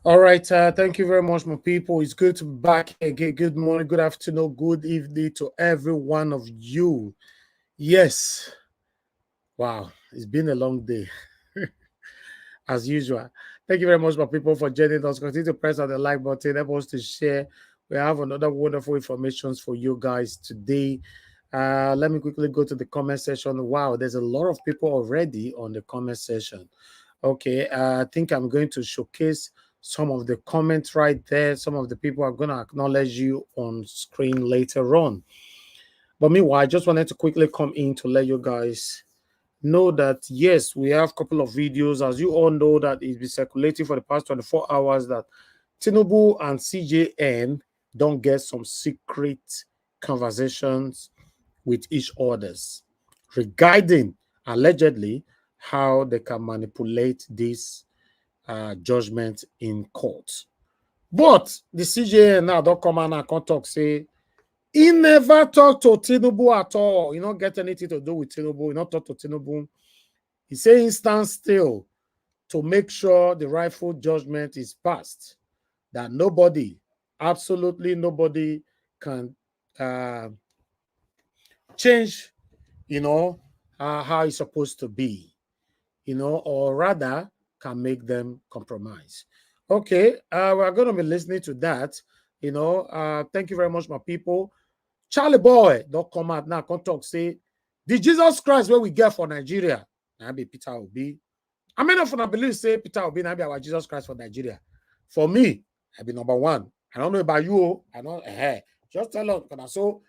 All right. Thank you very much, my people. It's good to be back here again. Good morning, good afternoon, good evening to every one of you. Yes. Wow. It's been a long day, as usual. Thank you very much, my people, for joining us. Continue to press on the like button. Help us to share. We have another wonderful information for you guys today. Let me quickly go to the comment section. Wow, there's a lot of people already on the comment section. Okay, I think I'm going to showcase some of the comments right there. Some of the people are going to acknowledge you on screen later on. But meanwhile, I just wanted to quickly come in to let you guys know that yes, we have a couple of videos. As you all know, that it's been circulating for the past 24 hours that Tinubu and CJN don't get some secret conversations with each others regarding allegedly how they can manipulate this judgment in court. But the CJN now don't come and can't talk, say he never talked to Tinubu at all. He don't get anything to do with Tinubu. He not talk to Tinubu. He say he stands still to make sure the rightful judgment is passed. That nobody, absolutely nobody, can uh, change, how it's supposed to be, or rather can make them compromise. Okay, we're going to be listening to that. Thank you very much, my people. Charlie Boy, don't come out now, come talk, say, the Jesus Christ where we get for Nigeria, I be Peter Obi. I mean, if I believe, say, Peter Obi, I be our Jesus Christ for Nigeria. For me, I be number one. I don't know about you. I don't, just tell us, so,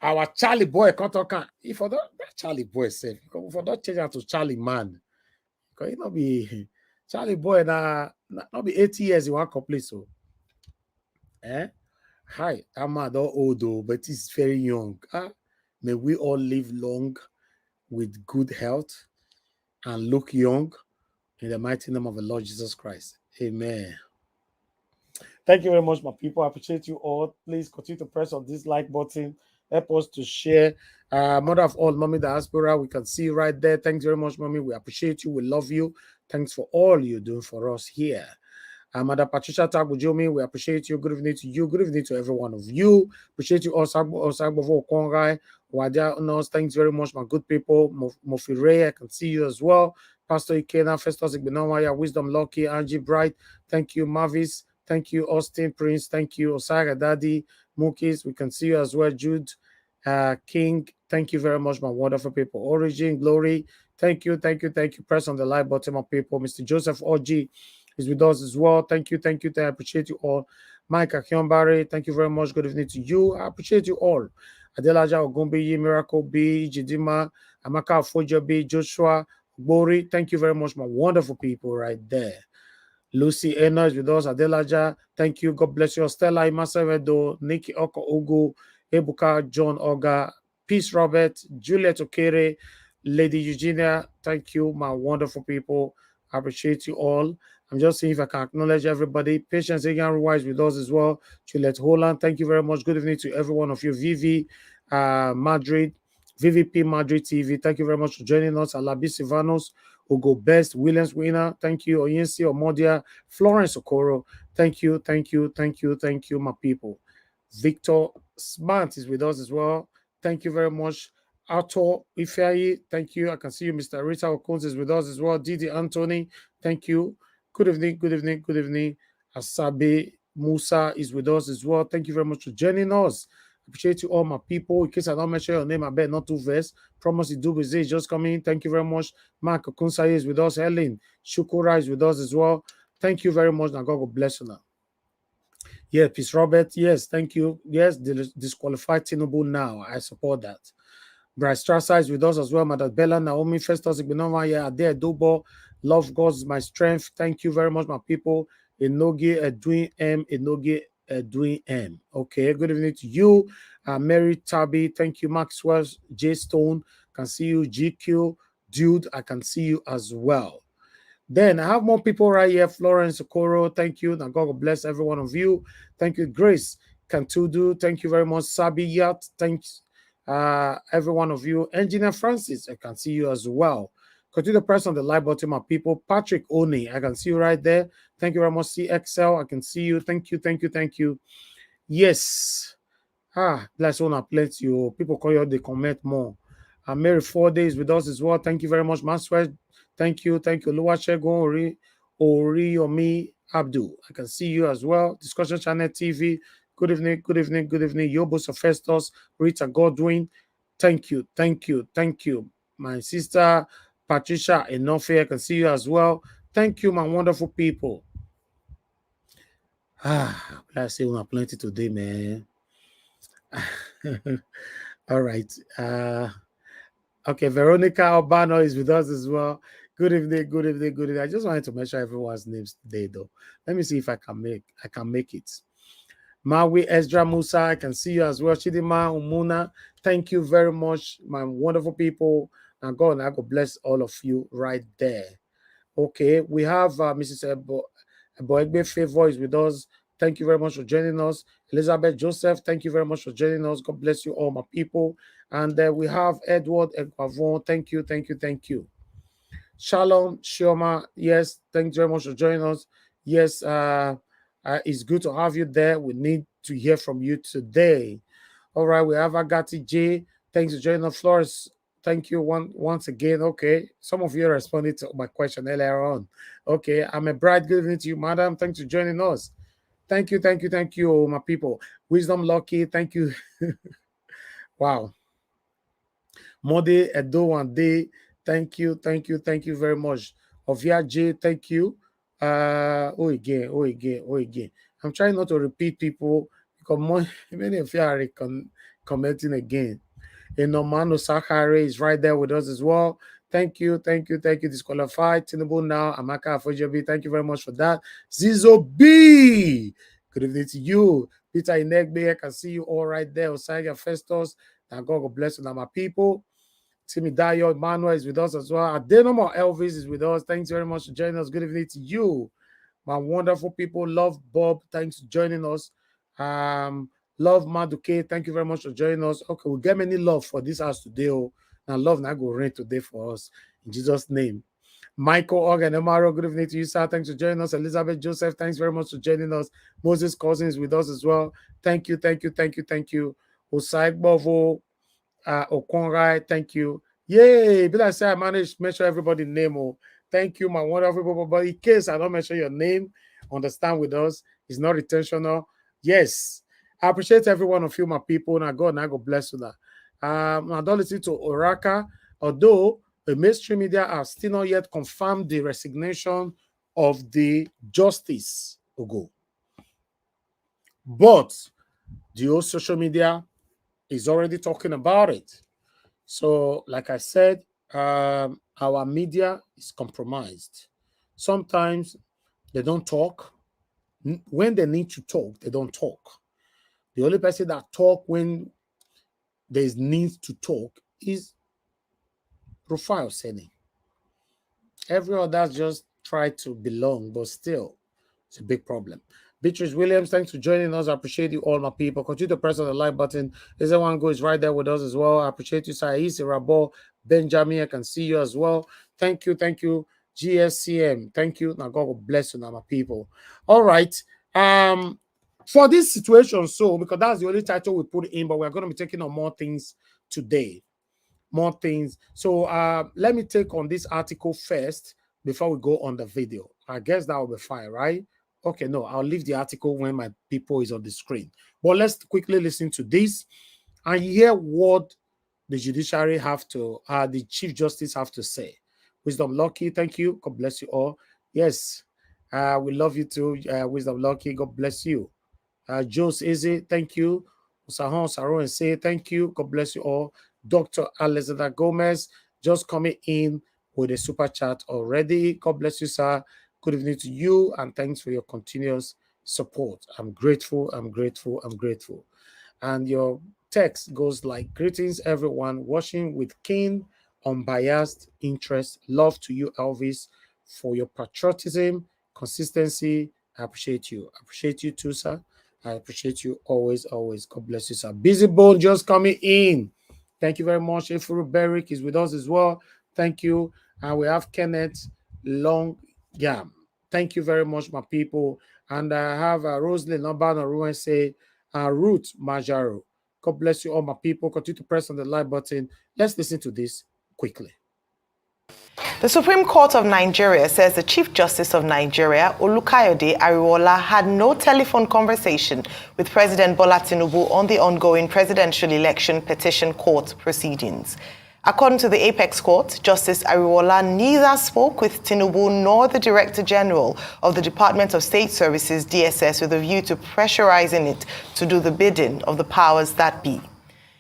our Charlie boy can't talk. If for that Charlie boy safe, for that change out to Charlie man, because it not be Charlie boy not be 80 years you want complete so. Hi, that man not old though, but he's very young. May we all live long with good health and look young in the mighty name of the Lord Jesus Christ. Amen. Thank you very much, my people. I appreciate you all. Please continue to press on this like button. Help us to share. Mother of all, Mommy Diaspora, we can see right there. Thanks very much, Mommy. We appreciate you. We love you. Thanks for all you're doing for us here. Mother Patricia Tagujomi, we appreciate you. Good evening to you. Good evening to every one of you. Appreciate you all. Sagbo Kongai, Wadia Unos. Thanks very much, my good people. Mofire, I can see you as well. Pastor Ikena, Festus Igbinawaya, Wisdom Lucky, Angie Bright. Thank you, Mavis. Thank you, Austin Prince. Thank you, Osaga Daddy, Mukis. We can see you as well, Jude King. Thank you very much, my wonderful people. Origin, Glory. Thank you, thank you, thank you. Press on the like button, my people. Mr. Joseph OG is with us as well. Thank you, thank you. I appreciate you all. Mike Akionbari, thank you very much. Good evening to you. I appreciate you all. Adelaja Ogumbi, Miracle B, Jidima, Amaka Fojobi, Joshua, Bori. Thank you very much, my wonderful people right there. Lucy Ena is with us. Adelaja, thank you. God bless you. Stella Imasevedo, Nikki Oko Ugu, Ebuka John Oga, Peace Robert, Juliet Okere, Lady Eugenia. Thank you, my wonderful people. I appreciate you all. I'm just seeing if I can acknowledge everybody. Patience Egan Wise with us as well. Juliet Holland, thank you very much. Good evening to every one of you. Vivi Madrid, VVP Madrid TV. Thank you very much for joining us. Alabi Silvanos, Ugo Best, Williams Winner. Thank you. Oyensi Omodia, Florence Okoro. Thank you, thank you, thank you, thank you, my people. Victor Smart is with us as well. Thank you very much. Ato Ifeayi, thank you. I can see you. Mr. Rita Okones is with us as well. Didi Anthony, thank you. Good evening, good evening, good evening. Asabe Musa is with us as well. Thank you very much for joining us. Appreciate you all, my people. In case I don't mention your name, I bet not too verse. Promise you do busy just coming. Thank you very much. Mark Okunsaye is with us. Helen Shukura is with us as well. Thank you very much. Now God will bless you now. Yeah, Peace Robert. Yes, thank you. Yes, disqualified Tinubu now. I support that. Bryce Strasser is with us as well. Madam Bella, Naomi, Festus Igbinova, yeah, Ade Dubo. Love God's my strength. Thank you very much, my people. Enogi Edwin M. Enogi Edwin M. Okay, good evening to you. Mary Tabby, thank you. Maxwell J. Stone, can see you. GQ, Dude, I can see you as well. Then I have more people right here. Florence Okoro, thank you. Now God bless every one of you. Thank you, Grace Cantudu. Thank you very much. Sabi Yat, thanks every one of you. Engineer Francis, I can see you as well. Continue to press on the like button, my people. Patrick Oni, I can see you right there. Thank you very much. CXL, I can see you. Thank you, thank you, thank you. Yes. Bless one plenty. You people call you, they comment more. And Mary 4 days with us as well. Thank you very much, Maswell. Thank you, thank you. Luwachegun Oriyomi Abdul. I can see you as well. Discussion Channel TV. Good evening, good evening, good evening. Yobo Sophistos, Rita Godwin. Thank you, thank you, thank you. My sister Patricia Enofe, I can see you as well. Thank you, my wonderful people. Let's say we have plenty today, man. All right. Okay, Veronica Albano is with us as well. Good evening, good evening, good evening. I just wanted to mention everyone's names today, though. Let me see if I can make it. Maui Ezra Musa, I can see you as well. Chidima Umuna, thank you very much, my wonderful people. And God bless all of you right there. Okay, we have Mrs. Boegbe Favor is with us. Thank you very much for joining us. Elizabeth Joseph, thank you very much for joining us. God bless you all, my people. And we have Edward Eguavon. Thank you, thank you, thank you. Shalom Shioma, yes, thanks very much for joining us. Yes, it's good to have you there. We need to hear from you today. All right, we have Agati J. Thanks for joining us. Flores, thank you once again. Okay, some of you responded to my question earlier on. Okay, I'm a bride. Good evening to you, madam. Thanks for joining us. Thank you, thank you, thank you, my people. Wisdom Lucky, thank you. Wow. Mode Edo one day, thank you, thank you, thank you very much. Ovia J, thank you. Oh again. I'm trying not to repeat people because many of you are commenting again. Nomano Sakare is right there with us as well. Thank you, thank you, thank you. Disqualified. Tinubu now. Amaka Afojabi. Thank you very much for that. Zizo B. Good evening to you. Peter Inegbe. I can see you all right there. Osaiga Festus. And God will bless you now, my people. Timmy Dayo Emmanuel is with us as well. Adenoma Elvis is with us. Thanks very much for joining us. Good evening to you, my wonderful people. Love Bob. Thanks for joining us. Love Maduke. Thank you very much for joining us. Okay, we get many love for this house today. Oh, now love now go rain today for us in Jesus' name. Michael Organ Emaro, good evening to you, sir. Thanks for joining us. Elizabeth Joseph, thanks very much for joining us. Moses Cousins with us as well. Thank you, thank you, thank you, thank you. Osai Bovo, Okonrai, thank you. Yay! But I say I managed to mention everybody's name. Oh, thank you, my wonderful people. But in case I don't mention your name, understand with us, it's not intentional. Yes, I appreciate every one of you, my people. Now God bless you. Now, I don't listen to Oraka, although the mainstream media have still not yet confirmed the resignation of the Justice Ogo. But the whole social media is already talking about it. So, like I said, our media is compromised. Sometimes they don't talk. When they need to talk, they don't talk. The only person that talk when there's need to talk is Rufai Oseni. Every other just try to belong, but still, it's a big problem. Beatrice Williams, thanks for joining us. I appreciate you all, my people. Continue to press on the like button. There's one goes right there with us as well. I appreciate you, Saisi Rabo, Benjamin. I can see you as well. Thank you, thank you. GSCM, thank you. Now God will bless you, now, my people. All right. For this situation, so because that's the only title we put in, but we're going to be taking on more things today. More things. So let me take on this article first before we go on the video. I guess that will be fine, right? Okay, no, I'll leave the article when my people is on the screen. But let's quickly listen to this and hear what the judiciary have to, the Chief Justice have to say. Wisdom Lucky, thank you. God bless you all. Yes, we love you too. Wisdom Lucky, God bless you. Jose Izzy, thank you. Sahon Saro and say thank you. God bless you all. Dr. Alexander Gomez just coming in with a super chat already. God bless you, sir. Good evening to you, and thanks for your continuous support. I'm grateful. I'm grateful. I'm grateful. And your text goes like, greetings, everyone. Watching with keen, unbiased interest. Love to you, Elvis, for your patriotism, consistency. I appreciate you. I appreciate you too, sir. I appreciate you always, always. God bless you, sir. Busy Bone just coming in. Thank you very much. Ifuru Berrick is with us as well. Thank you. and we have Kenneth Longyam. Thank you very much, my people. And I have Rosalind Obano say, Ruth Majaro. God bless you all, my people. Continue to press on the like button. Let's listen to this quickly. The Supreme Court of Nigeria says the Chief Justice of Nigeria, Olukayode Ariwoola, had no telephone conversation with President Bola Tinubu on the ongoing presidential election petition court proceedings. According to the Apex Court, Justice Ariwoola neither spoke with Tinubu nor the Director General of the Department of State Services, DSS, with a view to pressurizing it to do the bidding of the powers that be.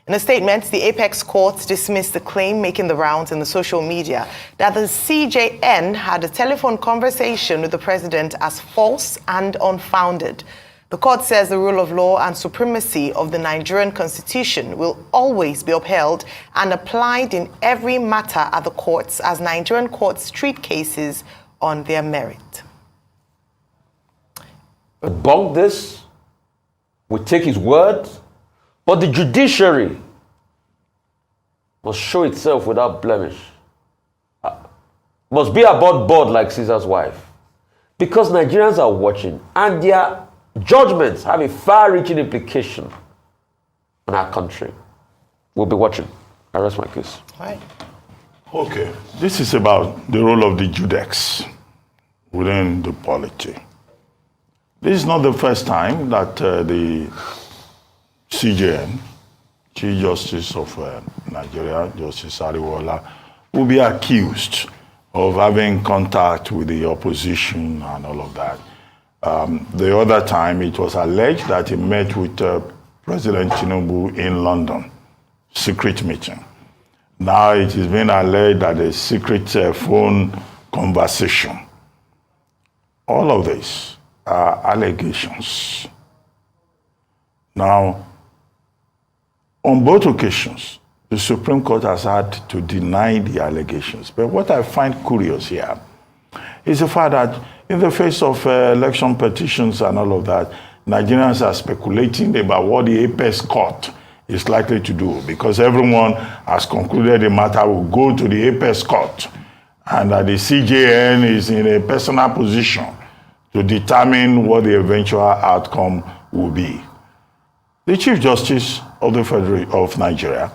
In a statement, the Apex Court dismissed the claim making the rounds in the social media that the CJN had a telephone conversation with the president as false and unfounded. The court says the rule of law and supremacy of the Nigerian constitution will always be upheld and applied in every matter at the courts as Nigerian courts treat cases on their merit. Debunk this, we take his word, but the judiciary must show itself without blemish. Must be above board like Caesar's wife. Because Nigerians are watching and their judgments have a far-reaching implication on our country. We'll be watching. I rest my case. All right. Okay. This is about the role of the judex within the polity. This is not the first time that the CJN, Chief Justice of Nigeria, Justice Ariwoola, will be accused of having contact with the opposition and all of that. The other time, it was alleged that he met with President Tinubu in London, secret meeting. Now it is being alleged that a secret phone conversation. All of this are allegations. Now, on both occasions, the Supreme Court has had to deny the allegations. But what I find curious here is the fact that in the face of election petitions and all of that, Nigerians are speculating about what the Apex Court is likely to do, because everyone has concluded the matter will go to the Apex Court and that the CJN is in a personal position to determine what the eventual outcome will be. The Chief Justice of the Federation of Nigeria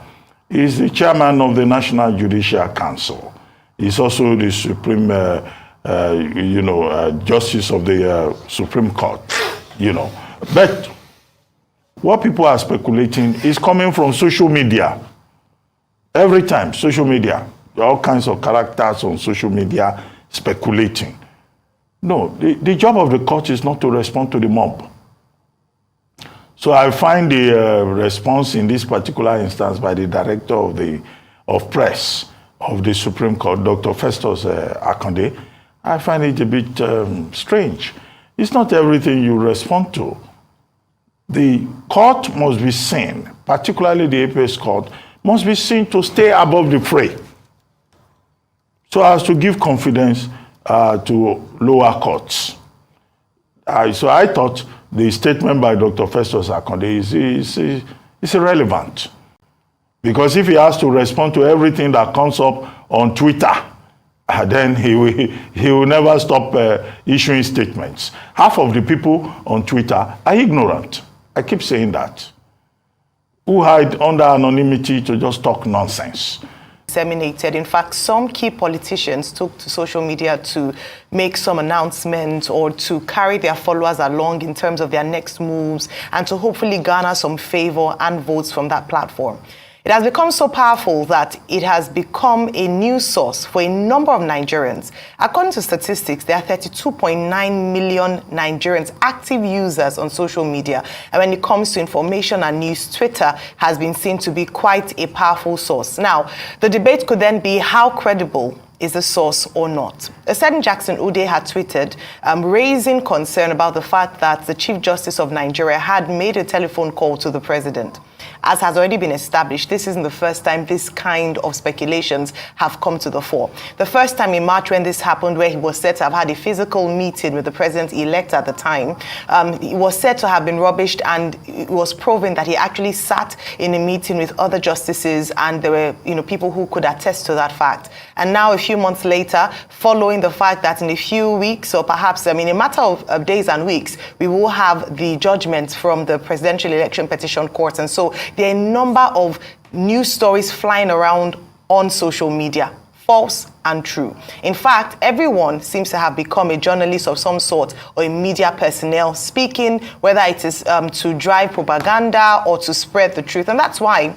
is the chairman of the National Judicial Council. He's also the Supreme, Justice of the Supreme Court, But what people are speculating is coming from social media. Every time, social media, there are all kinds of characters on social media speculating. No, the job of the court is not to respond to the mob. So I find the response in this particular instance by the director of press of the Supreme Court, Dr. Festus Akande, I find it a bit strange. It's not everything you respond to. The court must be seen, particularly the Apex Court, must be seen to stay above the fray, so as to give confidence to lower courts. So I thought the statement by Dr. Festus Akande is irrelevant. Because if he has to respond to everything that comes up on Twitter, then he will never stop issuing statements. Half of the people on Twitter are ignorant. I keep saying that. Who hide under anonymity to just talk nonsense. Disseminated. In fact, some key politicians took to social media to make some announcements or to carry their followers along in terms of their next moves and to hopefully garner some favor and votes from that platform. It has become so powerful that it has become a news source for a number of Nigerians. According to statistics, there are 32.9 million Nigerians active users on social media. And when it comes to information and news, Twitter has been seen to be quite a powerful source. Now, the debate could then be how credible is the source or not. A certain Jackson Ude had tweeted, raising concern about the fact that the Chief Justice of Nigeria had made a telephone call to the president. as has already been established, this isn't the first time this kind of speculations have come to the fore. The first time in March when this happened, where he was said to have had a physical meeting with the president-elect at the time, he was said to have been rubbished, and it was proven that he actually sat in a meeting with other justices, and there were people who could attest to that fact. And now, a few months later, following the fact that in a few weeks, or perhaps a matter of days and weeks, we will have the judgments from the Presidential Election Petition Court. And so there are a number of news stories flying around on social media, false and true. In fact, everyone seems to have become a journalist of some sort or a media personnel speaking, whether it is to drive propaganda or to spread the truth. And that's why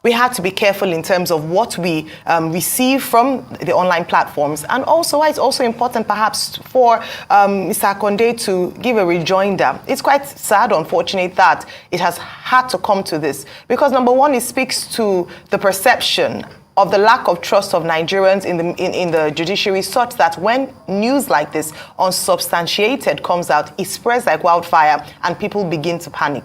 we have to be careful in terms of what we receive from the online platforms. And also, it's also important perhaps for Mr. Akonde to give a rejoinder. It's quite sad, unfortunate, that it has had to come to this. Because number one, it speaks to the perception of the lack of trust of Nigerians in the judiciary, such that when news like this, unsubstantiated, comes out, it spreads like wildfire and people begin to panic.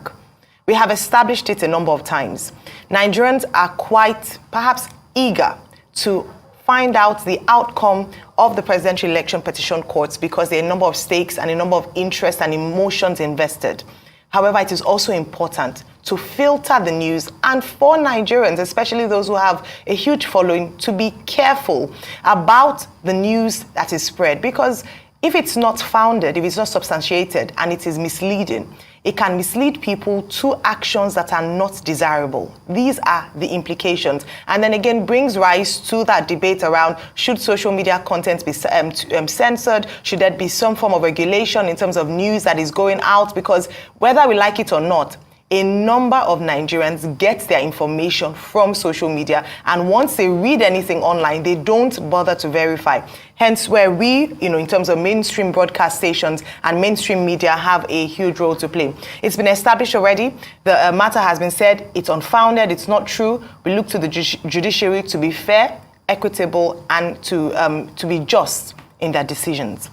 We have established it a number of times. Nigerians are quite, perhaps, eager to find out the outcome of the Presidential Election Petition Courts because there are a number of stakes and a number of interests and emotions invested. However, it is also important to filter the news, and for Nigerians, especially those who have a huge following, to be careful about the news that is spread, because if it's not founded, if it's not substantiated, and it is misleading, it can mislead people to actions that are not desirable. These are the implications. And then again, brings rise to that debate around, should social media content be censored? Should there be some form of regulation in terms of news that is going out? Because whether we like it or not, a number of Nigerians get their information from social media, and once they read anything online, they don't bother to verify. Hence where we, in terms of mainstream broadcast stations and mainstream media, have a huge role to play. It's been established already. The matter has been said, it's unfounded, it's not true. We look to the judiciary to be fair, equitable, and to be just in their decisions.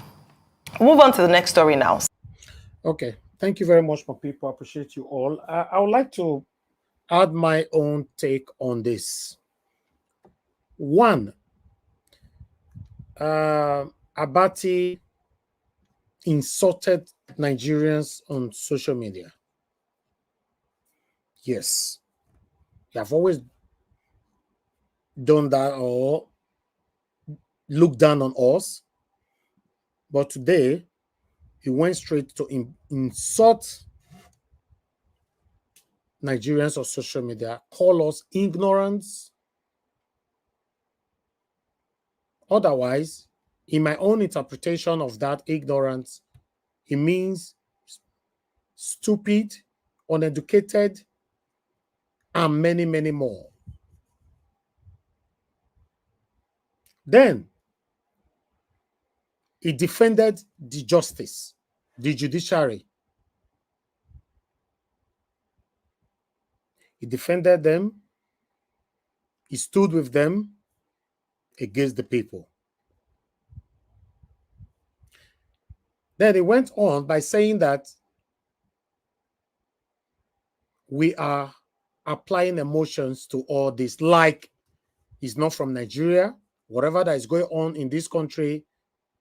Move on to the next story now. Okay. Thank you very much, my people. I appreciate you all. I would like to add my own take on this. One, Abati insulted Nigerians on social media. Yes, they have always done that or looked down on us. But today, he went straight to insult Nigerians on social media, call us ignorance. Otherwise, in my own interpretation of that ignorance, it means stupid, uneducated, and many, many more. Then, he defended the justice, the judiciary. He defended them. He stood with them against the people. Then he went on by saying that we are applying emotions to all this, like he's not from Nigeria. Whatever that is going on in this country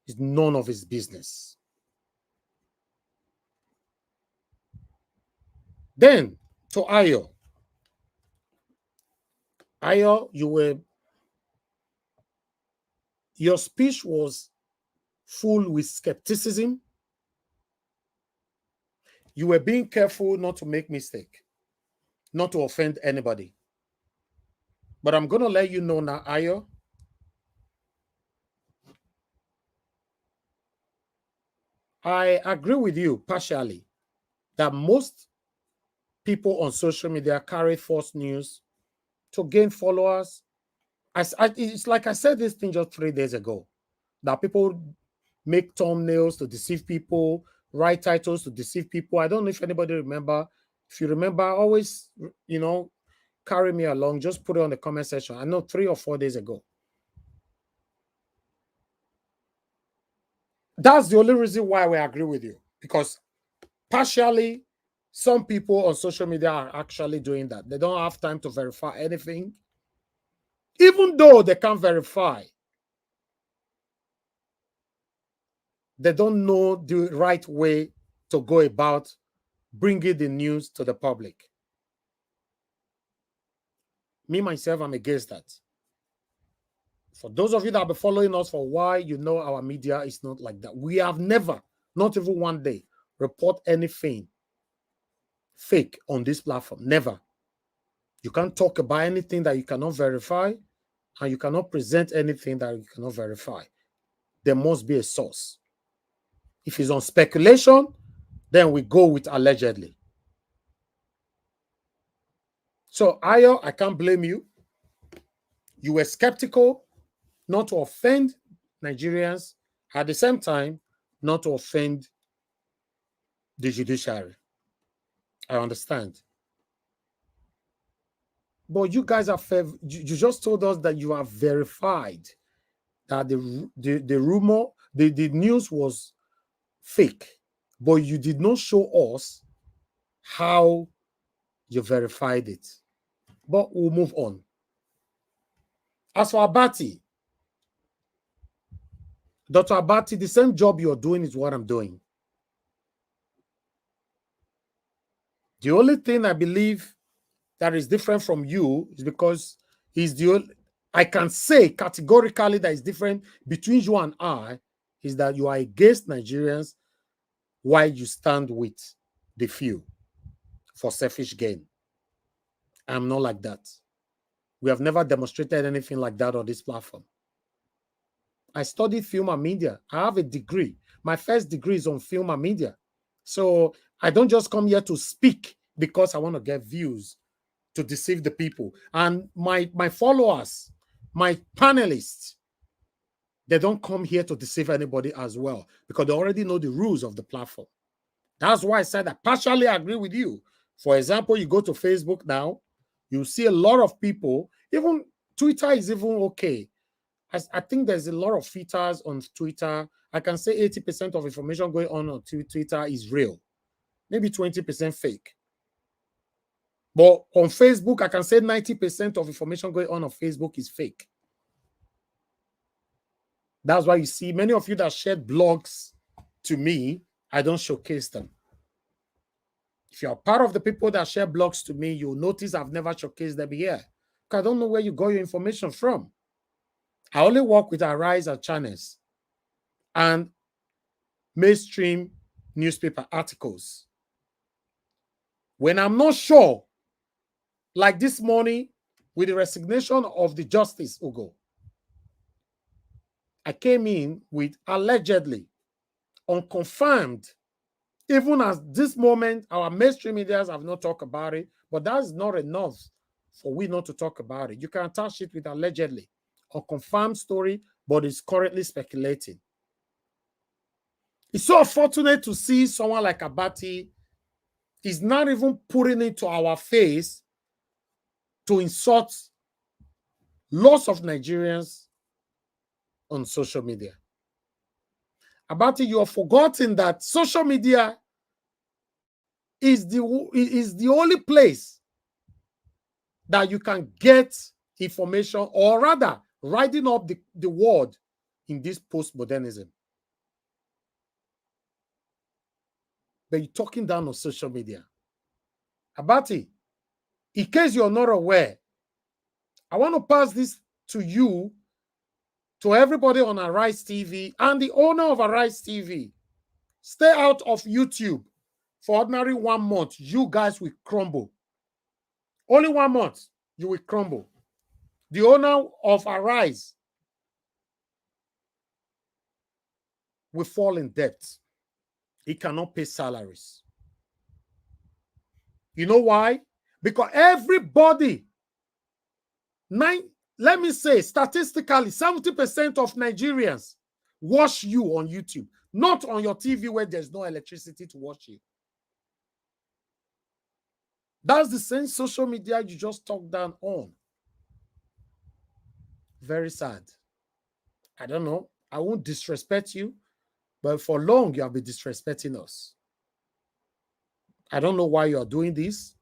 is none of his business. Then to Ayo. Ayo, your speech was full with skepticism. You were being careful not to make mistake, not to offend anybody. But I'm going to let you know now, Ayo, I agree with you partially that most people on social media carry false news to gain followers. It's like I said this thing just 3 days ago, that people make thumbnails to deceive people, write titles to deceive people. I don't know if anybody remember. If you remember, always, carry me along. Just put it on the comment section. I know 3 or 4 days ago. That's the only reason why we agree with you, because partially Some people on social media are actually doing that. They don't have time to verify anything. Even though they can verify, they don't know the right way to go about bringing the news to the public. Me, myself, I'm against that. For those of you that have been following us for a while, you know our media is not like that. We have never, not even one day, report anything fake on this platform. Never. You can't talk about anything that you cannot verify, and you cannot present anything that you cannot verify. There must be a source. If it's on speculation, then we go with allegedly. So, Ayo, I can't blame you. You were skeptical, not to offend Nigerians, at the same time, not to offend the judiciary. I understand. But you guys are you just told us that you have verified that the rumor, the news was fake, but you did not show us how you verified it. But we'll move on. As for Abati, Dr. Abati, the same job you're doing is what I'm doing. The only thing I believe that is different from you is because he's the only, I can say categorically that is different between you and I is that you are against Nigerians while you stand with the few for selfish gain. I'm not like that. We have never demonstrated anything like that on this platform. I studied film and media. I have a degree. My first degree is on film and media. So I don't just come here to speak because I want to get views to deceive the people. And my followers, my panelists, they don't come here to deceive anybody as well because they already know the rules of the platform. That's why I said I partially agree with you. For example, you go to Facebook now, you see a lot of people, even Twitter is even okay. I think there's a lot of filters on Twitter. I can say 80% of information going on Twitter is real, maybe 20% fake. But on Facebook, I can say 90% of information going on Facebook is fake. That's why you see many of you that shared blogs to me, I don't showcase them. If you're part of the people that share blogs to me, you'll notice I've never showcased them here. Because I don't know where you got your information from. I only work with Arise channels and mainstream newspaper articles. When I'm not sure, like this morning, with the resignation of the Justice Ugo, I came in with allegedly, unconfirmed. Even at this moment, our mainstream media have not talked about it, but that's not enough for we not to talk about it. You can attach it with allegedly, a confirmed story, but it's currently speculating. It's so unfortunate to see someone like Abati is not even putting it to our face to insult lots of Nigerians on social media. Abati, you have forgotten that social media is the only place that you can get information, or rather, riding up the world in this postmodernism. But you're talking down on social media. Abati, in case you're not aware, I want to pass this to you, to everybody on Arise TV and the owner of Arise TV. Stay out of YouTube for ordinary 1 month. You guys will crumble. Only 1 month, you will crumble. The owner of Arise will fall in debt. He cannot pay salaries. You know why? Because everybody, let me say, statistically, 70% of Nigerians watch you on YouTube, not on your TV where there's no electricity to watch you. That's the same social media you just talked down on. Very sad. I don't know. I won't disrespect you, but for long you have been disrespecting us. I don't know why you're doing this.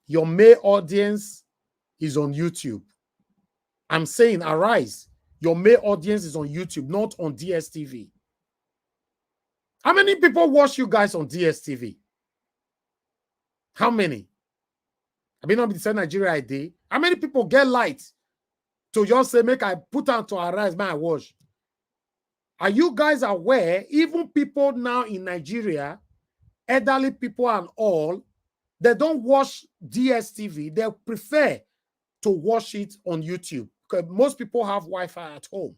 Your main audience is on YouTube. I'm saying Arise. Your main audience is on YouTube, not on DSTV. How many people watch you guys on DSTV? How many? I mean, not the Nigeria ID. How many people get light to just say, make I put on to Arise, man, I watch? Are you guys aware, even people now in Nigeria, elderly people and all, they don't watch DSTV. They prefer to watch it on YouTube because most people have Wi-Fi at home.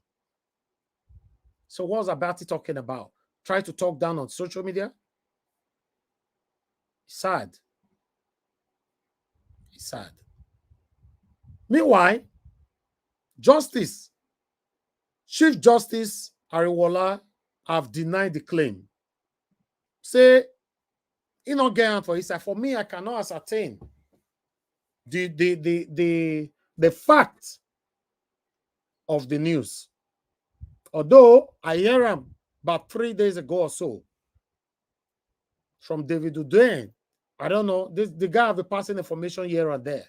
So what's Abati talking about? Try to talk down on social media? Sad. It's sad. Meanwhile, Chief Justice Ariwoola have denied the claim. Say, he not getting for it. For me, I cannot ascertain the fact of the news. Although I hear him about 3 days ago or so from David Udain. I don't know. The guy have been passing information here and there.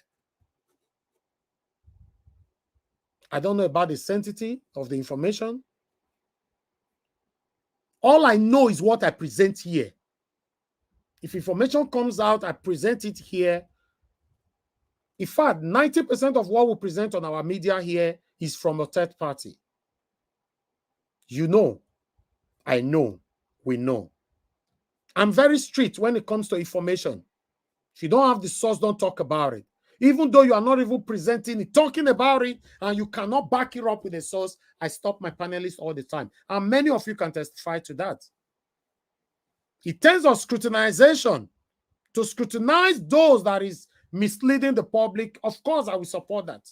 I don't know about the sanctity of the information. All I know is what I present here. If information comes out, I present it here. In fact, 90% of what we present on our media here is from a third party. You know, I know, we know. I'm very strict when it comes to information. If you don't have the source, don't talk about it. Even though you are not even presenting it, talking about it, and you cannot back it up with a source, I stop my panelists all the time. And many of you can testify to that. In terms of scrutinization, to scrutinize those that is misleading the public, of course, I will support that.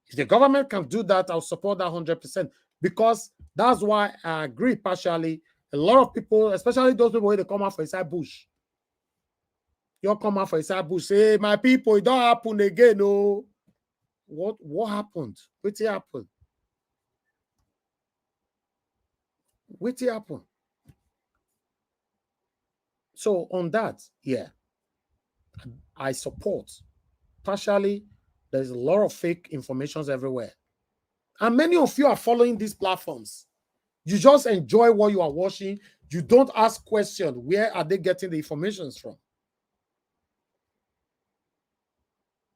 If the government can do that, I'll support that 100%, because that's why I agree partially. A lot of people, especially those people who come out for inside bush, you come out for inside bush, say, my people, it don't happen again. No. What happened? What happened? What happened? So on that, yeah, I support. Partially, there's a lot of fake information everywhere. And many of you are following these platforms. You just enjoy what you are watching. You don't ask questions. Where are they getting the information from?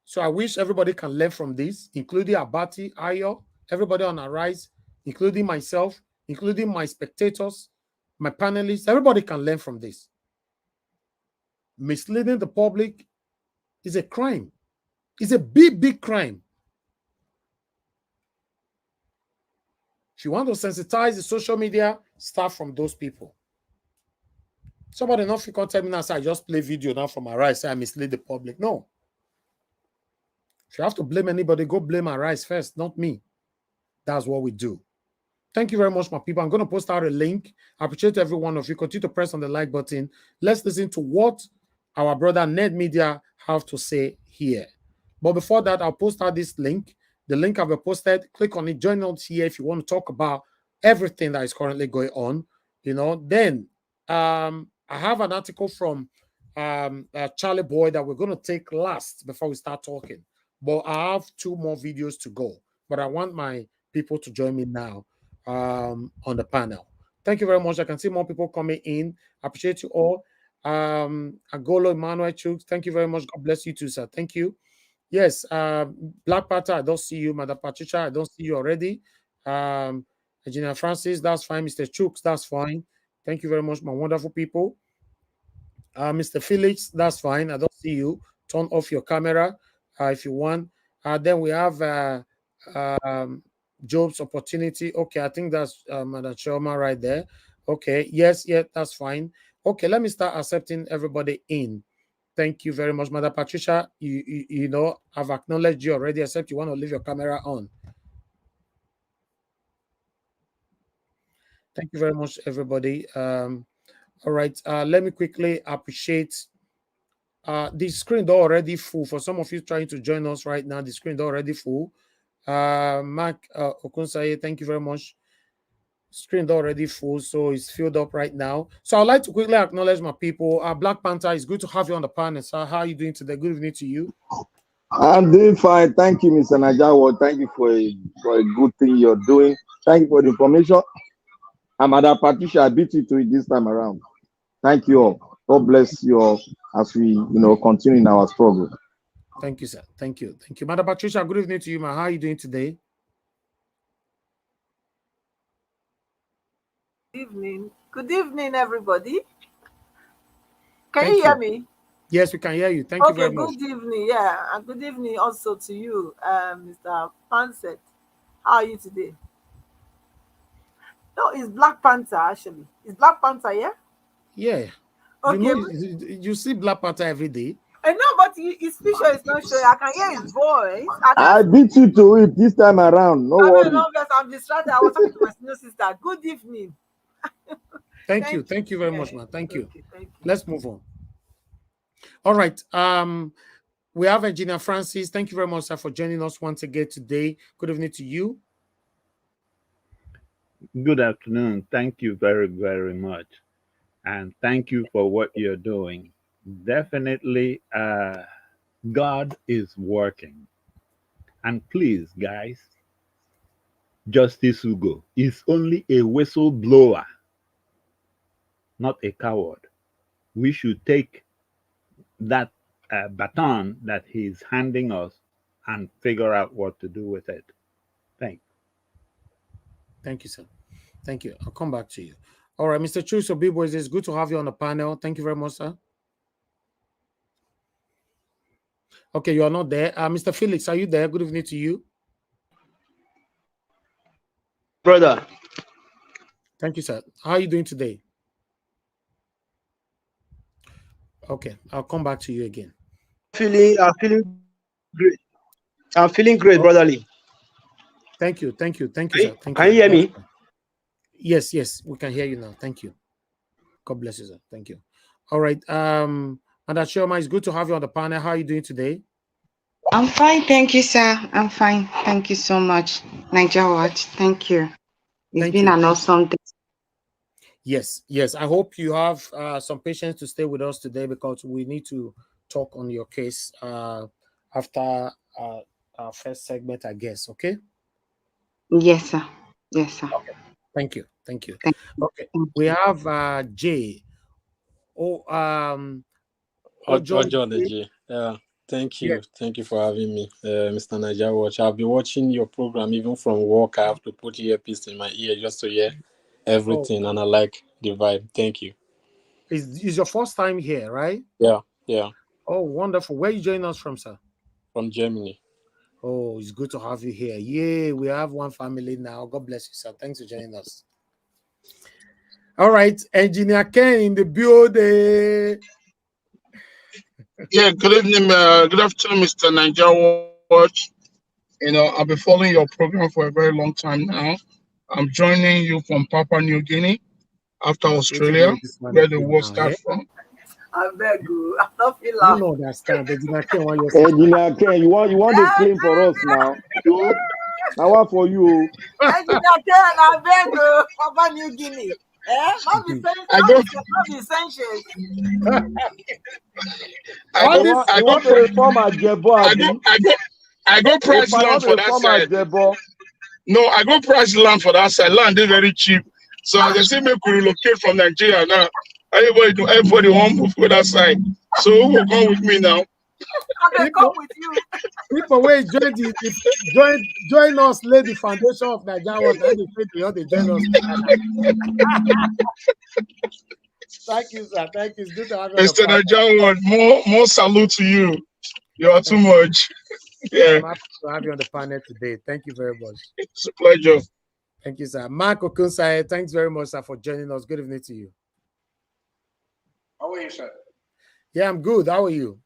So I wish everybody can learn from this, including Abati, Ayo, everybody on Arise, including myself, including my spectators, my panelists. Everybody can learn from this. Misleading the public is a crime. It's a big, big crime. If you want to sensitize the social media, start from those people. Somebody not tell me now, say I just play video now from Arise, say I mislead the public. No. If you have to blame anybody, go blame Arise first, not me. That's what we do. Thank you very much, my people. I'm going to post out a link. I appreciate every one of you. Continue to press on the like button. Let's listen to what our brother Ned Media have to say here. But before that, I'll post out this link. The link I've posted. Click on it. Join us here if you want to talk about everything that is currently going on. You know, then I have an article from Charlie Boy that we're going to take last before we start talking. But I have 2 more videos to go. But I want my people to join me now on the panel. Thank you very much. I can see more people coming in. I appreciate you all. Agolo Emmanuel Chooks, thank you very much. God bless you too, sir. Thank you. Yes, Black Panther, I don't see you. Madam Patricia, I don't see you already. Engineer Francis, that's fine. Mr. Chooks, that's fine. Thank you very much, my wonderful people. Mr. Felix, that's fine. I don't see you. Turn off your camera if you want. Then we have Job's opportunity. Okay, I think that's Madam Choma right there. Okay, yes, that's fine. Okay, let me start accepting everybody in. Thank you very much, Madam Patricia. You know, I've acknowledged you already, except you want to leave your camera on. Thank you very much, everybody. All right, let me quickly appreciate the screen already full. For some of you trying to join us right now, the screen already full. Mark Okunsaye, thank you very much. Screen already full, so it's filled up right now. So I'd like to quickly acknowledge my people. Black Panther, it's good to have you on the panel, sir. How are you doing today? Good evening to you. I'm doing fine. Thank you, Mr. Najawa. Thank you for a good thing you're doing. Thank you for the information. I'm Madam Patricia. I beat you to it this time around. Thank you all. God bless you all as we, continue in our struggle. Thank you, sir. Thank you. Thank you. Madam Patricia, good evening to you, ma. How are you doing today? Good evening, everybody. Can you hear me? Yes, we can hear you. Thank you very much. Good evening. Yeah, and good evening also to you, Mr. Pansett. How are you today? No, it's Black Panther, actually. It's Black Panther, yeah? Yeah. Okay. You see Black Panther every day? I know, but his picture is not showing. I can hear his voice. I beat you to it this time around. No worries. I'm distracted. I was talking to my senior sister. Good evening. Thank you. Thank you very much, man. Thank you. Okay, thank you. Let's move on. All right. We have Engineer Francis. Thank you very much, sir, for joining us once again today. Good evening to you. Good afternoon. Thank you very, very much. And thank you for what you're doing. Definitely, God is working. And please, guys, Justice Hugo is only a whistleblower, not a coward. We should take that baton that he's handing us and figure out what to do with it. Thank you, sir. Thank you. I'll come back to you. All right, Mr. Chuso Bibo, it's good to have you on the panel. Thank you very much, sir. Okay, you are not there. Mr. Felix, are you there? Good evening to you. Brother. Thank you, sir. How are you doing today? Okay, I'll come back to you again. I'm feeling great. I'm feeling great, brotherly. Thank you, sir. Thank you. Can you hear me? Yes, we can hear you now. Thank you. God bless you, sir. Thank you. All right. And Chioma, it's good to have you on the panel. How are you doing today? I'm fine, thank you, sir. I'm fine. Thank you so much. Niger Watch. Thank you. It's been an awesome day. Yes. I hope you have some patience to stay with us today because we need to talk on your case after our first segment, I guess. Okay? Yes, sir. Okay. Thank you. Okay. We have Jay. Ojo G. Yeah. Thank you. Yes. Thank you for having me, Mr. Niger Watch. I've been watching your program even from work. I have to put earpiece in my ear just to hear everything, and I like the vibe. Thank you. It's your first time here, right? Yeah. Oh, wonderful. Where are you joining us from, sir? From Germany. Oh, it's good to have you here. Yeah, we have one family now. God bless you, sir. Thanks for joining us. All right, Engineer Ken in the building. Yeah, good evening, good afternoon, Mr. Niger Watch. I've been following your program for a very long time now. I'm joining you from Papua New Guinea after Australia, where the war started from. I beg you. I'm not feeling You don't understand. Engineer Ken, you want to claim for us now? Now what for you? Engineer Ken, I beg you. Papua New Guinea. Not be sensuous. I go price land for that side. No, I go price land for that side. Land is very cheap. So they say me could relocate from Nigeria now. Everybody want to move to that side. So who will come with me now? I will come with you. People will join us, lay the foundation of Nigeria. They join us. Thank you, sir. Thank you. It's good to have you. Mr. Nigeria, more salute to you. You are too much. Yeah. I'm happy to have you on the panel today. Thank you very much. It's a pleasure. Thank you, sir. Mark Okunsai, thanks very much, sir, for joining us. Good evening to you. How are you, sir? Yeah, I'm good. How are you?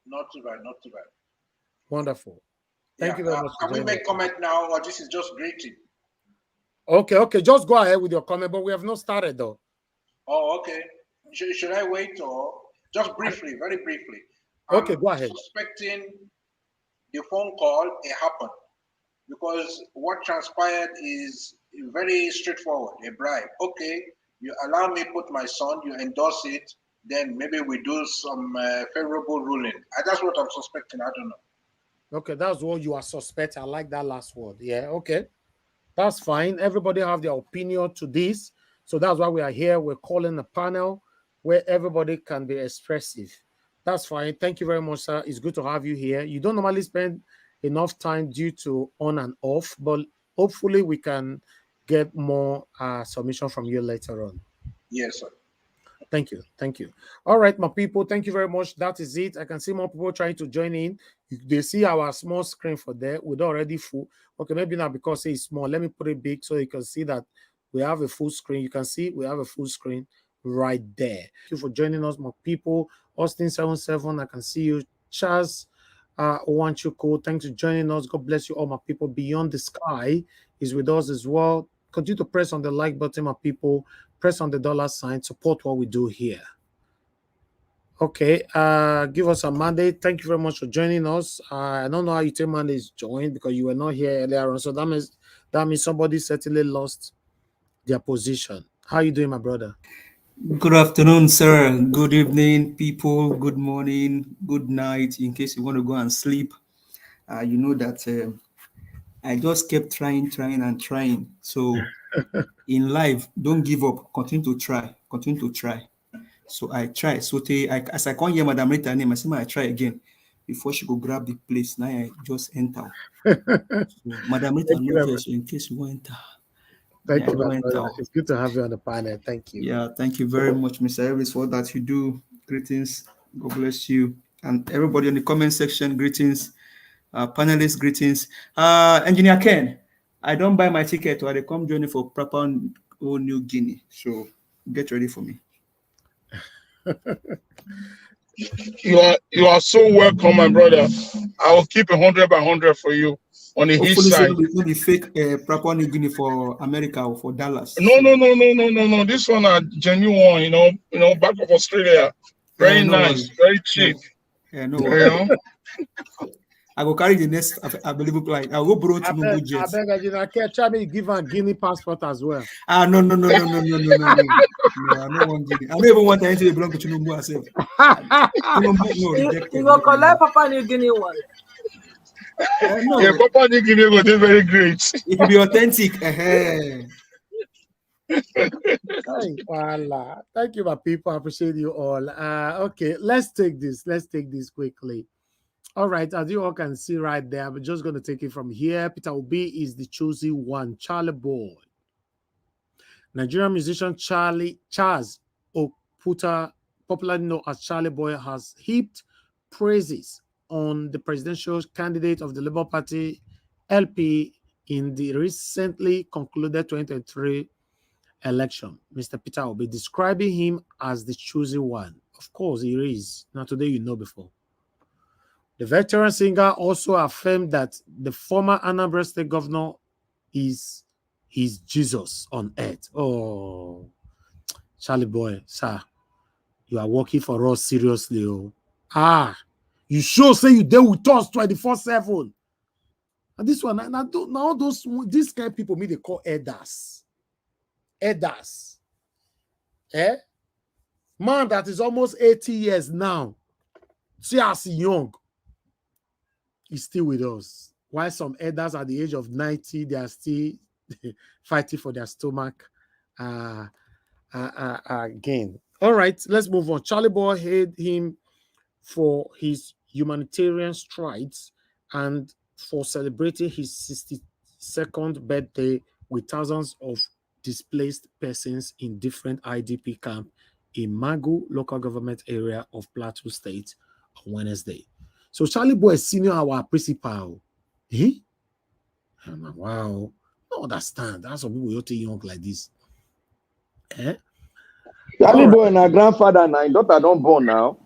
Not too bad. Wonderful. Thank you very much. Can we make comment now, or this is just greeting? Okay. Just go ahead with your comment, but we have not started though. Oh, okay. Should I wait or just briefly, very briefly? Okay, go ahead. Suspecting the phone call, it happened. because what transpired is very straightforward, a bribe. Okay, you allow me put my son, you endorse it, then maybe we do some favorable ruling. That's what I'm suspecting. I don't know. Okay, that's what you are suspecting. I like that last word. Yeah, okay. That's fine. Everybody have their opinion to this. So that's why we are here. We're calling a panel where everybody can be expressive. That's fine. Thank you very much, sir. It's good to have you here. You don't normally spend enough time due to on and off, but hopefully we can get more submission from you later on. Yes, sir. Thank you. Thank you. All right, my people. Thank you very much. That is it. I can see more people trying to join in. They see our small screen for there. We're already full. Okay, maybe not because it's small. Let me put it big so you can see that we have a full screen. You can see we have a full screen right there. Thank you for joining us, my people. Austin77, I can see you. Charles Owanchuko, thanks for joining us. God bless you all, my people. Beyond the Sky is with us as well. Continue to press on the like button, my people. Press on the dollar sign. Support what we do here. Okay. Give us a mandate. Thank you very much for joining us. I don't know how you tell mandates joined because you were not here earlier on. So that means somebody certainly lost their position. How are you doing, my brother? Good afternoon, sir. Good evening, people. Good morning, good night. In case you want to go and sleep, you know that I just kept trying. So in life, don't give up. Continue to try. So I try. So as I can't hear Madam Rita name, I say, I try again. Before she go grab the place, now I just enter. So, Madam Rita, no, so in case you want to enter. Thank you, my brother. It's good to have you on the panel. Thank you. Yeah, thank you very much, Mr. Elvis, for that you do. Greetings. God bless you. And everybody in the comment section, greetings. Panelists, greetings. Engineer Ken, I don't buy my ticket or they come join you for Papua New Guinea. So get ready for me. You are so welcome, my brother. I will keep 100 by 100 for you on the east side. Hopefully, be fake Papua New Guinea for America or for Dallas. No. This one are genuine. You know, back of Australia, very nice, very cheap. Yeah, no. I will carry the next available flight. I will borrow Tinubu jet. I beg you, try me give a Guinea passport as well. No. No, I don't want Guinea. I don't even want anything to belong to Tinubu herself. Tinubu, no, rejected. You will collect Papua New Guinea one. No. Yeah, Papua New Guinea will do very great. It will be authentic. Voila. Thank you, my people. I appreciate you all. Okay, let's take this quickly. All right, as you all can see right there, I'm just going to take it from here. Peter Obi is the chosen one. Charlie Boy. Nigerian musician Charles Oputa, popularly known as Charlie Boy, has heaped praises on the presidential candidate of the Labour Party, LP, in the recently concluded 2023 election. Mr. Peter Obi, describing him as the chosen one. Of course, he is. Now, today you know before. The veteran singer also affirmed that the former Anambra State governor is Jesus on earth. Oh, Charlie Boy, sir, you are working for us seriously. Oh. You sure say you there with us 24/7. And this one, now these kind of people, they call elders. Elders. Man that is almost 80 years now. See as young. Is still with us. While some elders at the age of 90, they are still fighting for their stomach again. All right, let's move on. Charlie Boy hailed him for his humanitarian strides and for celebrating his 62nd birthday with thousands of displaced persons in different IDP camps in Magu local government area of Plateau State on Wednesday. So Charlie Boy is senior our principal. Wow. I don't understand. That's some people you're young like this. Charlie Boy and our grandfather now, daughter don't born now.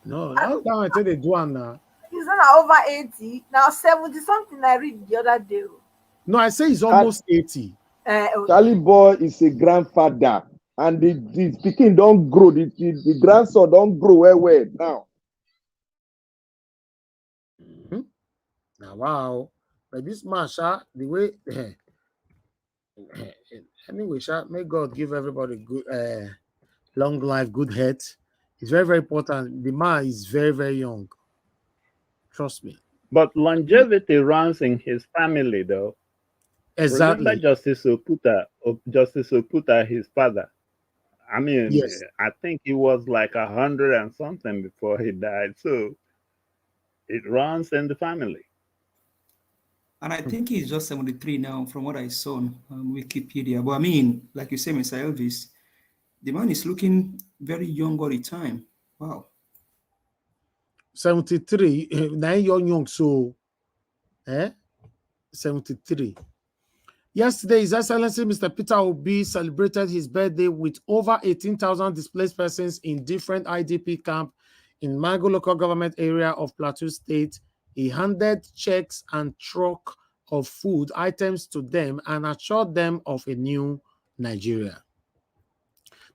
No, that's how I tell they do now. He's not over 80. Now 70 something I read the other day. No, I say he's almost 80. Charlie Boy is a grandfather. And the speaking don't grow. The grandson don't grow well now. Now, wow. But this man, Sha, the way anyway, Sha, may God give everybody good long life, good health. It's very, very important. The man is very, very young. Trust me. But longevity runs in his family, though. Remember Exactly. Justice Okuta, his father. I mean, Yes. I think he was like 100 and something before he died. So it runs in the family. And I think he's just 73 now, from what I saw on Wikipedia. But I mean, like you say, Mr. Elvis, the man is looking very young all the time. Wow. 73. 9 young, so 73. Yesterday, His Excellency Mr. Peter Obi celebrated his birthday with over 18,000 displaced persons in different IDP camps in Mango local government area of Plateau State. He handed checks and truck of food items to them and assured them of a new Nigeria.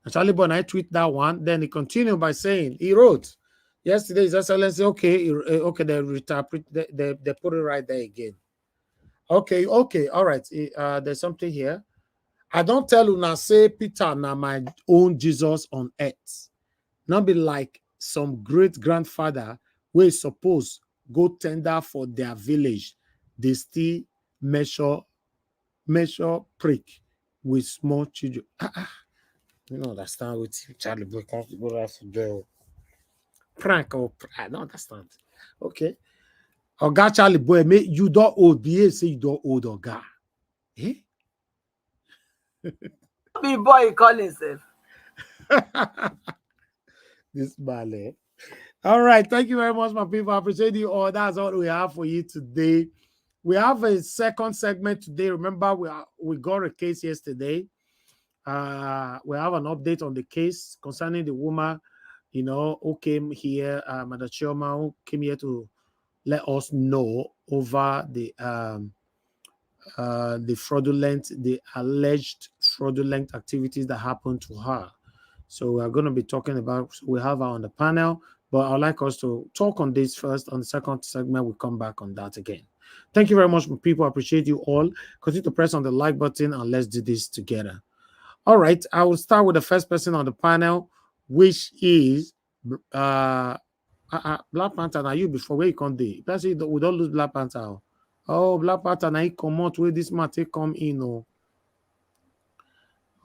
Now, Charlie Bon, I tweet that one. Then he continued by saying, he wrote, yesterday, His Excellency, okay, they reinterpret, they put it right there again. Okay, all right. There's something here. I don't tell you now, say Peter, now my own Jesus on earth. Not be like some great grandfather where suppose go tender for their village. They still measure prick with small children. You don't understand what Charlie Boy comes to go to jail. Prank or I don't understand. Okay. Oga Charlie Boy, you don't old. Behave say you don't old Oga. Eh? Big boy call himself. This ballet. All right. Thank you very much, my people. I appreciate you all. That's all we have for you today. We have a second segment today. Remember, we got a case yesterday. We have an update on the case concerning the woman, who came here, Madam Chioma, who came here to let us know over the alleged fraudulent activities that happened to her. So we're going to be talking about, we have her on the panel, but I'd like us to talk on this first. On the second segment, we'll come back on that again. Thank you very much, people. I appreciate you all. Continue to press on the like button and let's do this together. All right, I will start with the first person on the panel, which is Black Panther. Now you before where you come there. That's it. We don't lose Black Panther. Oh, Black Panther now he come out where this man take come in.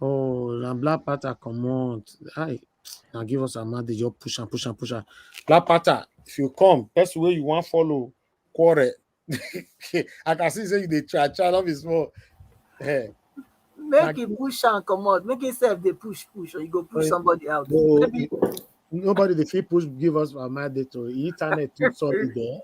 Oh, now Black Panther come out. Hi, now give us a man. They just push and push and push. Black Panther, if you come, that's the way you want follow quarrel. I can see say they try love is more. Hey. Make him push and come out. Make himself they push, or you go push somebody out. Nobody the feel push give us a mandate to internet too solid there.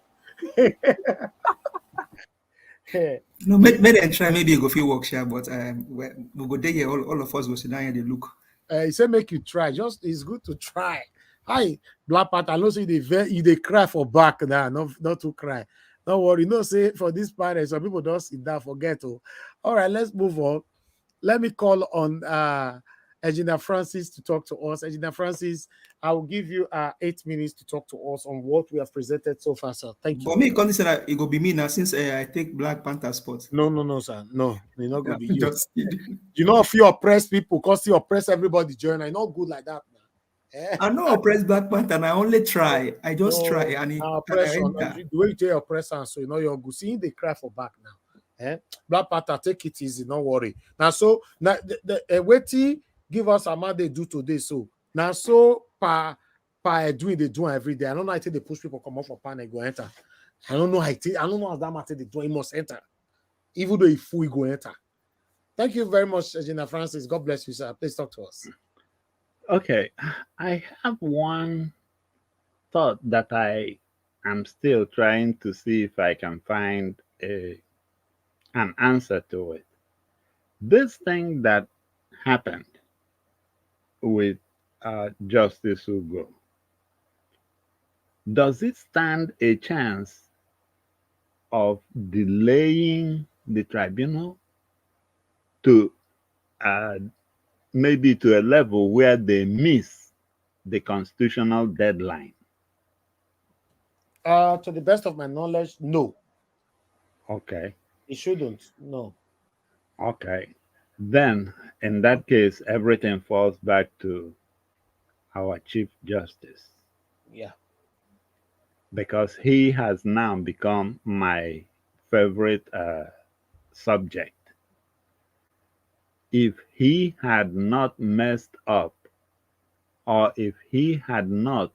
No, make them try. Maybe you go feel workshop, but we go there here. All of us go sit down here. They look. He said, make you try. Just it's good to try. Hi, Black Panther. I know say they cry for back now. Not to cry. Don't worry. No, say for this part, some people don't sit down. Forget. All right, let's move on. Let me call on Engineer Francis to talk to us. Engineer Francis, I will give you 8 minutes to talk to us on what we have presented so far, sir. Thank you. But me, can't say that it will be me now since I take Black Panther spot. No, sir. No, it's not going to be you. Just you know, if you oppress people, because you oppress everybody, join. I not good like that. I know oppress Black Panther, and I only try. I just try. And oppression. The way you tell oppressor, so you know you're good. See, they cry for back now. Black Panther, take it easy, don't worry. Now, so now the waiting give us a man they do today. So now, so doing they do every day. I don't know. I think they push people come off for pan and go enter. I don't know. I don't know how that matter they do. He must enter, even though if we go enter. Thank you very much, Engineer Francis. God bless you, sir. Please talk to us. Okay, I have one thought that I am still trying to see if I can find an answer to it. This thing that happened with Justice Ugo, does it stand a chance of delaying the tribunal to maybe to a level where they miss the constitutional deadline? To the best of my knowledge, no. Okay. It shouldn't. No. Okay. Then, in that case, everything falls back to our Chief Justice Yeah. because he has now become my favorite subject. If he had not messed up, or if he had not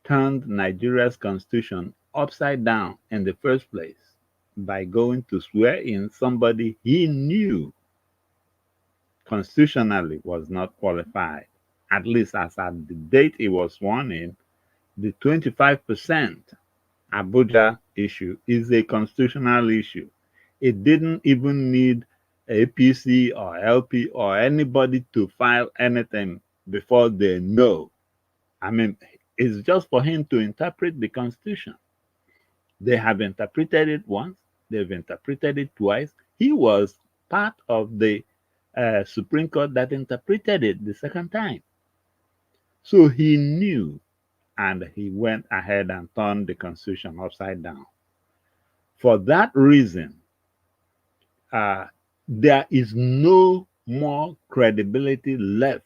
turned Nigeria's constitution upside down in the first place by going to swear in somebody he knew constitutionally was not qualified, at least as at the date he was sworn in, the 25% Abuja issue is a constitutional issue. It didn't even need APC or LP or anybody to file anything before they know. I mean, it's just for him to interpret the Constitution. They have interpreted it once, they've interpreted it twice. He was part of the Supreme Court that interpreted it the second time. So he knew, and he went ahead and turned the Constitution upside down. For that reason, there is no more credibility left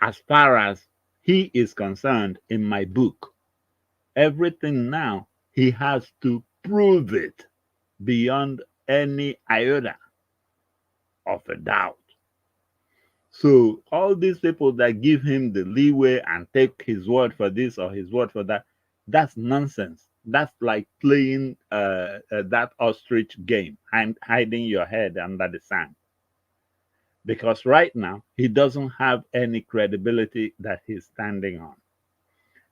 as far as he is concerned in my book. Everything now, he has to prove it beyond any iota of a doubt. So all these people that give him the leeway and take his word for this or his word for that, that's nonsense. That's like playing that ostrich game and hiding your head under the sand. Because right now, he doesn't have any credibility that he's standing on.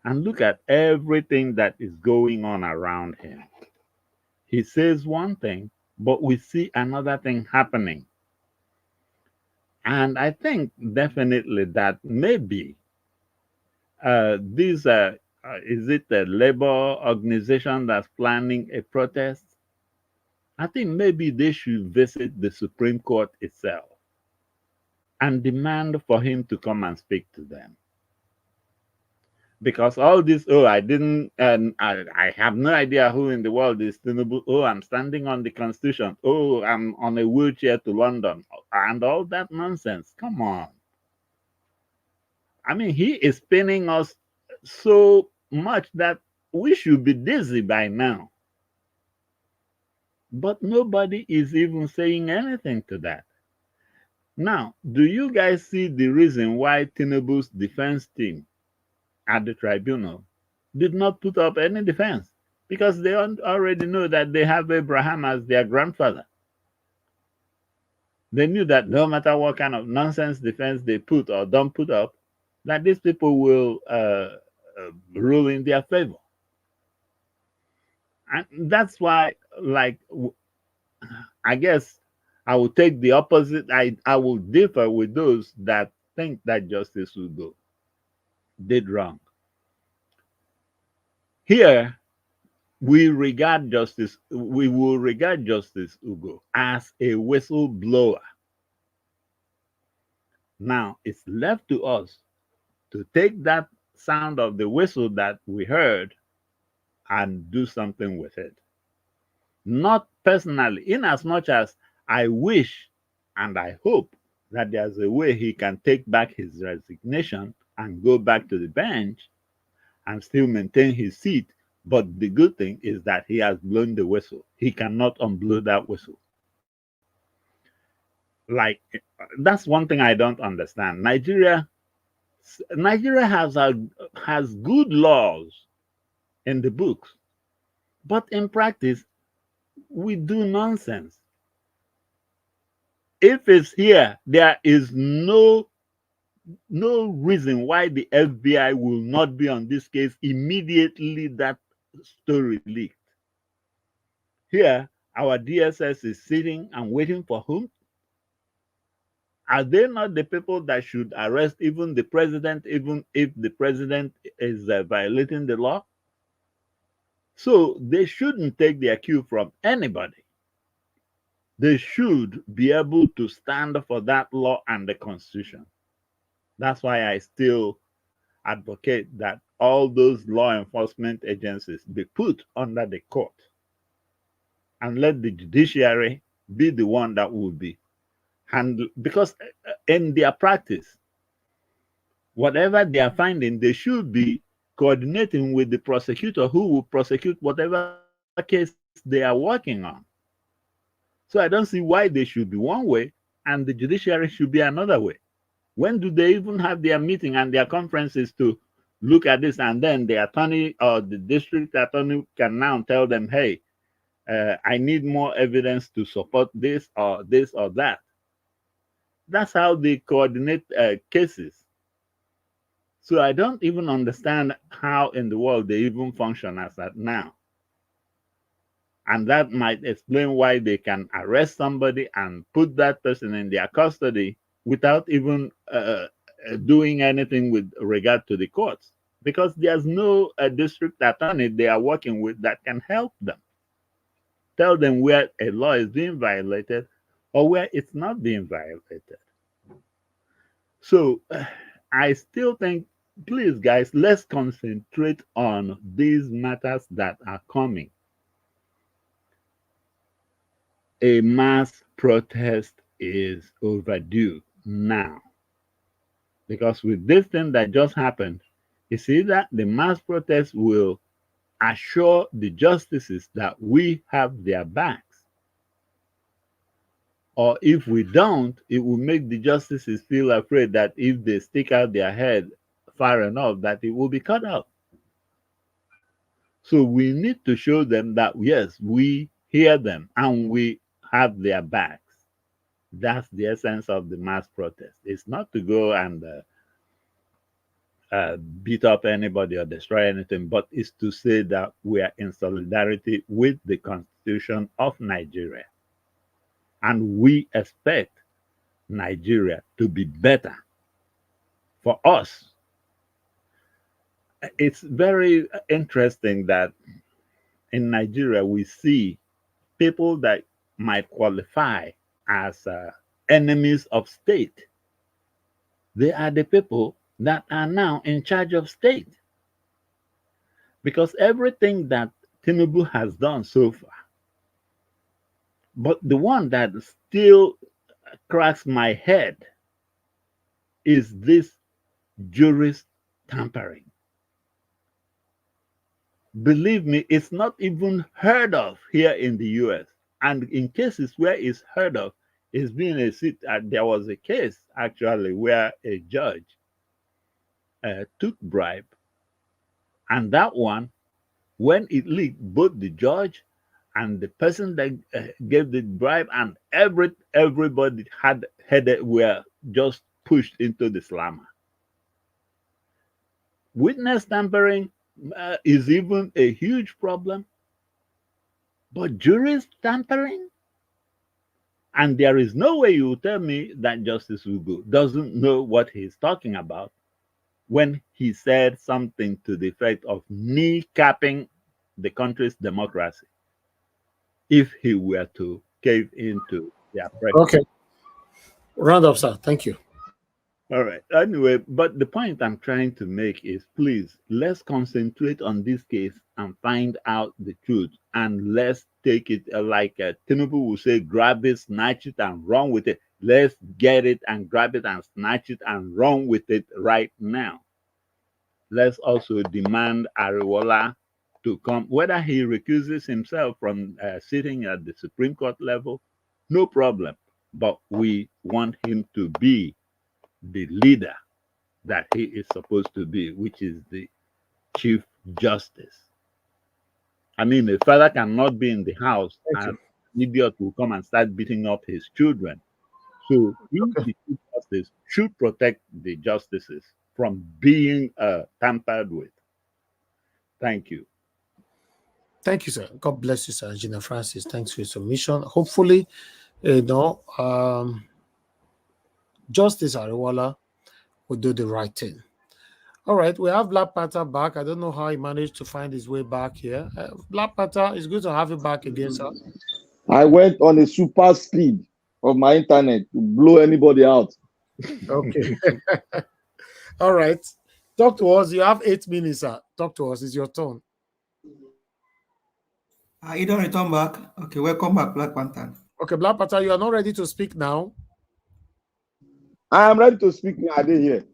And look at everything that is going on around him. He says one thing, but we see another thing happening. And I think definitely that maybe is it a labor organization that's planning a protest? I think maybe they should visit the Supreme Court itself and demand for him to come and speak to them. Because all this, oh, I didn't, and I have no idea who in the world is Tinubu. Oh, I'm standing on the Constitution. Oh, I'm on a wheelchair to London. And all that nonsense. Come on. I mean, he is spinning us so much that we should be dizzy by now. But nobody is even saying anything to that. Now, do you guys see the reason why Tinubu's defense team at the tribunal did not put up any defense? Because they already know that they have Abraham as their grandfather. They knew that no matter what kind of nonsense defense they put or don't put up, that these people will rule in their favor. And that's why, like, I guess I will take the opposite. I will differ with those that think that Justice Ugo did wrong. Here, we will regard Justice Ugo as a whistleblower. Now, it's left to us to take that sound of the whistle that we heard and do something with it. Not personally, in as much as I wish and I hope that there's a way he can take back his resignation and go back to the bench and still maintain his seat. But the good thing is that he has blown the whistle. He cannot unblow that whistle. Like, that's one thing I don't understand. Nigeria has good laws in the books, but in practice, we do nonsense. If it's here, there is no reason why the FBI will not be on this case immediately that story leaked. Here, our DSS is sitting and waiting for whom? Are they not the people that should arrest even the president, even if the president is violating the law? So they shouldn't take their cue from anybody. They should be able to stand for that law and the Constitution. That's why I still advocate that all those law enforcement agencies be put under the court and let the judiciary be the one that will be handled. Because in their practice, whatever they are finding, they should be coordinating with the prosecutor who will prosecute whatever case they are working on. So I don't see why they should be one way and the judiciary should be another way. When do they even have their meeting and their conferences to look at this, and then the attorney or the district attorney can now tell them, hey, I need more evidence to support this or that. That's how they coordinate cases. So I don't even understand how in the world they even function as at now. And that might explain why they can arrest somebody and put that person in their custody without even doing anything with regard to the courts, because there's no district attorney they are working with that can help them, tell them where a law is being violated or where it's not being violated. So I still think, please, guys, let's concentrate on these matters that are coming. A mass protest is overdue now. Because with this thing that just happened, you see that the mass protest will assure the justices that we have their backs. Or if we don't, it will make the justices feel afraid that if they stick out their head far enough, that it will be cut out. So we need to show them that, yes, we hear them and we have their backs. That's the essence of the mass protest. It's not to go and beat up anybody or destroy anything, but it's to say that we are in solidarity with the Constitution of Nigeria. And we expect Nigeria to be better for us. It's very interesting that in Nigeria we see people that might qualify as enemies of state. They are the people that are now in charge of state. Because everything that Tinubu has done so far, but the one that still cracks my head is this jurist tampering. Believe me, it's not even heard of here in the US. And in cases where it's heard of, it's been a seat. There was a case actually where a judge took bribe, and that one, when it leaked, both the judge and the person that gave the bribe and everybody headed were just pushed into the slammer. Witness tampering is even a huge problem, but jurist tampering? And there is no way you will tell me that Justice Ugo doesn't know what he's talking about when he said something to the effect of kneecapping the country's democracy if he were to cave into their pressure. Okay. Round up, sir. Thank you. All right. Anyway, but the point I'm trying to make is, please, let's concentrate on this case and find out the truth. And let's take it like Tinubu will say, grab it, snatch it, and run with it. Let's get it and grab it and snatch it and run with it right now. Let's also demand Ariwoola to come, whether he recuses himself from sitting at the Supreme Court level, no problem. But we want him to be the leader that he is supposed to be, which is the Chief Justice. I mean, a father cannot be in the house and an idiot will come and start beating up his children. So the Chief Justice should protect the justices from being tampered with. Thank you. Thank you, sir. God bless you, sir. Gina Francis, thanks for your submission. Hopefully, Justice Ariwoola will do the right thing. All right, we have Black Panther back. I don't know how he managed to find his way back here. Black Panther, it's good to have you back again, sir. I went on a super speed of my internet to blow anybody out. Okay. All right. Talk to us. You have 8 minutes, sir. Talk to us. It's your turn. You don't return back. Okay, welcome back, Black Panther. Okay, Black Panther, you are not ready to speak now. I am ready to speak. I did hear.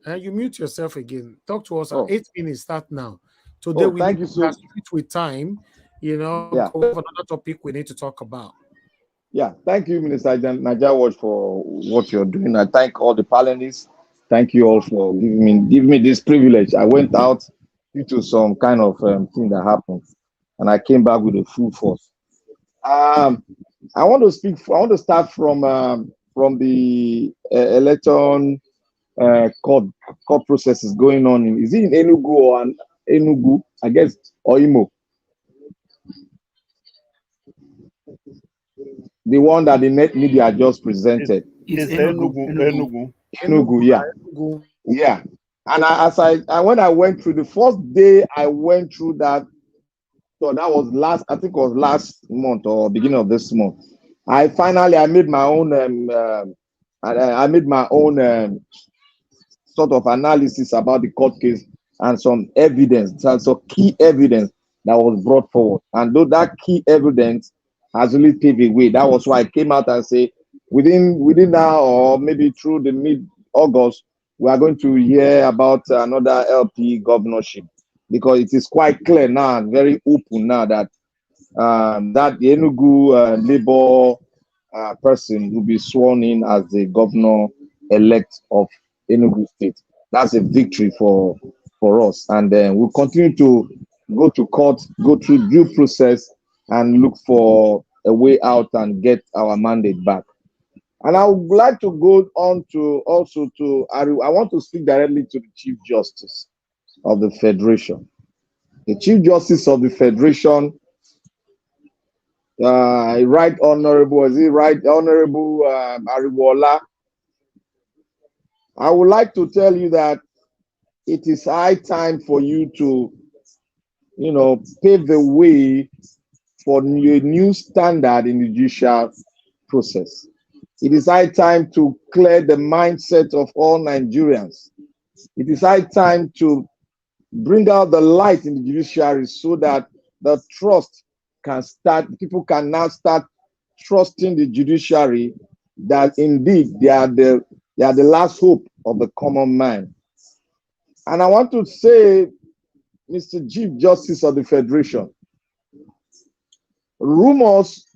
And you mute yourself again. Talk to us at 8 minutes. Start now. Today we thank need you to so fit with time. You know, yeah. we have another topic we need to talk about. Yeah, thank you, Minister Naija Watch, for what you're doing. I thank all the panelists. Thank you all for giving me this privilege. I went out due to some kind of thing that happened, and I came back with a full force. I want to speak. I want to start from the election court processes going on. Is it in Enugu or Enugu? I guess, or Imo? The one that the net media just presented. It's Enugu. Enugu, yeah. Yeah. And when I went through the first day I went through that, so that was I think it was last month or beginning of this month. I made my own sort of analysis about the court case and some evidence, and some key evidence that was brought forward. And though that key evidence has really paved the way, that was why I came out and say within now or maybe through the mid-August, we are going to hear about another LP governorship, because it is quite clear now and very open now that that the Enugu Labour person will be sworn in as the governor-elect of Enugu State. That's a victory for us, and we'll continue to go to court, go through due process, and look for a way out and get our mandate back. And I would like to go on to I want to speak directly to the Chief Justice of the Federation. The Chief Justice of the Federation, Right Honorable Ariwoola. I would like to tell you that it is high time for you to, pave the way for a new standard in the judicial process. It is high time to clear the mindset of all Nigerians. It is high time to bring out the light in the judiciary so that the trust can start. People can now start trusting the judiciary, that indeed they are the last hope of the common man. And I want to say, Mr. Chief Justice of the Federation, rumors,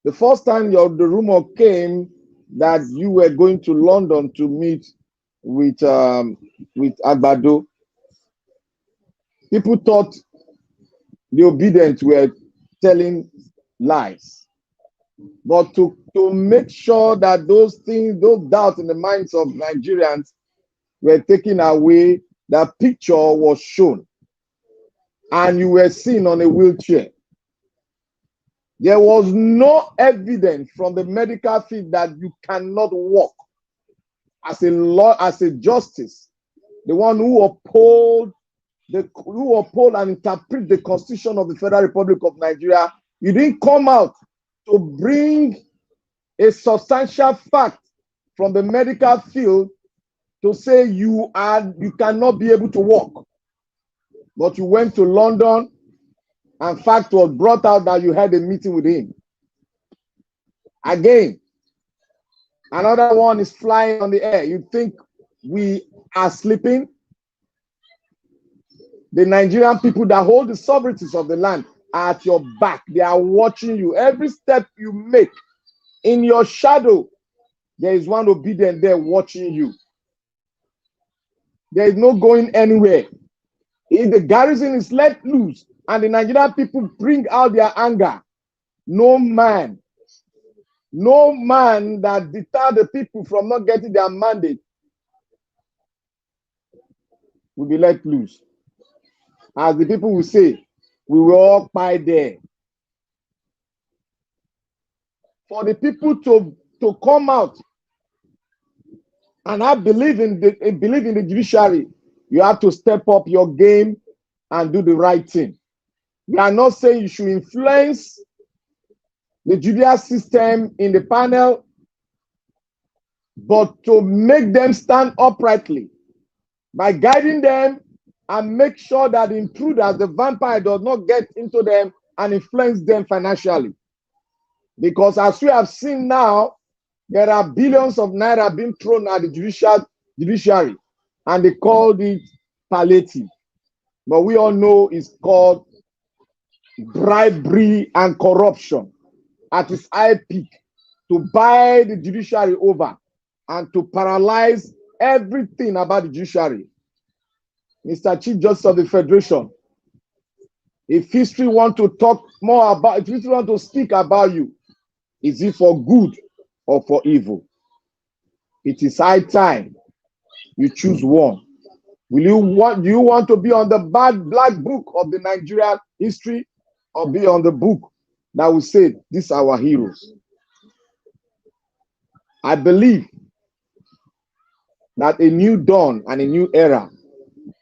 the first time the rumor came that you were going to London to meet with Agbado, people thought the obedient were telling lies. But to make sure that those doubts in the minds of Nigerians were taken away, that picture was shown, and you were seen on a wheelchair. There was no evidence from the medical field that you cannot walk. As a justice, the one who uphold and interpret the Constitution of the Federal Republic of Nigeria, you didn't come out to bring a substantial fact from the medical field to say you cannot be able to walk. But you went to London, and fact was brought out that you had a meeting with him. Again, another one is flying on the air. You think we are sleeping? The Nigerian people that hold the sovereignties of the land are at your back. They are watching you. Every step you make, in your shadow, there is one obedient there watching you. There is no going anywhere. If the garrison is let loose and the Nigerian people bring out their anger, no man that deter the people from not getting their mandate will be let loose. As the people will say, we will all pie there. For the people to come out and have believe in the judiciary, you have to step up your game and do the right thing. We are not saying you should influence the judicial system in the panel, but to make them stand uprightly by guiding them and make sure that the intruders, the vampire, does not get into them and influence them financially. Because as we have seen now, there are billions of naira being thrown at the judiciary, and they called it palliative. But we all know it's called bribery and corruption at its high peak, to buy the judiciary over and to paralyze everything about the judiciary. Mr. Chief Justice of the Federation, if history want to talk more about, if history want to speak about you, is it for good or for evil? It is high time you choose one. Do you want to be on the black book of the Nigerian history, or be on the book that will say these are our heroes? I believe that a new dawn and a new era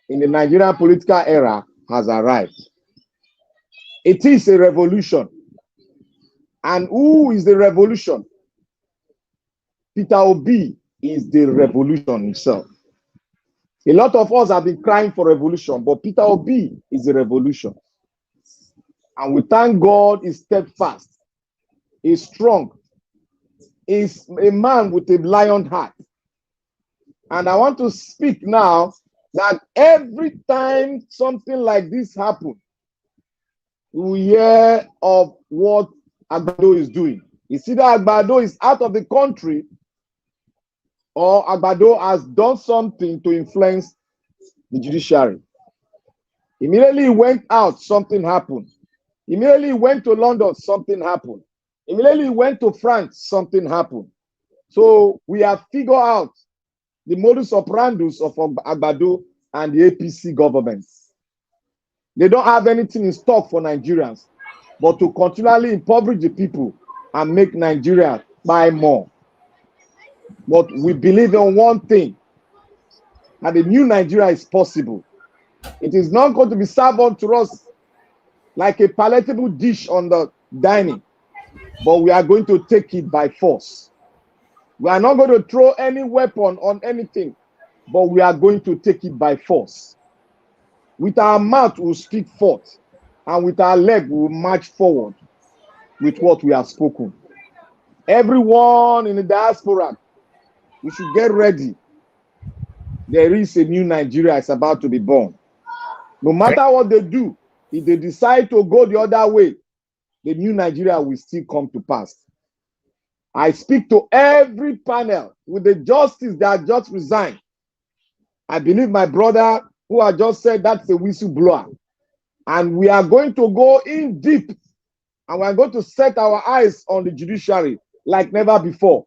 in the Nigerian political era has arrived. It is a revolution. And who is the revolution? Peter Obi is the revolution himself. A lot of us have been crying for revolution, but Peter Obi is the revolution. And we thank God he's steadfast, he's strong, he's a man with a lion heart. And I want to speak now that every time something like this happens, we hear of what Agbado is doing. It's either Agbado is out of the country, or Agbado has done something to influence the judiciary. Immediately he went out, something happened. Immediately he went to London, something happened. Immediately he went to France, something happened. So we have figured out the modus operandi of Agbado and the APC governments. They don't have anything in stock for Nigerians, but to continually impoverish the people and make Nigeria buy more. But we believe in one thing, that the new Nigeria is possible. It is not going to be served unto us like a palatable dish on the dining, but we are going to take it by force. We are not going to throw any weapon on anything, but we are going to take it by force. With our mouth, we'll speak forth, and with our leg, we'll march forward with what we have spoken. Everyone in the diaspora, we should get ready. There is a new Nigeria is about to be born. No matter what they do, if they decide to go the other way, the new Nigeria will still come to pass. I speak to every panel with the justice that just resigned. I believe my brother who I just said that's a whistleblower. And we are going to go in deep, and we are going to set our eyes on the judiciary like never before.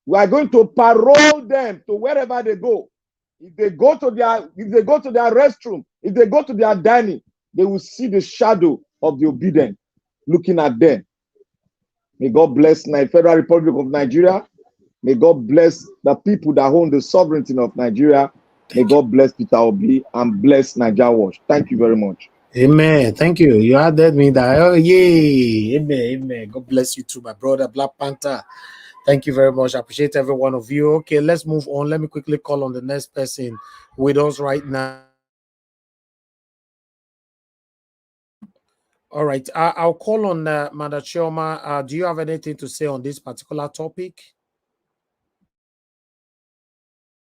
We are going to parole them to wherever they go. If they go to their restroom, if they go to their dining, they will see the shadow of the obedient looking at them. May God bless the Federal Republic of Nigeria. May God bless the people that own the sovereignty of Nigeria. May God bless Peter Obi and bless Nigeria Watch. Thank you very much. Amen. Thank you. You added me that. Oh, yay. Amen. Amen. God bless you too, my brother, Black Panther. Thank you very much. I appreciate every one of you. Okay, let's move on. Let me quickly call on the next person with us right now. All right. I'll call on Madam Chioma. Do you have anything to say on this particular topic?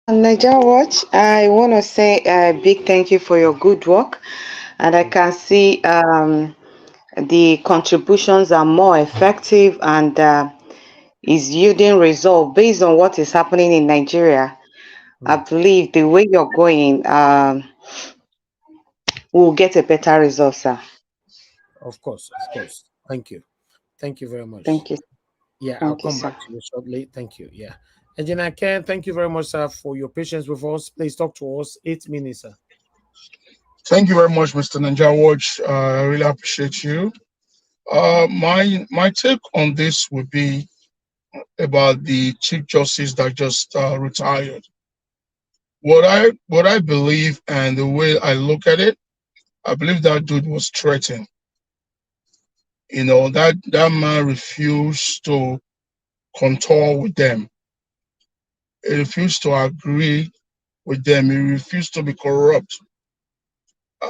Nigeria Watch, I want to say a big thank you for your good work. And I can see the contributions are more effective and is yielding result based on what is happening in Nigeria. I believe the way you're going will get a better result, sir. Of course, of course. Thank you. Thank you very much. Thank you. Yeah, Thank I'll come you, back sir. to you shortly. Thank you. Yeah. Engineer Ken, thank you very much, sir, for your patience with us. Please talk to us. 8 minutes, sir. Thank you very much, Mr. Ninja Watch. I really appreciate you. My take on this would be about the Chief Justice that just retired. What I believe and the way I look at it, I believe that dude was threatened. You know, that man refused to contour with them. He refused to agree with them. He refused to be corrupt.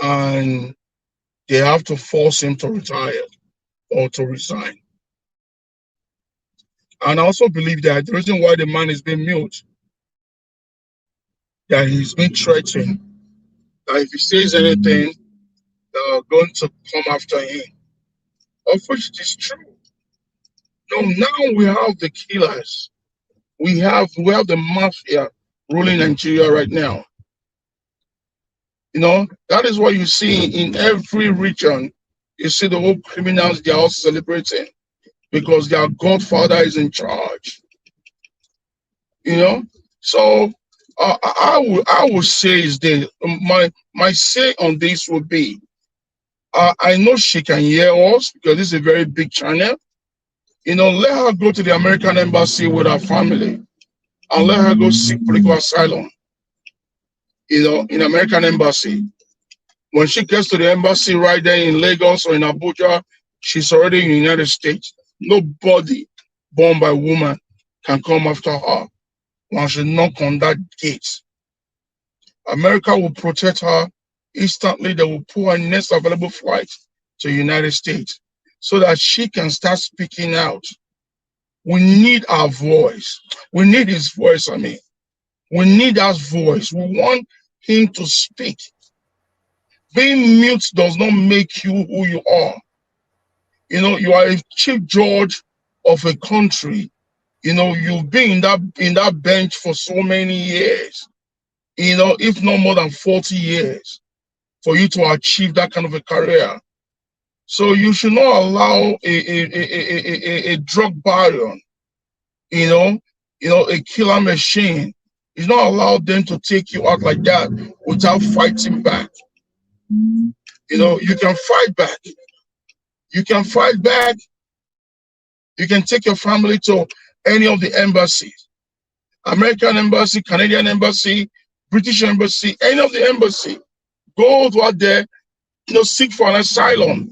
And they have to force him to retire. or to resign. And I also believe that the reason why the man is being mute, that he's been threatened, that if he says anything, they're going to come after him, of which it is true. Now we have the killers. We have the mafia ruling Nigeria right now. That is what you see in every region. You see the whole criminals, they are all celebrating because their godfather is in charge. So I would say is this. My say on this would be, I know she can hear us because this is a very big channel. Let her go to the American embassy with her family and let her go seek political asylum. In American embassy. When she gets to the embassy right there in Lagos or in Abuja, she's already in the United States. Nobody born by woman can come after her once she knock on that gate. America will protect her instantly. They will put her next available flight to the United States so that she can start speaking out. We need our voice. We need his voice, We need our voice. We want him to speak. Being mute does not make you who you are. You are a chief judge of a country. You've been in that bench for so many years. If not more than 40 years, for you to achieve that kind of a career. So you should not allow a drug baron, a killer machine. You should not allow them to take you out like that without fighting back. You can fight back. You can fight back. You can take your family to any of the embassies. American embassy, Canadian embassy, British embassy, any of the embassy. Go out there, seek for an asylum.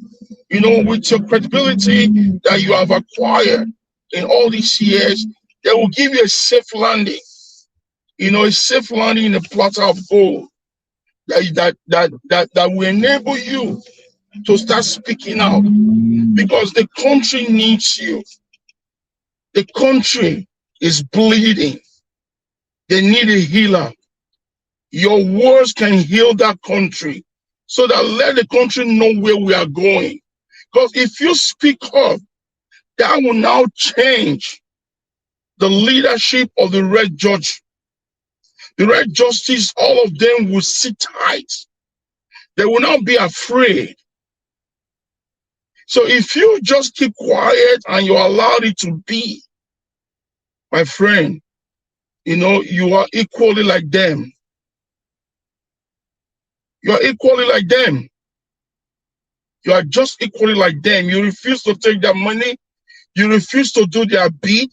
With your credibility that you have acquired in all these years, they will give you a safe landing. A safe landing in a platter of gold. That will enable you to start speaking out, because the country needs you. The country is bleeding. They need a healer. Your words can heal that country, so that let the country know where we are going. Because if you speak up, that will now change the leadership of the Red Judge. The Red Justice, all of them will sit tight. They will not be afraid. So if you just keep quiet and you allow it to be, my friend, you are equally like them. You are equally like them. You are just equally like them. You refuse to take their money. You refuse to do their bid.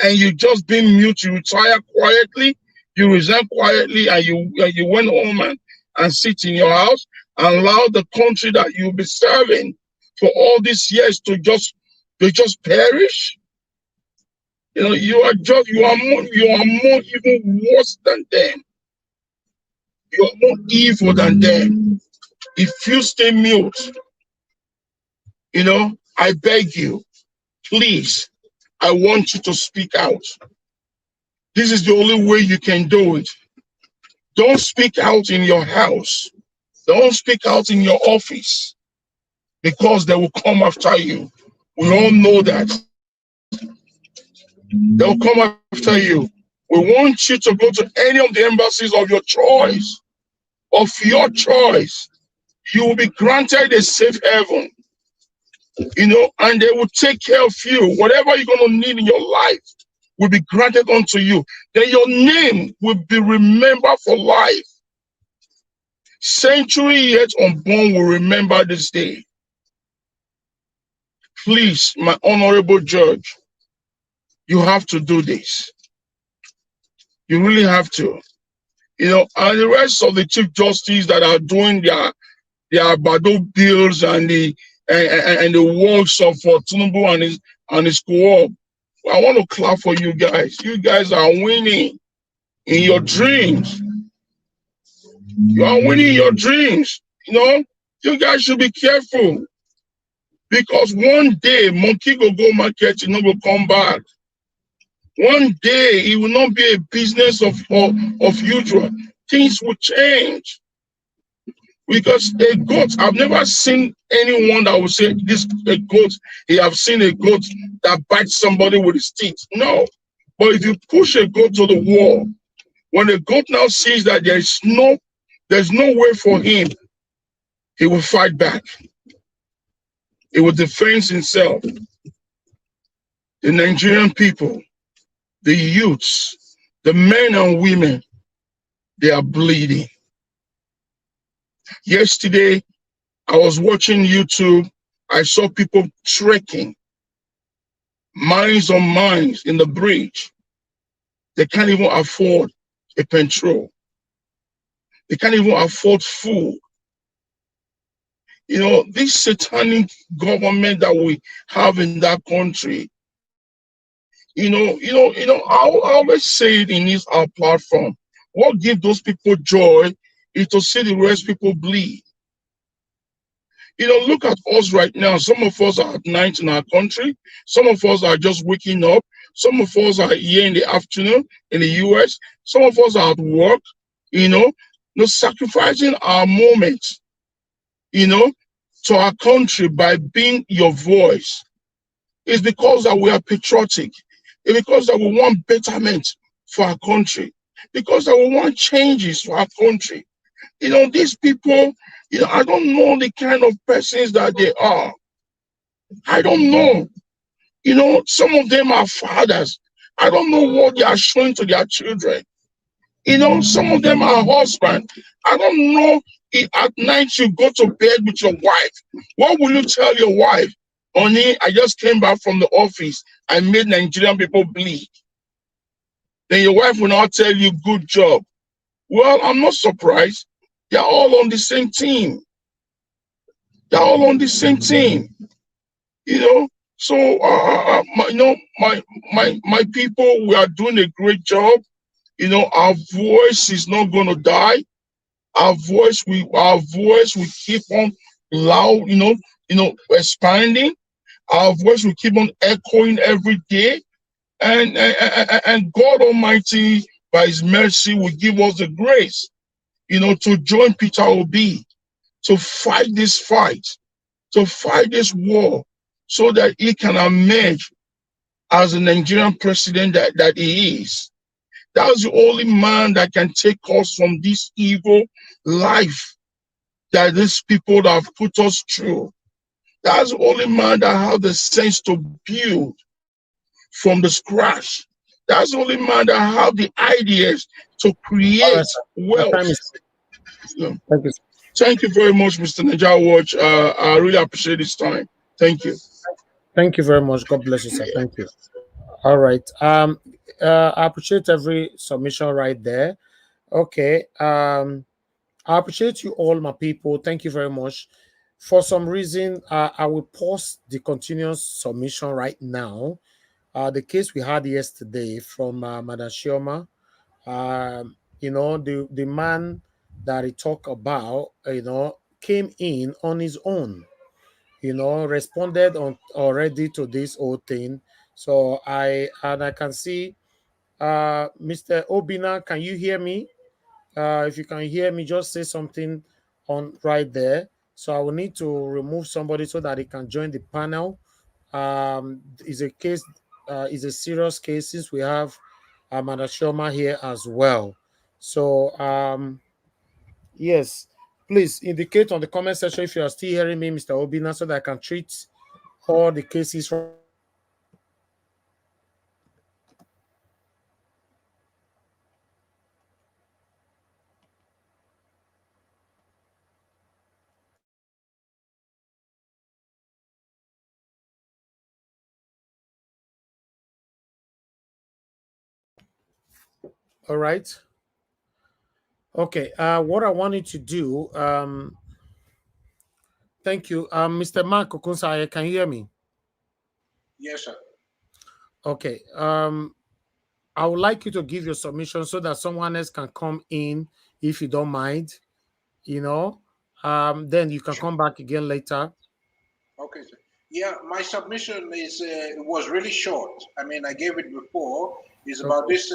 And you just being mute. You retire quietly. You resign quietly, and you went home and sit in your house and allow the country that you'll be serving for all these years to just perish. You are more even worse than them. You are more evil than them. If you stay mute, I beg you, please, I want you to speak out. This is the only way you can do it. Don't speak out in your house. Don't speak out in your office, because they will come after you. We all know that. They'll come after you. We want you to go to any of the embassies of your choice. Of your choice. You will be granted a safe haven. And they will take care of you. Whatever you're going to need in your life will be granted unto you. Then your name will be remembered for life. Century yet unborn will remember this day. Please, my honorable judge, you have to do this. You really have to. And the rest of the chief justice that are doing their Bado bills and the works of Tinubu and his co-op, I want to clap for you guys. You guys are winning in your dreams. You are winning your dreams. You guys should be careful. Because one day, monkey go go market, you know, will come back. One day, it will not be a business of usual. Things will change. Because a goat, I've never seen anyone that will say this a goat. He have seen a goat that bites somebody with his teeth. No. But if you push a goat to the wall, when the goat now sees that there's no way for him, he will fight back. He will defend himself. The Nigerian people, the youths, the men and women, they are bleeding. Yesterday, I was watching YouTube. I saw people trekking miles on miles in the bridge. They can't even afford a petrol. They can't even afford food. You know, this satanic government that we have in that country, I always say it in this our platform. What gives those people joy is to see the rest people bleed. You know, look at us right now. Some of us are at night in our country. Some of us are just waking up. Some of us are here in the afternoon in the US. Some of us are at work, sacrificing our moments, to our country by being your voice. It's because that we are patriotic. It's because that we want betterment for our country. Because that we want changes for our country. These people, I don't know the kind of persons that they are. I don't know. Some of them are fathers. I don't know what they are showing to their children. Some of them are husbands. I don't know if at night you go to bed with your wife. What will you tell your wife? Honey, I just came back from the office. I made Nigerian people bleed. Then your wife will not tell you, good job. Well, I'm not surprised. They're all on the same team. They're all on the same team. So my people, we are doing a great job. Our voice is not going to die. Our voice will keep on loud, expanding. Our voice will keep on echoing every day. And God Almighty, by His mercy, will give us the grace, to join Peter Obi, to fight this fight, to fight this war, so that he can emerge as a Nigerian president that he is. That's the only man that can take us from this evil life that these people have put us through. That's the only man that has the sense to build from the scratch. That's the only man that has the ideas to create wealth. Thank you. Thank you very much, Mr. Niger Watch. I really appreciate this time. Thank you. Thank you very much. God bless you, sir. Thank you. All right. I appreciate every submission right there. Okay. I appreciate you all, my people. Thank you very much. For some reason, I will pause the continuous submission right now. The case we had yesterday from Madam Shioma, the man that he talked about, came in on his own, responded on already to this whole thing. So I can see Mr. Obina, can you hear me? If you can hear me, just say something on right there. So I will need to remove somebody so that he can join the panel. Is a case, is a serious case since we have Amanda Shoma here as well. So yes, please indicate on the comment section if you are still hearing me, Mr. Obina, so that I can treat all the cases. All right. Okay. What I wanted to do, thank you. Mr. Mark Okunsaya, can you hear me? Yes, sir. Okay. I would like you to give your submission so that someone else can come in if you don't mind. Then you can come back again later. Okay, sir. Yeah, my submission is it was really short. I mean, I gave it before. It's about Okay. this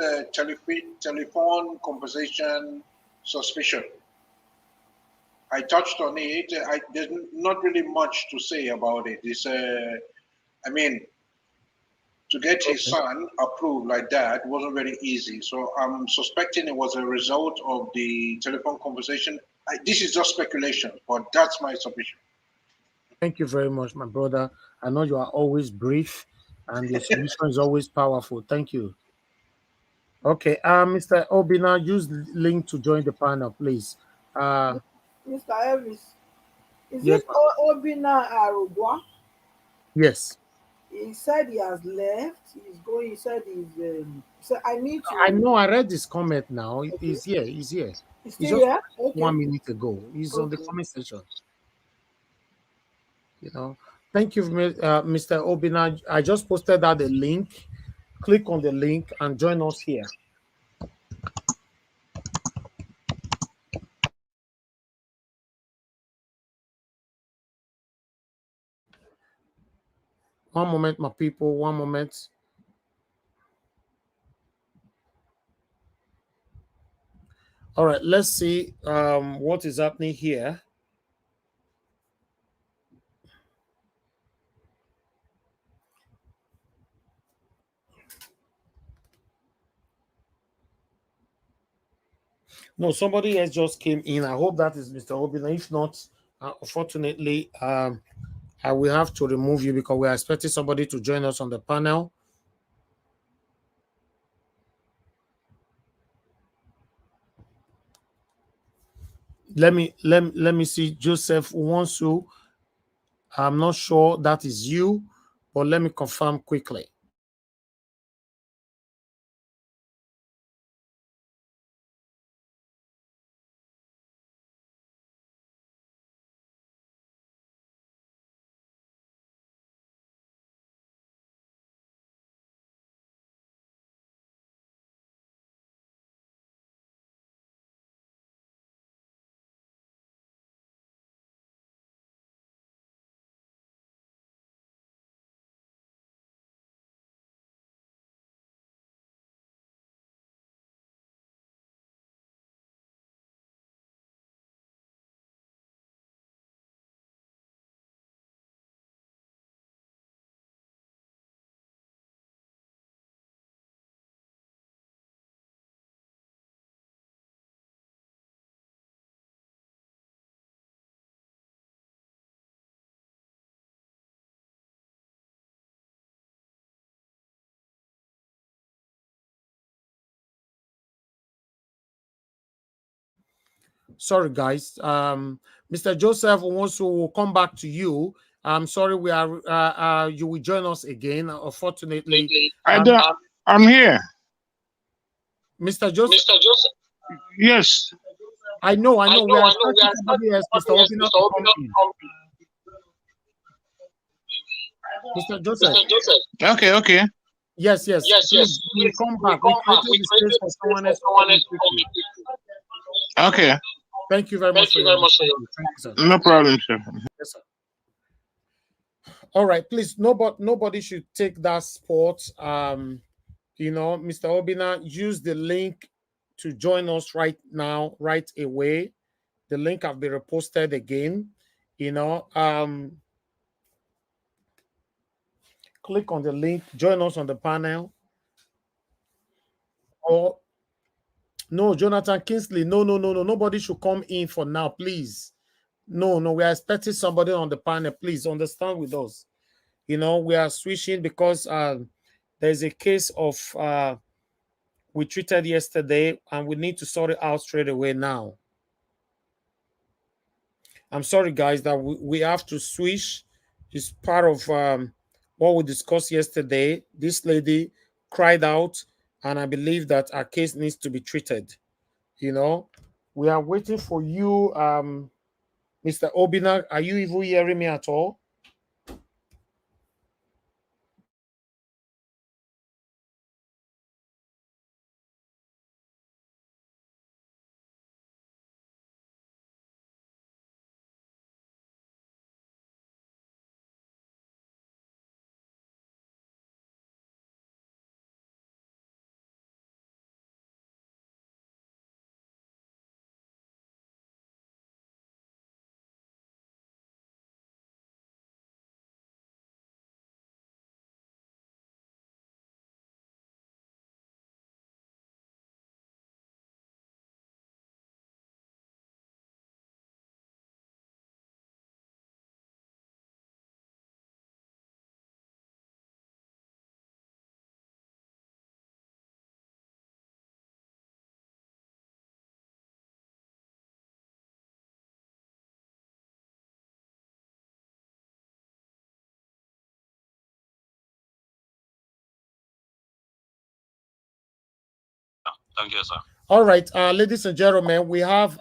telephone conversation suspicion. I touched on it. There's not really much to say about it. I mean, to get his Okay. son approved like that wasn't very easy. So I'm suspecting it was a result of the telephone conversation. This is just speculation, but that's my submission. Thank you very much, my brother. I know you are always brief and your solution is always powerful. Thank you. Okay, Mr. Obina, use link to join the panel, please. Mr. Elvis, is Yes, it ma'am. Obina Arugwa? Yes. He said he has left. He's going. He said I need I to. know I read this comment now. Okay. He's here. He's here. He's He still just here? Okay. 1 minute ago. He's on the Okay. comment section. Thank you, Mr. Obina. I just posted out the link. Click on the link and join us here. One moment, my people. One moment. All right, let's see what is happening here. No, somebody else just came in. I hope that is Mr. Obina. If not, unfortunately, I will have to remove you because we are expecting somebody to join us on the panel. Let me see. Joseph Wonsu. I'm not sure that is you, but let me confirm quickly. Sorry, guys. Mr. Joseph Wonsu will come back to you. I'm sorry, we are. You will join us again. Unfortunately, I'm here. Mr. Joseph. Yes. I know. We are expecting somebody else, Mr. Obina, to come in. Mr. Joseph. Okay. Yes. Please, you will come back. We created the space for someone else to come in quickly. Okay. Thank you very much for your understanding. Thank you, sir. No problem, sir. Yes, sir. All right, please. Nobody should take that spot. Mr. Obina, use the link to join us right now, right away. The link have been reposted again. Click on the link, join us on the panel. Or no, Jonathan Kingsley, no. Nobody should come in for now, please. No, we are expecting somebody on the panel. Please understand with us. We are switching because there's a case of we treated yesterday and we need to sort it out straight away now. I'm sorry, guys, that we have to switch. It's part of what we discussed yesterday. This lady cried out, and I believe that our case needs to be treated. We are waiting for you, Mr. Obina. Are you even hearing me at all? Thank you, sir. All right, ladies and gentlemen, we have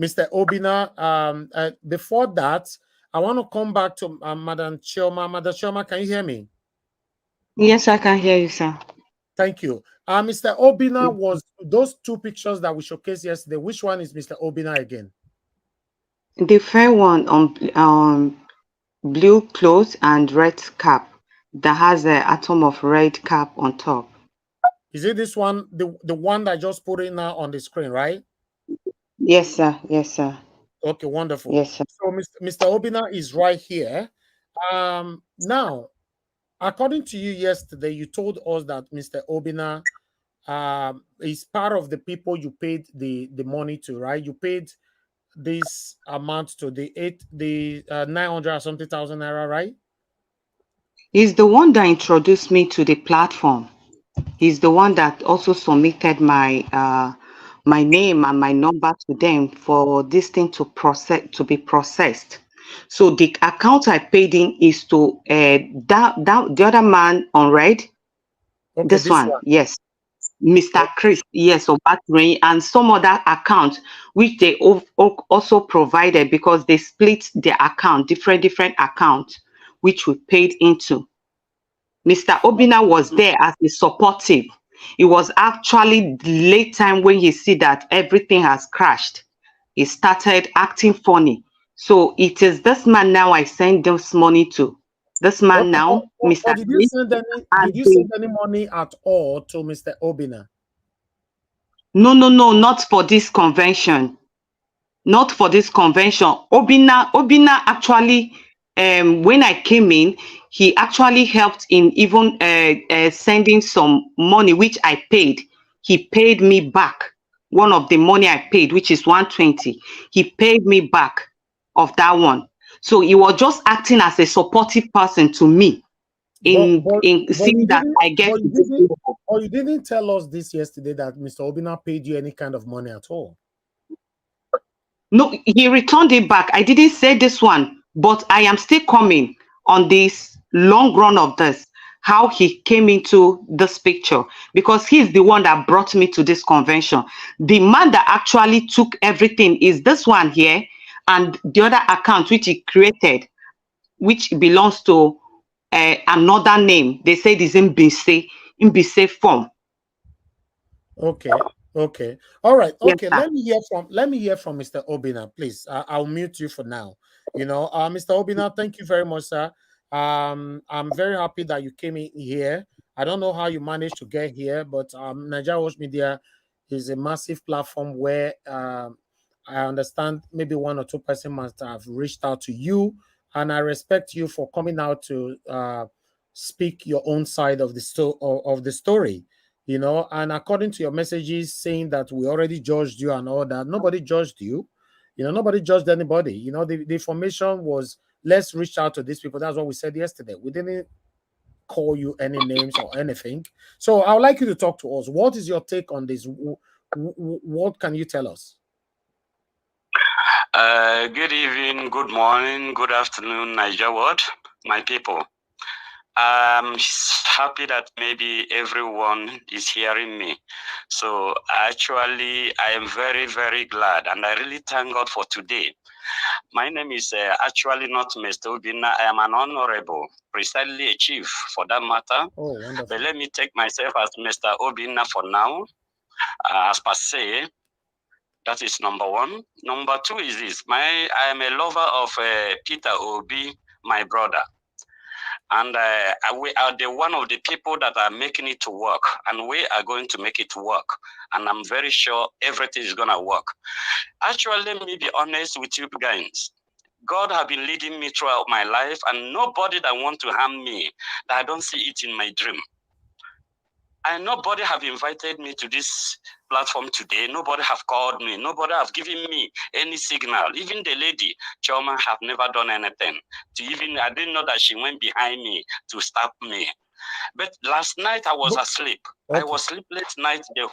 Mr. Obina. Before that, I want to come back to Madam Chioma. Madam Chioma, can you hear me? Yes, I can hear you, sir. Thank you. Mr. Obina, was those two pictures that we showcased yesterday. Which one is Mr. Obina again? The fair one on blue clothes and red cap that has an atom of red cap on top. Is it this one, the one that I just put in now on the screen, right? Yes, sir. Yes, sir. Okay, wonderful. Yes, sir. So Mr. Obina is right here. Now, according to you yesterday, you told us that Mr. Obina is part of the people you paid the money to, right? You paid this amount to the 900 or something thousand naira, right? He's the one that introduced me to the platform. He's the one that also submitted my my name and my number to them for this thing to be processed. So the account I paid in is to the other man on red. Okay, this one, yes. Mr. Chris, yes, of Battery, and some other account which they also provided because they split their account, different accounts, which we paid into. Mr. Obina was there as a supportive. It was actually the late time when he see that everything has crashed. He started acting funny. So it is this man now I send this money to. This man now, Mr. Did you send any money at all to Mr. Obina? No, not for this convention. Not for this convention. Obina actually, when I came in, he actually helped in even sending some money, which I paid. He paid me back one of the money I paid, which is 120. He paid me back of that one. So he was just acting as a supportive person to me in seeing that I get. Or you didn't tell us this yesterday that Mr. Obina paid you any kind of money at all. No, he returned it back. I didn't say this one, but I am still coming on this long run of this, how he came into this picture, because he's the one that brought me to this convention. The man that actually took everything is this one here, and the other account which he created, which belongs to another name. They said is Mbise form. Okay. Okay. All right. Okay. Yes, let me hear from Mr. Obina, please. I'll mute you for now. You know, Mr. Obina, thank you very much, sir. I'm very happy that you came in here. I don't know how you managed to get here, but Nigeria Watch Media is a massive platform where I understand maybe one or two persons must have reached out to you, and I respect you for coming out to speak your own side of the story. You know, and according to your messages saying that we already judged you and all that, nobody judged you. You know, nobody judged anybody. You know, the information was, let's reach out to these people. That's what we said yesterday. We didn't call you any names or anything. So I would like you to talk to us. What is your take on this? What can you tell us? Good evening, good morning, good afternoon, Niger World, my people. I'm happy that maybe everyone is hearing me. So actually, I am very, very glad, and I really thank God for today. My name is actually not Mr. Obina. I am an honorable, precisely a chief for that matter. Oh, wonderful. But let me take myself as Mr. Obina for now, as per se. That is number one. Number two is this. I am a lover of Peter Obi, my brother. And we are one of the people that are making it to work, and we are going to make it work. And I'm very sure everything is going to work. Actually, let me be honest with you guys. God has been leading me throughout my life, and nobody that wants to harm me, that I don't see it in my dream. And nobody have invited me to this platform today. Nobody have called me. Nobody have given me any signal. Even the lady, Choma, have never done anything. I didn't know that she went behind me to stop me. But last night I was asleep. Okay. I was sleepless night the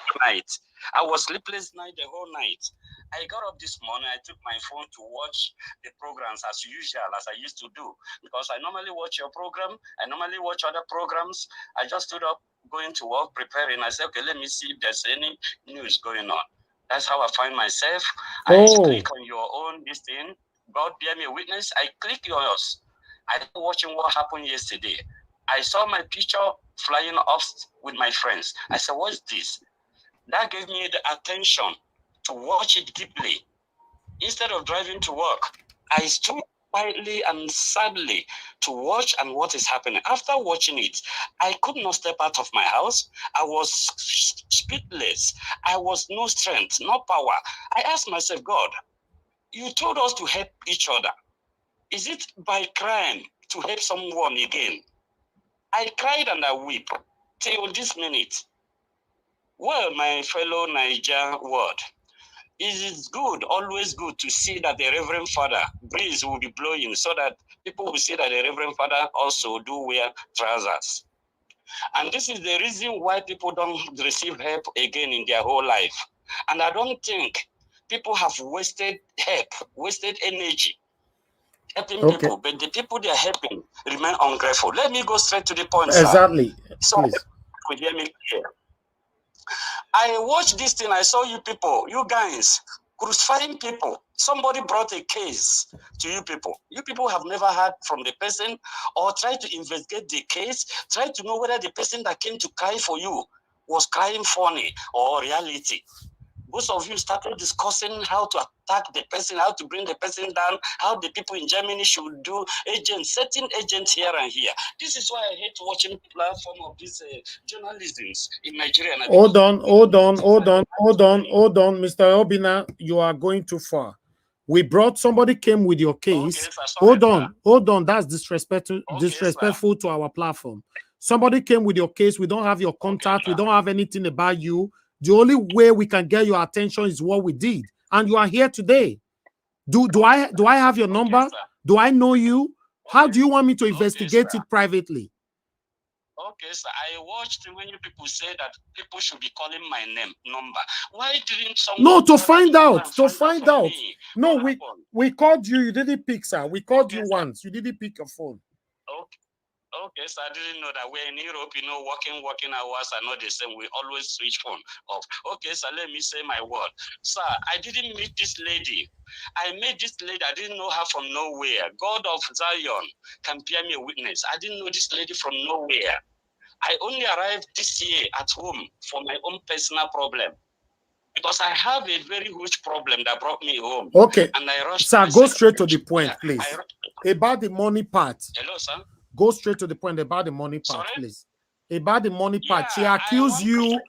whole night. I got up this morning, I took my phone to watch the programs as usual, as I used to do. Because I normally watch your program, I normally watch other programs. I just stood up, going to work, preparing. I said, okay, let me see if there's any news going on. That's how I find myself. I click on your own, this thing. God bear me witness. I click yours. I started watching what happened yesterday. I saw my picture flying off with my friends. I said, what's this? That gave me the attention to watch it deeply. Instead of driving to work, I stood quietly and sadly to watch and what is happening. After watching it, I could not step out of my house. I was speechless. I was no strength, no power. I asked myself, God, you told us to help each other. Is it by crime to help someone again? I cried and I wept till this minute. Well, my fellow Niger ward, it is good, always good to see that the Reverend Father breeze will be blowing so that people will see that the Reverend Father also do wear trousers. And this is the reason why people don't receive help again in their whole life. And I don't think people have wasted help, wasted energy helping people, but the people they are helping remain ungrateful. Let me go straight to the point, sir. Exactly. So Please. you hear me clear. I watched this thing. I saw you people, you guys, crucifying people. Somebody brought a case to you people. You people have never heard from the person or tried to investigate the case, try to know whether the person that came to cry for you was crying funny or reality. Most of you started discussing how to attack the person, how to bring the person down, how the people in Germany should do agents, setting agents here and here. This is why I hate watching platform of these journalisms in Nigeria. Hold on, Mr. Obina, you are going too far. We brought somebody came with your case. Okay, sir, hold on. That's disrespectful to our platform. Somebody came with your case. We don't have your contact. We don't have anything about you. The only way we can get your attention is what we did, and you are here today. Do I have your number? Do I know you? How do you want me to investigate it privately? Okay, sir. I watched when you people say that people should be calling my number. Why didn't someone? No, to find out. No, we called you. You didn't pick, sir. We called you once. You didn't pick your phone. Okay, so I didn't know that we're in Europe, you know, working hours are not the same. We always switch phone off. Okay, so let me say my word. Sir, I didn't meet this lady. I met this lady. I didn't know her from nowhere. God of Zion can bear me a witness. I didn't know this lady from nowhere. I only arrived this year at home for my own personal problem. Because I have a very huge problem that brought me home. Okay. And I rushed. Sir, go straight to the point, please. About the money part. Hello, sir. Go straight to the point about the money part, please. About the money part. She accused you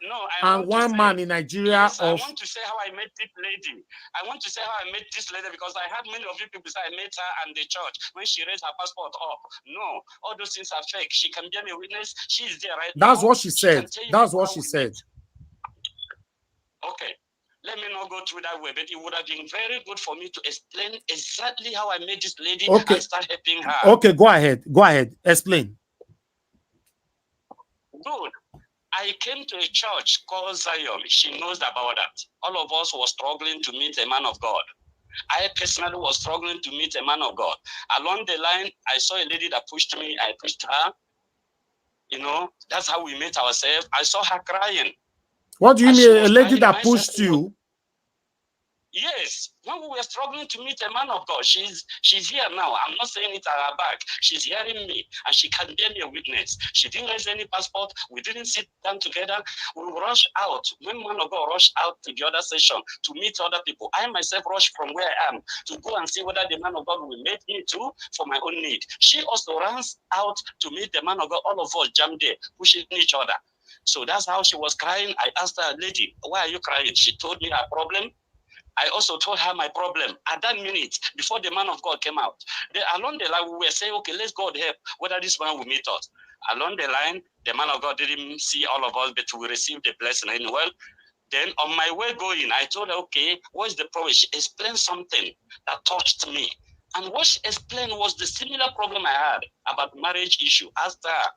and one man in Nigeria of. I want to say how I met this lady. I want to say how I met this lady because I had many of you people say I met her and the church when she raised her passport up. No, all those things are fake. She can bear me witness. She is there right now. That's what she said. That's what she said. Okay. Let me not go through that way, but it would have been very good for me to explain exactly how I met this lady and start helping her. Okay, go ahead. Go ahead. Explain. Good. I came to a church called Zion. She knows about that. All of us were struggling to meet a man of God. I personally was struggling to meet a man of God. Along the line, I saw a lady that pushed me. I pushed her. You know, that's how we met ourselves. I saw her crying. What do you mean, a lady that pushed you? Yes, when we were struggling to meet a man of God, she's here now. I'm not saying it at her back. She's hearing me, and she can bear me a witness. She didn't raise any passport. We didn't sit down together. We rushed out. When man of God rushed out to the other session to meet other people, I myself rushed from where I am to go and see whether the man of God will meet me too for my own need. She also runs out to meet the man of God. All of us jammed there, pushing each other. So that's how she was crying. I asked her, lady, why are you crying? She told me her problem. I also told her my problem at that minute before the man of God came out. Along the line, we were saying, okay, let's God help whether this man will meet us. Along the line, the man of God didn't see all of us, but we received the blessing. And well, then on my way going, I told her, okay, what's the problem? She explained something that touched me. And what she explained was the similar problem I had about marriage issue. Asked her,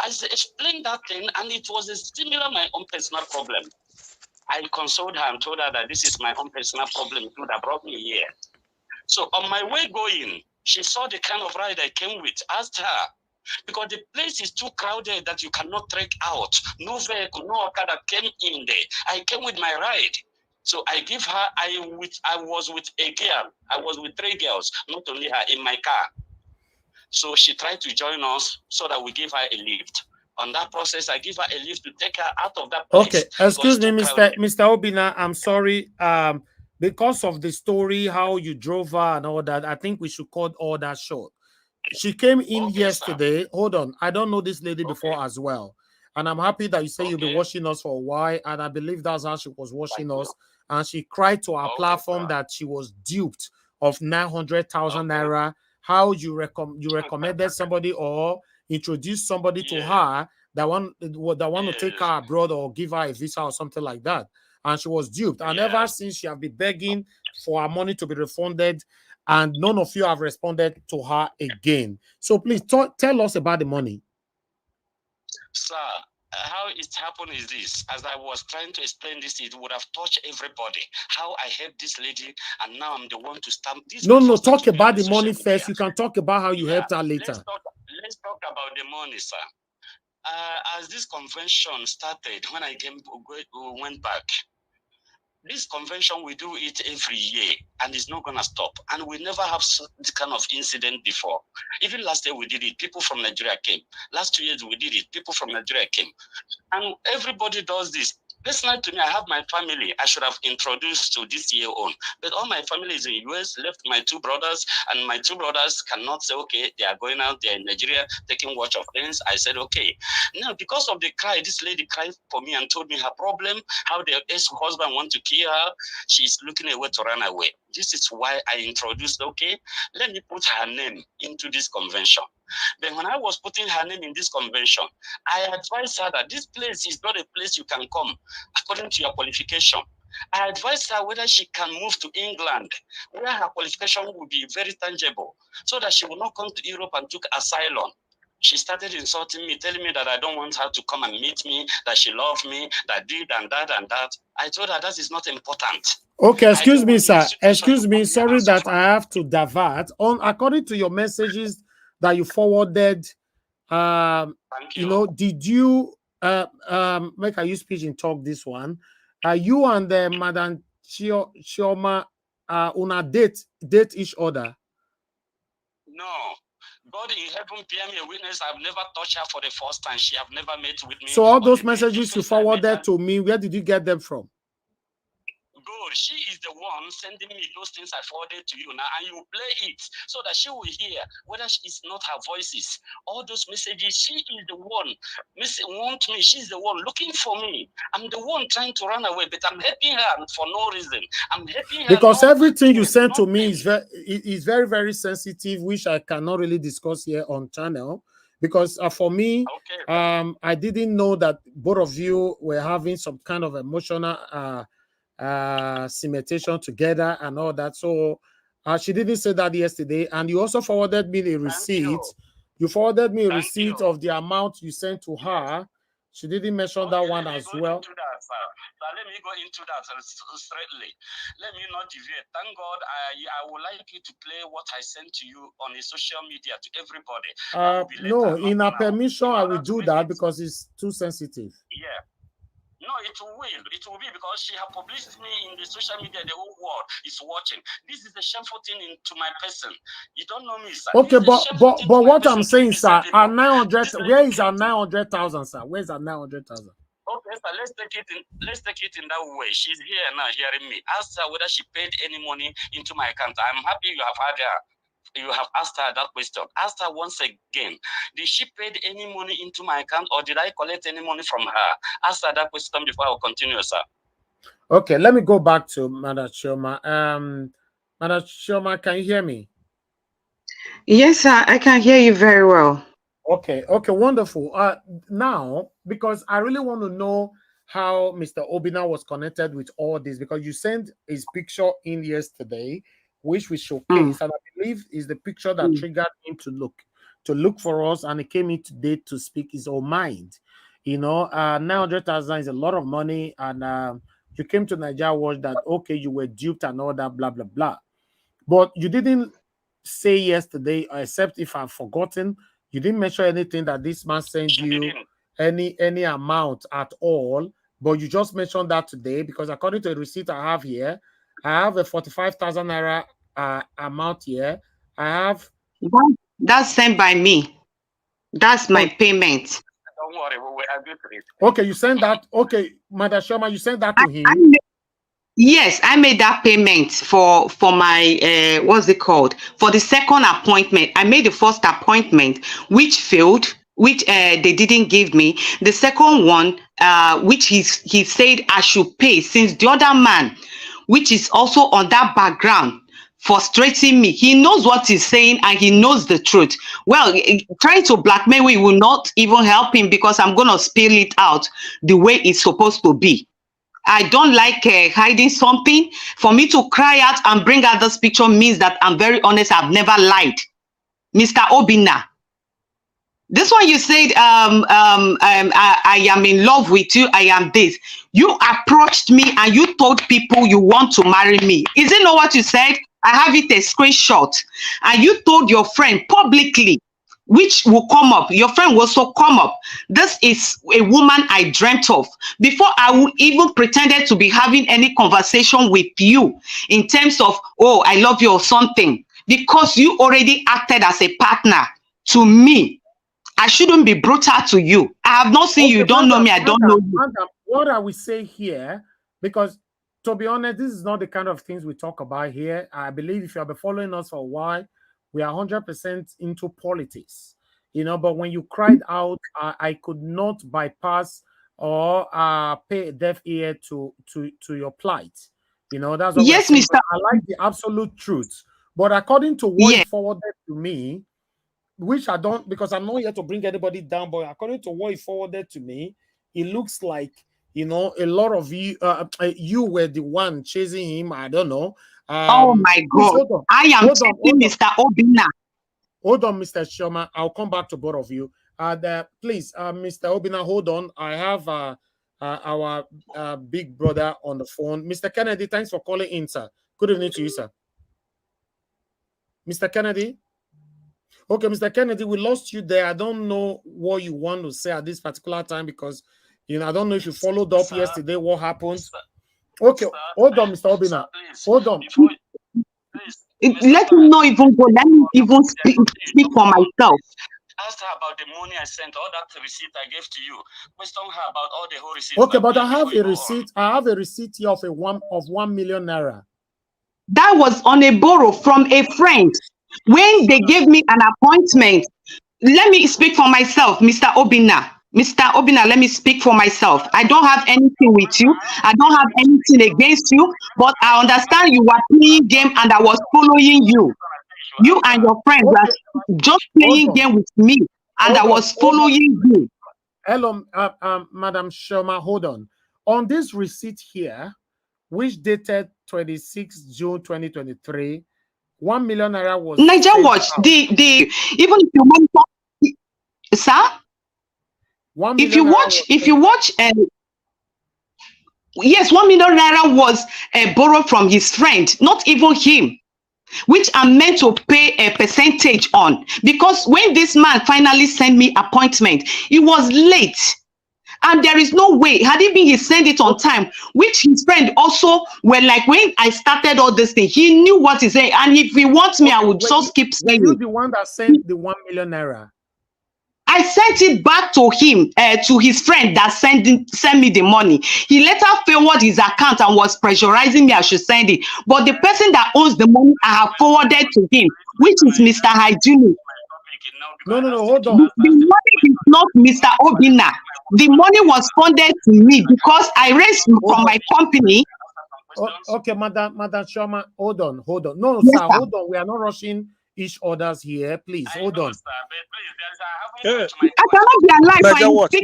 I explained that thing, and it was a similar my own personal problem. I consoled her and told her that this is my own personal problem. It would have brought me here. So on my way going, she saw the kind of ride I came with, asked her, because the place is too crowded that you cannot trek out. No vehicle, no Okada came in there. I came with my ride. So I give her, I was with a girl. I was with 3 girls, not only her, in my car. So she tried to join us so that we give her a lift. On that process, I give her a lift to take her out of that place. Okay, excuse me, Mr. Obina. I'm sorry. Because of the story, how you drove her and all that, I think we should cut all that short. She came in yesterday. Hold on. I don't know this lady before as well. And I'm happy that you say you'll be watching us for a while. And I believe that's how she was watching us. And she cried to our platform that she was duped of 900,000 naira. How you recommended somebody or introduced somebody to her that want to take her abroad or give her a visa or something like that. And she was duped. And ever since, she have been begging for her money to be refunded. And none of you have responded to her again. So please tell us about the money. Sir, how it happened is this. As I was trying to explain this, it would have touched everybody. How I helped this lady, and now I'm the one to stamp this. No, talk about the money first. You can talk about how you helped her later. Let's talk about the money, sir. As this convention started, when I went back, this convention, we do it every year, and it's not going to stop. And we never have this kind of incident before. Even last year we did it. People from Nigeria came. Last 2 years we did it. People from Nigeria came. And everybody does this. Personally, to me, I have my family I should have introduced to this year on. But all my family is in the US, left my 2 brothers, and my 2 brothers cannot say, okay, they are going out, they're in Nigeria, taking watch of things. I said, okay. Now, because of the cry, this lady cried for me and told me her problem, how the ex-husband want to kill her. She's looking away to run away. This is why I introduced, okay, let me put her name into this convention. Then when I was putting her name in this convention, I advised her that this place is not a place you can come according to your qualification. I advised her whether she can move to England, where her qualification will be very tangible, so that she will not come to Europe and took asylum. She started insulting me, telling me that I don't want her to come and meet me, that she loved me, that did and that and that. I told her that is not important. Okay, excuse me, sir. Excuse me. Sorry that I have to divert. According to your messages that you forwarded, you know, did you make a use pidgin talk this one? You and Madam Chioma una date each other? No. God in heaven, bear me a witness. I've never touched her for the first time. She have never met with me. So all those messages you forwarded to me, where did you get them from? Good. She is the one sending me those things I forwarded to you now, and you play it so that she will hear whether it's not her voices. All those messages, she is the one want me. She's the one looking for me. I'm the one trying to run away, but I'm helping her for no reason. I'm helping her because everything you sent to me is very, very sensitive, which I cannot really discuss here on channel. Because for me, okay, I didn't know that both of you were having some kind of emotional cementation together and all that. So she didn't say that yesterday. And you also forwarded me a receipt. You forwarded me a receipt of the amount you sent to her. She didn't mention that one as well. Let me go into that straightly. Let me not deviate. Thank God, I would like you to play what I sent to you on the social media to everybody. No, in a permission, I will do that because it's too sensitive. Yeah. No, it will. It will be because she has published me in the social media. The whole world is watching. This is a shameful thing to my person. You don't know me, sir. Okay, but what I'm saying, sir, our 900. Where is our 900,000, sir? Where's our 900,000? Okay, sir. Let's take it in that way. She's here now, hearing me. Ask her whether she paid any money into my account. I'm happy you have had her. You have asked her that question. Ask her once again. Did she pay any money into my account, or did I collect any money from her? Ask her that question before I will continue, sir. Okay, let me go back to Madam Chioma. Madam Chioma, can you hear me? Yes, sir. I can hear you very well. Okay, wonderful. Now, because I really want to know how Mr. Obina was connected with all this, because you sent his picture in yesterday, which we showcased, and I believe is the picture that triggered him to look for us, and he came in today to speak his own mind. You know, 900,000 is a lot of money, and you came to Nigeria Watch that, okay, you were duped and all that, blah, blah, blah. But you didn't say yesterday, except if I've forgotten, you didn't mention anything that this man sent you any amount at all. But you just mentioned that today, because according to the receipt I have here, I have a 45,000 naira amount here. I have that's sent by me. That's my payment. Don't worry, we will agree to it. Okay, you sent that. Okay, Madam Shoma, you sent that to him. Yes, I made that payment for my what's it called, for the second appointment. I made the first appointment, which failed, which they didn't give me. The second one, which he said I should pay, since the other man, which is also on that background, frustrating me. He knows what he's saying and he knows the truth. Well, trying to blackmail me will not even help him, because I'm going to spill it out the way it's supposed to be. I don't like hiding something. For me to cry out and bring out this picture means that I'm very honest. I've never lied. Mr. Obinna, this one you said, I am in love with you. I am this. You approached me and you told people you want to marry me. Is it not what you said? I have it a screenshot. And you told your friend publicly, which will come up. Your friend will also come up. This is a woman I dreamt of. Before I would even pretended to be having any conversation with you in terms of, oh, I love you or something, because you already acted as a partner to me. I shouldn't be brutal to you. I have not seen you. Don't know me. I don't know you. Madam, what I will say here, because to be honest, this is not the kind of things we talk about here. I believe if you have been following us for a while, we are 100% into politics, you know. But when you cried out, I could not bypass or pay a deaf ear to your plight. You know, that's what yes, Mr. I like the absolute truth. But according to what he forwarded to me, which I don't, because I'm not here to bring anybody down, but according to what he forwarded to me, it looks like, you know, a lot of you, you were the one chasing him. I don't know. Oh my God! I am checking Mr. Obinna. Hold on, Mr. Shoma. I'll come back to both of you. Please, Mr. Obinna, hold on. I have our big brother on the phone. Mr. Kennedy, thanks for calling in, sir. Good evening to you, sir. Mr. Kennedy? Okay, Mr. Kennedy, we lost you there. I don't know what you want to say at this particular time, because, you know, I don't know if you followed up yesterday, what happened. Okay, hold on, Mr. Obinna. Hold on. Let me not even go. Let me even speak for myself. Asked her about the money I sent, all that receipt I gave to you. Question her about all the whole receipts. Okay, but I have a receipt. I have a receipt here of 1 million naira. That was on a borrow from a friend. When they gave me an appointment, let me speak for myself, Mr. Obinna. Mr. Obinna, let me speak for myself. I don't have anything with you. I don't have anything against you, but I understand you were playing game and I was following you. You and your friends were just playing game with me, and I was following you. Hello, Madam Shoma, hold on. On this receipt here, which dated 26 June 2023, 1 million naira was Niger Watch. Even if you monitor, sir, if you watch, yes, 1 million naira was borrowed from his friend, not even him, which I'm meant to pay a percentage on, because when this man finally sent me appointment, it was late. And there is no way, had it been he sent it on time, which his friend also were like, when I started all this thing, he knew what he's saying. And if he wants me, I would just keep saying. Were you the one that sent the 1 million naira? I sent it back to him, to his friend that sent me the money. He later forwarded his account and was pressurizing me I should send it. But the person that owns the money, I have forwarded to him, which is Mr. Hygienic. No, hold on. The money is not Mr. Obinna. The money was funded to me because I raised from my company. Okay, Madam Shoma, hold on. No, yes, sir, hold on. We are not rushing each other's here. Please, hold on. I cannot be alive. Niger Watch.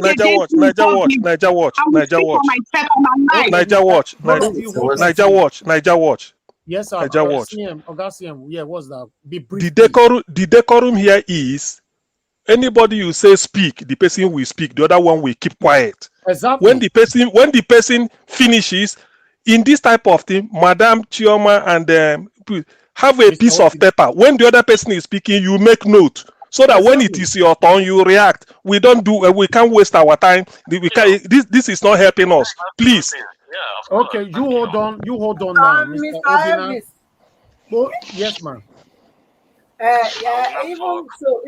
Yes, sir. Niger Watch. Yeah, what's that? Be brief. The decorum here is, anybody you say speak, the person will speak. The other one will keep quiet. Exactly. When the person finishes, in this type of thing, Madam Chioma and have a Mr. piece of Obi. paper. When the other person is speaking, you make note so that when it Exactly. is your turn, you react. We don't do. We can't waste our time. We can't, this is not helping us. Please. Okay, you hold on. You hold on now, Mr. Mr. Obina. Elvis. Oh, yes, ma'am. Yeah, even so,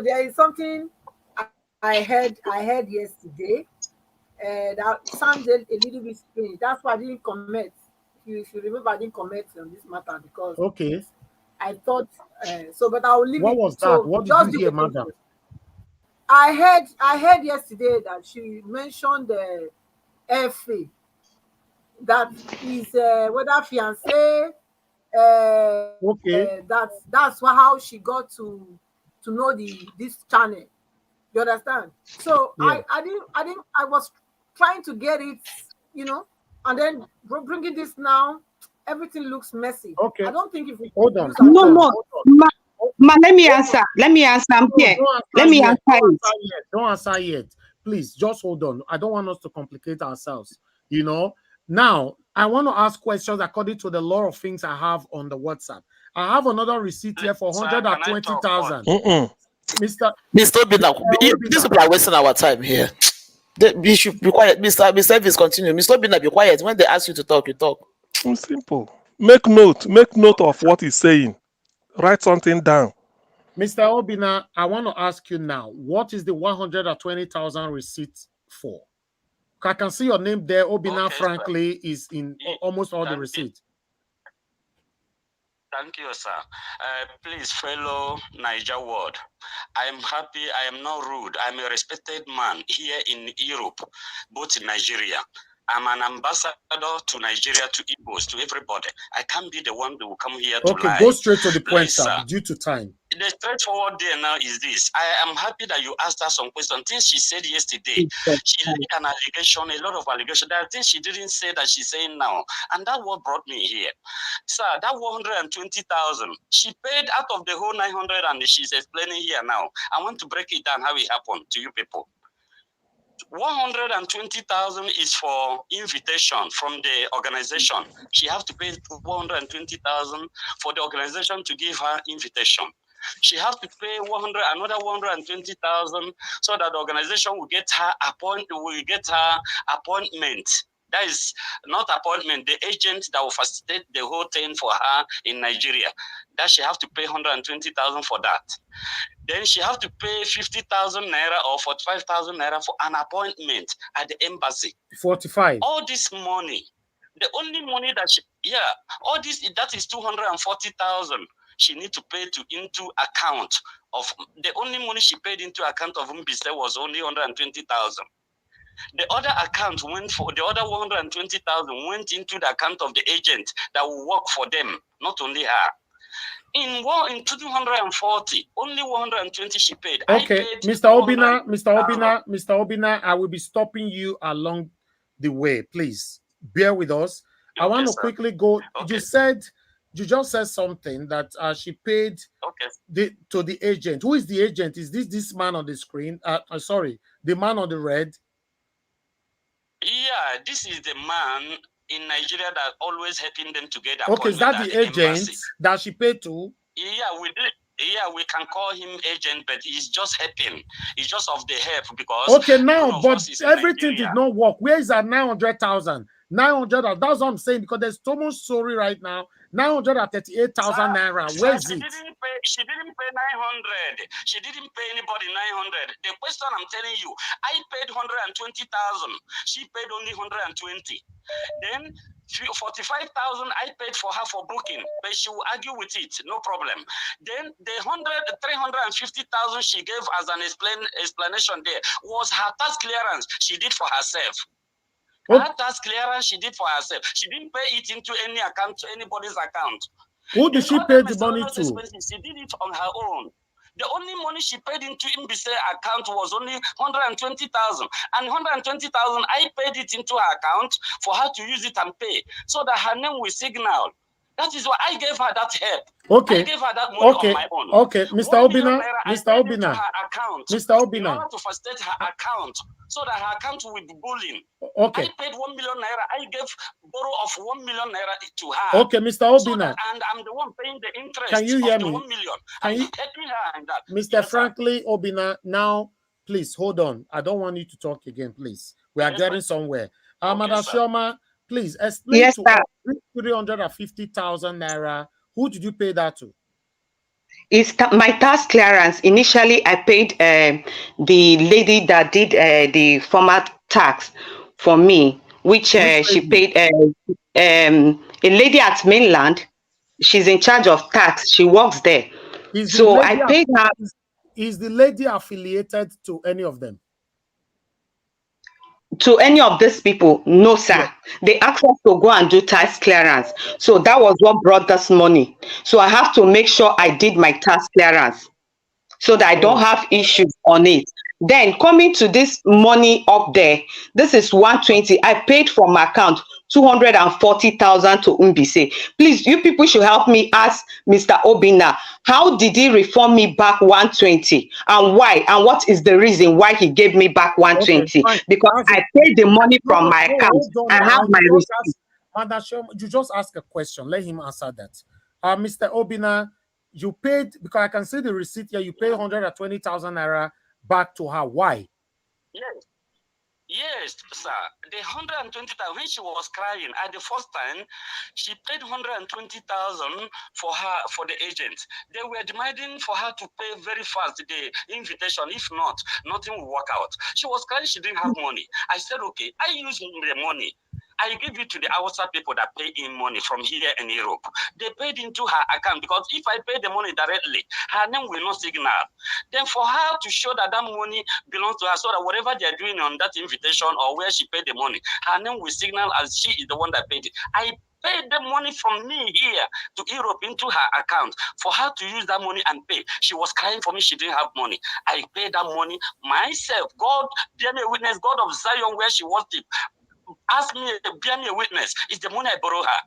there is something I heard yesterday that sounded a little bit strange. That's why I didn't comment. If you remember, I didn't comment on this matter because Okay. I thought so. But I will leave What it. was that? So What did you just hear, madam? I heard yesterday that she mentioned the FA that is whether fiance. Okay. That's how she got to know this channel. You understand? So Yeah. I was trying to get it, and then bringing this now, everything looks messy. Okay. I don't think if we hold on. use No, our no. Let me answer. Let me answer. I'm here. Let me answer it. Don't answer yet. Please, just hold on. I don't want us to complicate ourselves. Now, I want to ask questions according to the law of things I have on the WhatsApp. I have another receipt here for 120,000. Mr. Obina, these people are wasting our time here. We should be quiet. Mr. Elvis, continue. Mr. Obina, be quiet. When they ask you to talk, you talk. It's simple. Make note of what he's saying. Write something down. Mr. Obina, I want to ask you now, what is the 120,000 receipt for? I can see your name there. Obina, frankly, is in almost all the receipts. Thank you, sir. Please, fellow Niger world, I am happy. I am not rude. I'm a respected man here in Europe, both in Nigeria. I'm an ambassador to Nigeria, to Igbos, to everybody. I can't be the one that will come here to lie. Go straight to the point, Please, sir, due to time. The straightforward there now is this. I am happy that you asked her some questions. Things she said yesterday, she laid an allegation, a lot of allegations. There are things she didn't say that she's saying now. And that's what brought me here. Sir, that 120,000, she paid out of the whole 900 and she's explaining here now. I want to break it down how it happened to you people. 120,000 is for invitation from the organization. She has to pay 120,000 for the organization to give her invitation. She has to pay another 120,000 so that the organization will get her appointment. That is not appointment, the agent that will facilitate the whole thing for her in Nigeria. That she has to pay 120,000 for that. Then she has to pay 50,000 naira or 45,000 naira for an appointment at the embassy. 45. All this money, the only money that all this, that is 240,000 she need to pay into account of, the only money she paid into account of Mbise was only 120,000. The other account the other 120,000 went into the account of the agent that will work for them, not only her. In 240, only 120 she paid. Okay, Mr. Obina, I will be stopping you along the way. Please bear with us. I want to quickly go. Okay. You just said something that she paid to the agent. Who is the agent? Is this man on the screen? Sorry, the man on the red. Yeah, this is the man in Nigeria that always helping them to get appointment. Okay, is that the agent that she paid to? Yeah, we can call him agent, but he's just helping. He's just of the help because. Okay, now, but everything did not work. Where is that 900,000? 900. That's what I'm saying, because there's so much story right now. 938,000 naira. Where is it? She didn't pay 900. She didn't pay anybody 900. The question I'm telling you, I paid 120,000. She paid only 120. Then 45,000 I paid for her for booking, but she will argue with it, no problem. Then the 350,000 she gave as an explanation there was her tax clearance she did for herself. Her tax clearance she did for herself. She didn't pay it into any account, to anybody's account. Who did she pay the money to? She did it on her own. The only money she paid into Mbise account was only 120,000. And 120,000, I paid it into her account for her to use it and pay, so that her name will signal. That is why I gave her that help. Okay. I gave her that money Okay. on my own. Okay, Mr. 1 million Obina. naira, Mr. I paid Obina. into her account. Mr. Obina. In order to facilitate her account, so that her account will be bullying. Okay. I paid 1 million naira. I gave borrow of 1 million naira to her. Okay, Mr. Obina. So that, and I'm the one paying the interest. Can you hear of the me? 1 million. Can I'm you, helping her in that. Mr. Yes, Frankly Obina? Now, please hold on. I don't want you to talk again, please. We are getting somewhere. Madam Shoma, please explain Yes, to sir. us 350,000 naira. Who did you pay that to? It's my tax clearance. Initially, I paid the lady that did the former tax for me, which she paid a lady at mainland. She's in charge of tax. She works there. So I paid her. Is the lady affiliated to any of them? To any of these people? No, sir. Yeah. They asked us to go and do tax clearance. So that was what brought this money. So I have to make sure I did my tax clearance so that I don't have issues on it. Then coming to this money up there, this is 120. I paid from my account 240,000 to Umbise. Please, you people should help me ask Mr. Obina, how did he refund me back 120 and why? And what is the reason why he gave me back 120? Okay, because I paid the money from my account. I have my receipt. Madam, you just ask a question. Let him answer that. Mr. Obina, you paid, because I can see the receipt here, you paid 120,000 naira back to her. Why? Yes. Yes, sir. The 120,000, when she was crying at the first time, she paid 120,000 for her, for the agent. They were demanding for her to pay very fast the invitation. If not, nothing will work out. She was crying, she didn't have money. I said, okay, I use the money. I give it to the outside people that pay in money from here in Europe. They paid into her account because if I pay the money directly, her name will not signal. Then for her to show that that money belongs to her, so that whatever they are doing on that invitation or where she paid the money, her name will signal as she is the one that paid it. I paid the money from me here to Europe into her account for her to use that money and pay. She was crying for me, she didn't have money. I paid that money myself. God, bear me a witness, God of Zion, where she was it. Ask me, bear me a witness. It's the money I borrow her.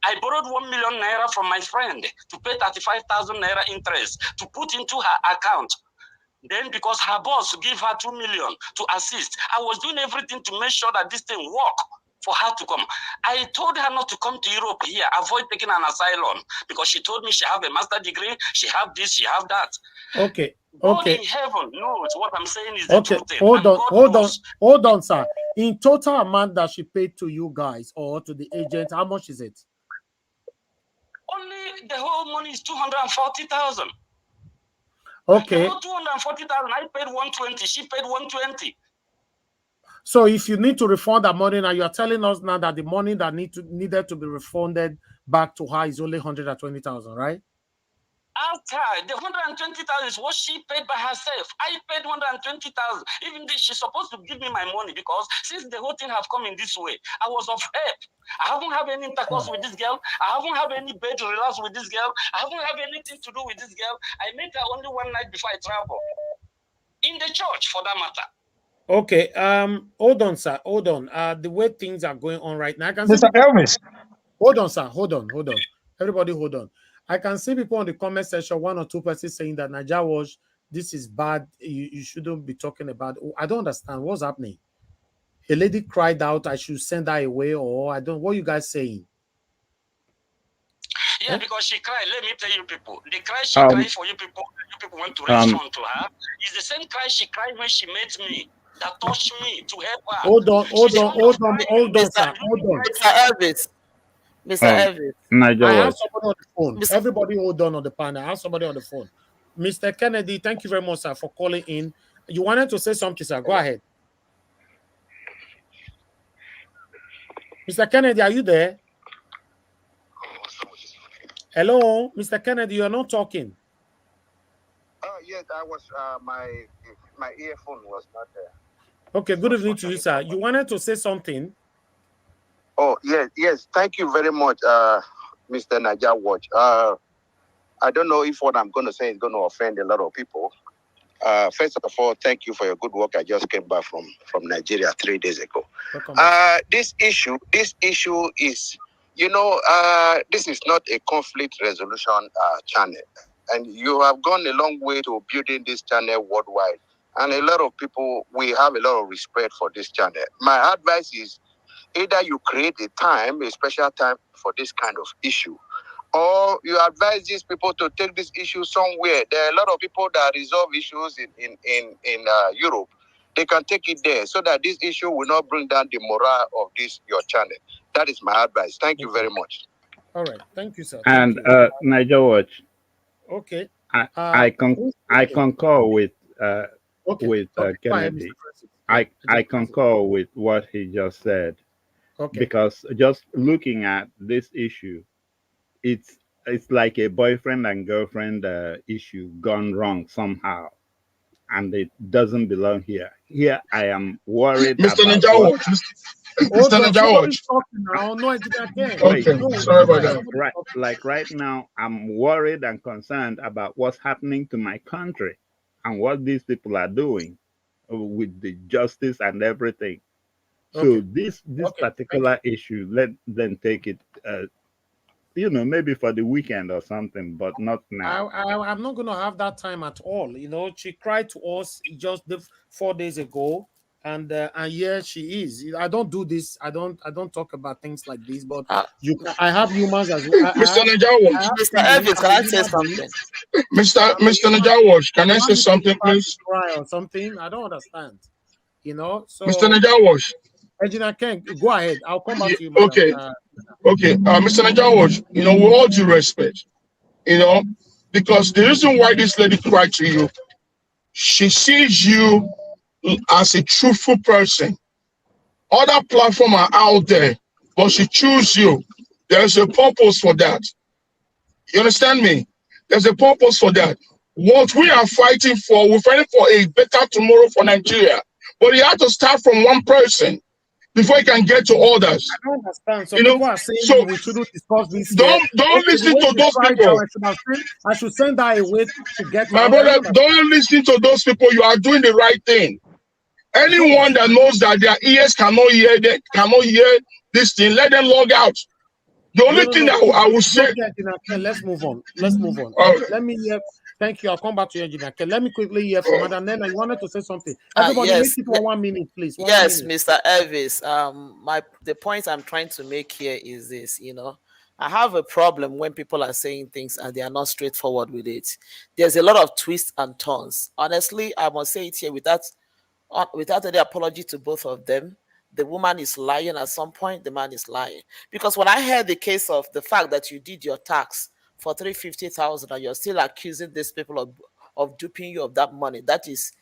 I borrowed 1 million naira from my friend to pay 35,000 naira interest to put into her account. Then because her boss gave her 2 million to assist, I was doing everything to make sure that this thing work for her to come. I told her not to come to Europe here, avoid taking an asylum, because she told me she have a master degree, she have this, she have that. Okay. God Okay. in heaven knows what I'm saying is Okay. the truth. Hold on, sir. In total amount that she paid to you guys or to the agent, how much is it? Only the whole money is 240,000. Okay. The whole 240,000. I paid 120. She paid 120. So if you need to refund that money now, you are telling us now that the money that needed to be refunded back to her is only 120,000, right? After the 120,000 is what she paid by herself. I paid 120,000. Even though she's supposed to give me my money, because since the whole thing have come in this way, I was of help. I haven't had any intercourse with this girl. I haven't had any bed to relax with this girl. I haven't had anything to do with this girl. I met her only one night before I travel. In the church, for that matter. Okay. Hold on, sir. Hold on. The way things are going on right now, I can see Mr. Elvis. Hold on, sir. Hold on. Everybody, hold on. I can see people on the comment section, 1 or 2 persons saying that Naija Watch, this is bad. You shouldn't be talking about. I don't understand what's happening. A lady cried out, I should send her away, or I don't. What are you guys saying? Yeah, because she cried. Let me tell you people, the cry she cried for you people want to respond to her, is the same cry she cried when she met me, that touched me to help her. Hold on, sir. Hold on. Mr. Elvis. Mr. Elvis. I have somebody on the phone. Everybody hold on the panel. I have somebody on the phone. Mr. Kennedy, thank you very much, sir, for calling in. You wanted to say something, sir. Go ahead. Mr. Kennedy, are you there? Hello, Mr. Kennedy, you are not talking. Yes, I was. My earphone was not there. Okay, good evening to you, sir. You wanted to say something? Oh, yes. Thank you very much, Mr. Naija Watch. I don't know if what I'm going to say is going to offend a lot of people. First of all, thank you for your good work. I just came back from Nigeria 3 days ago. This issue is This is not a conflict resolution channel. And you have gone a long way to building this channel worldwide. And a lot of people, we have a lot of respect for this channel. My advice is either you create a special time for this kind of issue, or you advise these people to take this issue somewhere. There are a lot of people that resolve issues in Europe. They can take it there so that this issue will not bring down the morale of your channel. That is my advice. Thank you very much. All right. Thank you, sir. And Niger Watch. Okay. I concur with Kennedy. I concur with what he just said. Okay. Because just looking at this issue, it's like a boyfriend and girlfriend issue gone wrong somehow, and it doesn't belong here. Here, I am worried Mr. about. Mr. Najawaj. Okay, sorry about that. Right now, I'm worried and concerned about what's happening to my country and what these people are doing with the justice and everything. So this particular issue, let them take it, maybe for the weekend or something, but not now. I'm not going to have that time at all. She cried to us just 4 days ago. And yeah, she is. I don't do this. I don't talk about things like this. But I have humans as well. Mr. Najawaj. Mr. Evans, can I say something? Mr. Najawaj, can I say something, please? Cry or something? I don't understand. So Mr. Najawaj. Engineer Ken, go ahead. I'll come back to you. Okay. Mr. Najawaj, with all due respect, because the reason why this lady cried to you, she sees you as a truthful person. Other platforms are out there, but she chooses you. There's a purpose for that. You understand me? There's a purpose for that. What we are fighting for, we're fighting for a better tomorrow for Nigeria. But you have to start from one person before you can get to others. I don't understand. So people are saying we shouldn't discuss this. Don't listen to those people. I should send her away to get my brother. Don't listen to those people. You are doing the right thing. Anyone that knows that their ears cannot hear this thing, let them log out. The only thing that I will say. Let's move on. Let me hear. Thank you. I'll come back to you, Engineer. Let me quickly hear from Madam Nena. You wanted to say something. Everybody, Yes. make it for 1 minute, please. Yes, Mr. Elvis. The point I'm trying to make here is this. I have a problem when people are saying things and they are not straightforward with it. There's a lot of twists and turns. Honestly, I must say it here without any apology to both of them. The woman is lying at some point, the man is lying. Because when I heard the case of the fact that you did your tax for 350,000 and you're still accusing these people of duping you of that money, that is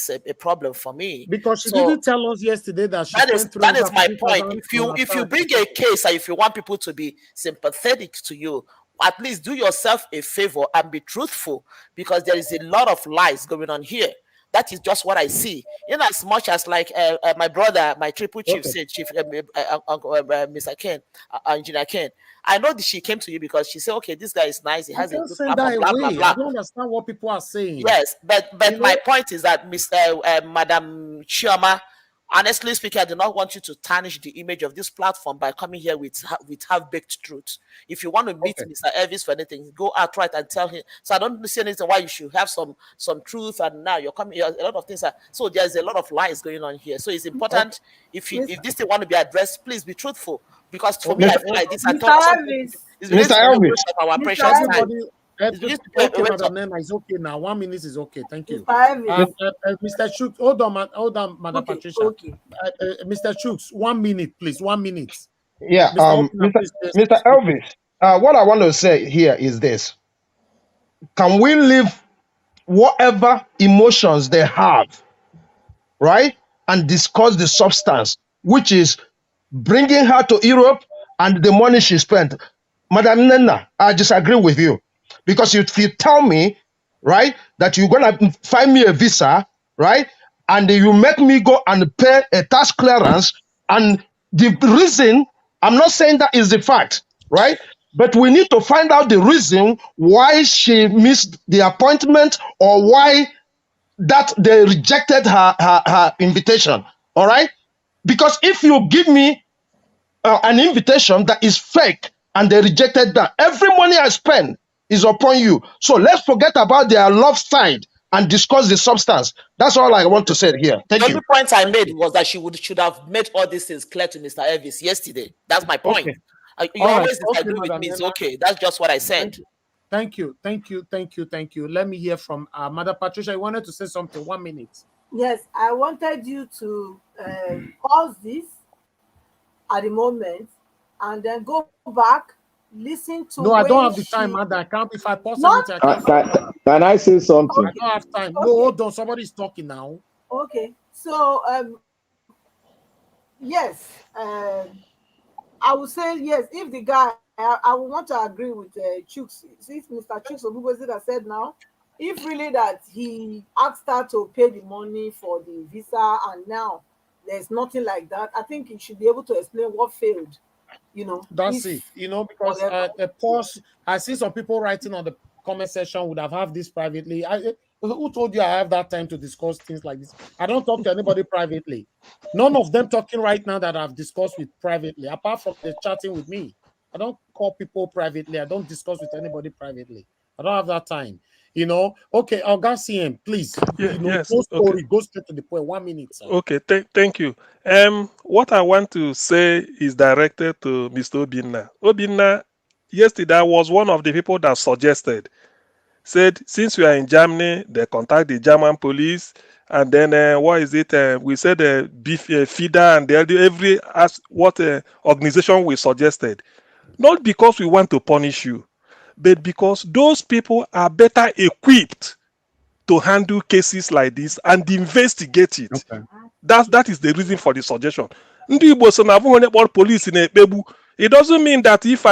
a problem for me. Because she didn't tell us yesterday that she that is my point. If you bring a case and if you want people to be sympathetic to you, at least do yourself a favor and be truthful, because there is a lot of lies going on here. That is just what I see. In as much as like my brother, my triple chief said, Mr. Ken, Engineer Ken, I know that she came to you because she said, okay, this guy is nice. He has a good platform, blah, blah, blah. I don't understand what people are saying. Yes, but my point is that Madam Chioma, honestly speaking, I do not want you to tarnish the image of this platform by coming here with half-baked truth. If you want to meet Mr. Elvis for anything, go outright and tell him. So I don't see anything why you should have some truth, and now you're coming. A lot of things so there's a lot of lies going on here. So it's important if this thing want to be addressed, please be truthful. Because for me, I feel like this. Mr. Elvis, our precious time. It's okay now. 1 minute is okay. Thank you. Mr. Chooks, hold on, Madam Patricia. Okay. Mr. Chooks, 1 minute, please. 1 minute. Yeah, Mr. Elvis, what I want to say here is this. Can we leave whatever emotions they have, right, and discuss the substance, which is bringing her to Europe and the money she spent? Madam Nena, I disagree with you. Because if you tell me, right, that you're going to find me a visa, right, and you make me go and pay a tax clearance, and the reason, I'm not saying that is the fact, right, but we need to find out the reason why she missed the appointment or why that they rejected her invitation, all right? Because if you give me an invitation that is fake, and they rejected that. Every money I spend is upon you. So let's forget about their love side and discuss the substance. That's all I want to say here. Thank The you. only point I made was that should have made all these things clear to Mr. Elvis yesterday. That's my point. Okay. You All right. always disagree with Madam me. It's Emma. okay. That's just what I said. Thank you. Let me hear from Mother Patricia. You wanted to say something. 1 minute. Yes, I wanted you to pause this at the moment and then go back, listen to. No, I don't have the time, Mother. I can't. If I pause anything, I can't. Can I say something? I don't have time. No, hold on. Somebody's talking now. Okay. So, yes, I would say yes. If the guy, I would want to agree with Chooks. If Mr. Chooks Obubezi that said now, if really that he asked her to pay the money for the visa and now there's nothing like that, I think he should be able to explain what failed. That's it. Because a pause. I see some people writing on the comment section would have this privately. Who told you I have that time to discuss things like this? I don't talk to anybody privately. None of them talking right now that I've discussed with privately, apart from the chatting with me. I don't call people privately. I don't discuss with anybody privately. I don't have that time. Okay, CM, please. Yes. No story. Okay. Go straight to the point. 1 minute, sir. Okay, thank you. What I want to say is directed to Mr. Obinna. Obinna, yesterday was one of the people that said, since we are in Germany, they contact the German police, and then we said FIDA and every organization we suggested. Not because we want to punish you, but because those people are better equipped to handle cases like this and investigate it. Okay. That is the reason for the suggestion. Ndị Igbo so na abụghị onye kpọrọ police na-ekpegbu. It doesn't mean that if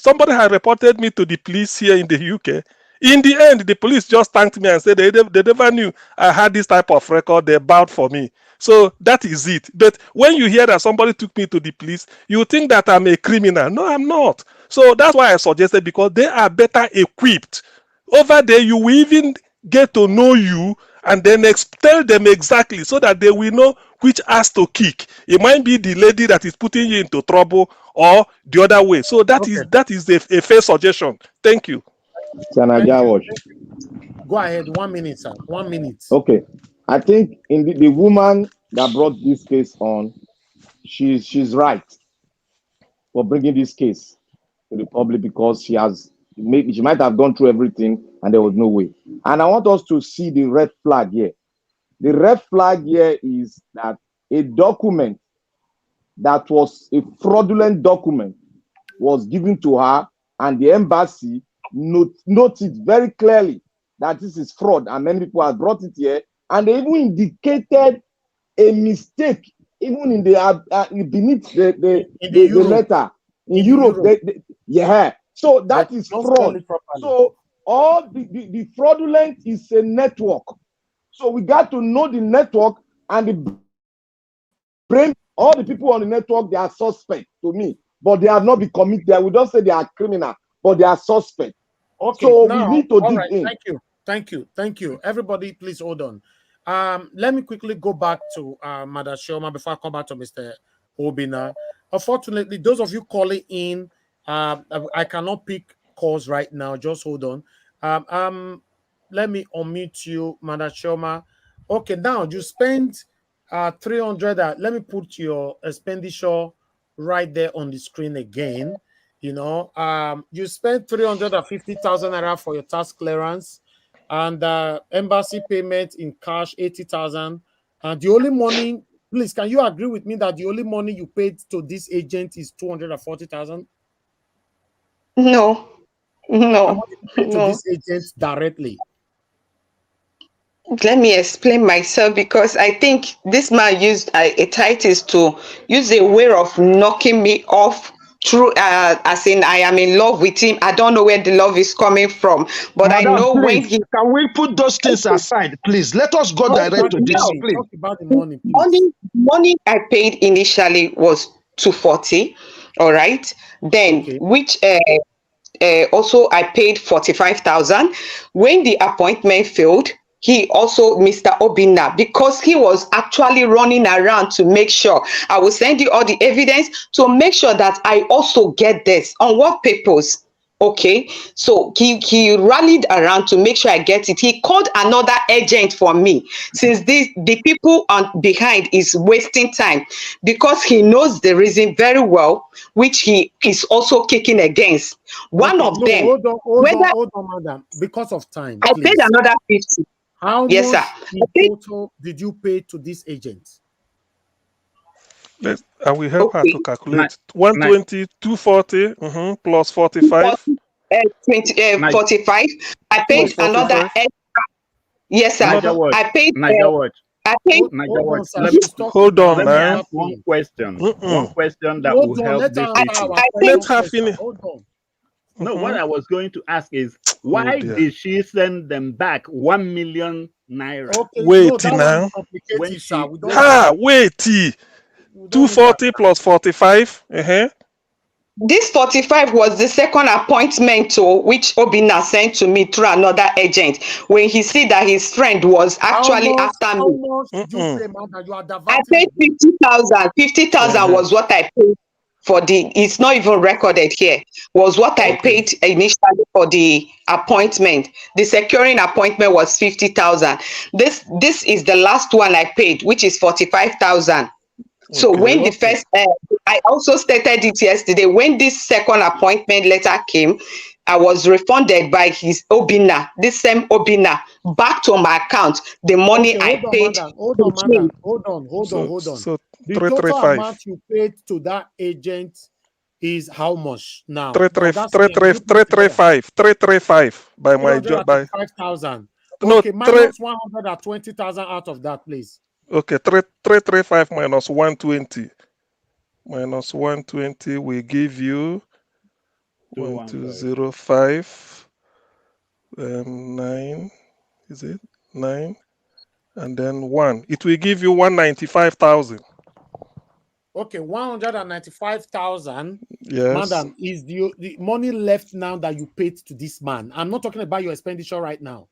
somebody had reported me to the police here in the UK, in the end, the police just thanked me and said they never knew I had this type of record. They bowed for me. So that is it. But when you hear that somebody took me to the police, you think that I'm a criminal. No, I'm not. So that's why I suggested, because they are better equipped. Over there, you will even get to know you and then tell them exactly so that they will know which ass to kick. It might be the lady that is putting you into trouble or the other way. So that is a fair suggestion. Thank you. Go ahead. 1 minute, sir. 1 minute. Okay. I think the woman that brought this case on, she's right for bringing this case to the public, because she might have gone through everything and there was no way. And I want us to see the red flag here. The red flag here is that a document that was a fraudulent document was given to her, and the embassy noted very clearly that this is fraud, and many people have brought it here, and they even indicated a mistake even in the beneath the letter in Europe. So that is fraud. So all the fraudulent is a network. So we got to know the network, and all the people on the network, they are suspect to me, but they have not been committed. We don't say they are criminal, but they are suspect. Okay, so now, we need to dig right, in. Thank you. Everybody, please hold on. Let me quickly go back to Madam Shoma before I come back to Mr. Obinna. Unfortunately, those of you calling in, I cannot pick calls right now. Just hold on. Let me unmute you, Madam Shoma. Okay, now you spent 300. Let me put your expenditure right there on the screen again. You spent 350,000 naira for your tax clearance, and embassy payment in cash 80,000. And the only money, please, can you agree with me that the only money you paid to this agent is 240,000? No. How much you paid to this agent directly? Let me explain myself, because I think this man used a title to use a way of knocking me off through, as in I am in love with him. I don't know where the love is coming from, but Madam, I know please, when he... Can we put those things aside, please? Let us go direct to this, please. Talk about the money, please. Money I paid initially was 240, all right? Then, which... also I paid 45,000. When the appointment failed, he also, Mr. Obinna, because he was actually running around to make sure. I will send you all the evidence to make sure that I also get this. On what purpose? Okay, so he rallied around to make sure I get it. He called another agent for me, since the people on behind is wasting time, because he knows the reason very well, which he is also kicking against. One Okay, of no, them, hold on, madam. Because of time, I paid please. another 50. How Yes, sir. much in total did you pay to this agent? I will help her to Ni- calculate. ni- 120, 240, plus 45. 45. I paid Plus another 45. extra. Yes, sir. Another. I paid. Niger Watch. I paid. Niger Hold Watch. on, sir. She's talking Hold now. on Let me now. ask one question. One question that Hold will on. help Let this her answer issue. our Let question her first, sir. finish. Hold on. No, what I was going to ask is Oh why dear. did she send them back 1 million naira? Okay, no, Wait that one now. is complicated, When sir. she We don't need Ha! that. Wait. We don't need that. 240 plus 45. This 45 was the second appointment to which Obinna sent to me through another agent, when he see that his friend was actually after How me. much did you pay, madam? You are I diverting paid again. 50,000. 50,000 was what I paid for the. It's not even recorded here. Was what I Okay. paid initially for the appointment. The securing appointment was 50,000. This is the last one I paid, which is 45,000. So when the first, I also stated it yesterday, when this second appointment letter came, I was refunded by his Obinna, this same Obinna, back to my account, the money Okay, I hold on, paid madam. Hold to on, him. madam. Hold on. So The total 335. amount you paid to that agent is how much now? 335 by my job. By 335,000. no Okay, minus 120,000 out of that, please. Okay, 335 minus 120. Minus 120 will give you 1205. 9. Is it 9? And then 1. It will give you 195,000. Okay, 195,000. Yes. Madam, is the money left now that you paid to this man? I'm not talking about your expenditure right now.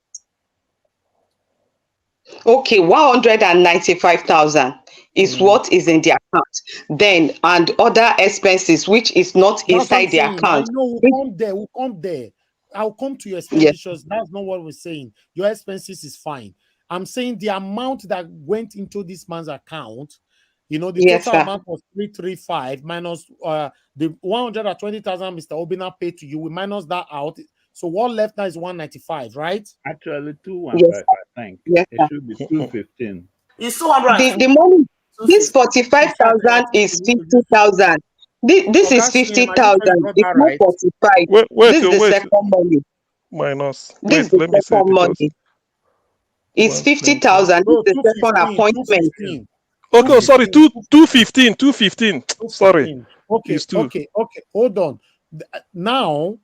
Okay, 195,000 is what is in the account. Then, and other expenses, which is not That's what I'm inside the saying. I account. know we'll come there. I'll come to your Yes. expenditures. That's not what we're saying. Your expenses is fine. I'm saying the amount that went into this man's account, the Yes, total sir. amount was 335 minus the 120,000 Mr. Obinna paid to you. We minus that out. So what left now is 195, right? Actually, Yes, 215, I think. yes, It sir. should be 215. It's 200. The money, this 45,000 is 50,000. This is 50,000. It's not 45. Wait, This is the wait. second money. Minus. This is Wait, the let me say second because money. It's 120. 50,000. This No, is the second 215. appointment. Okay, sorry, 215. 215. Sorry. Okay, It's 2. okay. Hold on. Now,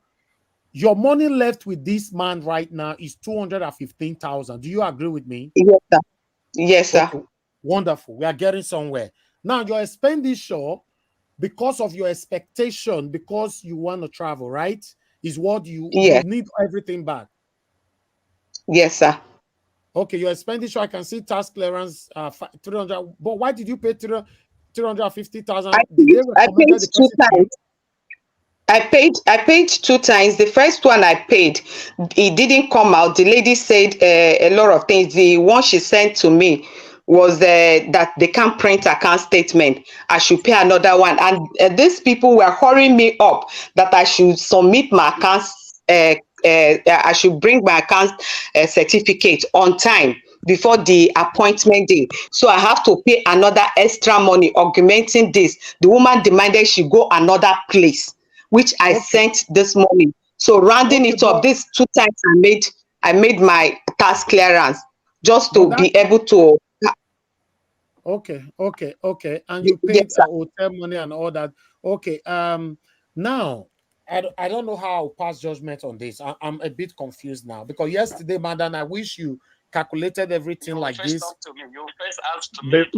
your money left with this man right now is 215,000. Do you agree with me? Yes, sir. Yes, sir. Okay, wonderful. We are getting somewhere. Now, your expenditure, because of your expectation, because you want to travel, right? Is what you Yes. need everything back. Yes, sir. Okay, your expenditure, I can see tax clearance 300. But why did you pay 350,000? I Did they paid recommend the 2 person to you? times. I paid 2 times. The first one I paid, it didn't come out. The lady said a lot of things. The one she sent to me was that they can't print account statement. I should pay another one. And these people were hurrying me up that I should submit my accounts. I should bring my account certificate on time before the appointment day. So I have to pay another extra money augmenting this. The woman demanded she go another place, which I sent this morning. So rounding it up, these 2 times I made my tax clearance just to be able to. Okay. And you paid hotel money and all that. Okay. Now, I don't know how I'll pass judgment on this. I'm a bit confused now because yesterday, madam, I wish you calculated everything like this.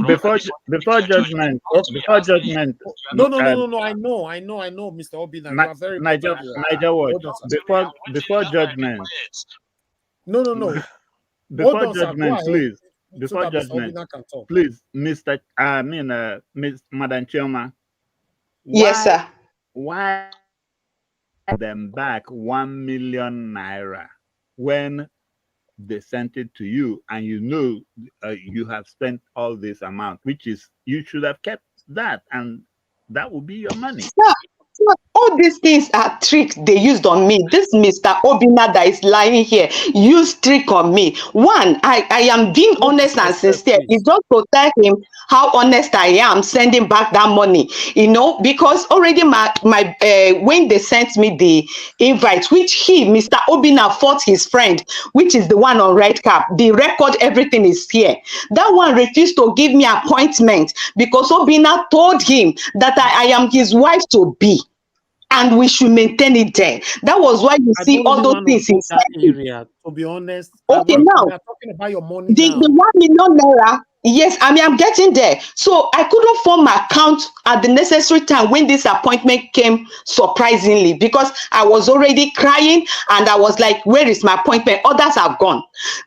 Before judgment. Before judgment. No. I know, Mr. Obinna. You are very Niger Watch. Before judgment. No. Before on, sir. Go judgment, ahead please. so Before that Mr. judgment, Obina can talk. please, Miss Madam Choma, Yes, sir. why them back 1 million naira when they sent it to you and you know you have spent all this amount, which is you should have kept that and that will be your money. Sir, all these things are tricks they used on me. This Mr. Obina that is lying here used trick on me. One, I am being honest and sincere. It's just to tell him how honest I am sending back that money, you know, because already my when they sent me the invite, which Mr. Obina fought his friend, which is the one on red cap, the record, everything is here. That one refused to give me appointment because Obina told him that I am his wife to be, and we should maintain it there. That was why you see all those things in that area. To be honest, okay, now we are talking about your money the now. 1 million naira. Yes, I mean I'm getting there. So I couldn't form my account at the necessary time when this appointment came surprisingly, because I was already crying and I was like, where is my appointment? Others are gone.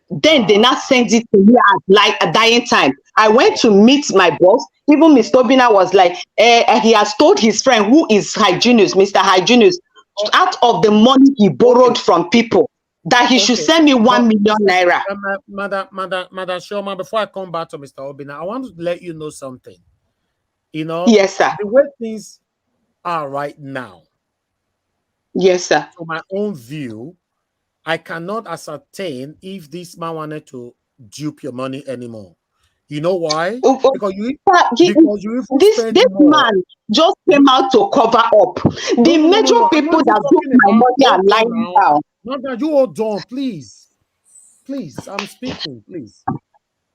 Then they now sent it to me at like a dying time. I went to meet my boss. Even Mr. Obina was like, he has told his friend who is hygienist, Mr. Hygienist, out of the money he borrowed from people, that he should send me 1 million naira. Madam Shoma, before I come back to Mr. Obina, I want to let you know something. You know, yes, sir. The way things are right now. Yes, sir. From my own view, I cannot ascertain if this man wanted to dupe your money anymore. You know why? Because this man just came out to cover up. The major people that took my money are lying down. Madam, you hold on, please. Please, I'm speaking, please.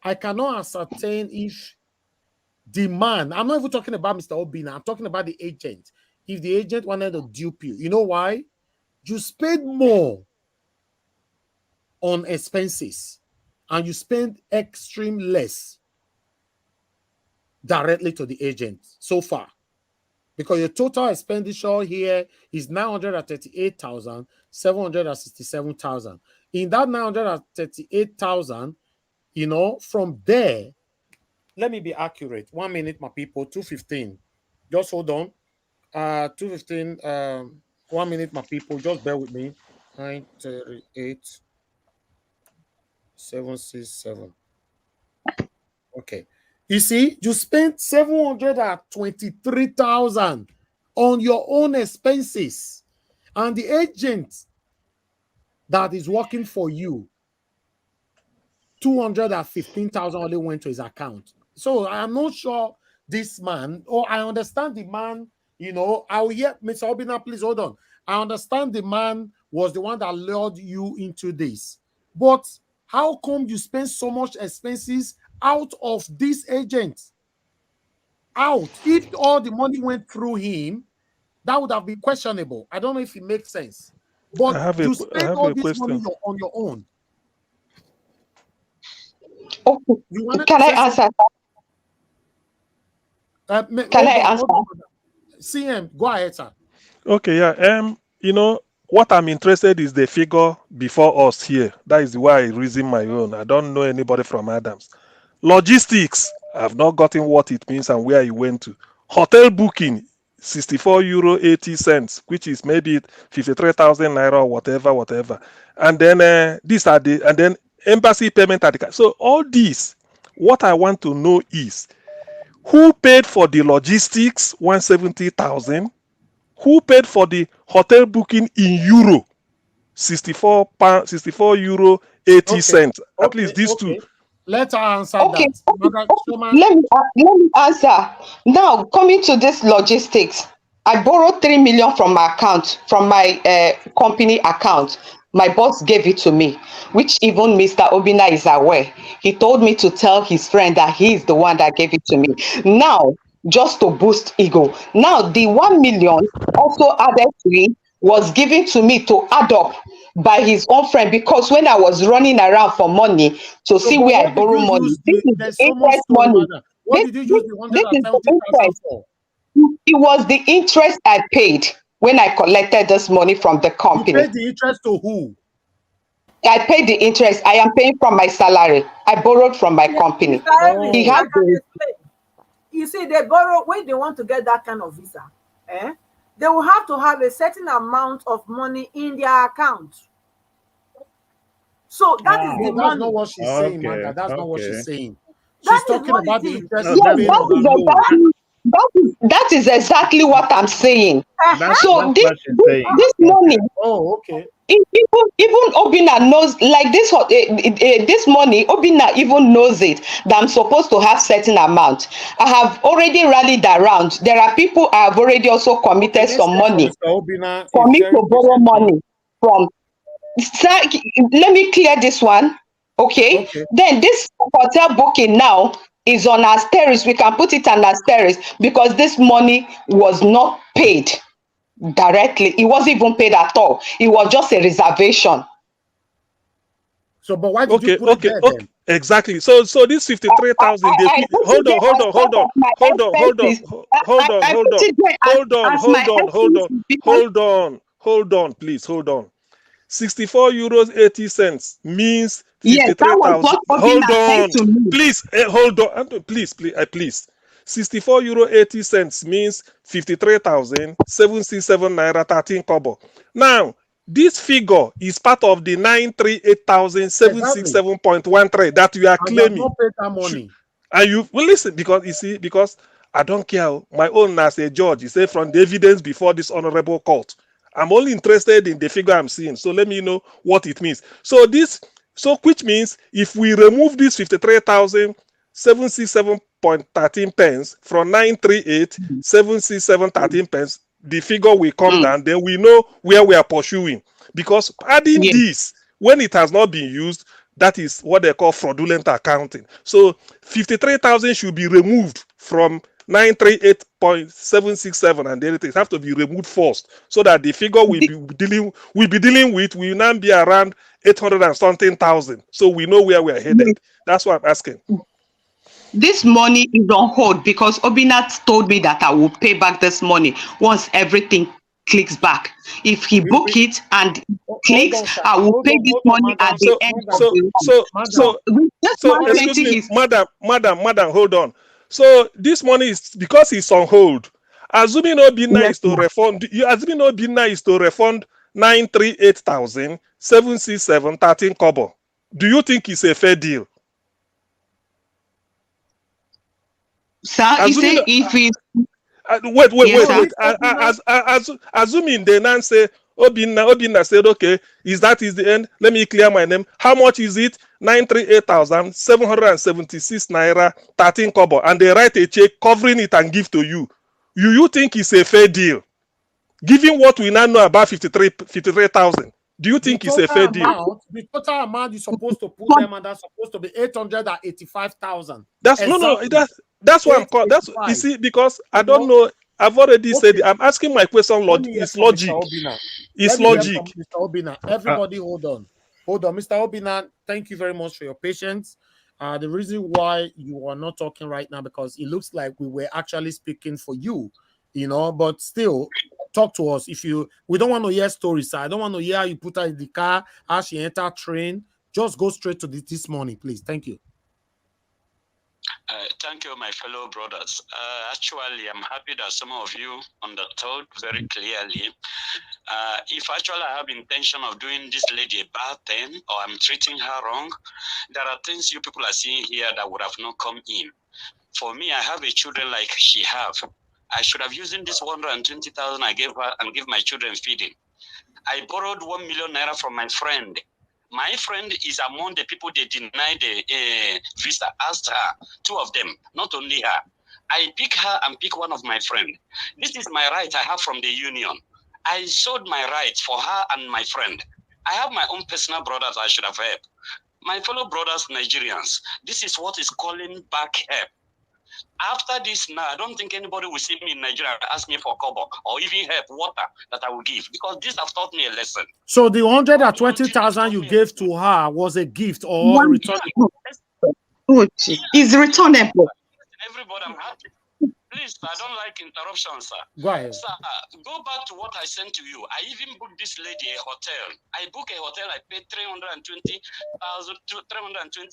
I cannot ascertain if the man, I'm not even talking about Mr. Obina, I'm talking about the agent. If the agent wanted to dupe you, you know why? You spend more on expenses and you spend extreme less directly to the agent so far, because your total expenditure here is 938,767,000. In that 938,000, you know, from there, let me be accurate. 1 minute, my people. 2:15. Just hold on. 2:15. 1 minute, my people. Just bear with me. 938,767. Okay. You see, you spent 723,000 on your own expenses, and the agent that is working for you, 215,000 only went to his account. So I'm not sure this man, or I understand the man, you know, I'll hear Mr. Obina, please hold on. I understand the man was the one that lured you into this, but how come you spend so much expenses out of this agent? Out. If all the money went through him, that would have been questionable. I don't know if it makes sense. But you spend all this money on your own. Okay. Can I answer? Can I answer? CM, go ahead, sir. Okay, yeah. You know, what I'm interested is the figure before us here. That is why I reason my own. I don't know anybody from Adams. Logistics, I've not gotten what it means and where he went to. Hotel booking, 64 euro 80 cents, which is maybe 53,000 naira or whatever. And then and then embassy payment at the. So all these, what I want to know is who paid for the logistics, 170,000. Who paid for the hotel booking in euro? 64 euro 80 cents. At least these two. Let's answer that. Let me answer. Now, coming to this logistics, I borrowed 3 million from my account, from my company account. My boss gave it to me, which even Mr. Obina is aware. He told me to tell his friend that he is the one that gave it to me. Now, just to boost ego. Now, the 1 million also added to it was given to me to add up by his own friend, because when I was running around for money to see where I borrow money, this is the interest money. What did you use the 170,000 for? It was the interest I paid when I collected this money from the company. You paid the interest to who? I paid the interest. I am paying from my salary. I borrowed from my company. Mr. Elvis, He I has can the explain. You see, they borrow when they want to get that kind of visa. They will have to have a certain amount of money in their account. So that is the That's money. not what she's saying, Okay, Manda. That's not what she's okay. saying. That She's is talking what about it the is. interest No, you yes, paid that's on her loan. that is exactly what I'm saying. that's So what she's saying. this money, Okay. Oh, okay. even Obina knows, like this money, Obina even knows it, that I'm supposed to have certain amount. I have already rallied around. There are people I have already also Okay, committed let's some hear from money Mr. Obina for a me very to borrow patient man. money from. Sir, let me clear this one. Okay. Okay. Then this hotel booking now is on asterisk. We can put it on asterisk because this money was not paid directly. It wasn't even paid at all. It was just a reservation. So, but why did you put it there Okay. then? Exactly. So this 53,000. I put it there as part of my expenses. I put it there as my expenses because Please hold on. 64 euros 80 cents means yes, that was 53,000. what Hold Obina sent on, to me. please. Hold on, please. 64 euro 80 cents means 53,767 naira 13 kobo. Now, this figure is part of the Exactly. 938,767.13 that you are And you have claiming. not paid that money. And you well, listen, because I don't care. My own as a judge, you say from the evidence before this honorable court. I'm only interested in the figure I'm seeing. So let me know what it means. So which means if we remove this 53,767.13 pence from 938,767.13 pence, the figure will come down. Then we know where we are pursuing. Because adding Yes. this when it has not been used, that is what they call fraudulent accounting. So 53,000 should be removed from 938.767 and the other things have to be removed first so that the figure we'll be dealing with will now be around 800 and something thousand. So we know where we are headed. That's what I'm asking. This money is on hold because Obinat told me that I will pay back this money once everything clicks back. If he book it and clicks, I will pay this money at the end of the month. Excuse me, madam, hold on. So this money is because it's on hold. Assuming Obina is to refund, assuming Obina is to refund 938,767.13 kobo. Do you think it's a fair deal? Sir, you say if it wait. Assuming they now say Obina said, okay, is the end? Let me clear my name. How much is it? 938,776 naira 13 kobo, and they write a check covering it and give to you. You think it's a fair deal? Given what we now know about 53,000, do you think it's a fair deal? The total amount you're supposed to put them, and that's supposed to be 885,000. That's exactly. That's what I'm called. That's you see, because I don't know. I've already said it. I'm asking my question. It's logic. It's logic. Mr. Obina, everybody, hold on, Mr. Obina. Thank you very much for your patience. The reason why you are not talking right now because it looks like we were actually speaking for you, but still. Talk to us. We don't want to hear stories, sir. I don't want to hear how you put her in the car, how she entered train. Just go straight to this morning, please. Thank you. Thank you, my fellow brothers. Actually, I'm happy that some of you understood very clearly. If actually I have intention of doing this lady a bad thing or I'm treating her wrong, there are things you people are seeing here that would have not come in. For me, I have a children like she have. I should have used this 120,000 I gave her and give my children feeding. I borrowed 1 million naira from my friend. My friend is among the people they denied the visa. Asked her, 2 of them, not only her. I pick her and pick one of my friend. This is my right I have from the union. I sold my rights for her and my friend. I have my own personal brothers I should have helped. My fellow brothers, Nigerians, this is what is calling back help. After this now, I don't think anybody will see me in Nigeria and ask me for kobo or even help water that I will give because this has taught me a lesson. So the 120,000 you gave to her was a gift or a return? It's returnable. Everybody, I'm happy. Please, I don't like interruptions, sir. Go ahead. Sir, go back to what I sent to you. I even booked this lady a hotel. I booked a hotel. I paid 320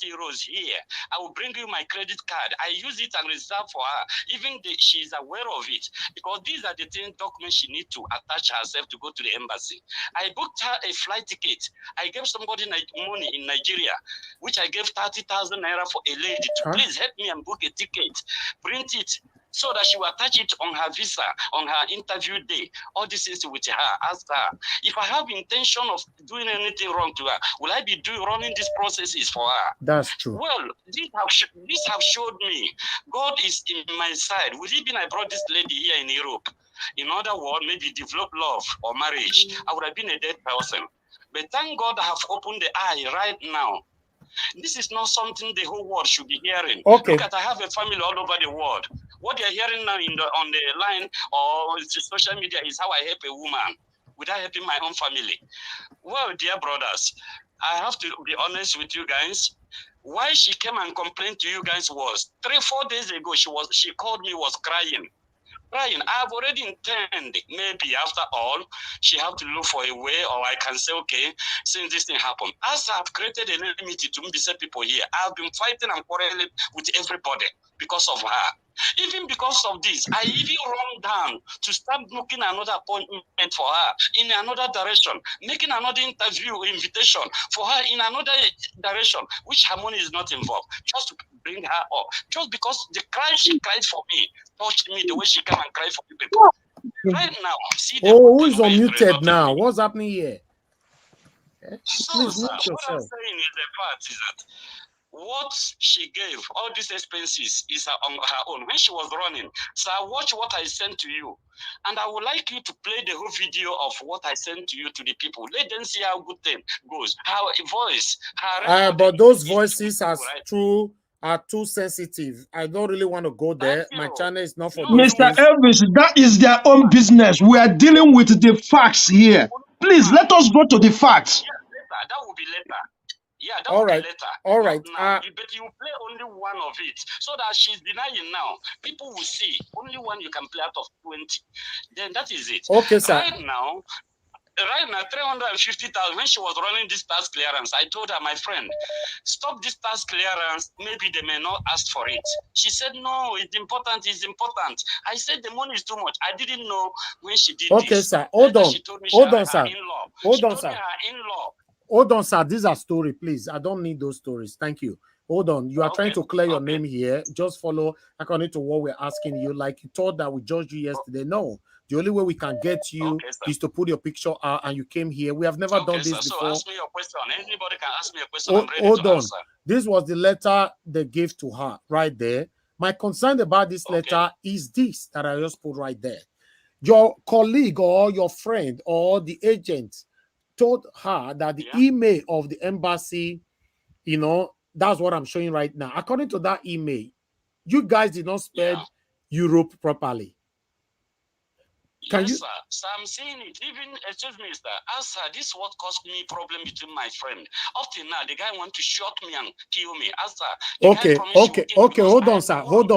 euros here. I will bring you my credit card. I use it and reserve for her. Even she's aware of it, because these are the documents she needs to attach herself to go to the embassy. I booked her a flight ticket. I gave somebody money in Nigeria, which I gave 30,000 naira for a lady to please help me and book a ticket, print it, so that she will attach it on her visa, on her interview day. All this is with her. Ask her. If I have intention of doing anything wrong to her, will I be running these processes for her? That's true. Well, this have showed me God is in my side. Would it been I brought this lady here in Europe? In other words, maybe develop love or marriage, I would have been a dead person. But thank God I have opened the eye right now. This is not something the whole world should be hearing. Okay. Look at, I have a family all over the world. What they're hearing now on the line or social media is how I help a woman without helping my own family. Well, dear brothers, I have to be honest with you guys. Why she came and complained to you guys was 3-4 days ago. She called me, was crying. I've already intended, maybe after all, she have to look for a way, or I can say, okay, since this thing happened, as I've created an enmity to Mbise people here, I've been fighting and quarreling with everybody because of her. Even because of this, I even run down to start looking another appointment for her in another direction, making another interview invitation for her in another direction, which her money is not involved, just to bring her up. Just because the cry she cried for me touched me the way she came and cried for people. Right now, see the who is unmuted now? What's happening here? So, Please sir, mute what I'm yourself. saying is the fact is that what she gave, all these expenses, is on her own. When she was running, so watch what I sent to you. And I would like you to play the whole video of what I sent to you to the people. Let them see how good thing goes. How a voice. But those voices are too sensitive. I don't really want to go there. My channel is not for those Mr. things. Elvis, that is their own business. We are dealing with the facts here. Please let us go to the facts. Yeah, later. That will be later. Yeah, that All will right. be later. All right. Now, but you play only one of it, so that she's denying now. People will see only one you can play out of 20. Then that is it. Okay, sir. Right now, 350,000. When she was running this tax clearance, I told her, my friend, stop this tax clearance. Maybe they may not ask for it. She said, no, it's important. It's important. I said the money is too much. I didn't know when she did this. Okay, sir. Hold on. She told me Hold on, her sir. in-law. Hold She on, told sir. me her in-law. Hold on, sir. These are stories, please. I don't need those stories. Thank you. Hold on. You are trying to clear your name here. Just follow according to what we're asking you. Like you thought that we judged you yesterday. No. The only way we can get you is to put your picture out, and you came here. We have never done this before. So ask me your question. Anybody can ask me a question. I'm ready Hold to on. answer. This was the letter they gave to her right there. My concern about this letter is this that I just put right there. Your colleague or your friend or the agent told her that the email of the embassy, you know, that's what I'm showing right now. According to that email, you guys did not spell Europe properly. Yes, sir. So I'm saying it. Even, excuse me, sir. Sir, this is what caused me problem between my friend. Up till now, the guy want to shoot me and kill me. Okay. Hold on, sir. Hold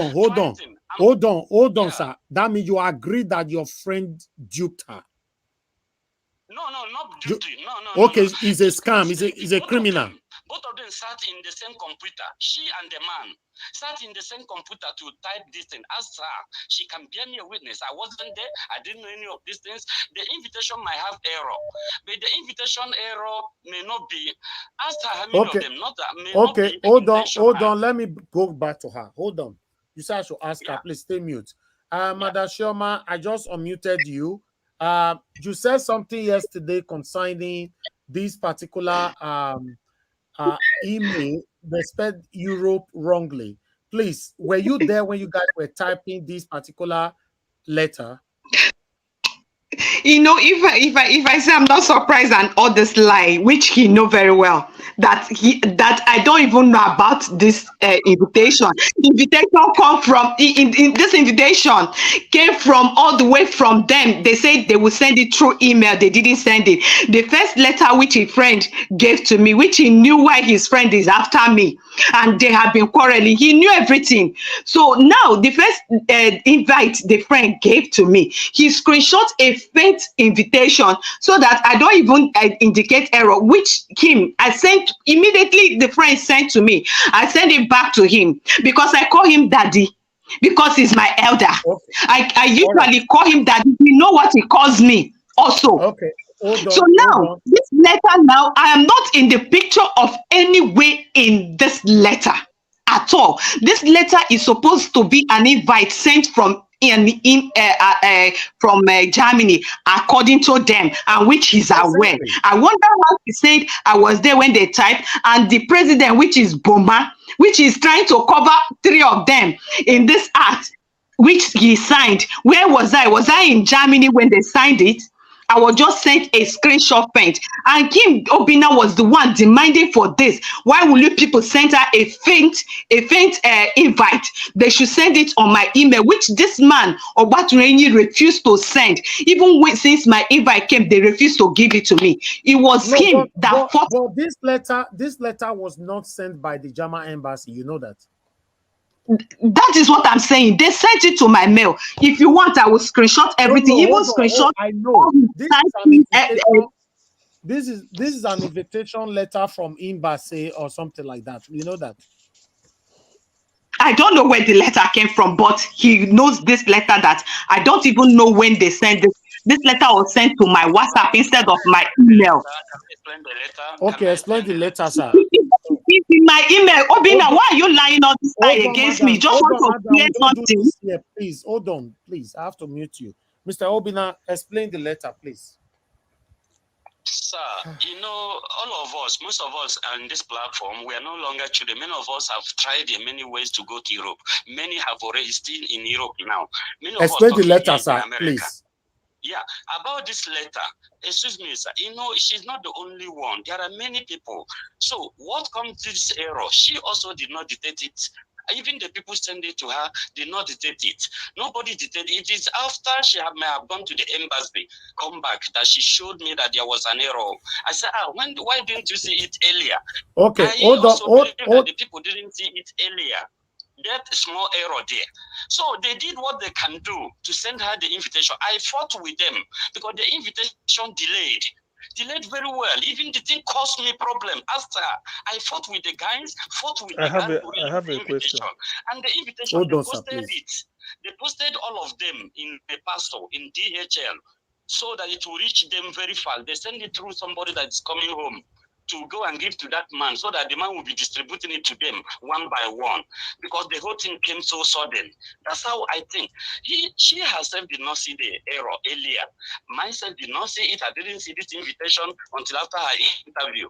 on, sir. That means you agree that your friend duped her. No, not duty. No. Okay, it's a scam. It's a criminal. Both of them sat in the same computer. She and the man sat in the same computer to type this thing. Ask her. She can bear me a witness. I wasn't there. I didn't know any of these things. The invitation might have error, but the invitation error may not be. Ask her how many of them. Not that. Not be Hold on. Let me go back to her. Hold on. You said I should ask her. Please stay mute. Madam Shoma, I just unmuted you. You said something yesterday concerning this particular email. They spelled Europe wrongly. Please, were you there when you guys were typing this particular letter? You know, if I say I'm not surprised and others lie, which he know very well, that I don't even know about this invitation. Invitation come from in this invitation came from all the way from them. They said they would send it through email. They didn't send it. The first letter which his friend gave to me, which he knew why his friend is after me, and they have been quarreling. He knew everything. So now the first invite the friend gave to me, he screenshot a faint invitation so that I don't even indicate error, which him, I sent immediately, the friend sent to me. I sent it back to him because I call him daddy, because he's my elder. Okay. I usually call him daddy. You know what he calls me also. Okay. Hold on, So hold now, on. this letter now, I am not in the picture of any way in this letter at all. This letter is supposed to be an invite sent from Germany, according to them, and which he's aware. Exactly. I wonder how he said I was there when they typed, and the president, which is Boma, which is trying to cover three of them in this act, which he signed. Where was I? Was I in Germany when they signed it? I was just sent a screenshot print, and Kim Obina was the one demanding for this. Why will you people send her a faint invite? They should send it on my email, which this man Obatunenyi refused to send. Even since my invite came, they refused to give it to me. It was him that fought. But this letter was not sent by the German embassy. You know that. That is what I'm saying. They sent it to my mail. If you want, I will screenshot everything. No, Even hold on. screenshot. I know. This is an invitation letter from embassy or something like that. You know that. I don't know where the letter came from, but he knows this letter that I don't even know when they sent it. This letter was sent to my WhatsApp instead of my email. Okay, explain the letter, sir. It's in my email. Obina, why are you lying all this time against me? Just want to clear something. Please, hold on, please. I have to mute you. Mr. Obina, explain the letter, please. Sir, you know, all of us, most of us on this platform, we are no longer children. Many of us have tried in many ways to go to Europe. Many have already still in Europe now. Many of explain us the letter, sir, please. Yeah, about this letter, excuse me, sir, you know, she's not the only one. There are many people. So what comes to this error? She also did not detect it. Even the people send it to her did not detect it. Nobody detected it. It is after she may have gone to the embassy, come back, that she showed me that there was an error. I said, why didn't you see it earlier? Okay, hold on. That the people didn't see it earlier. That small error there. So they did what they can do to send her the invitation. I fought with them because the invitation delayed very well. Even the thing caused me problem. After I fought with the guys, I have a question. And the invitation, they posted it. They posted all of them in the pastor, in DHL, so that it will reach them very fast. They send it through somebody that's coming home to go and give to that man, so that the man will be distributing it to them one by one, because the whole thing came so sudden. That's how I think. She herself did not see the error earlier. Myself did not see it. I didn't see this invitation until after her interview.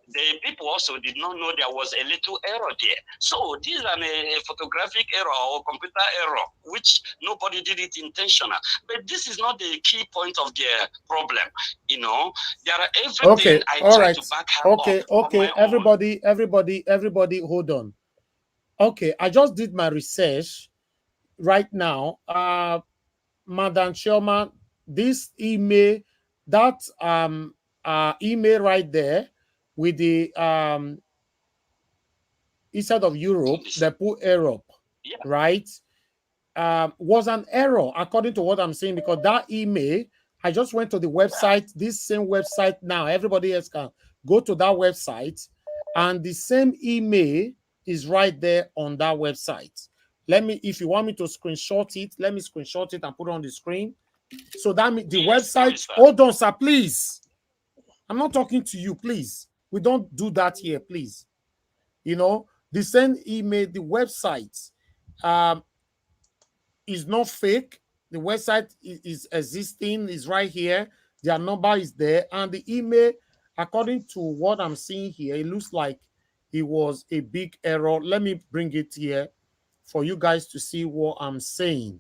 The people also did not know there was a little error there. So this is a photographic error or computer error, which nobody did it intentional. But this is not the key point of the problem. You know, there are everything I try to back her up. Okay, everybody, hold on. Okay, I just did my research right now. Madam Chairman, this email, that email right there with the instead of Europe, they put Europe, right? Was an error according to what I'm saying, because that email, I just went to the website, this same website now. Everybody else can go to that website, and the same email is right there on that website. Let me, if you want me to screenshot it, let me screenshot it and put it on the screen. So that means the website. Hold on, sir, please. I'm not talking to you, please. We don't do that here, please. You know, the same email, the website is not fake. The website is existing, is right here. Their number is there. And the email, according to what I'm seeing here, it looks like it was a big error. Let me bring it here for you guys to see what I'm saying.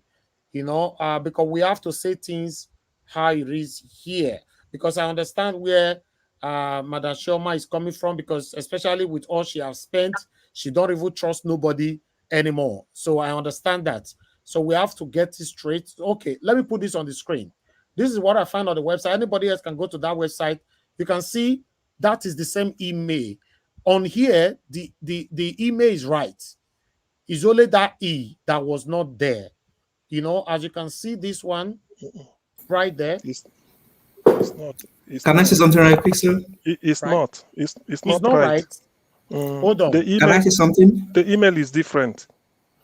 You know, because we have to say things how it is here. Because I understand where Madam Shoma is coming from, because especially with all she has spent, she don't even trust nobody anymore. So I understand that. So we have to get this straight. Okay, let me put this on the screen. This is what I found on the website. Anybody else can go to that website. You can see that is the same email. On here, the email is right. It's only that E that was not there. You know, as you can see, this one right there. It's not. Can I say something right quick, sir? It's Right. not. It's not right. Hold on. The Can email. I say something? The email is different.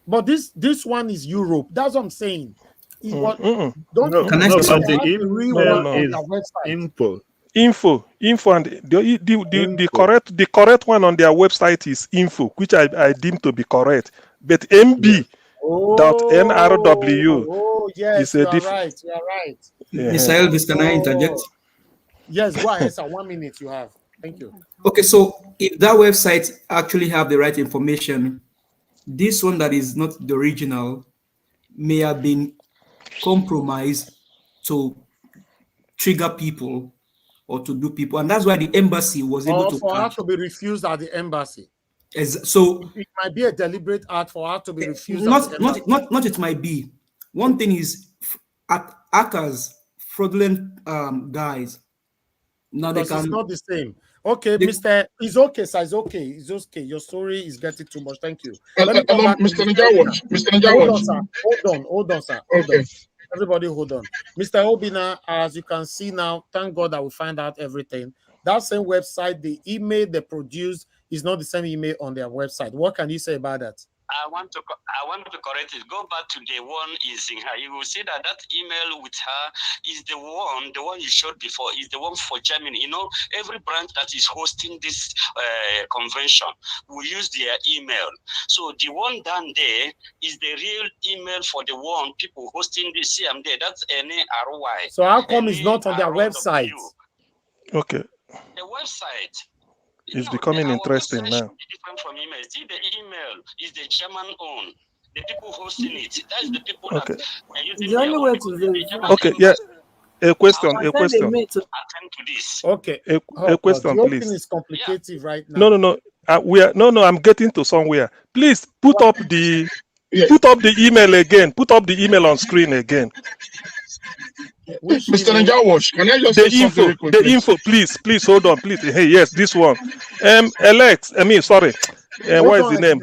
But this one is Europe. That's what I'm saying. It was, Mm-mm. don't No, Can I no, say but something? the real email one on is their website. info. Info, and the Info. correct one on their website is info, which I deem to be correct. But MB dot NRW Oh, yes, is a you are different. right. You are right. Mr. Elvis, can I interject? Yes, go ahead, sir. 1 minute you have. Thank you. Okay, so if that website actually have the right information, this one that is not the original may have been compromised to trigger people or to do people, and that's why the embassy was able Or to for her catch. to be refused at the embassy. So it might be a deliberate act for her to be refused at the embassy. not it might be. One thing is hackers, fraudulent guys. Now they Because can. it's not the same. Okay, Mr. It's okay, sir. It's okay. It's okay. Your story is getting too much. Thank you. Let me come back to Mr. Mr. Njawaj. Obina. Mr. Hold on, Njawaj. sir. Hold on, sir. Hold on. Everybody hold on. Mr. Obina, as you can see now, thank God that we find out everything. That same website, the email they produce is not the same email on their website. What can you say about that? I want to correct it. Go back to the one is in her. You will see that email with her is the one you showed before is the one for Germany. You know, every branch that is hosting this convention will use their email. So the one down there is the real email for the one people hosting this CM there. That's NARY. So how come it's not on their website? Okay. The website. It's becoming interesting now. Different from email. See, the email is the German own. The people hosting it. That's the people that are using The only way to verify. Okay, yeah. A question. Attend to this. Okay. A question, the whole please. thing is complicated right now. No. I'm getting to somewhere. Please put up the email again. Put up the email on screen again. Mr. Njawaj, can I just say something real quickly? The info, please hold on, please. Hey, yes, this one. Alex, sorry. What is the name?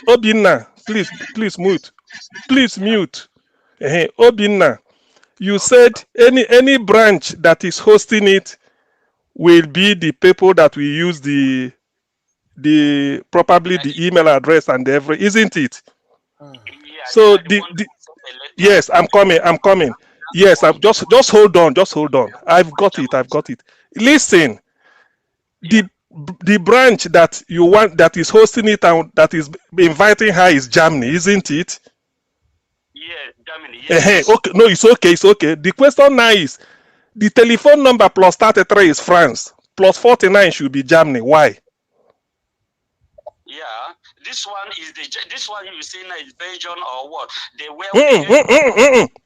Obinna, please mute. Please mute. Hey, Obinna, you said any branch that is hosting it will be the people that will use probably the email address and isn't it? So yes, I'm coming. Yes, just hold on. I've got it. Listen, the branch that you want that is hosting it and that is inviting her is Germany, isn't it? Yes, Germany. Yes. Okay, no, it's okay. The question now is the telephone number plus 33 is France, plus 49 should be Germany. Why? Yeah, this one you see now is Belgium or what? They were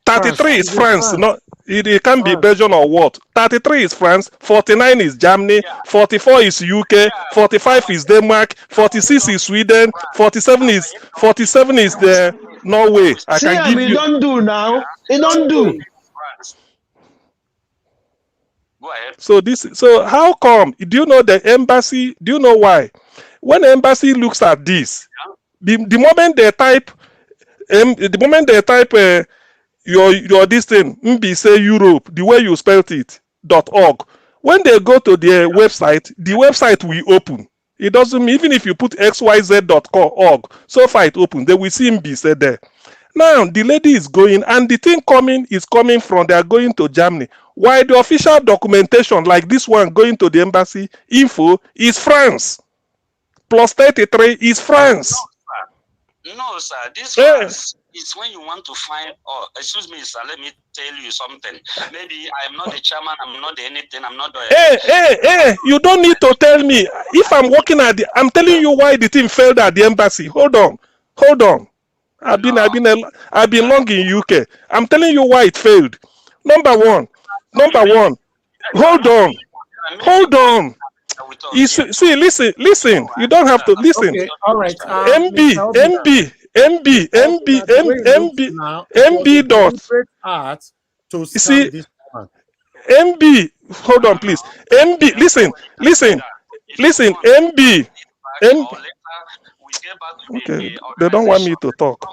33 is France. No, it can be Belgium or what? 33 is France, 49 is Germany, 44 is UK, 45 is Denmark, 46 is Sweden, 47 is the Norway. I can give you. Don't do now. It don't do. Go ahead. So how come? Do you know the embassy? Do you know why? When the embassy looks at this, the moment they type, your this thing, MB say Europe, the way you spelled it, .org. When they go to their website, the website will open. It doesn't mean even if you put xyz.org, so far it opens, they will see MB say there. Now the lady is going, and the thing is coming from they are going to Germany. While the official documentation, like this one going to the embassy info, is France. Plus 33 is France. No, sir. This France is when you want to find. Oh, excuse me, sir. Let me tell you something. Maybe I'm not the chairman. I'm not the anything. I'm not the. Hey! You don't need to tell me. If I'm working I'm telling you why the thing failed at the embassy. Hold on. I've been long in UK. I'm telling you why it failed. Number one. Hold on. Listen. You don't have to listen. Okay, all right. MB dot. To you see, this MB. Hold on, please. MB. Listen. Listen, MB. Okay, they don't want me to talk.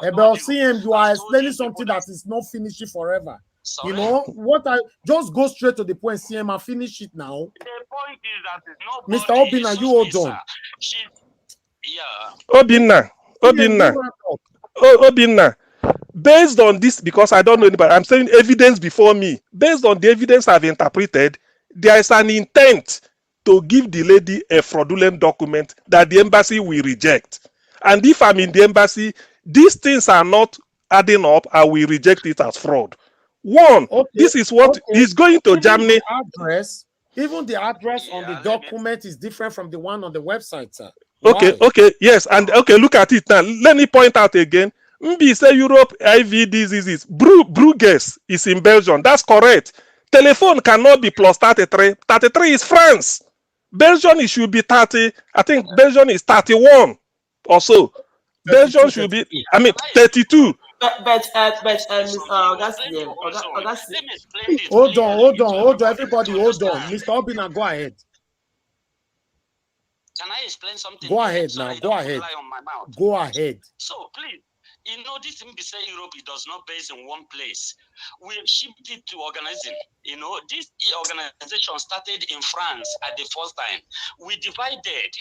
But CM, you are explaining something that is not finishing forever. Sorry? You know what? I just go straight to the point, CM, and finish it now. The point is that Mr. Obina, you hold on. Obina. Based on this, because I don't know anybody, I'm saying evidence before me. Based on the evidence I've interpreted, there is an intent to give the lady a fraudulent document that the embassy will reject. And if I'm in the embassy, these things are not adding up, I will reject it as fraud. One, this is what is going to Germany. Even the address on the document is different from the one on the website, sir. Okay, yes, and look at it now. Let me point out again. Mbi say Europe IV diseases. Bruges is in Belgium. That's correct. Telephone cannot be plus 33. 33 is France. Belgium it should be 30. I think Belgium is 31 or so. Belgium should be, 32. Hold on. Everybody, hold on. Mr. Obina, go ahead. Can I explain something? Go ahead now. Go ahead. Go ahead. So please, this thing be say Europe, it does not base in one place. We shipped it to organizing. This organization started in France at the first time. We divided.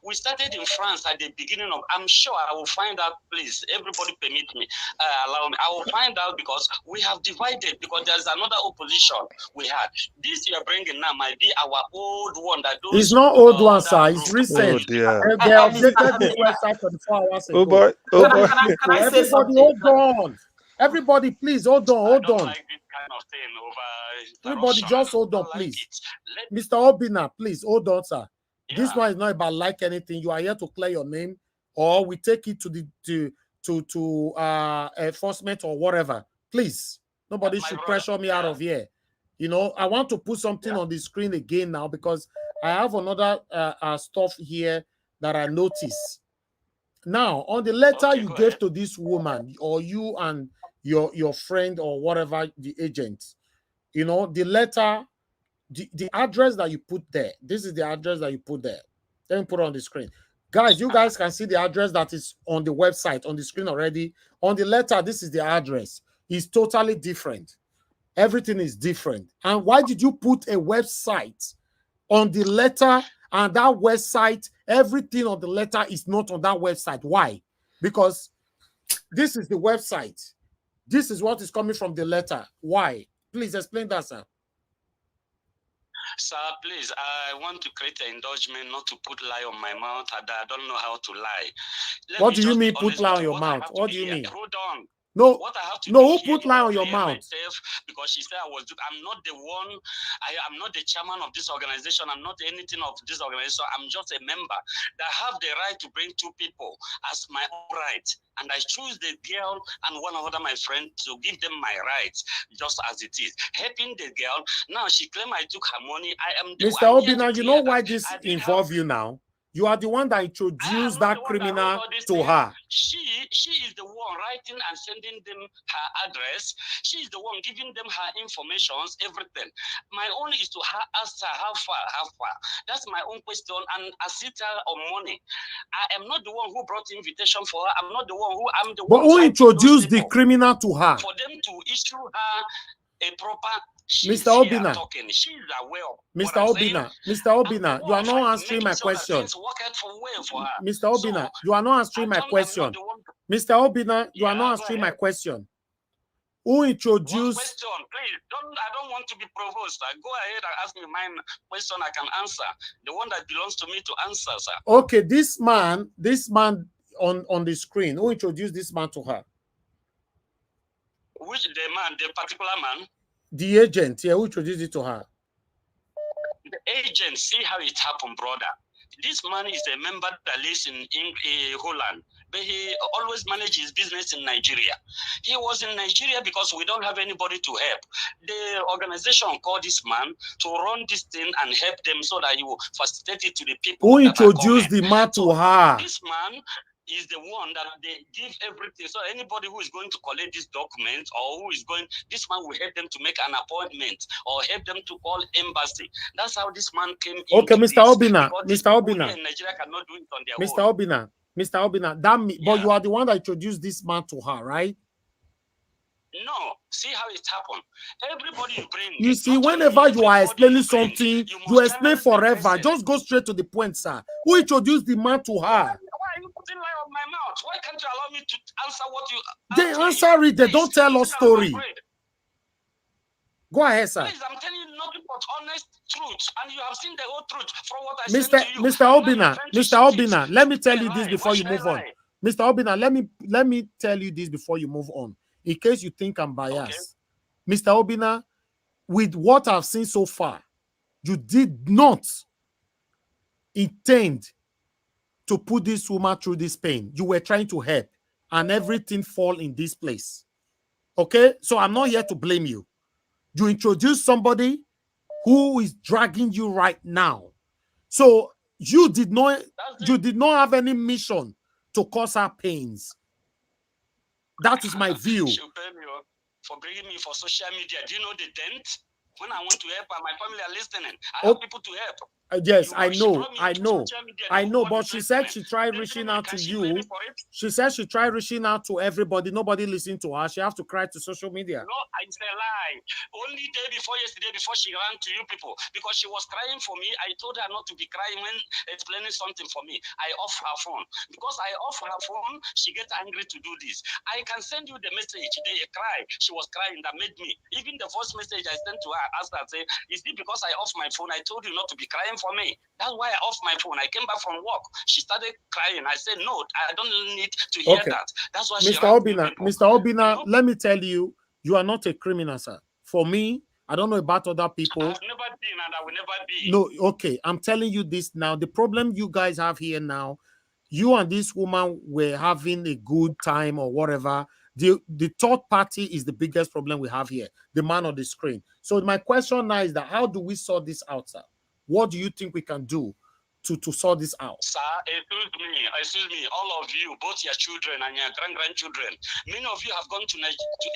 We started in France at the beginning of, I'm sure I will find out, please, everybody permit me, allow me. I will find out because we have divided, because there's another opposition we had. This you're bringing now might be our old one. It's not old one, sir. It's recent. Oh, dear. They updated this website 24 hours ago. Oh, boy. Can I say something? Hold on. Everybody, please, hold on. Like this kind of thing over everybody, just hold on, please. Mr. Obina, please, hold on, sir. Yeah. This one is not about like anything. You are here to clear your name, or we take it to the enforcement or whatever. Please, nobody should pressure me out of here. I want to put something on the screen again now because I have another stuff here that I noticed. Now, on the letter you gave to this woman, or you and your friend or whatever, the agent, the letter. The address that you put there, this is the address that you put there. Let me put it on the screen. Guys, you guys can see the address that is on the website, on the screen already. On the letter, this is the address. It's totally different. Everything is different. And why did you put a website on the letter, and that website, everything on the letter is not on that website? Why? Because this is the website. This is what is coming from the letter. Why? Please explain that, sir. Sir, please, I want to create an endorsement not to put lie on my mouth. I don't know how to lie. What do you mean put lie on your mouth? What do you mean? Hold on. No, who put lie on your mouth? Because she said I'm not the one, I'm not the chairman of this organization, I'm not anything of this organization, I'm just a member that have the right to bring two people as my own right. And I choose the girl and one other, my friend, to give them my rights, just as it is. Helping the girl, now she claimed I took her money. I am the Mr. Obina, you know why this involves you now? You are the one that introduced that criminal to her. She is the one writing and sending them her address. She is the one giving them her informations, everything. My own is to ask her how far. That's my own question, and assist her on money. I am not the one who brought the invitation for her. I'm not the one who, I'm the one. But who introduced the criminal to her? For them to issue her a proper. Mr. Obina, she's aware of Mr. Obina, you are not answering my question. Mr. Obina, you are not answering my question. Mr. Obina, you are not answering my question. Who introduced? Question, please. I don't want to be provoked. Go ahead and ask me my question. I can answer the one that belongs to me to answer, sir. Okay, this man on the screen. Who introduced this man to her? Which the particular man? The agent, yeah, who introduced it to her? The agent, see how it happened, brother. This man is a member that lives in Holland, but he always manages his business in Nigeria. He was in Nigeria because we don't have anybody to help. The organization called this man to run this thing and help them so that he will facilitate it to the people. Who introduced the man to her? This man, is the one that they give everything. So anybody who is going to collect this document or who is going, this man will help them to make an appointment or help them to call embassy. That's how this man came Okay, into Mr. Obina, Mr. Obina. In Nigeria cannot do it on their Mr. own. Obina, Mr. Obina, but you are the one that introduced this man to her, right? No, see how it happened. Everybody you bring. You see, whenever you are explaining something, you explain forever. Just go straight to the point, sir. Who introduced the man to her? Why are you putting lie on my mouth? Why can't you allow me to answer what you They answer it. They don't tell us story. Go ahead, sir. Please, I'm telling you nothing but honest truth, and you have seen the whole truth from what I Mr. said to you. Mr. Obina, let me tell you this before you move on. Mr. Obina, let me tell you this before you move on, in case you think I'm biased. Okay. Mr. Obina, with what I've seen so far, you did not intend to put this woman through this pain. You were trying to help, and everything fall in this place. Okay? So I'm not here to blame you. You introduce somebody who is dragging you right now. So you did not have any mission to cause her pains. That is my view. She'll pay me for bringing me for social media. Do you know the dent? When I want to help her, my family are listening. I have people to help. Yes, I know, but she said she tried reaching out to you. She said she tried reaching out to everybody. Nobody listened to her. She has to cry to social media. No, it's a lie. Only day before yesterday, before she ran to you people, because she was crying for me. I told her not to be crying when explaining something for me. I off her phone. Because I off her phone, she gets angry to do this. I can send you the message. They cry. She was crying. That made me. Even the first message I sent to her, I asked her, say, is it because I off my phone? I told you not to be crying for me. That's why I off my phone. I came back from work. She started crying. I said, no, I don't need to hear that. That's why Mr. Obina, let me tell you, you are not a criminal, sir. For me, I don't know about other people. I've never been and I will never be. No, okay. I'm telling you this now. The problem you guys have here now, you and this woman were having a good time or whatever. The third party is the biggest problem we have here, the man on the screen. So my question now is that how do we sort this out, sir? What do you think we can do to sort this out? Sir, excuse me, all of you, both your children and your grandchildren, many of you have gone to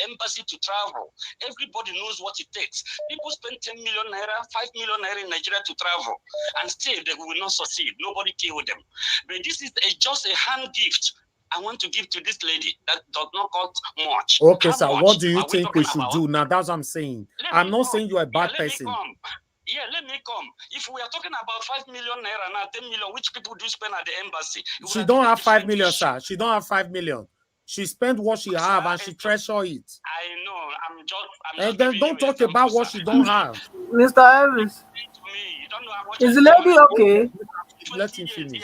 embassy to travel. Everybody knows what it takes. People spend 10 million naira, 5 million naira in Nigeria to travel, and still they will not succeed. Nobody killed them. But this is just a hand gift I want to give to this lady that does not cost much. Okay, sir, what do you think we should do? Now, that's what I'm saying. I'm not saying you're a bad person. Yeah, let me come. If we are talking about 5 million naira now, 10 million, which people do spend at the embassy. She don't have 5 million, sir. She don't have 5 million. She spent what she have and she treasure it. I know. I'm just and then don't talk about what she don't have. Mr. Elvis, is the lady okay? Let him finish.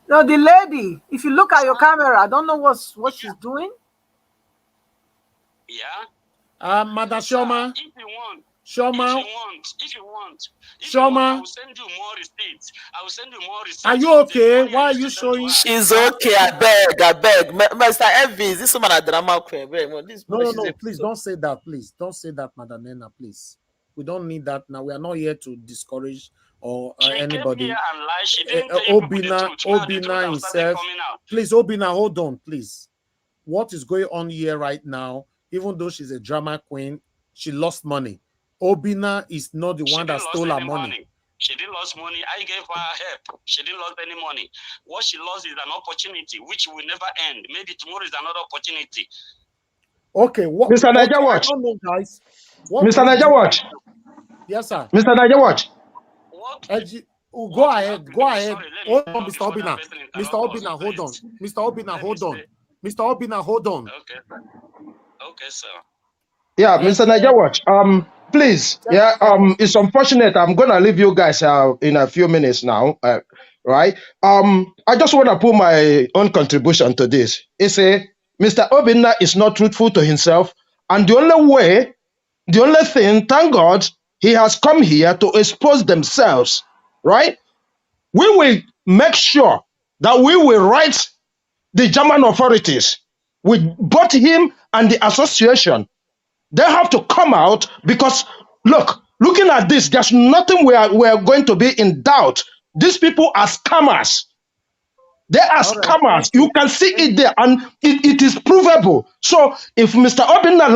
No, the lady. If you look at your camera, I don't know what she's doing. Yeah. Madam Shoma. If you want. Shoma. If you want, Shoma. I will send you more receipts. I will send you more receipts. Are you okay? Why are you showing? She's okay. I beg. Mr. Elvis, this woman a drama queen. No, please don't say that. Please don't say that, Madam Nena. Please, we don't need that now. We are not here to discourage or anybody. Obina himself. Please, Obina, hold on, please. What is going on here right now? Even though she's a drama queen, she lost money. Obina is not the one that stole her money. She didn't lose money. I gave her help. She didn't lose any money. What she lost is an opportunity, which will never end. Maybe tomorrow is another opportunity. Okay. Mr. Niger Watch. I don't know, guys. Mr. Niger Watch. Yes, sir. Mr. Niger Watch. Go ahead. Hold on, Mr. Obina. Mr. Obina, hold on. Mr. Obina, hold on. Mr. Obina, hold on. Okay, sir. Yeah, Mr. Niger Watch. Please. Yeah. It's unfortunate. I'm gonna leave you guys in a few minutes now. Right. I just want to put my own contribution to this. It's Mr. Obina is not truthful to himself, and the only thing, thank God, he has come here to expose themselves. Right. We will make sure that we will write the German authorities with both him and the association. They have to come out because, looking at this, there's nothing we are going to be in doubt. These people are scammers. They are scammers. You can see it there, and it is provable. So if Mr. Obinna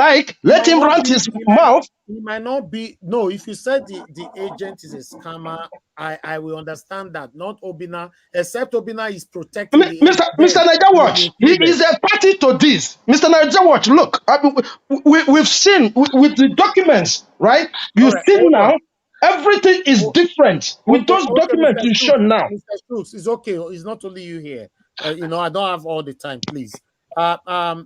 let him rant his mouth. He might not be. No, if you said the agent is a scammer, I will understand that. Not Obinna, except Obinna is protecting the agent. Mr. Niger Watch, he is a party to this. Mr. Niger Watch, look, we've seen with the documents, right? You've seen now, everything is different. With those documents you show now. Mr. Schultz, it's okay. It's not only you here. You know, I don't have all the time, please.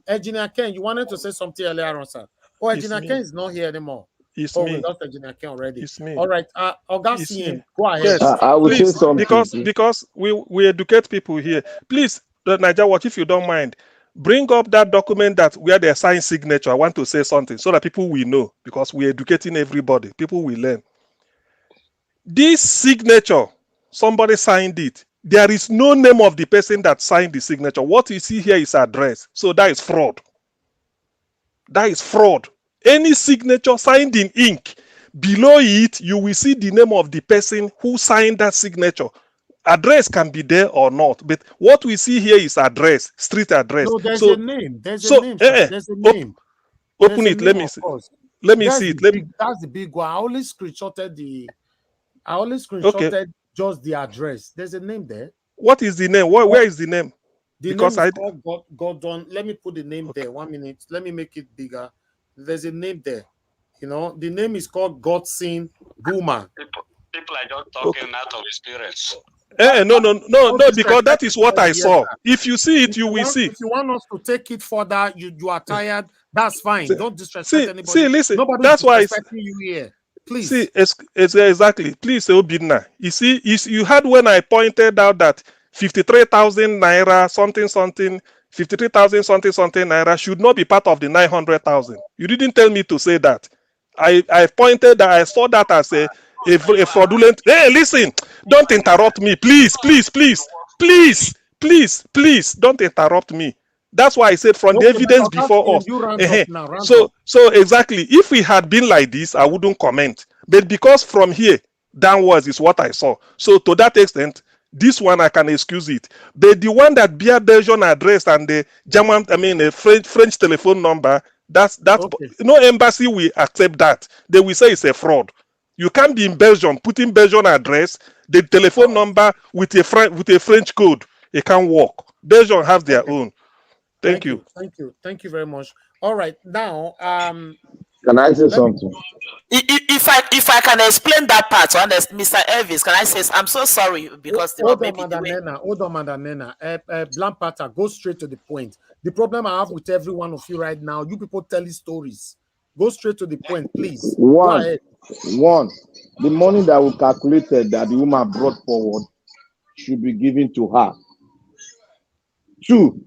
Engineer Ken, you wanted to say something earlier on, sir. Oh, Engineer Ken is not here anymore. It's we me. lost Engineer Ken already. It's me. All right. Augustine, go ahead. Yes, I will please, say something. because we educate people here. Please, the Niger Watch, if you don't mind, bring up that document that where they sign signature. I want to say something so that people will know, because we're educating everybody. People will learn. This signature, somebody signed it. There is no name of the person that signed the signature. What you see here is address. So that is fraud. That is fraud. Any signature signed in ink, below it, you will see the name of the person who signed that signature. Address can be there or not, but what we see here is address, street address. No, there's so, a name. There's a name. There's a name. Open it. Let me see. Let me see it. That's the big one. I only screenshotted just the address. There's a name there. What is the name? Where is the name? The name is called Gordon. Let me put the name there. 1 minute. Let me make it bigger. There's a name there. You know, the name is called Godson Boomer. People are just talking out of experience. No, because that is what I saw. If you see it, you will see. If you want us to take it further, you are tired, that's fine. Don't disrespect anybody. See, listen. Nobody's that's why disrespecting you here. Please. See, exactly. Please, Obinna. You see, you had when I pointed out that 53,000 naira, something, 53,000 something naira should not be part of the 900,000. You didn't tell me to say that. I pointed that I saw that as a fraudulent. Hey, listen, don't interrupt me, please, don't interrupt me. That's why I said from the evidence before us. So exactly, if we had been like this, I wouldn't comment. But because from here downwards is what I saw. So to that extent, this one I can excuse it. But the one that bear Belgian address and the German, a French telephone number, that's okay. No embassy will accept that. They will say it's a fraud. You can't be in Belgium putting Belgian address, the telephone number with a French code. It can't work. Belgium have their own. Thank you. Thank you very much. All right, now can I say something? If I can explain that part, honest, Mr. Elvis, can I say I'm so sorry because hold on, Madam Nena. Blampata, go straight to the point. The problem I have with every one of you right now, you people telling stories. Go straight to the point, please. One, the money that we calculated that the woman brought forward should be given to her. 2,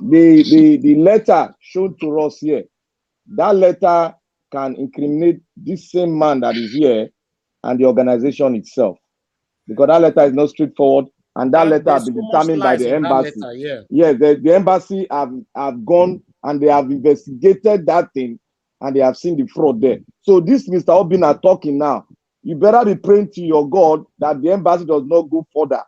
the letter shown to us here, that letter can incriminate this same man that is here and the organization itself, because that letter is not straightforward, and that letter has been determined by the embassy. Yes, the embassy have gone and they have investigated that thing and they have seen the fraud there. So this Mr. Obinna talking now, you better be praying to your God that the embassy does not go further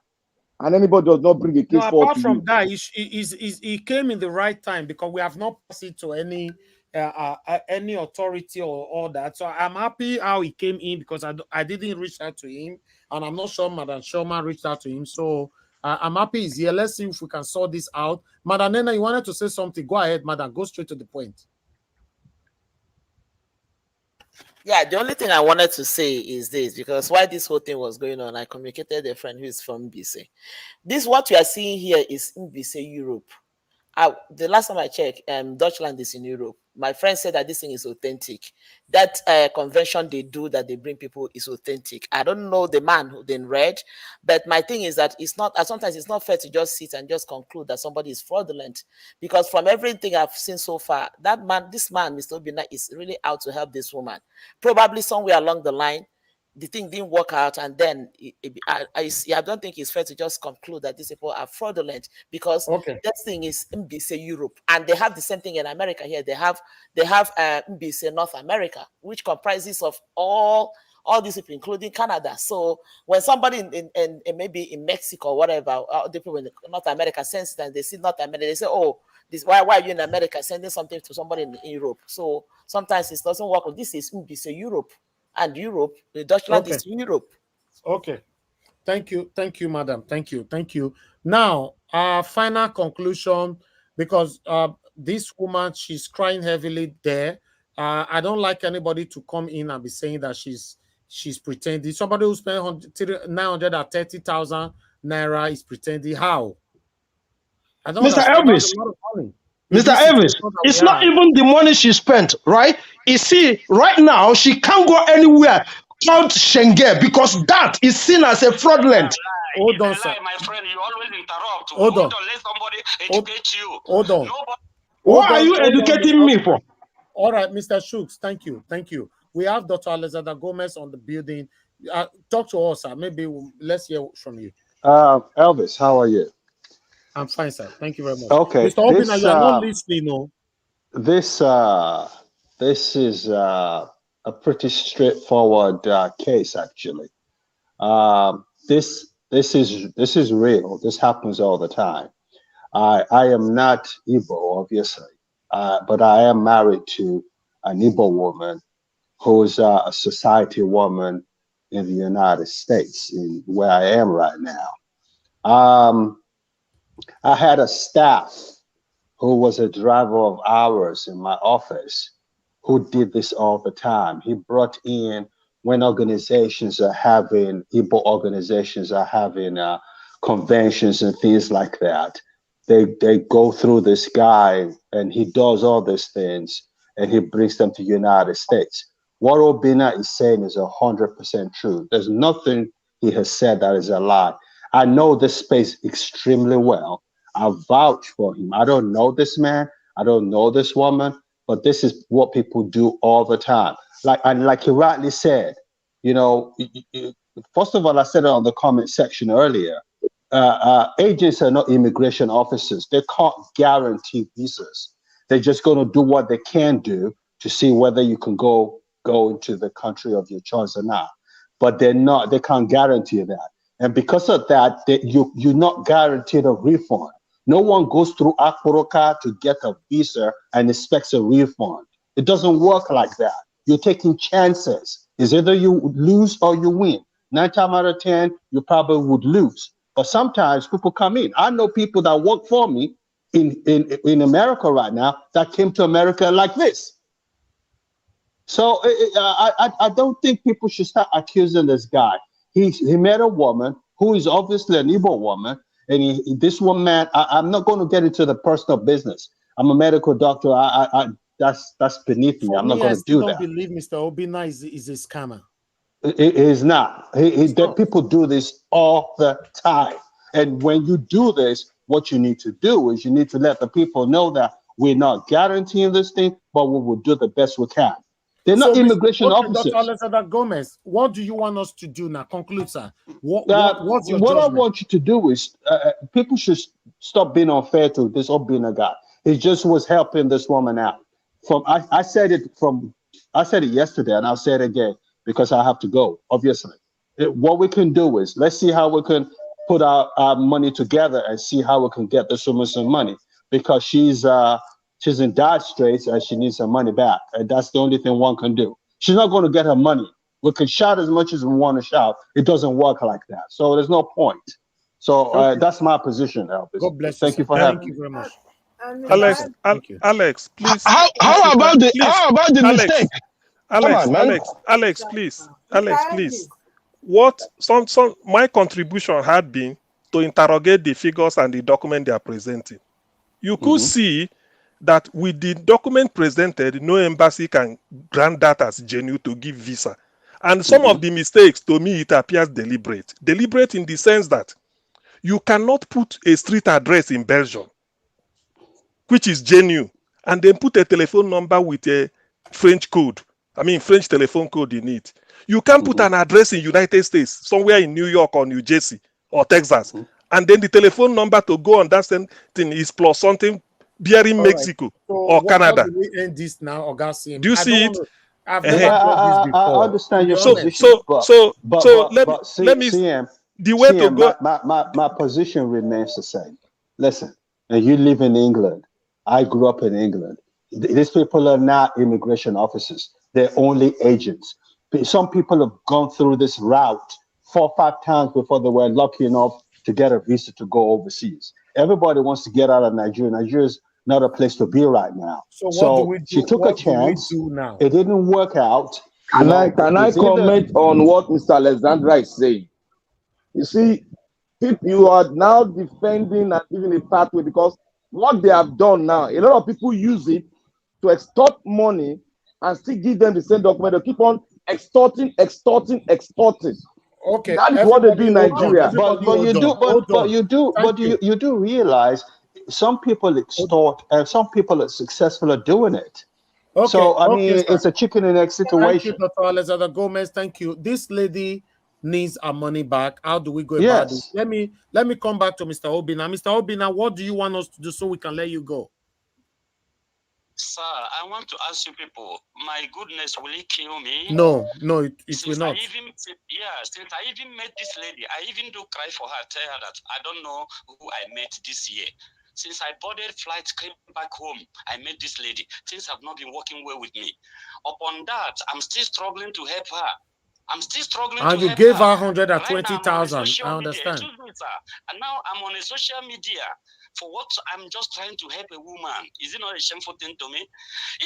and anybody does not bring a case forward. Apart from that, he came in the right time, because we have not passed it to any authority or all that. So I'm happy how he came in, because I didn't reach out to him, and I'm not sure Madam Sherman reached out to him. So I'm happy he's here. Let's see if we can sort this out. Madam Nena, you wanted to say something? Go ahead, Madam. Go straight to the point. Yeah, the only thing I wanted to say is this, because while this whole thing was going on, I communicated a friend who is from BC. This, what we are seeing here, is in BC, Europe. The last time I checked, Deutschland is in Europe. My friend said that this thing is authentic. That convention they do, that they bring people, is authentic. I don't know the man who then read, but my thing is that it's not. Sometimes it's not fair to just sit and just conclude that somebody is fraudulent, because from everything I've seen so far, this man, Mr. Obinna, is really out to help this woman. Probably somewhere along the line, the thing didn't work out, and then I don't think it's fair to just conclude that these people are fraudulent, because that thing is MBC Europe, and they have the same thing in America here. They have MBC North America, which comprises of all all these people, including Canada. So when somebody in maybe in Mexico or whatever, the people in North America sense it and they see North America, they say, oh, this why are you in America sending something to somebody in Europe? So sometimes it doesn't work. This is Ubi, so Europe, and Europe, the Deutschland is Europe. Okay. Thank you, madam. Thank you. Now, our final conclusion, because this woman, she's crying heavily there. I don't like anybody to come in and be saying that she's pretending. Somebody who spent 930,000 naira is pretending. How? I don't Mr. understand. Elvis, That's a lot of money. Mr. Elvis, it's not even the money she spent, right? You see, right now, she can't go anywhere called Schengen because that is seen as a fraudulent. Hold on, sir. My friend, you always interrupt. Hold on. Let somebody educate you. Hold on. What are you educating me for? All right, Mr. Shooks, thank you. We have Dr. Alexander Gomez on the building. Talk to us, sir. Maybe let's hear from you. Elvis, how are you? I'm fine, sir. Thank you very much. Okay, Mr. Obina, you are not listening, no? This is a pretty straightforward case, actually. This is real. This happens all the time. I am not Igbo, obviously, but I am married to an Igbo woman who's a society woman in the United States, in where I am right now. I had a staff who was a driver of ours in my office who did this all the time. He brought in, when organizations are having, Igbo organizations are having conventions and things like that, they go through this guy and he does all these things and he brings them to the United States. What Obina is saying is 100% true. There's nothing he has said that is a lie. I know this space extremely well. I vouch for him. I don't know this man. I don't know this woman, but this is what people do all the time. Like he rightly said, you know, first of all, I said it on the comment section earlier. Agents are not immigration officers. They can't guarantee visas. They're just going to do what they can do to see whether you can go into the country of your choice or not. But they can't guarantee that. And because of that, you're not guaranteed a refund. No one goes through Akporoka to get a visa and expects a refund. It doesn't work like that. You're taking chances. It's either you lose or you win. 9 times out of 10, you probably would lose. But sometimes people come in. I know people that work for me in America right now that came to America like this. So I don't think people should start accusing this guy. He met a woman who is obviously an Igbo woman, and this woman, I'm not going to get into the personal business. I'm a medical doctor. That's beneath me. I'm not going to do that. I don't believe Mr. Obina is a scammer. It is not. People do this all the time. And when you do this, what you need to do is you need to let the people know that we're not guaranteeing this thing, but we will do the best we can. They're not immigration officers. Dr. Alexander Gomez, what do you want us to do now? Conclude, sir. What's your judgment? I want you to do is people should stop being unfair to this Obina guy. He just was helping this woman out. I said it yesterday, and I'll say it again because I have to go. Obviously, what we can do is let's see how we can put our money together and see how we can get this woman some money because she's in dire straits and she needs her money back. And that's the only thing one can do. She's not going to get her money. We can shout as much as we want to shout. It doesn't work like that. So there's no point. So that's my position, Elvis. God bless you. Thank you for having me. Thank you very much. Alex, please. How about the mistake? Alex, please. What my contribution had been to interrogate the figures and the document they are presenting. You could see that with the document presented, no embassy can grant that as genuine to give visa. And some of the mistakes, to me, it appears deliberate. Deliberate in the sense that you cannot put a street address in Belgium, which is genuine, and then put a telephone number with a French telephone code in it. You can't put an address in United States, somewhere in New York or New Jersey or Texas, and then the telephone number to go on that same thing is plus something bearing Mexico or Canada. How do we end this now, Augustine? Do you see it? I've never done this before. I understand your So position, but let me CM, the way to go. my position remains the same. Listen, and you live in England. I grew up in England. These people are not immigration officers. They're only agents. Some people have gone through this route 4 or 5 times before they were lucky enough to get a visa to go overseas. Everybody wants to get out of Nigeria. Nigeria's not a place to be right now. So what do we do? She took a chance. Now? It didn't work out. Can I comment on what Mr. Alexandra is saying? You see, you are now defending and giving a pathway because what they have done now, a lot of people use it to extort money and still give them the same document. They keep on extorting. Okay, that is what they do in Nigeria. You do realize some people extort and some people are successful at doing it. Okay, so I mean, sir. it's a chicken and egg situation. Thank you, Dr. Alexander Gomez. Thank you. This lady needs our money back. How do we go about this? Let me come back to Mr. Obina. Mr. Obina, what do you want us to do so we can let you go? Sir, I want to ask you people, my goodness, will it kill me? No, it will not. Since I even met this lady, I even do cry for her, tell her that I don't know who I met this year. Since I boarded flight, came back home, I met this lady. Things have not been working well with me. Upon that, I'm still struggling to help her. I'm still struggling to help her. And you gave her 120,000. I understand. Excuse me, sir. And now I'm on a social media for what I'm just trying to help a woman. Is it not a shameful thing to me?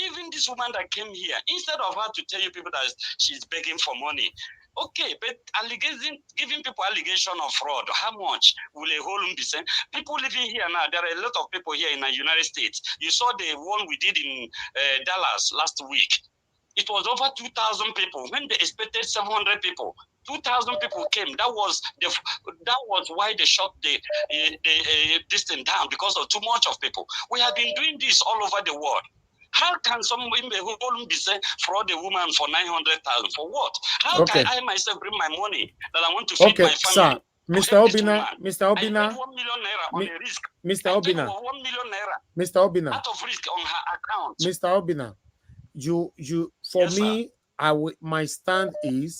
Even this woman that came here, instead of her to tell you people that she's begging for money, okay, but giving people allegation of fraud, how much will a whole be sent? People living here now, there are a lot of people here in the United States. You saw the one we did in Dallas last week. It was over 2,000 people when they expected 700 people. 2,000 people came. That was why they shut this thing down, because of too much of people. We have been doing this all over the world. How can someone be saying fraud a woman for 900,000 for what? How can I myself bring my money that I want to feed my family? Sir, Mr. Obina, I paid 1 million naira on a risk. Mr. Obina, 1 million naira. Mr. Obina, out of risk on her account. Mr. Obina, for me, my stand is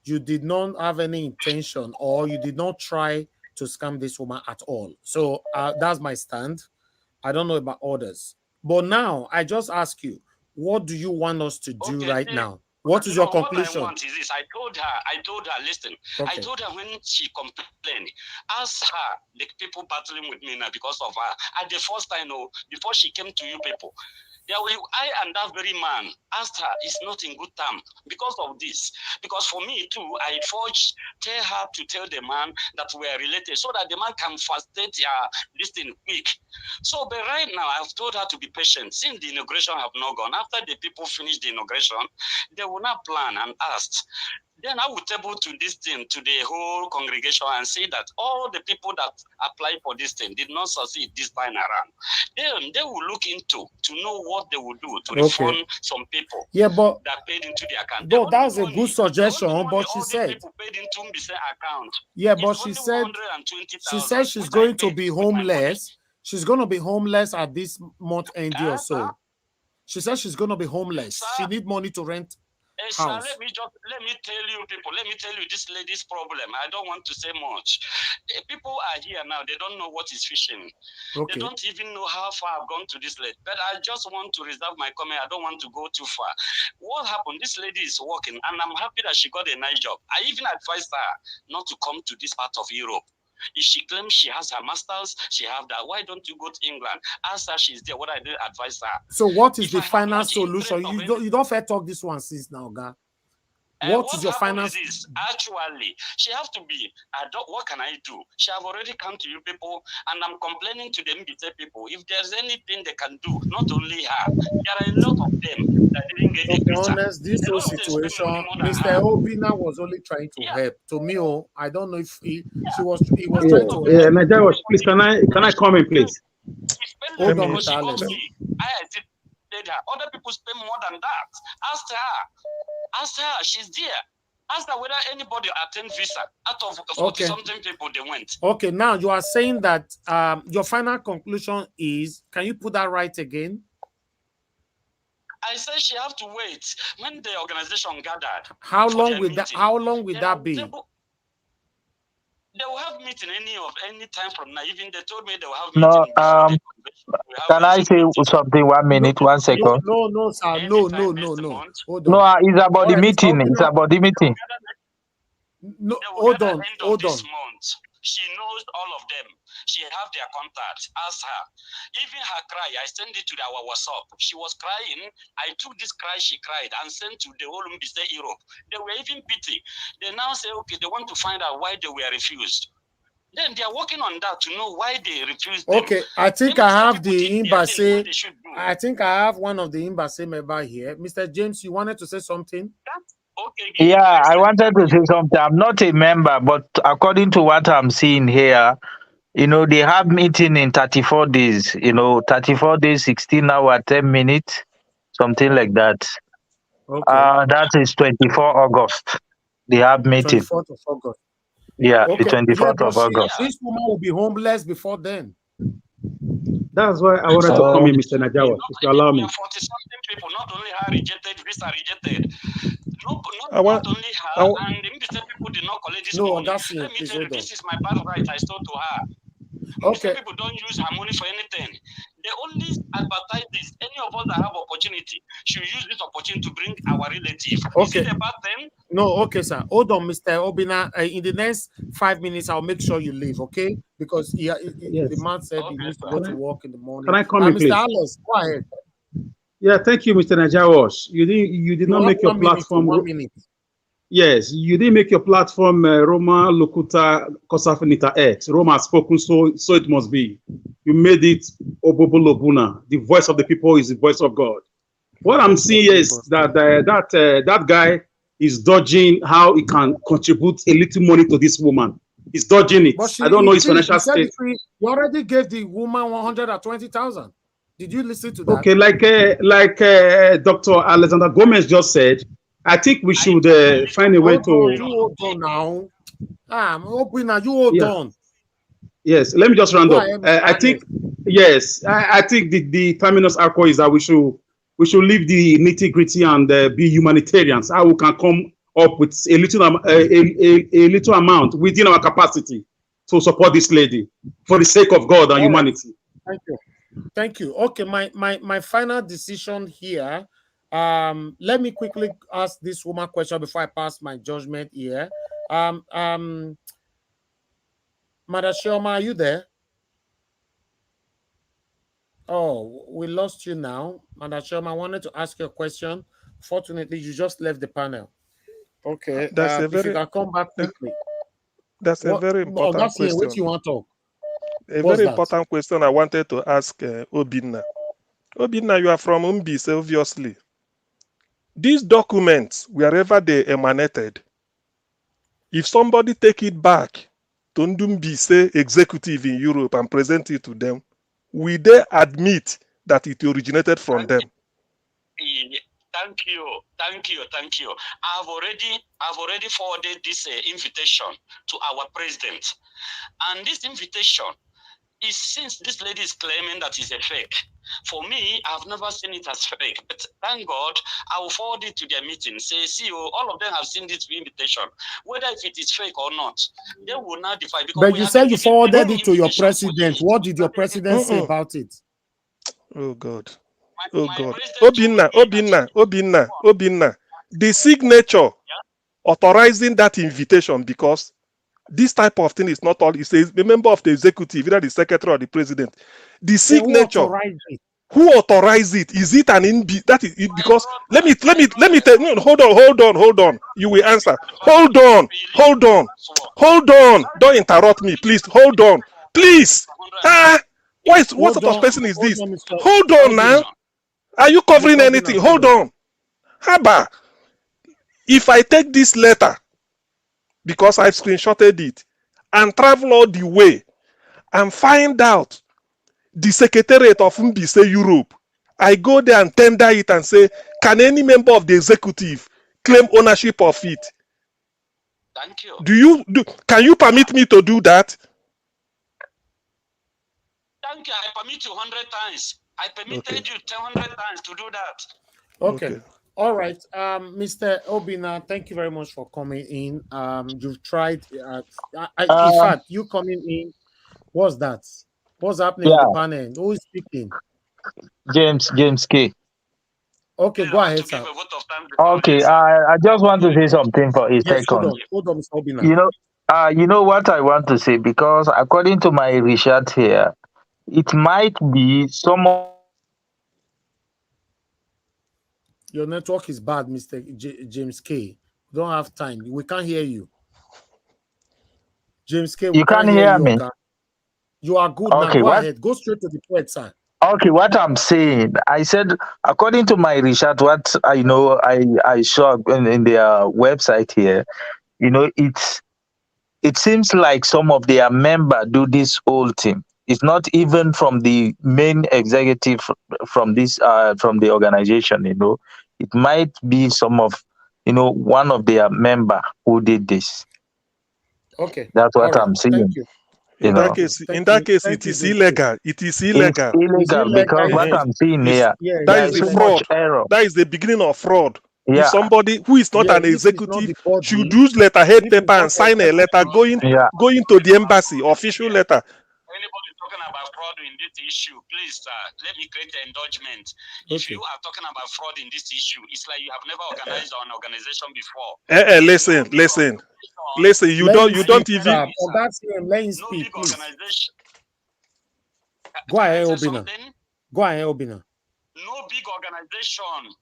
you did not have any intention or you did not try to scam this woman at all. So that's my stand. I don't know about others. But now I just ask you, what do you want us to do right now? What is your conclusion? What I want is this. I told her, listen. Okay. I told her when she complained, ask her, the people battling with me now because of her. At the first time, before she came to you people, I and that very man asked her, it's not in good time because of this. Because for me too, I tell her to tell the man that we are related so that the man can facilitate this thing quick. So, but right now, I've told her to be patient. Since the inauguration have not gone, after the people finish the inauguration, they will not plan and ask. Then I will table to this thing to the whole congregation and say that all the people that applied for this thing did not succeed this time around. Then they will look into to know what they will do to refund some people that paid into the account. But that's a good suggestion. But she said, people paid into the account. Yeah, but she said she's going to be homeless. She's going to be homeless at this month end or so. She said she's going to be homeless. She needs money to rent. Sir, let me tell you people, this lady's problem. I don't want to say much. People are here now, they don't know what is fishing. They don't even know how far I've gone to this lady. But I just want to reserve my comment. I don't want to go too far. What happened? This lady is working and I'm happy that she got a nice job. I even advised her not to come to this part of Europe. If she claims she has her master's, she have that. Why don't you go to England? Ask her she's there. What I did advise her. So what is the final solution? You don't fair talk this one since now, guy. What is your final? Actually, she have to be. What can I do? She have already come to you people, and I'm complaining to them. People, if there's anything they can do, not only her, there are a lot of them that didn't get it. To be honest, this whole situation, Mr. Obina was only trying to help. To me, I don't know if he was trying to help. Yeah, Nigeria, please, can I come in, please? Hold on, Mr. Alex. Other people spend more than that. Ask her, she's there. Ask her whether anybody attend visa out of 40-something people they went. Okay, now you are saying that your final conclusion is, can you put that right again? I said she have to wait when the organization gathered. How for long their will that? meeting. How long will Then that be? They will have meeting any time from now. Even they told me they will have No, meeting before the convention. We have can I say something? 1 minute, 1 second. No, sir. No. Hold No, on. it's about All the right, Mr. meeting. It's Obina. about the meeting. No, hold on. This month. She knows all of them. She have their contacts. Ask her. Even her cry, I sent it to our WhatsApp. She was crying. I took this cry she cried and sent to the whole Mbise Europe. They were even pity. They now say, okay, they want to find out why they were refused. Then they are working on that to know why they refused them. Okay, I think I have the embassy. I think I have one of the embassy member here. Mr. James, you wanted to say something? Yeah, I wanted to say something. I'm not a member, but according to what I'm seeing here, they have meeting in 34 days, 34 days, 16 hours, 10 minutes, something like that. Okay. That is 24 August. They have meeting. 24th of August. Yeah, Okay. the 24th of August. This woman will be homeless before then. That's why I wanted to come in, Mr. Najawa, if you allow me. 40-something people, not only her rejected, visa rejected. I want, not only her, and the people did not collect this money. Let me tell you, this is my bad right I stole to her. Okay. People don't use her money for anything. They only advertise this. Any of us that have opportunity should use this opportunity to bring our relative. Okay. Is it a bad thing? No, okay, sir. Hold on, Mr. Obina. In the next 5 minutes, I'll make sure you leave, okay? Because the man said he needs to go to work in the morning. Can I come in, Mr. please? Alice, go ahead. Yeah, thank you, Mr. Najawa. You did not make your platform. 1 minute. Yes, you didn't make your platform Roma Locuta Kosafinita X. Roma has spoken, so it must be. You made it Obobo Lobuna. The voice of the people is the voice of God. What I'm seeing is that that guy is dodging how he can contribute a little money to this woman. He's dodging it. I don't know his financial state. You already gave the woman 120,000. Did you listen to that? Okay, like Dr. Alexander Gomez just said, I think we should find a way to. Hold on now. You hold on. Yes, let me just round up. I think the terminus arco is that we should leave the nitty gritty and be humanitarians. How we can come up with a little amount within our capacity to support this lady for the sake of God and humanity. Thank you. Okay, my final decision here. Let me quickly ask this woman question before I pass my judgment here. Madam Shioma, are you there? Oh, we lost you now. Madam Shioma, I wanted to ask you a question. Fortunately, you just left the panel. Okay. If you can come back quickly. That's a very important question. What you want to talk? Very important question I wanted to ask Obinna. Obinna, you are from Mbise, obviously. These documents, wherever they emanated, if somebody take it back to Mbise executive in Europe and present it to them, will they admit that it originated from them? Thank you. I've already forwarded this invitation to our president, and this invitation is, since this lady is claiming that it's a fake. For me, I've never seen it as fake, but thank God, I will forward it to their meeting. Say, see, all of them have seen this invitation, whether if it is fake or not. They will not defy. But you said you forwarded it to your president. What did your president say about it? Oh God. Oh God. Obinna. The signature authorizing that invitation, because this type of thing is not all. It's a member of the executive, either the secretary or the president. The signature. Who authorized it? Is it an that is it? Because let me tell no, hold on. You will answer. Hold on. Don't interrupt me, please. Hold on. Please. What sort of person is this? Hold on now. Are you covering anything? Hold on. Haba. If I take this letter, because I've screenshotted it, and travel all the way and find out the secretariat of Mbise Europe, I go there and tender it and say, can any member of the executive claim ownership of it? Thank you. Can you permit me to do that? Thank you. I permit you 100 times. I permitted you 100 times to do that. Okay. All right. Mr. Obina, thank you very much for coming in. You've tried, in fact, you coming in, what's that? What's happening on the Yeah, panel? Who is speaking? James K. Okay, go ahead, sir. Okay, I just want to say something for a Yes, second. hold on, Mr. Obina. You know what I want to say, because according to my research here, it might be some of Your network is bad, Mr. James K. We don't have time. We can't hear you. James K, we you can't can't hear hear you. me. Okay? You are good now. Okay, Go what? ahead. Go straight to the point, sir. Okay, what I'm saying, I said according to my research, what I know, I saw in their website here, it seems like some of their members do this whole thing. It's not even from the main executive from the organization. It might be some of one of their member who did this. Okay, That's all what right. I'm saying. Thank you. In that case, Thank it you, is James K. illegal. It is It's illegal. illegal because what I'm seeing Is here, Yeah, that there is is the so illegal. much fraud. error. That is the beginning of fraud. If Yeah, somebody who is not Yeah, an if it's not the executive should body, use letterhead if it's paper not and sign a letter executive, going to the embassy, official letter. Anybody talking about fraud in this issue, please, let me create an endorsement. If you are talking about fraud in this issue, it's like you have never organized an organization before. Listen. You let him don't speak, even. sir. On that him, let him No speak, big please. organization. Go Can I ahead, say Obina. something? Go ahead, Obina. No big organization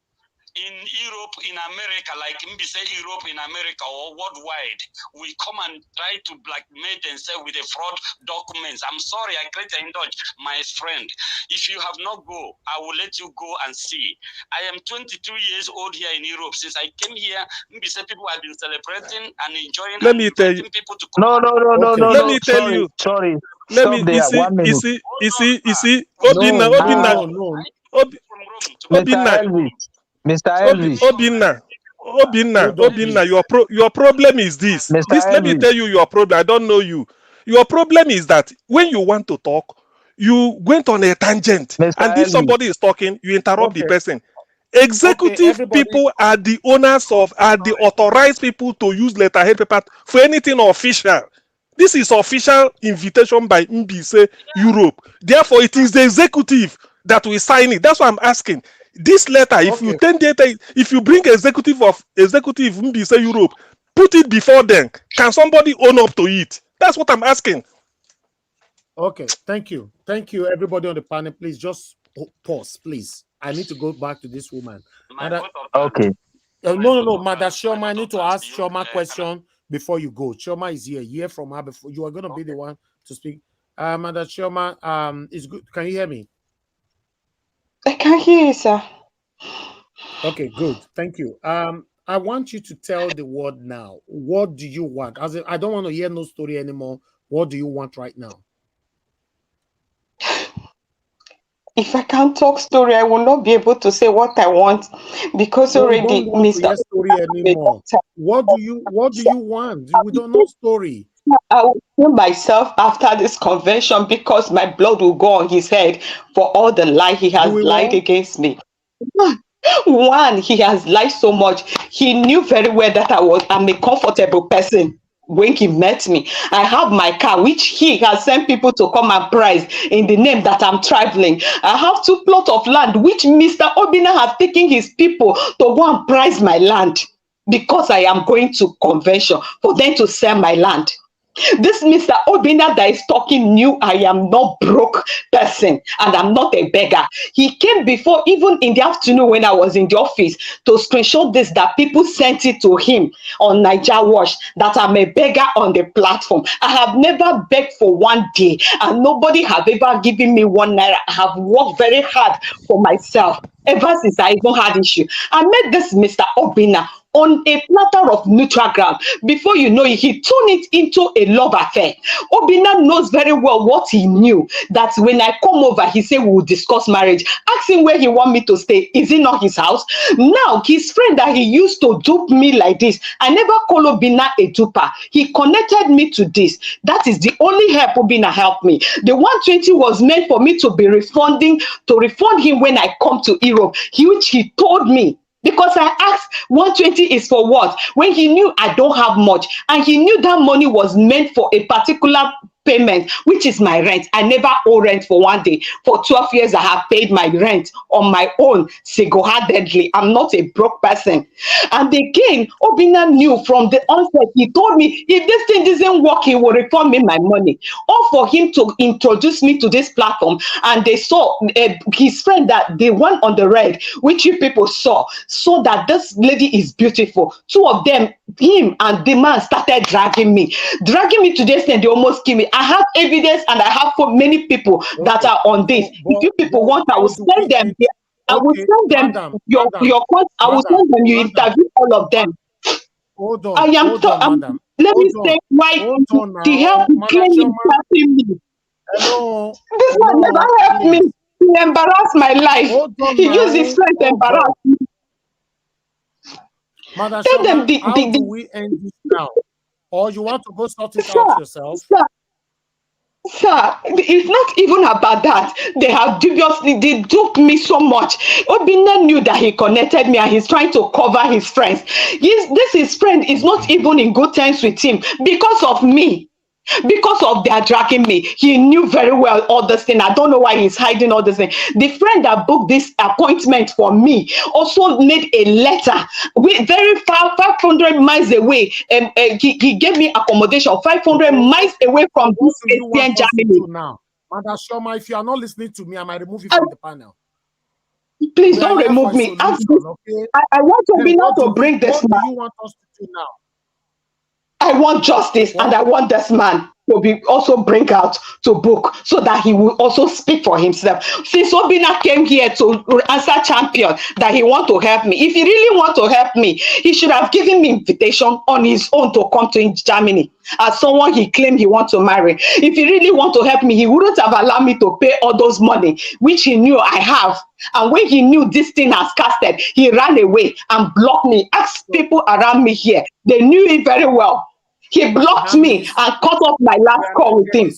in Europe, in America, like say Europe, in America, or worldwide, we come and try to blackmail themselves with a fraud documents. I'm sorry, I create an indulge, my friend. If you have not go, I will let you go and see. I am 22 years old here in Europe. Since I came here, say people have been celebrating and enjoying Let and me tell you. inviting people to come. No. Let me tell you. Sorry. Let Stop me. there. 1 minute. You see. No. Mr. Elvis. Obinna, your problem is this. Mr. Let me Elvis. tell you your problem. I don't know you. Your problem is that when you want to talk, you went on a tangent. Mr. And if Elvis. somebody is talking, you interrupt the Okay. person. Okay, Executive everybody. people are the owners are the authorized people to use letterhead paper for anything official. This is official invitation by MBC Europe. Therefore, it is the executive that will sign it. That's what I'm asking. This letter, if you bring executive MBC Europe, put it before them. Can somebody own up to it? That's what I'm asking. Okay, thank you. Thank you, everybody on the panel. Please just pause, please. I need to go back to this woman. Okay. No, Madam Shoma, I need to ask Shoma a question before you go. Shoma is here. Hear from her before you are going to be the one to speak. Madam Shoma, is good. Can you hear me? I can hear you, sir. Okay, good. Thank you. I want you to tell the world now. What do you want? I don't want to hear no story anymore. What do you want right now? If I can't talk story, I will not be able to say what I want because No, we already don't want to Mr. hear story anymore. What do you want? We don't know story. I will kill myself after this convention because my blood will go on his head for all the lie he has lied against me. One, he has lied so much. He knew very well that I'm a comfortable person when he met me. I have my car, which he has sent people to come and price in the name that I'm traveling. I have 2 plots of land, which Mr. Obina has taken his people to go and price my land because I am going to convention for them to sell my land. This Mr. Obina that is talking knew I am not broke person and I'm not a beggar. He came before, even in the afternoon when I was in the office, to screenshot this that people sent it to him on Niger Watch that I'm a beggar on the platform. I have never begged for 1 day and nobody have ever given me 1 naira. I have worked very hard for myself ever since I even had issue. I met this Mr. Obina on a platter of neutral ground. Before you know it, he turned it into a love affair. Obinna knows very well what he knew, that when I come over, he said we will discuss marriage. Ask him where he want me to stay. Is it not his house? Now, his friend that he used to dupe me like this, I never call Obinna a duper. He connected me to this. That is the only help Obinna helped me. The 120 was meant for me to be to refund him when I come to Europe, which he told me. Because I asked, 120 is for what? When he knew I don't have much, and he knew that money was meant for a particular payment, which is my rent. I never owe rent for one day. For 12 years, I have paid my rent on my own, single-handedly. I'm not a broke person. And again, Obinna knew from the onset, he told me, if this thing doesn't work, he will refund me my money. Or for him to introduce me to this platform, and they saw his friend, that the one on the red, which you people saw that this lady is beautiful. Two of them, him and the man, started dragging me to this thing. They almost kill me. I have evidence, and I have for many people that are on this. If you people want, I will send them. I will send them your course. I will send them. You interview all of them. Hold on. I am. Hold on, madam. Let me say why the help claim is helping me. Hello. This man never helped me. He embarrassed my life. He used his friend to embarrass me. Madam Shoma, how do we end this now? Or you want to go sort it out yourself? Sir, it's not even about that. They have they duped me so much. Obinna knew that he connected me, and he's trying to cover his friends. His friend is not even in good terms with him because of me. Because of their dragging me. He knew very well all this thing. I don't know why he's hiding all this thing. The friend that booked this appointment for me also made a letter very far, 500 miles away. He gave me accommodation 500 miles away from this CJN Germany. Now, Madam Shoma, if you are not listening to me, I might remove you from the panel. Please don't remove me. Okay? I want to be not to bring this man. What do you want us to do now? I want justice, and I want this man to be also bring out to book, so that he will also speak for himself. Since Obinna came here to answer champion that he want to help me, if he really want to help me, he should have given me invitation on his own to come to Germany as someone he claimed he want to marry. If he really want to help me, he wouldn't have allowed me to pay all those money, which he knew I have. And when he knew this thing has casted, he ran away and blocked me. Ask people around me here. They knew it very well. He blocked me and cut off my last call with him.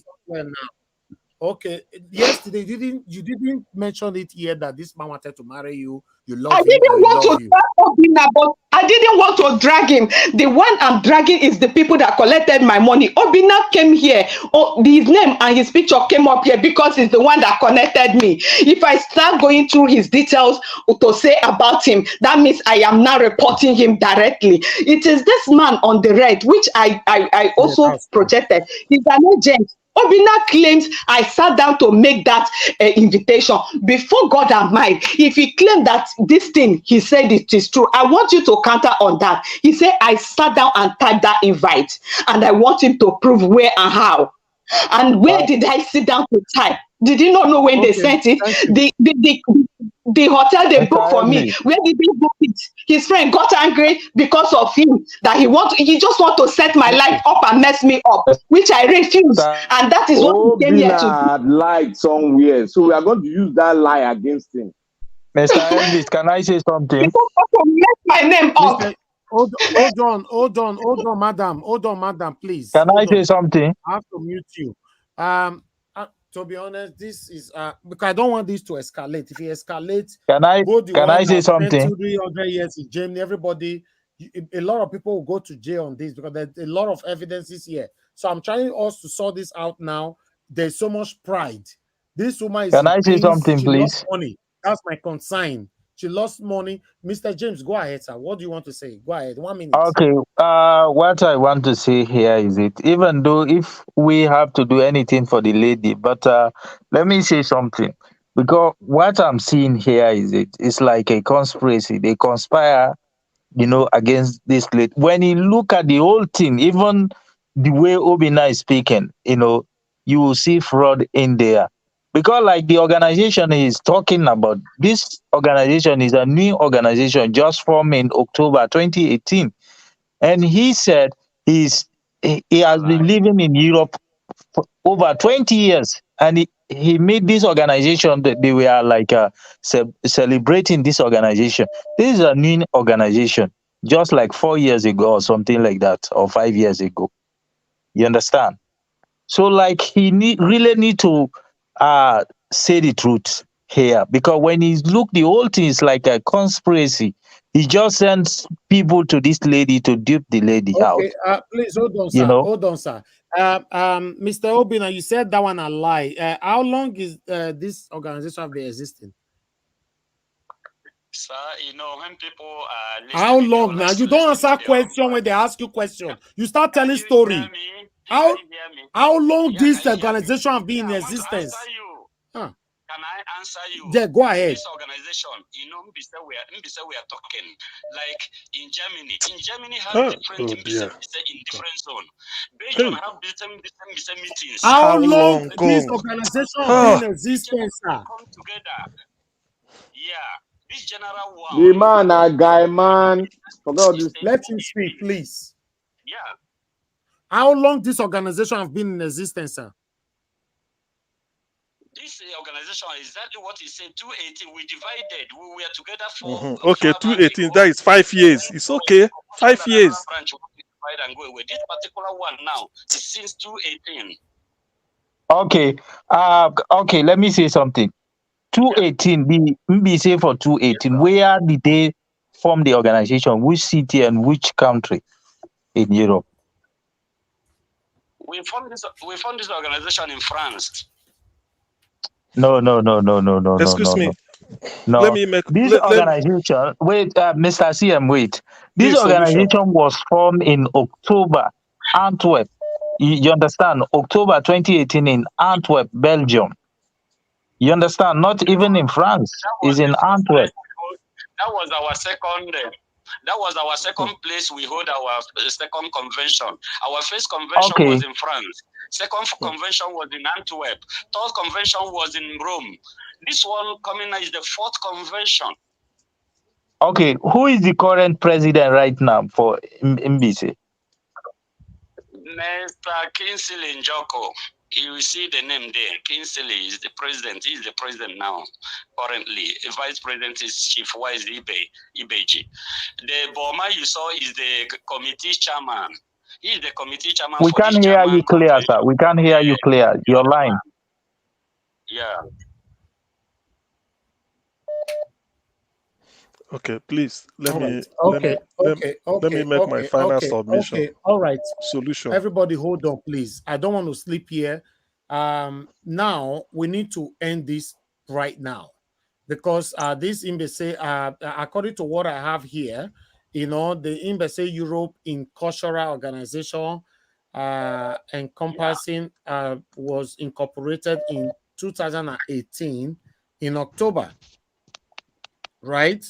Okay. Yesterday, you didn't mention it here that this man wanted to marry you. You love him. I didn't want to drag Obinna, but I didn't want to drag him. The one I'm dragging is the people that collected my money. Obinna came here. His name and his picture came up here because he's the one that connected me. If I start going through his details to say about him, that means I am now reporting him directly. It is this man on the red, which I also projected. He's an agent. Obinna claims I sat down to make that invitation before God and mine. If he claimed that this thing, he said it is true, I want you to counter on that. He said I sat down and typed that invite, and I want him to prove where and how. And where did I sit down to type? Did you not know when they sent it? The hotel they booked for me, where did they book it? His friend got angry because of him, that he just want to set my life up and mess me up, which I refuse. And that is what he came here to do. Lied somewhere, so we are going to use that lie against him. Mr. Elvis, can I say something? People want to mess my name up. Hold on, madam, please. Can I say something? I have to mute you. To be honest, this is because I don't want this to escalate. If it escalates, can I say something? 300 years in Germany, everybody, a lot of people will go to jail on this because there's a lot of evidences here. So I'm trying us to sort this out now. There's so much pride. This woman is. Can I say something, she please? Lost money. That's my concern. She lost money. Mr. James, go ahead, sir. What do you want to say? Go ahead. 1 minute. Okay. What I want to say here is even though if we have to do anything for the lady, but let me say something. Because what I'm seeing here is it's like a conspiracy. They conspire, against this lady. When you look at the whole thing, even the way Obinna is speaking, you will see fraud in there. Because like the organization he's talking about, this organization is a new organization just formed in October 2018. And he said he has been living in Europe for over 20 years. And he made this organization that they were like celebrating this organization. This is a new organization, just like 4 years ago or something like that, or 5 years ago. You understand? So like he really need to say the truth here, because when he look, the whole thing is like a conspiracy. He just sends people to this lady to dupe the lady out. Okay, please hold on, You sir. know, Hold on, sir. Mr. Obina, you said that one a lie. How long is this organization have been existing? Sir, you know, when people are How listening, they long will now? also You don't listen answer to their own question when they ask you question. You start telling Can you story. hear me? How Can you hear me? how long Yeah, this can you hear me? organization have been Yeah, in I want to existence? answer you. Huh. Can I answer you? Yeah, go ahead. This organization, you know, we are talking like in Germany. In Germany has different Oh dear. in different zone. Belgium Hey. have different meetings. How long long this gone? organization have been in Ah, existence, sir? Come together. Yeah, this general The one. man, a guy, man. Forget all this. Let him speak, please. Yeah. How long this organization have been in existence, sir? This organization is exactly what he said. 280, we divided. We were together for okay, 218. That is 5 years. It's okay. 5 another years. branch. We divide and go away. This particular one now is since 218. okay, okay. Let me say something. 218, the MBC for 218. Where did they form the organization? Which city and which country in Europe? We formed this organization in France. No. Excuse me. No, Let me make this let organization, wait, Mr. CM, wait. This please solution. organization was formed in October, Antwerp. You understand? October 2018 in Antwerp, Belgium. You understand? Not even in France. It's in Antwerp. That was our second. That was our second place we hold our second convention. Our first convention Okay. was in France. Second convention was in Antwerp. Third convention was in Rome. This one coming now is the fourth convention. Okay, who is the current president right now for MBC? Mr. Kingsley Njoko. You see the name there. Kingsley is the president. He is the president now, currently. The vice president is Chief Wise Ibeji. The Boma you saw is the committee chairman. He is the committee chairman We for this can't hear chairman you clear, convention. sir. We can't hear you clear. Your line. Yeah. Okay, please let All me right. Okay. let me make my final submission. Okay. All right. Solution. Everybody hold on, please. I don't want to sleep here. Now we need to end this right now because this embassy, according to what I have here, you know, the Embassy Europe in Cultural Organization encompassing was incorporated in 2018 in October, right?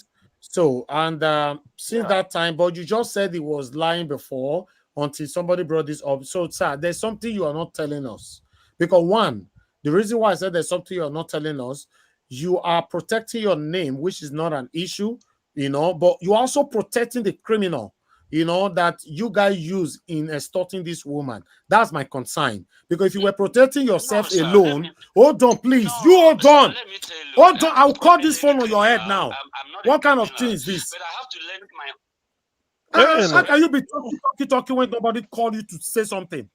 So, and since that time, but you just said it was lying before until somebody brought this up. So, sir, there's something you are not telling us. Because one, the reason why I said there's something you are not telling us, you are protecting your name, which is not an issue, you know, but you're also protecting the criminal, you know, that you guys use in extorting this woman. That's my concern. Because if you were protecting yourself alone, hold on, please. You hold on. Hold on. I'll call this phone on your head now. What kind of thing is this? But I have to learn my. How can you be talking when nobody called you to say something?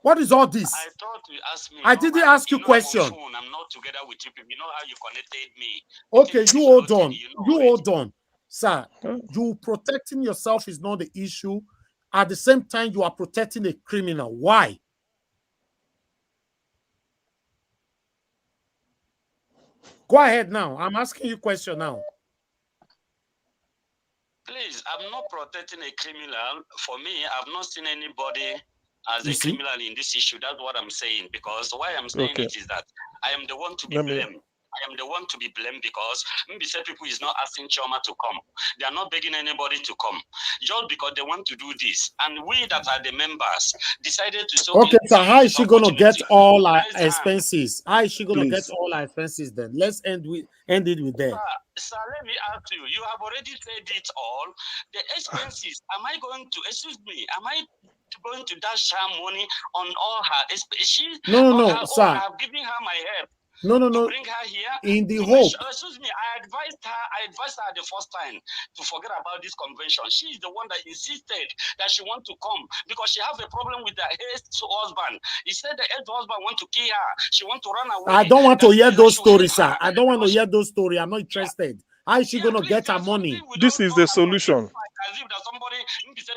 What is all this? I thought you asked me. I didn't ask you question. I'm on phone. I'm not together with you people. You know how you connected me. Okay, you hold on. You hold on. Sir, you protecting yourself is not the issue. At the same time, you are protecting a criminal. Why? Go ahead now. I'm asking you a question now. Please, I'm not protecting a criminal. For me, I've not seen anybody as a criminal in this issue. That's what I'm saying. Because why I'm saying it is that I am the one to be blamed. I am the one to be blamed because maybe say people is not asking Choma to come. They are not begging anybody to come just because they want to do this. And we that are the members decided to say, okay, so how is she gonna get all our Raise hand. expenses? How is she gonna get Please. all our expenses then? Let's end it with that. Sir, let me ask you. You have already said it all. The expenses. Am I going to? Excuse me. Am I going to dash her money on all her? She? No, sir. I have given her my help. No. To bring her here. In the hope. Excuse me. I advised her the first time to forget about this convention. She is the one that insisted that she want to come because she have a problem with the ex-husband. He said the ex-husband want to kill her. She want to run away. I don't want to hear those stories, sir. I don't want to hear those stories. I'm not interested. How is she gonna get her money? This is the solution. As if that somebody,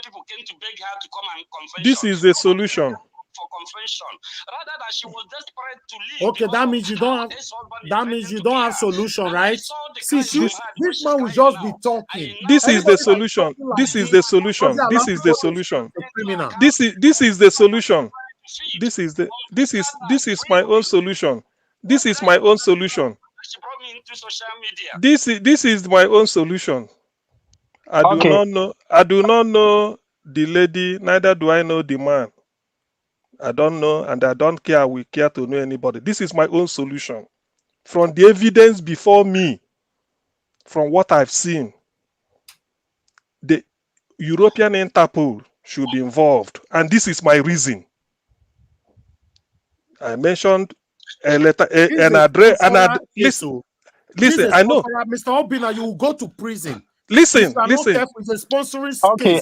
people came to beg her to come and confession. This is the solution. For confession, rather than she was desperate to leave. Okay, that means you don't have. That means you don't have solution, right? See, this man will just be talking. This is the solution. This is the solution. This is the solution. This is the solution. This is my own solution. This is my own solution. She brought me into social media. This is my own solution. I do not know the lady, neither do I know the man. I don't know, and I don't care. We care to know anybody. This is my own solution. From the evidence before me, from what I've seen, the European Interpol should be involved, and this is my reason. I mentioned a letter, an address, listen. I know, Mr. Obina, you will go to prison. Listen. It's a sponsoring okay,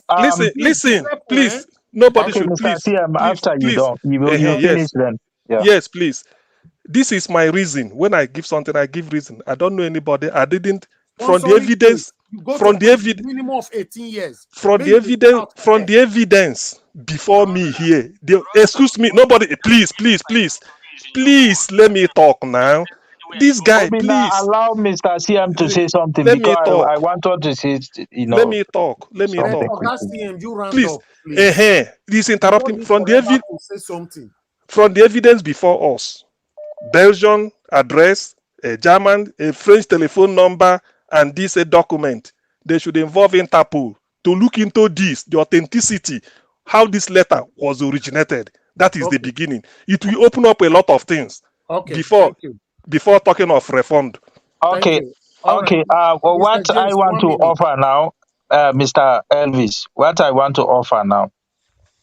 listen, please. Nobody should Mr. please. CM, after please. you finish then. Yeah. Yes, please. This is my reason. When I give something, I give reason. I don't know anybody. I didn't. From the evidence, minimum of 18 years. From the evidence before me here. Excuse me, nobody. Please. Let me talk now. This guy, please allow Mr. CM to say something. Let me talk. I want her to say, Let me talk. CM, you please. Up, please. He's interrupting from the say something. From the evidence before us. Belgian address, a German, a French telephone number, and this a document. They should involve Interpol to look into this, the authenticity, how this letter was originated. That is the beginning. It will open up a lot of things before talking of refund. Okay. Okay. What I want to offer now, Mr. Elvis, what I want to offer now,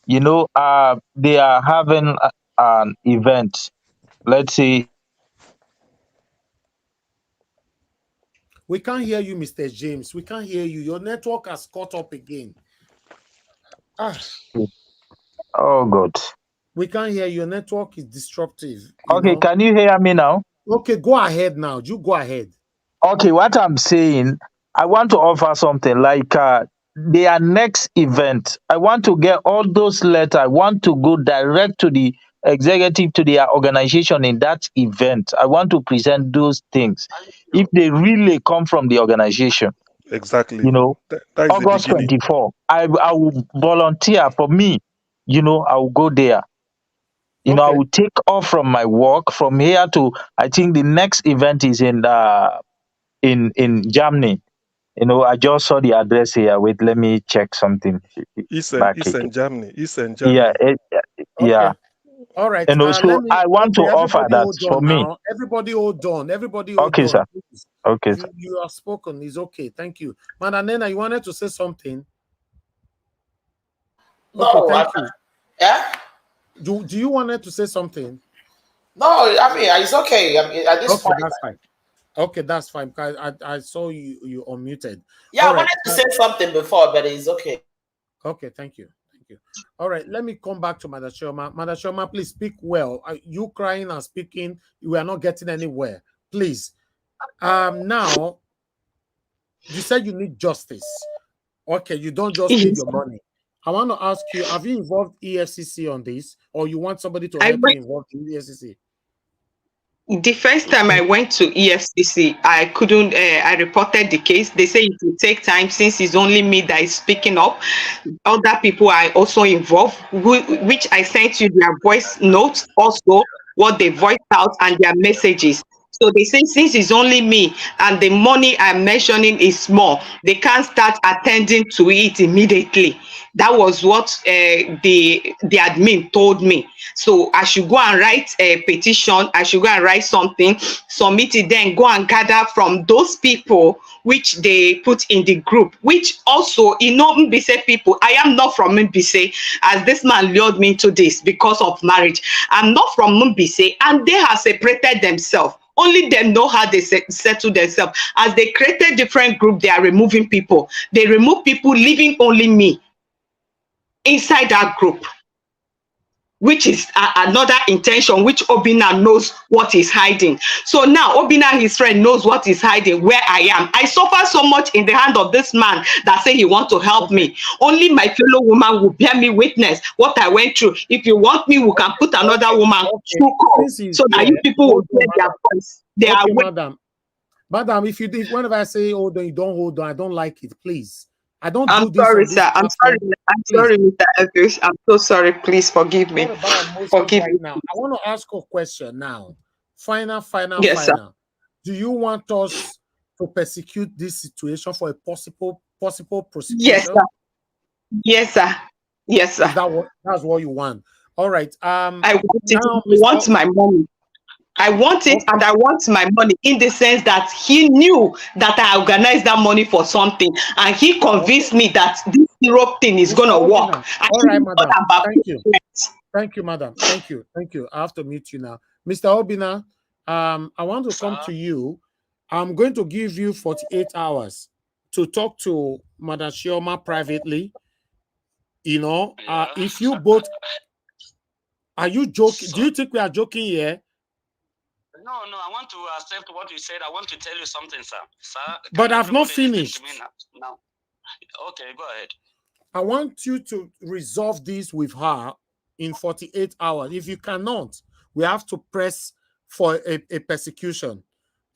they are having an event. Let's see. We can't hear you, Mr. James. We can't hear you. Your network has caught up again. Oh, God. We can't hear you. Your network is disruptive. Okay, can you hear me now? Okay, go ahead now. You go ahead. Okay, what I'm saying, I want to offer something like their next event. I want to get all those letters. I want to go direct to the executive, to their organization in that event. I want to present those things if they really come from the organization. Exactly. That August 24. I will volunteer for me. I will go there. I will take off from my work from here to, I think the next event is in Germany. I just saw the address here. Wait, let me check something. It's in Germany. Yeah. All right. So I want to offer that for me. Everybody hold on. Everybody hold on. Okay, sir. Okay. You have spoken. It's okay. Thank you. Madam, you wanted to say something? No, thank you. Yeah? Do you want to say something? No, I mean, it's okay. I mean, at this point. That's fine. Okay, that's fine. Because I saw you unmuted. Yeah, I wanted to say something before, but it's okay. Okay, thank you. All right, let me come back to Madam Shoma. Madam Shoma, please speak well. You crying and speaking, we are not getting anywhere. Please. Now, you said you need justice. Okay, you don't just need your money. I want to ask you, have you involved EFCC on this, or you want somebody to help you involved in EFCC? The first time I went to EFCC, I couldn't, I reported the case. They say it will take time since it's only me that is speaking up. Other people are also involved, which I sent you their voice notes, also what they voiced out and their messages. So they say since it's only me and the money I'm mentioning is small, they can't start attending to it immediately. That was what the admin told me. So I should go and write a petition. I should go and write something, submit it, then go and gather from those people which they put in the group, which also, Mbise people, I am not from Mbise, as this man lured me into this because of marriage. I'm not from Mbise, and they have separated themselves. Only them know how they settle themselves. As they created different group, they are removing people. They remove people, leaving only me inside that group, which is another intention, which Obina knows what is hiding. So now Obina, his friend, knows what is hiding, where I am. I suffer so much in the hand of this man that say he want to help me. Only my fellow woman will bear me witness what I went through. If you want me, we can put another woman through call, so that you people will hear their voice. They are Madam, if whenever I say hold on, you don't hold on, I don't like it, please. I don't I'm do this. Sorry, sir. I'm sorry. I'm sorry, Mr. Elvis. I'm so sorry. Please forgive me. Forgive me. Now, I want to ask a question now. Final. Yes, sir. Do you want us to persecute this situation for a possible prosecution? Yes, sir. Yes, sir. Yes, sir. That's what you want? All right. I want it. I want my money. I want it, and I want my money, in the sense that he knew that I organized that money for something, and he convinced me that this Europe thing is going to work. All right, madam. Thank you. Thank you, madam. Thank you. I have to mute you now. Mr. Obina, I want to come to you. I'm going to give you 48 hours to talk to Madam Shioma privately. If you both... Are you joking? Do you think we are joking here? No, I want to accept what you said. I want to tell you something, sir. But I've not finished. Now. Okay, go ahead. I want you to resolve this with her in 48 hours. If you cannot, we have to press for a persecution,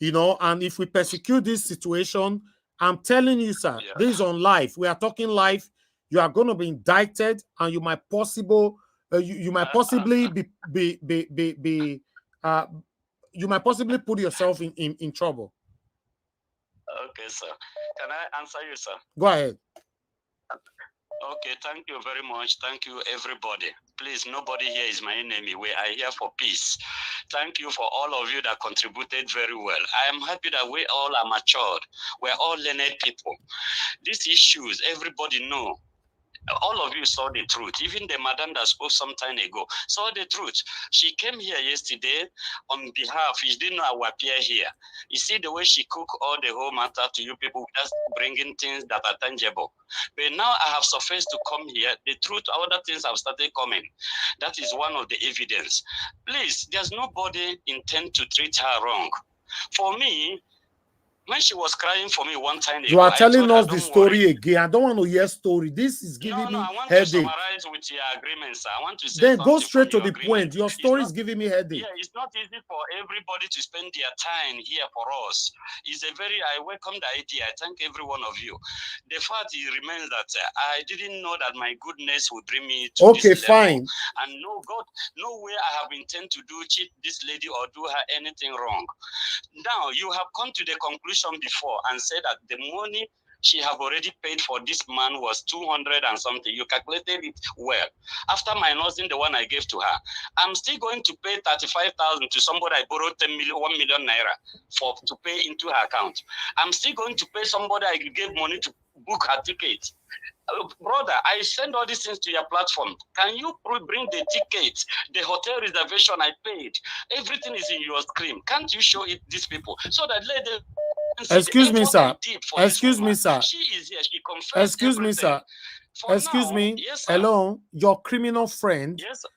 and if we persecute this situation, I'm telling you, sir, this is on live. We are talking live. You are going to be indicted, and you might possibly you might possibly put yourself in trouble. Okay, sir. Can I answer you, sir? Go ahead. Okay, thank you very much. Thank you, everybody. Please, nobody here is my enemy. We are here for peace. Thank you for all of you that contributed very well. I am happy that we all are matured. We're all learned people. These issues, everybody know. All of you saw the truth. Even the madam that spoke some time ago saw the truth. She came here yesterday on behalf. She didn't know I would appear here. You see the way she cook all the whole matter to you people, just bringing things that are tangible. But now I have surfaced to come here. The truth, other things have started coming. That is one of the evidence. Please, there's nobody intend to treat her wrong. For me, when she was crying for me one time ago, you are telling us the story again. I don't want to hear story. This is giving me I want headache. to summarize with your agreements. I want to say then go straight to the point. Your story is giving me headache. Yeah, it's not easy for everybody to spend their time here for us. I welcome the idea. I thank every one of you. The fact remains that I didn't know that my goodness would bring me to this fine. level. And no, God, no way I have intended to cheat this lady or do her anything wrong. Now, you have come to the conclusion before and said that the money she have already paid for this man was 200 and something. You calculated it well. After minusing the one I gave to her, I'm still going to pay 35,000 to somebody I borrowed 1 million naira to pay into her account. I'm still going to pay somebody I gave money to book her ticket. Brother, I send all these things to your platform. Can you bring the ticket, the hotel reservation I paid? Everything is in your screen. Can't you show it these people so that let them... Excuse me, sir. Excuse me, sir. She is here. She confessed. Excuse me, sir. Excuse me. Yes, sir. Hello, your criminal friend. Yes, sir.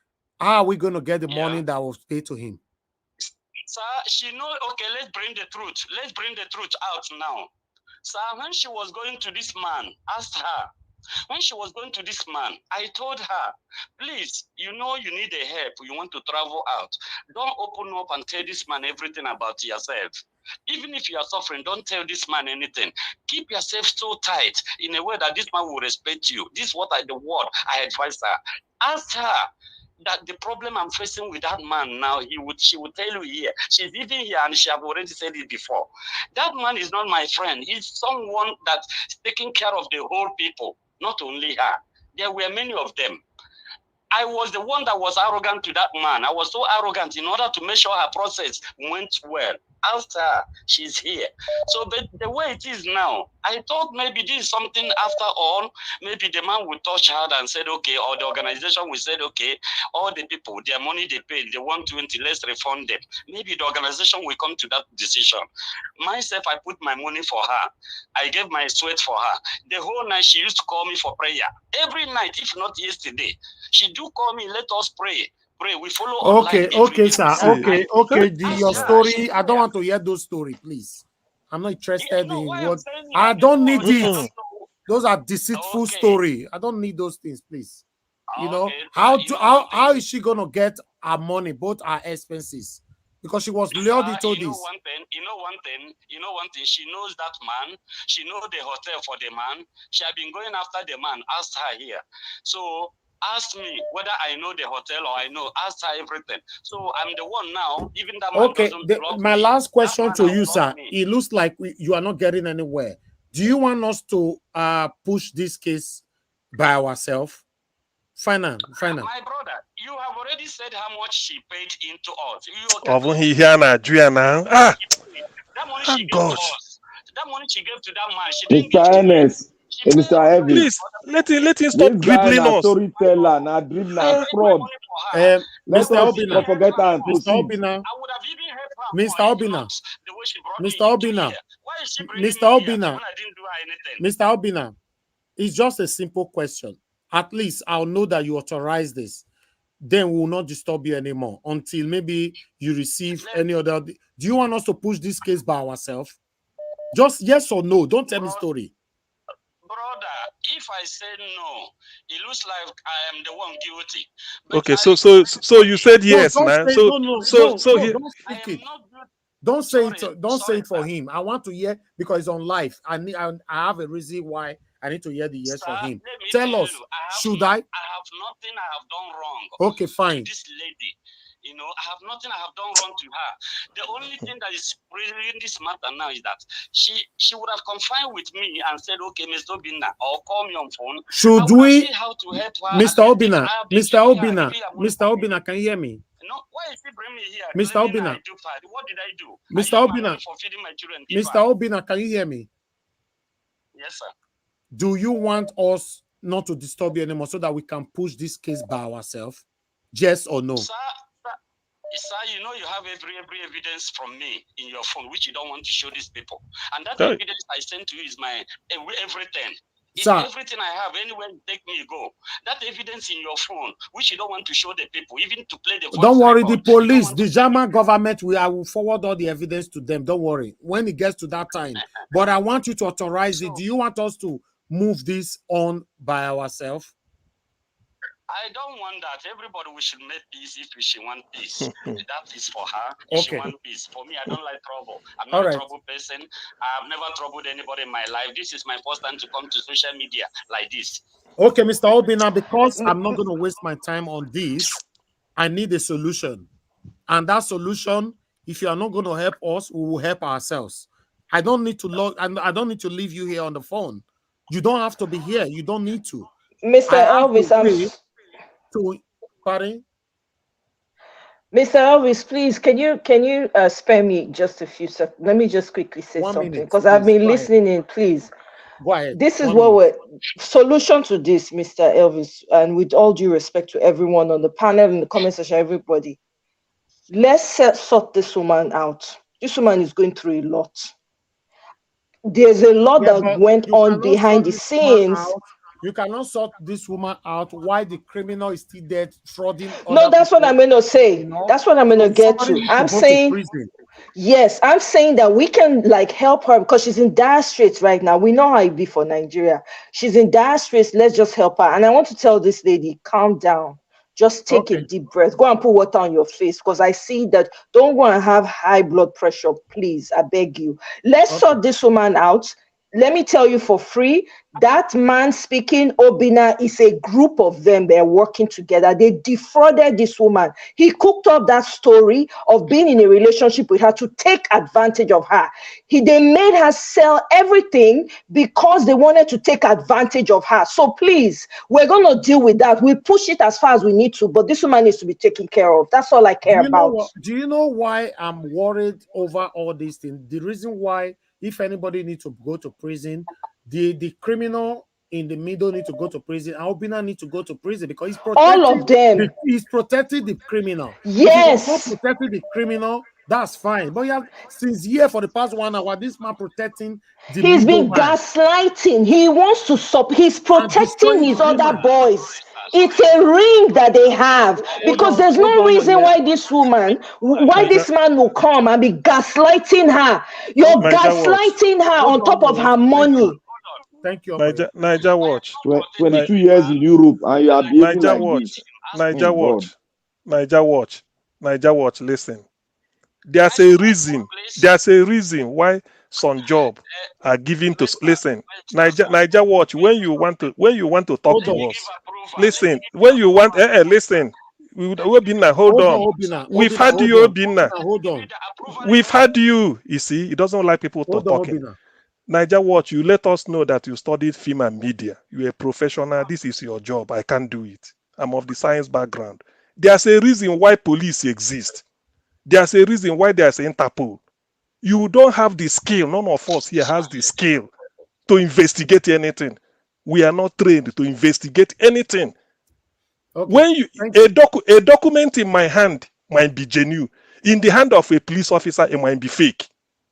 How are we going to get the money that was paid to him? Sir, she know. Okay, let's bring the truth. Let's bring the truth out now. Sir, when she was going to this man, asked her. When she was going to this man, I told her, please, you know you need a help. You want to travel out. Don't open up and tell this man everything about yourself. Even if you are suffering, don't tell this man anything. Keep yourself so tight in a way that this man will respect you. This is what the word I advise her. Ask her, that the problem I'm facing with that man now, she would tell you here. She's even here and she have already said it before. That man is not my friend. He's someone that's taking care of the whole people, not only her. There were many of them. I was the one that was arrogant to that man. I was so arrogant in order to make sure her process went well. After she's here. So but the way it is now, I thought maybe this is something after all, maybe the man would touch her and said, okay, or the organization will say, okay, all the people, their money they paid, the 120, let's refund them. Maybe the organization will come to that decision. Myself, I put my money for her. I gave my sweat for her. The whole night she used to call me for prayer. Every night, if not yesterday, she do call me, let us pray. Pray. We follow online. Okay, sir. Okay. Your story. I don't want to hear those stories, please. I'm not interested in what. I don't need it. Those are deceitful story. I don't need those things, please. You know how is she gonna get her money, both her expenses? Because she was lured into this. You know one thing. She knows that man. She knows the hotel for the man. She had been going after the man. Asked her here. So. Ask me whether I know the hotel or I know. Ask her everything. So I'm the one now. Even that man doesn't block my me. last question to you, sir. It looks like you are not getting anywhere. Do you want us to push this case by ourselves? Fine. My brother, you have already said how much she paid into us. That money she gave to us. That money she gave to that man. She didn't give to me. Mr. Evans, please let him stop dribbling us. Storyteller, na dribbler, fraud. Mr. Obina, forget and Mr. Obina, Mr. Obina, Mr. Obina, Mr. Obina, Mr. Obina. It's just a simple question. At least I'll know that you authorize this. Then we will not disturb you anymore until maybe you receive any other. Do you want us to push this case by ourselves? Just yes or no. Don't tell me story. Brother, if I say no, it looks like I am the one guilty. But okay, so you said yes, man. Don't speak it. Don't say it. Don't say it for him. I want to hear because it's on live. I have a reason why I need to hear the yes for him. Tell us, should I? I have nothing I have done wrong. Okay, fine. This lady. You know, I have nothing I have done wrong to her. The only thing that is in this matter now is that she would have confined with me and said, okay, Mr. Obina, or call me on phone. Should we? How to help her. Mr. Obina, can you hear me? No, why is he bringing me here? Mr. Obina. What did I do? Mr. Obina. For feeding my children. Mr. Obina, can you hear me? Yes, sir. Do you want us not to disturb you anymore so that we can push this case by ourselves? Yes or no? Sir, you know you have every evidence from me in your phone, which you don't want to show these people. And that evidence I sent to you is my everything. It's everything I have. Anywhere you take me, go. That evidence in your phone, which you don't want to show the people, even to play the voice. Don't worry, the police, the German government, I will forward all the evidence to them. Don't worry. When it gets to that time. But I want you to authorize it. Do you want us to move this on by ourselves? I don't want that. Everybody, we should make peace if we should want peace. That is for her. If she want peace. For me, I don't like trouble. I'm not a trouble person. I've never troubled anybody in my life. This is my first time to come to social media like this. Okay, Mr. Obina, because I'm not going to waste my time on this, I need a solution. And that solution, if you are not going to help us, we will help ourselves. I don't need to log, and I don't need to leave you here on the phone. You don't have to be here. You don't need to. Mr. Elvis, pardon? Mr. Elvis, please, can you spare me just a few seconds? Let me just quickly say something because I've been listening in. Please, go ahead. This is what we're solution to this, Mr. Elvis, and with all due respect to everyone on the panel, in the comment section, everybody. Let's sort this woman out. This woman is going through a lot. There's a lot that went on behind the scenes. You cannot sort this woman out why the criminal is still dead, frauding. No, that's what I'm going to say. You know? That's what I'm going to get to. I'm saying, yes, I'm saying that we can like help her because she's in dire straits right now. We know how it be for Nigeria. She's in dire straits. Let's just help her. And I want to tell this lady, calm down. Just take a deep breath. Go and put water on your face because I see that. Don't go and have high blood pressure, please. I beg you. Let's sort this woman out. let me tell you for free, that man speaking, Obina, is a group of them. They're working together. They defrauded this woman. He cooked up that story of being in a relationship with her to take advantage of her. They made her sell everything because they wanted to take advantage of her. So please, we're going to deal with that. We push it as far as we need to, but this woman needs to be taken care of. That's all I care about. Do you know why I'm worried over all these things? The reason why, if anybody needs to go to prison, the criminal in the middle need to go to prison. Albina need to go to prison because he's protecting all of them. He's protecting the criminal. Yes. If he was not protecting the criminal, that's fine. But yeah, since here for the past 1 hour, this man protecting the He's been middleman. gaslighting. He wants to stop. He's protecting his other boys. It's a ring that they have because there's no reason why this woman, why this man will come and be gaslighting her. You're gaslighting her on top of her money. Thank you. Niger Watch. 22 years in Europe and you are behaving Niger like Watch. this. Niger Oh, Watch. God. Niger Watch. Niger Watch. Listen. There's a reason. There's a reason why some job are given to listen. Niger Watch. When you want to talk to us, listen. When you want, listen. Obina, hold on. We've had you, Obina. Hold on. We've had you. You see, he doesn't like people talking. Niger Watch, you let us know that you studied film and media. You're a professional. This is your job. I can't do it. I'm of the science background. There's a reason why police exist. There's a reason why there's Interpol. You don't have the skill. None of us here has the skill to investigate anything. We are not trained to investigate anything. Okay. When a document in my hand might be genuine. In the hand of a police officer, it might be fake.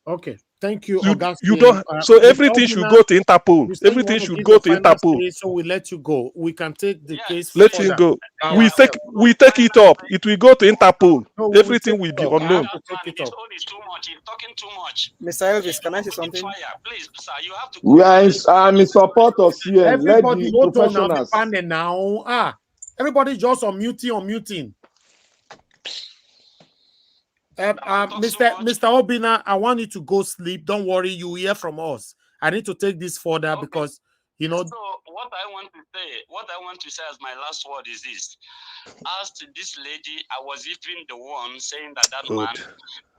Okay. Thank you. You don't. So everything should go to Interpol. Everything should go to Interpol. So we let you go. We can take the case. Let him go. We take it up. It will go to Interpol. Everything will be unknown. Mr. Elvis, can I say something? Please, sir, you have to. We are in support of CN. Everybody, let the professionals. Now. Everybody just unmuting. Mr. Obina, I want you to go sleep. Don't worry, you hear from us. I need to take this further because, you know. So what I want to say as my last word is this. As to this lady, I was even the one saying that man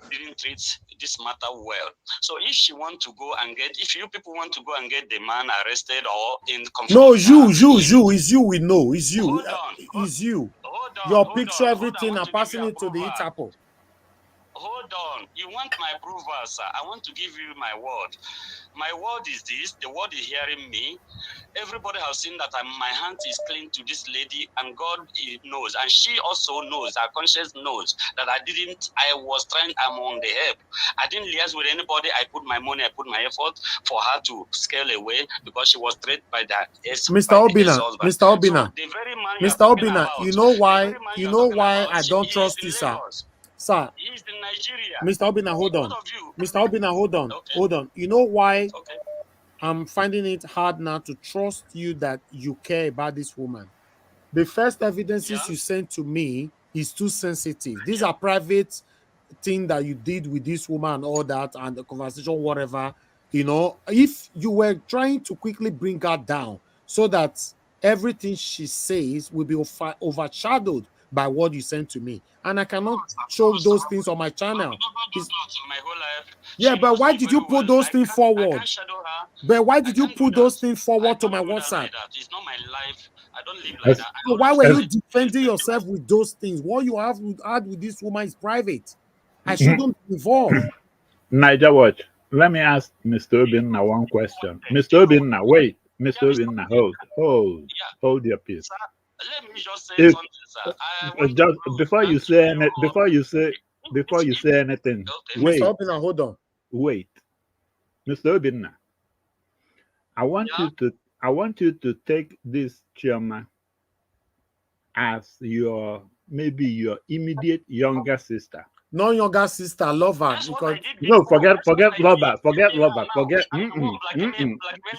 didn't treat this matter well. So if she want to go and if you people want to go and get the man arrested or in no, it's you we know. It's you. It's you. Your picture, everything, I'm passing it to the Interpol. Hold on. You want my approval, sir? I want to give you my word. My word is this. The word is hearing me. Everybody has seen that my hand is clean to this lady, and God knows, and she also knows. Her conscience knows that I was trying. I'm on the help. I didn't liaise with anybody. I put my money. I put my effort for her to scale away because she was threatened by that. Mr. Obina, you know why? You know why I don't trust you, sir. Sir, he's in Nigeria. Mr. Obina, hold on. Mr. Obina, hold on. Okay. Hold on. You know why I'm finding it hard now to trust you that you care about this woman? The first evidences you sent to me is too sensitive. These are private things that you did with this woman and all that, and the conversation, whatever. You know, if you were trying to quickly bring her down so that everything she says will be overshadowed by what you sent to me, and I cannot show those things on my channel. My whole life. Yeah, but why did you put those things forward? But why did you put those things forward to my WhatsApp? It's not my life. I don't live like that. So why were you defending yourself with those things? What you have had with this woman is private. I shouldn't be involved. Niger Watch, let me ask Mr. Obinna one question. Mr. Obinna, wait. Mr. Obinna, hold your peace. Let me just say something, sir. Before you say anything, wait. Mr. Obinna, hold on. Wait, Mr. Obinna, I want you to take this Chioma as your immediate younger sister. No younger sister, lover. Because no, forget lover.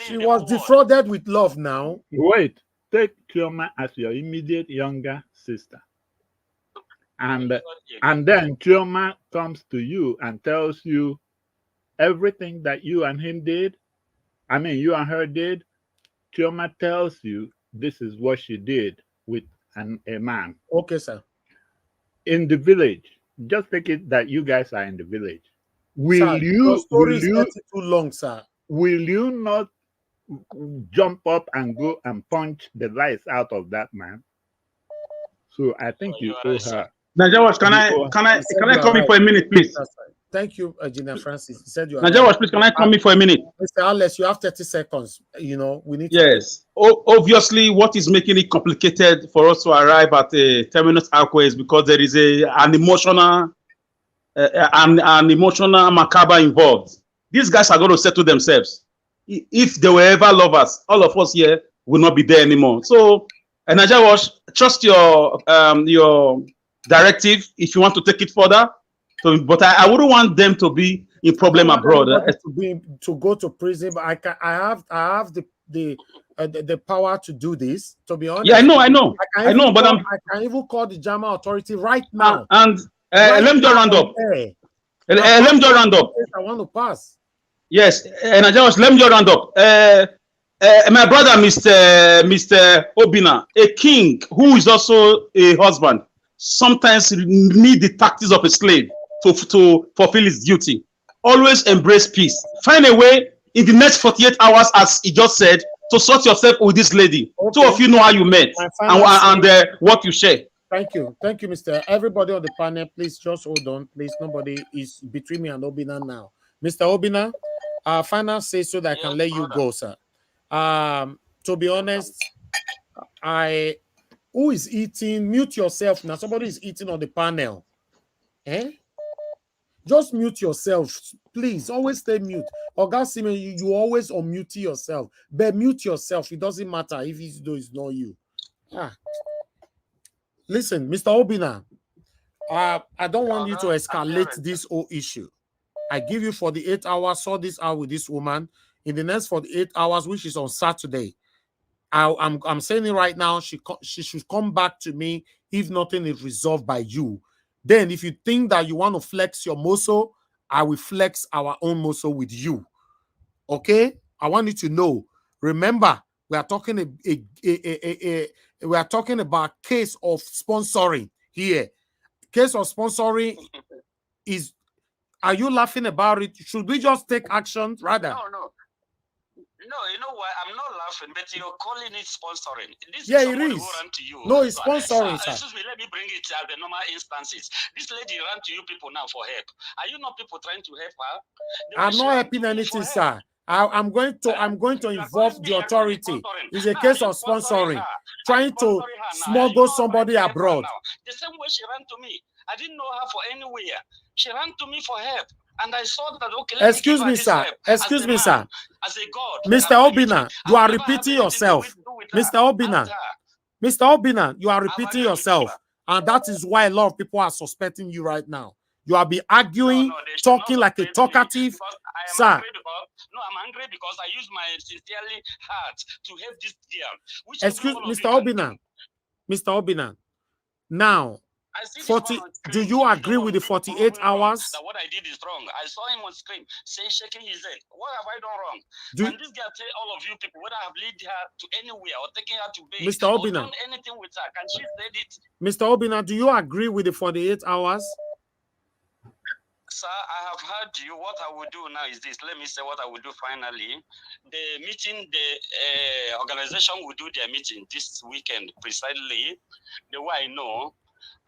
She was defrauded with love now. Wait. Take Chioma as your immediate younger sister. And then Chioma comes to you and tells you everything that you and him did, I mean, you and her did. Chioma tells you this is what she did with a man. Okay, sir. In the village, just take it that you guys are in the village. Sir, your story is getting too long, sir. Will you not jump up and go and punch the lights out of that man? So I think you owe her. Najawash, can I come in for a minute, please? Thank you, Gina Francis. He said you are Najawash, right. please, can I come in for a minute? Mr. Alex, you have 30 seconds. You know, we need Yes. Obviously, what is making it complicated for us to arrive at a terminus aqua is because there is an emotional macabre involved. These guys are going to settle themselves. If they were ever lovers, all of us here will not be there anymore. So, Najawash, trust your directive if you want to take it further. So, but I wouldn't want them to be in problem abroad. To go to prison, but I have the power to do this. To be honest, yeah, I know, but I can even call the German authority right now. And let me just round up. Let me just round up. I want to pass. Yes, and I just let me just round up. My brother, Mr. Obina, a king who is also a husband, sometimes need the tactics of a slave to fulfill his duty. Always embrace peace. Find a way in the next 48 hours, as he just said, to sort yourself with this lady. Okay. Two of you know how you met and what you share. Thank you, Mr. Everybody on the panel, please just hold on, please. Nobody is between me and Obina now. Mr. Obina, final say so that I can let you go, sir. To be honest, who is eating? Mute yourself now. Somebody is eating on the panel. Just mute yourself, please. Always stay mute. Oga Simen, you always unmute yourself, but mute yourself. It doesn't matter if it's not you. Listen, Mr. Obina, I don't want you to escalate this whole issue. I give you 48 hours, sort this out with this woman. In the next 48 hours, which is on Saturday, I'm saying it right now, she should come back to me if nothing is resolved by you. Then if you think that you want to flex your muscle, I will flex our own muscle with you. Okay? I want you to know. Remember, we are talking we are talking about case of sponsoring here. Case of sponsoring is, are you laughing about it? Should we just take action rather? No, you know what? I'm not laughing, but you're calling it sponsoring. This Yeah, is it is. who ran to you. No, it's sponsoring, sir. Excuse me, let me bring it at the normal instances. This lady ran to you people now for help. Are you not people trying to help her? I'm not helping anything, sir. I'm going to involve the authority. It's a case of sponsoring, trying to smuggle somebody abroad. The same way she ran to me. I didn't know her for anywhere. She ran to me for help. And I saw that, okay, excuse me, sir. Excuse me, sir. As a God. Mr. Obina, you are repeating yourself. Mr. Obina, you are repeating yourself. And that is why a lot of people are suspecting you right now. You are be arguing, talking like a talkative. Sir. I'm angry because I use my sincerely heart to help this girl. Excuse Mr. Obina. Now, do you agree with the 48 hours? That what I did is wrong. I saw him on screen shaking his head. What have I done wrong? And this girl tell all of you people whether I have led her to anywhere or taken her to base Mr. Obina, or done anything with her. Can she say it? Mr. Obina, do you agree with the 48 hours? Sir, I have heard you. What I will do now is this. Let me say what I will do finally. The meeting, the organization will do their meeting this weekend precisely the way I know.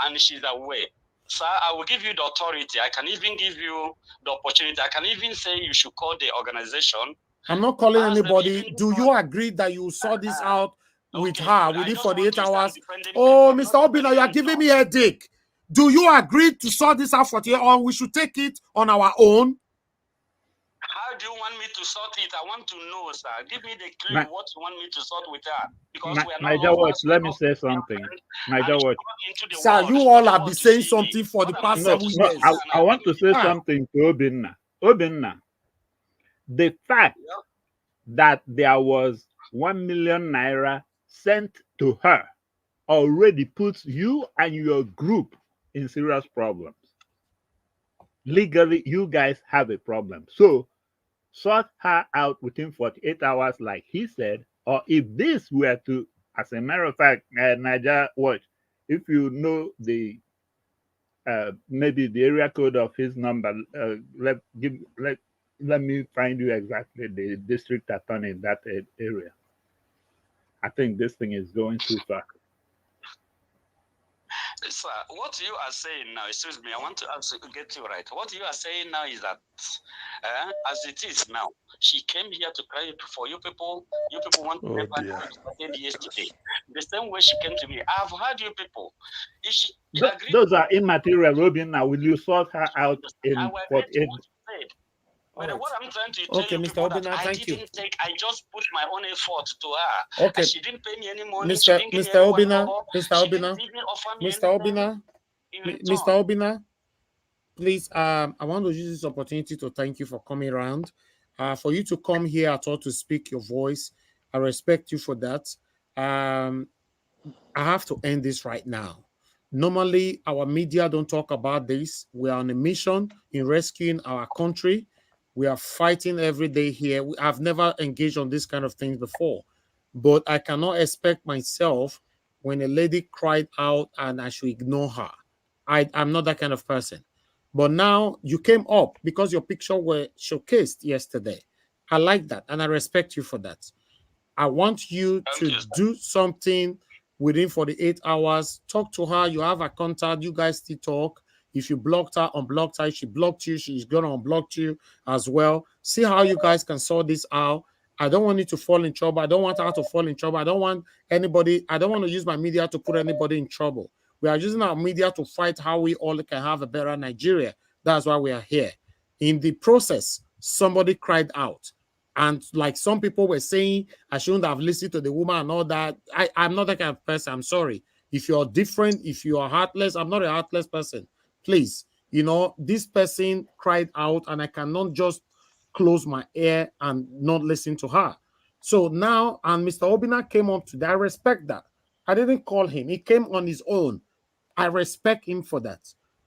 And she's aware. Sir, I will give you the authority. I can even give you the opportunity. I can even say you should call the organization. I'm not calling anybody. Do you agree that you saw this out with her within 48 hours? Oh, Mr. Obina, you are giving me a headache. Do you agree to sort this out 48 hours, or we should take it on our own? How do you want me to sort it? I want to know, sir. Give me the clue what you want me to sort with her. Because we are not Watch, let me say something. Watch. Sir, you all have been saying something for the past 7 years. I want to say something to Obinna. Obinna, the fact that there was 1 million naira sent to her already puts you and your group in serious problems. Legally, you guys have a problem. So sort her out within 48 hours, like he said, or if this were to, as a matter of fact, Niger Watch, if you know the maybe the area code of his number, let me find you exactly the district attorney in that area. I think this thing is going too far. Sir, what you are saying now, excuse me, I want to get you right. What you are saying now is that, as it is now, she came here to cry for you people. You people want to Oh help her dear. started yesterday. The same way she came to me. I've heard you people. If she agreed Those to are immaterial, Robin. Now, will you sort her out I in will agree to 48? what you said. All But right. what I'm trying to tell Okay, you Mr. people that Obina, I thank you. didn't take, I just put my own effort to her. Okay, And she didn't pay me any money. She didn't give me Mr. any Obina, whatever. Mr. She Obina, didn't even offer me Mr. anything Obina, in Mr. return. Obina, please, I want to use this opportunity to thank you for coming around. For you to come here at all to speak your voice, I respect you for that. I have to end this right now. Normally, our media don't talk about this. We are on a mission in rescuing our country. We are fighting every day here. I've never engaged on this kind of things before, but I cannot expect myself when a lady cried out and I should ignore her. I'm not that kind of person. But now you came up because your picture were showcased yesterday. I like that and I respect you for that. I want you to do something within 48 hours. Talk to her. You have a contact. You guys still talk. If you blocked her, unblocked her, if she blocked you, she's going to unblock you as well. See how you guys can sort this out. I don't want you to fall in trouble. I don't want her to fall in trouble. I don't want anybody, I don't want to use my media to put anybody in trouble. We are using our media to fight how we all can have a better Nigeria. That's why we are here. In the process, somebody cried out. And like some people were saying, I shouldn't have listened to the woman and all that. I'm not that kind of person. I'm sorry. If you're different, if you are heartless, I'm not a heartless person. Please, this person cried out and I cannot just close my ear and not listen to her. So now, and Mr. Obina came up today. I respect that. I didn't call him. He came on his own. I respect him for that.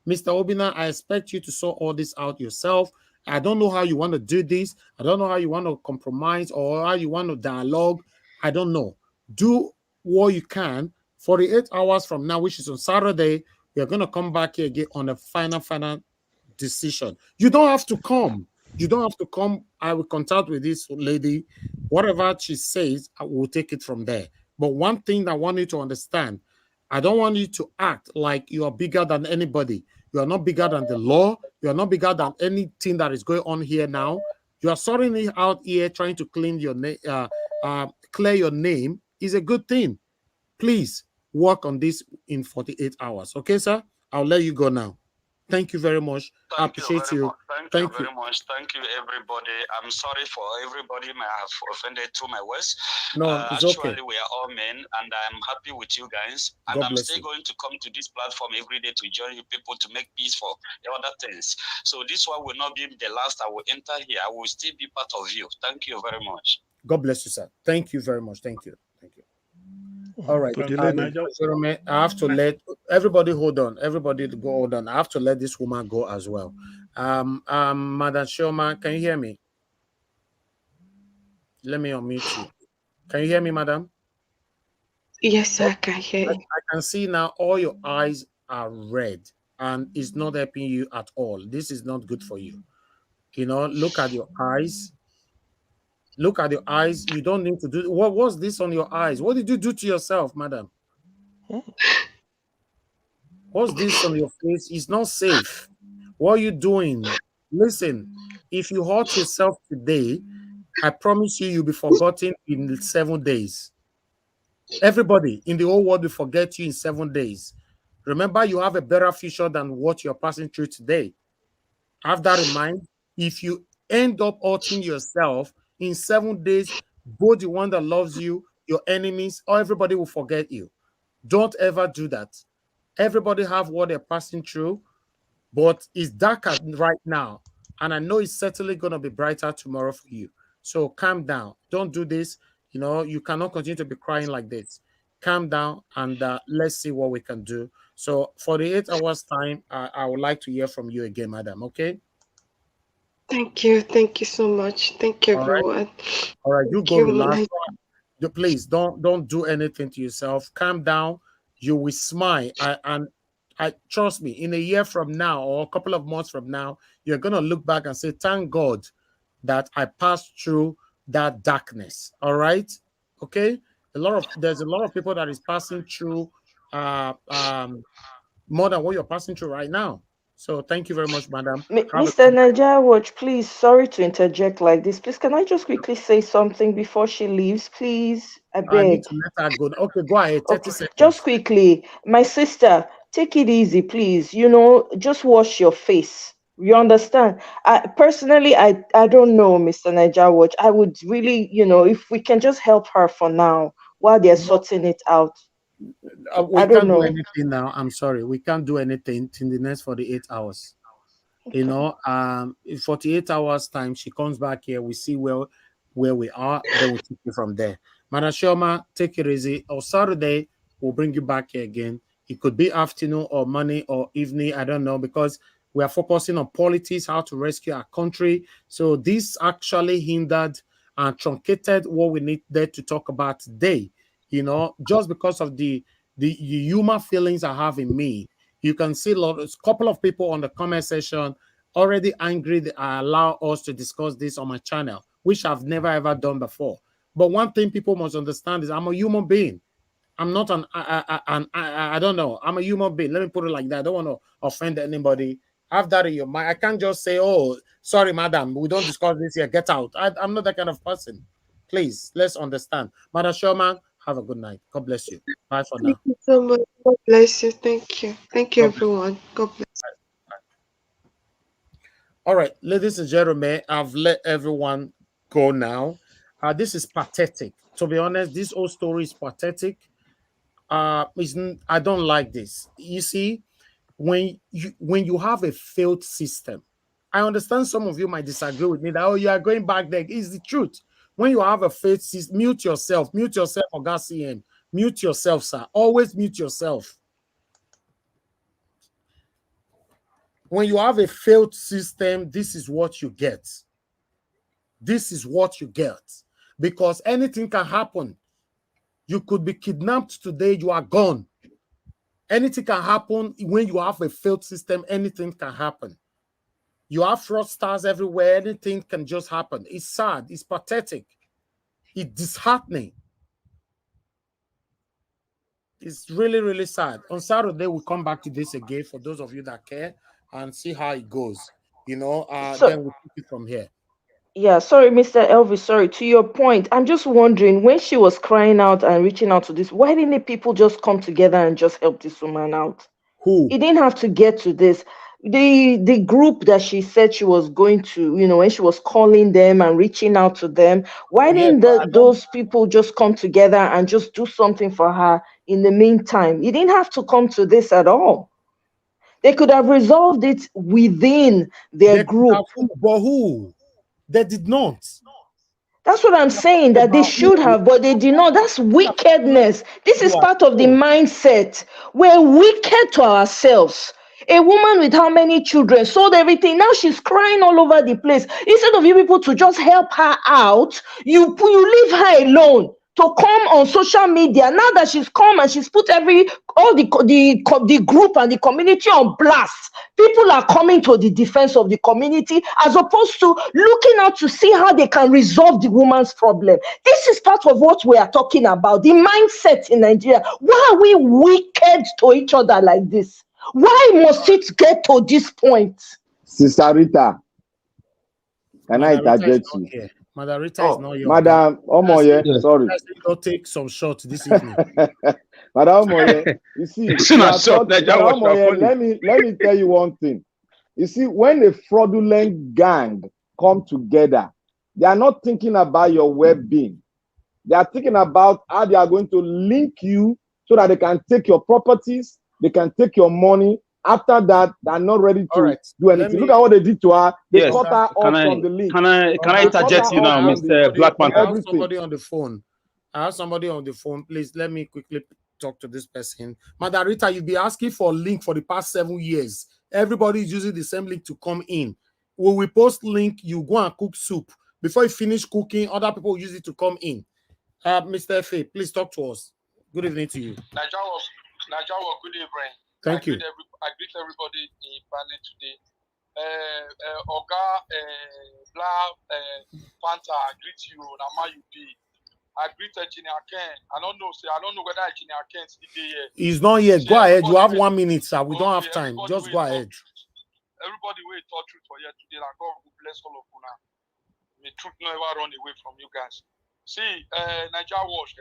Mr. Obina, I expect you to sort all this out yourself. I don't know how you want to do this. I don't know how you want to compromise or how you want to dialogue. I don't know. Do what you can. 48 hours from now, which is on Saturday, we are going to come back here again on a final decision. You don't have to come. You don't have to come. I will contact with this lady. Whatever she says, I will take it from there. But one thing I want you to understand, I don't want you to act like you are bigger than anybody. You are not bigger than the law. You are not bigger than anything that is going on here now. You are sorting it out here, trying to clean your name, clear your name is a good thing. Please work on this in 48 hours. Okay, sir? I'll let you go now. Thank you very much. I appreciate you. Thank you very much. Thank you, everybody. I'm sorry for everybody may have offended through my words. No, it's Actually, okay. we are all men, and I'm happy with you guys. And God I'm bless still you. going to come to this platform every day to join you people to make peace for the other things. So this one will not be the last I will enter here. I will still be part of you. Thank you very much. God bless you, sir. Thank you very much. Thank you. Thank you. All right. I have to let everybody hold on. Everybody to go hold on. I have to let this woman go as well. Madam Shoma, can you hear me? Let me unmute you. Can you hear me, madam? Yes, sir, I can hear you. I can see now all your eyes are red and it's not helping you at all. This is not good for you. Look at your eyes. Look at your eyes. You don't need to do what was this on your eyes? What did you do to yourself, madam? What's this on your face? It's not safe. What are you doing? Listen, if you hurt yourself today, I promise you, you'll be forgotten in 7 days. Everybody in the whole world will forget you in 7 days. Remember, you have a better future than what you're passing through today. Have that in mind. If you end up hurting yourself in 7 days, both the one that loves you, your enemies, or everybody will forget you. Don't ever do that. Everybody have what they're passing through, but it's darker right now. And I know it's certainly going to be brighter tomorrow for you. So calm down. Don't do this. You cannot continue to be crying like this. Calm down and let's see what we can do. So for the 8 hours time, I would like to hear from you again, madam. Okay? Thank you. Thank you so much. Thank you, All right. everyone. All right. You Thank go you, relax. Mama. Please don't do anything to yourself. Calm down. You will smile. I trust me, in a year from now or a couple of months from now, you're gonna look back and say, thank God that I passed through that darkness. All right. Okay. There's a lot of people that is passing through more than what you're passing through right now. So thank you very much, madam. Have a Mr. Naija Watch, please, sorry to interject like this. Please, can I just quickly say something before she leaves, please? I I need beg. to let her go. Okay, go ahead. 30 Okay, seconds. just quickly. My sister, take it easy, please. You know, just wash your face. You understand? I don't know, Mr. Naija Watch. I would really, if we can just help her for now while they're sorting it out. We I don't can't do know. anything now. I'm sorry. We can't do anything in the next 48 hours. You know, in 48 hours time, she comes back here. We see where we are. Then we'll take it from there. Madam Shoma, take it easy. Or Saturday, we'll bring you back here again. It could be afternoon or morning or evening. I don't know, because we are focusing on politics, how to rescue our country. So this actually hindered and truncated what we needed to talk about today. You know, just because of the human feelings I have in me. You can see a couple of people on the comment section already angry that I allow us to discuss this on my channel, which I've never ever done before. But one thing people must understand is I'm a human being. I'm not I don't know. I'm a human being. Let me put it like that. I don't want to offend anybody. Have that in your mind. I can't just say, oh, sorry, madam, we don't discuss this here. Get out. I'm not that kind of person. Please, let's understand. Madam Sherman, have a good night. God bless you. Bye for Thank now. you so much. God bless you. Thank you. Thank you, God bless you. everyone. God bless. All right, ladies and gentlemen, I've let everyone go now. This is pathetic. To be honest, this whole story is pathetic. I don't like this. You see, when you have a failed system, I understand some of you might disagree with me that, oh, you are going back there. It's the truth. When you have a failed system, mute yourself, Oga CN. Mute yourself, sir. Always mute yourself. When you have a failed system, this is what you get. This is what you get. Because anything can happen. You could be kidnapped today, you are gone. Anything can happen when you have a failed system, anything can happen. You have fraudsters everywhere, anything can just happen. It's sad, it's pathetic, it's disheartening. It's really, really sad. On Saturday, we'll come back to this again for those of you that care and see how it goes. You know, So, then we'll take it from here. yeah, sorry, Mr. Elvis, sorry. To your point, I'm just wondering, when she was crying out and reaching out to this, why didn't the people just come together and just help this woman out? Who? It didn't have to get to this. The group that she said she was going to, when she was calling them and reaching out to them, why Yes, didn't those people just come together and just do something for her in the meantime? It didn't have to come to this at all. They could have resolved it within their group. But who? They did not. That's what I'm saying, that they should have, but they did not. That's wickedness. This is part of the mindset. We're wicked to ourselves. A woman with how many children sold everything. Now she's crying all over the place. Instead of you people to just help her out, you leave her alone to come on social media. Now that she's come and she's put all the group and the community on blast, people are coming to the defense of the community as opposed to looking out to see how they can resolve the woman's problem. This is part of what we are talking about, the mindset in Nigeria. Why are we wicked to each other like this? Why must it get to this point? Sister Rita, can I Madam Rita is interject not you? here. Madam Rita is not here. Madam Omoye, sorry. Go take some shots this evening. Madam Omoye, you see, you are Madam Omoye, let me tell you one thing. You see, when a fraudulent gang come together, they are not thinking about your well-being. They are thinking about how they are going to link you so that they can take your properties, they can take your money. After that, they are not ready to do anything. Look at what they did to her. They cut her off from the link. Can I interject you now, Mr. Black Panther? I have somebody on the phone. Please let me quickly talk to this person. Madam Rita, you've been asking for a link for the past 7 years. Everybody is using the same link to come in. when we post link, you go and cook soup. Before you finish cooking, other people use it to come in. Mr. F.A., please talk to us. Good evening to you. Nigeria, good evening. Thank you. I greet everybody in panel today. Oga, Fanta, I greet you. Nama you be. I greet Engineer Ken. I don't know whether Engineer Ken is here. He's not here. Go ahead. You have 1 minute, sir. We don't have time. Just go ahead. Everybody will talk truth for here today. And God will bless all of you now. May truth never run away from you guys. See, Nigeria Watch,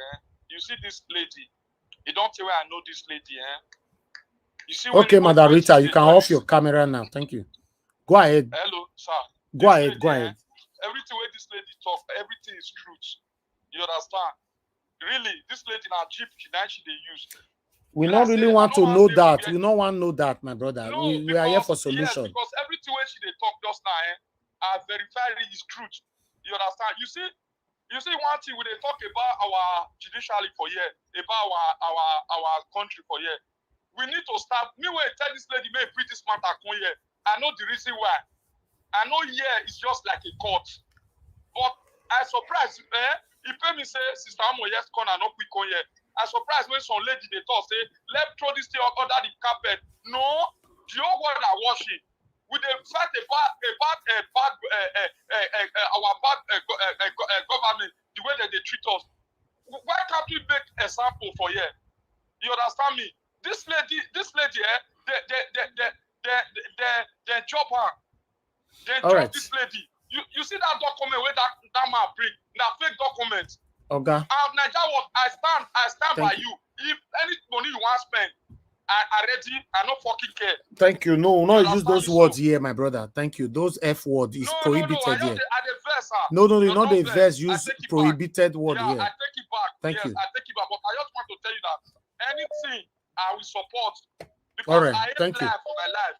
you see this lady. You don't say where I know this lady, You see, okay, Madam Rita, you can off your camera now. Thank you. Go ahead. Hello, sir. Go ahead. Go ahead. Everything where this lady talk, everything is truth. You understand? Really, this lady now cheap, she they use. We don't really want to know that. We don't want to know that, my brother. No, we are here for solution. Yes, because everything where she they talk just now, I verify it is truth. You understand? You see one thing when they talk about our judiciary for here, about our country for here. We need to start. Me when tell this lady, may pretty smart come here. I know the reason why. I know here it's just like a court, but I surprised. He pay me say, Sister Amo, yes, come and not quick on here. I surprised when some lady they talk say, let's throw this thing under the carpet. No, the whole world are watching. We they fight about our bad government, the way that they treat us. Why can't we make a sample for here? You understand me? This lady, they job her. They job this lady. You see that document where that man bring, that fake document. Okay. Nigeria, I stand by you. If any money you want to spend, I ready. I no fucking care. Thank you. No, not use those words here, my brother. Thank you. Those F words is prohibited here. No, not the verse. Use prohibited word here. I take it back. Thank you. I take it back. But I just want to tell you that anything I will support. All right. I Thank you. For my life.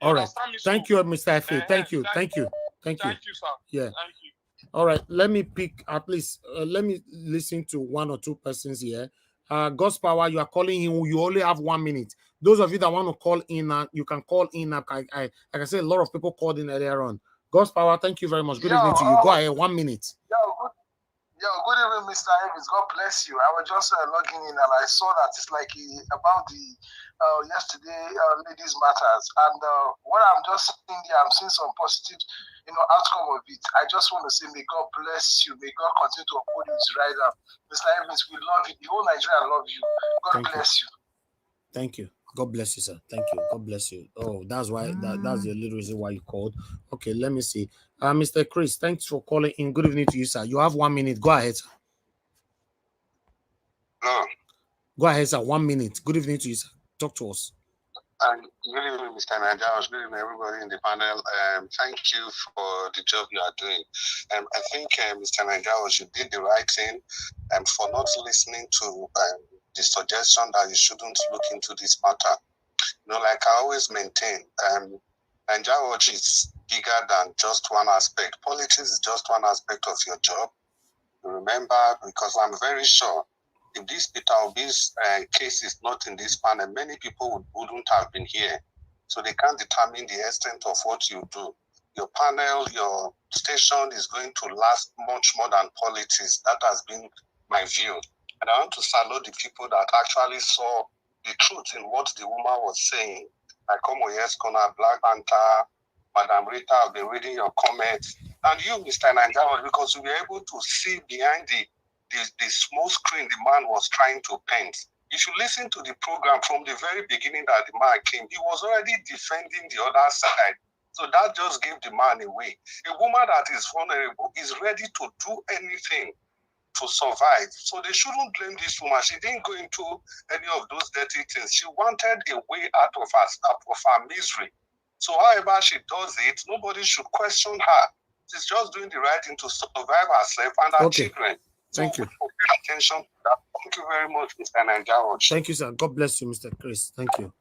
All right. Thank you, Mr. F.A. Thank you. Thank you, sir. Yeah. Thank you. All right. Let me pick at least. Let me listen to one or two persons here. God's power. You are calling him. You only have 1 minute. Those of you that want to call in, you can call in. Like I said, a lot of people called in earlier on. God's power. Thank you very much. Good evening to you. Go ahead. 1 minute. Good evening, Mr. Evans. God bless you. I was just logging in and I saw that it's like about the yesterday ladies matters, and what I'm just seeing there, I'm seeing some positive, outcome of it. I just want to say, may God bless you. May God continue to uphold you with his right hand. Mr. Evans, we love you. The whole Nigeria love you. God bless you. Thank you. God bless you, sir. Thank you. God bless you. Oh, that's why. That's the little reason why you called. Okay, let me see. Mr. Chris, thanks for calling in. Good evening to you, sir. You have 1 minute. Go ahead, sir. No. Go ahead, sir. 1 minute. Good evening to you, sir. Talk to us. Good evening, Mr. Najaos. Good evening, everybody in the panel. Thank you for the job you are doing. I think, Mr. Najaos, you did the right thing for not listening to the suggestion that you shouldn't look into this matter. Like I always maintain, Nigeria Watch is bigger than just one aspect. Politics is just one aspect of your job. Remember, because I'm very sure if this Peter Obi's case is not in this panel, many people wouldn't have been here. So they can't determine the extent of what you do. Your panel, your station is going to last much more than politics. That has been my view. And I want to salute the people that actually saw the truth in what the woman was saying. Like Omoyeskona, Black Panther, Madam Rita, I've been reading your comments. And you, Mr. Nanjawa, because we were able to see behind the small screen the man was trying to paint. If you listen to the program from the very beginning that the man came, he was already defending the other side. So that just gave the man away. A woman that is vulnerable is ready to do anything to survive. So they shouldn't blame this woman. She didn't go into any of those dirty things. She wanted a way out of her misery. So however she does it, nobody should question her. She's just doing the right thing to survive herself and her children. Thank you. Pay attention to that. Thank you very much, Mr. Nanjawa. Thank you, sir. God bless you, Mr. Chris. Thank you.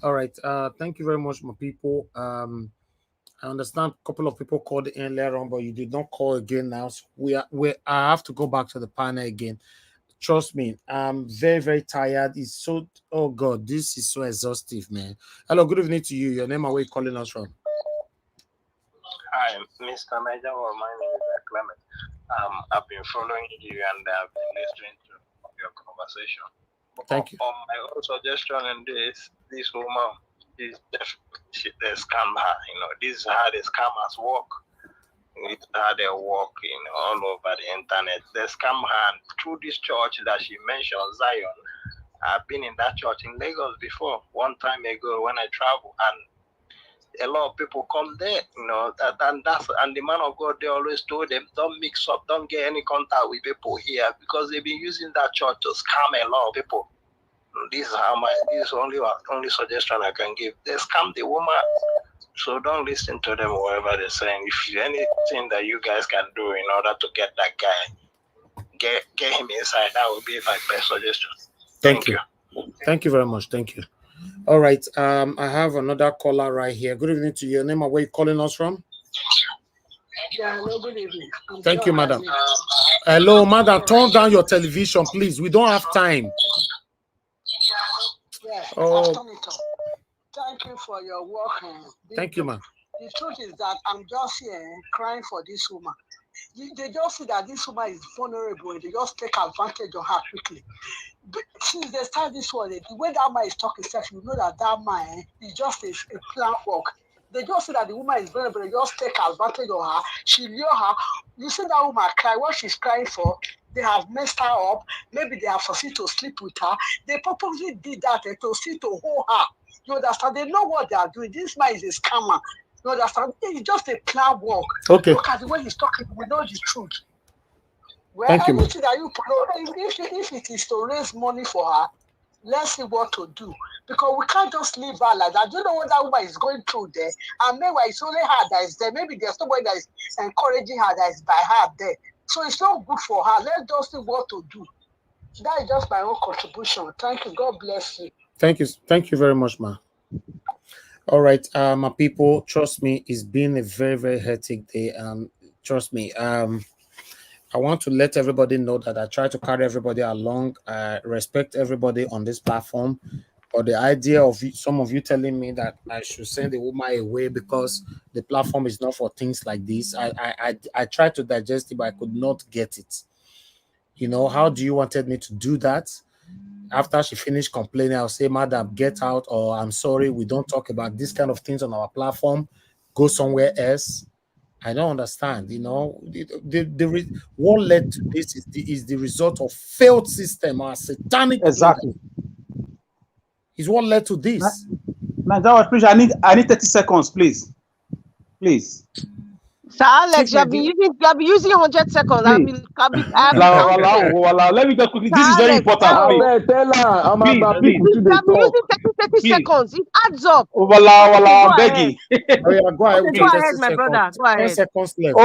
All right. Thank you very much, my people. I understand a couple of people called in earlier on, but you did not call again now. So I have to go back to the panel again. Trust me, I'm very, very tired. It's so, oh God, this is so exhaustive, man. Hello, good evening to you. Your name and where you calling us from? Hi, Mr. Major. My name is Clement. I've been following you and I've been listening to your conversation. Thank you. My own suggestion in this woman is definitely they scam her. This is how the scammers work. It's how they work all over the internet. They scam her, and through this church that she mentioned, Zion. I've been in that church in Lagos before, one time ago when I travel, and a lot of people come there, and the man of God, they always told them, don't mix up, don't get any contact with people here, because they've been using that church to scam a lot of people. This is only suggestion I can give. They scam the woman, so don't listen to them, whatever they're saying. If anything that you guys can do in order to get that guy, get him inside, that would be my best suggestion. Thank you. Thank you very much. Thank you. All right. I have another caller right here. Good evening to your name and where you calling us from? Yeah, hello, good evening. Thank you, madam. Hello, madam. Turn down your television, please. We don't have time. Yeah, Oh, thank you for your work. thank you, ma'am. The truth is that I'm just here crying for this woman. They just see that this woman is vulnerable and they just take advantage of her quickly. But since they start this one, the way that man is talking, you know that man is just a plan work. They just see that the woman is vulnerable, they just take advantage of her. She lure her. You see that woman cry, what she's crying for, they have messed her up. Maybe they have succeeded to sleep with her. They purposely did that to see to hold her. You understand? They know what they are doing. This man is a scammer. You understand? It's just a plan work. Okay. Look at the way he's talking. We know the truth. Well, Thank you, ma'am. anything that you put, if it is to raise money for her, let's see what to do. Because we can't just leave her like that. Do you know what that woman is going through there? And meanwhile, it's only her that is there. Maybe there's somebody that is encouraging her, that is by her there. So it's not good for her. Let's just see what to do. That is just my own contribution. Thank you. God bless you. Thank you. Thank you very much, ma'am. All right, my people, trust me, it's been a very, very hectic day. Trust me, I want to let everybody know that I try to carry everybody along. I respect everybody on this platform. But the idea of some of you telling me that I should send the woman away because the platform is not for things like this, I tried to digest it, but I could not get it. How do you wanted me to do that? After she finished complaining, I'll say, madam, get out, or I'm sorry, we don't talk about this kind of things on our platform. Go somewhere else. I don't understand. What led to this is the result of failed system or satanic. Exactly. Is what led to this. Now, please, I need 30 seconds, please. Please. Sir Alex, you have been using 100 seconds. Let me just quickly. This is very important. Please. Tell her, I'm about people to You the have been using talk. 30 seconds. It adds up. I'm Go begging. Oh, yeah, go ahead with go your ahead, 30 my seconds. brother. Go 10 ahead. seconds left.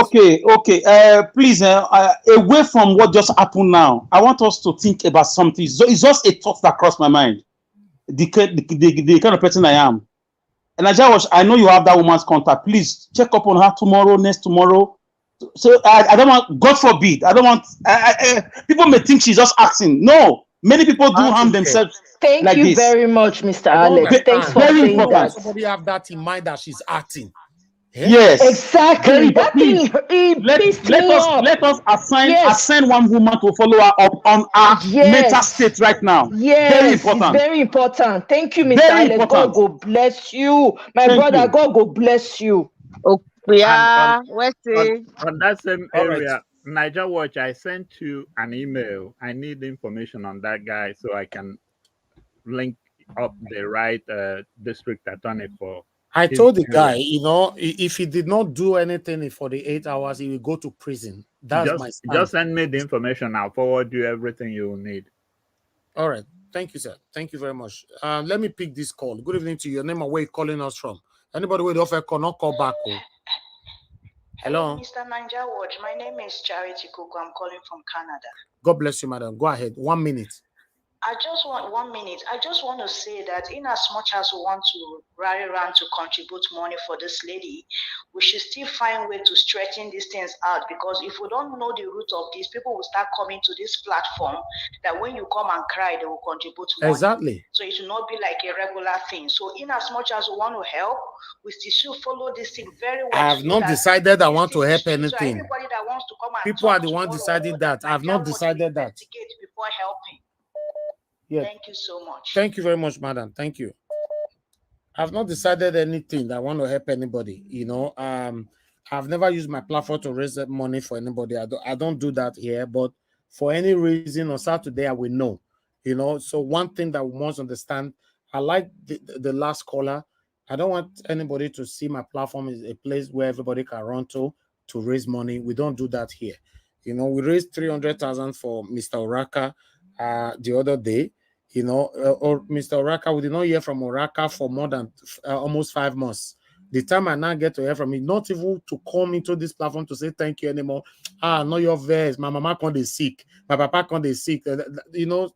Okay. Please, away from what just happened now, I want us to think about something. It's just a thought that crossed my mind. The kind of person I am. And I know you have that woman's contact. Please check up on her tomorrow, next tomorrow. So I don't want, God forbid, I don't want, people may think she's just acting. No, many people do harm themselves. Thank like you this. very much, Mr. Alex. Thanks for Very saying important. that. Somebody have that in mind that she's acting. Yes, exactly. That thing let us assign one woman to follow her up on our mental state right now. Yes, Very important. It's very important. Thank you, Mr. Very Alex. God go bless you, my brother. God go bless you. And Yeah, on that same All right. area, Niger Watch, I sent you an email. I need information on that guy so I can link up the right district attorney for. I told the guy, if he did not do anything for the 8 hours, he will go to prison. That's my stand. Just send me the information. I'll forward you everything you will need. All right. Thank you, sir. Thank you very much. Let me pick this call. Good evening to you. Your name and where you calling us from. Anybody with offer call, not call back. Oh. Hello. Mr. Niger Watch. My name is Charity Koko. I'm calling from Canada. God bless you, madam. Go ahead. 1 minute. I just want 1 minute. I just want to say that in as much as we want to rally around to contribute money for this lady, we should still find way to straighten these things out, because if we don't know the root of this, people will start coming to this platform that when you come and cry, they will contribute money. Exactly. So it should not be like a regular thing. So in as much as we want to help, we still should follow this thing very well. I have not decided I want to help anything. So everybody that wants to come and People are talk the ones tomorrow, deciding that. I have not decided that. investigate before helping. Yeah. Thank you so much. Thank you very much, madam. Thank you. I've not decided anything that I want to help anybody. You know, I've never used my platform to raise money for anybody. I don't do that here. But for any reason on Saturday, I will know. You know, so one thing that we must understand, I like the last caller. I don't want anybody to see my platform as a place where everybody can run to raise money. We don't do that here. You know, we raised 300,000 for Mr. Oraka the other day. You know, or Mr. Oraka, we did not hear from Oraka for more than almost 5 months. The time I now get to hear from him, not even to come into this platform to say thank you anymore. No, your verse. My mama can't be sick. My papa can't be sick. You know,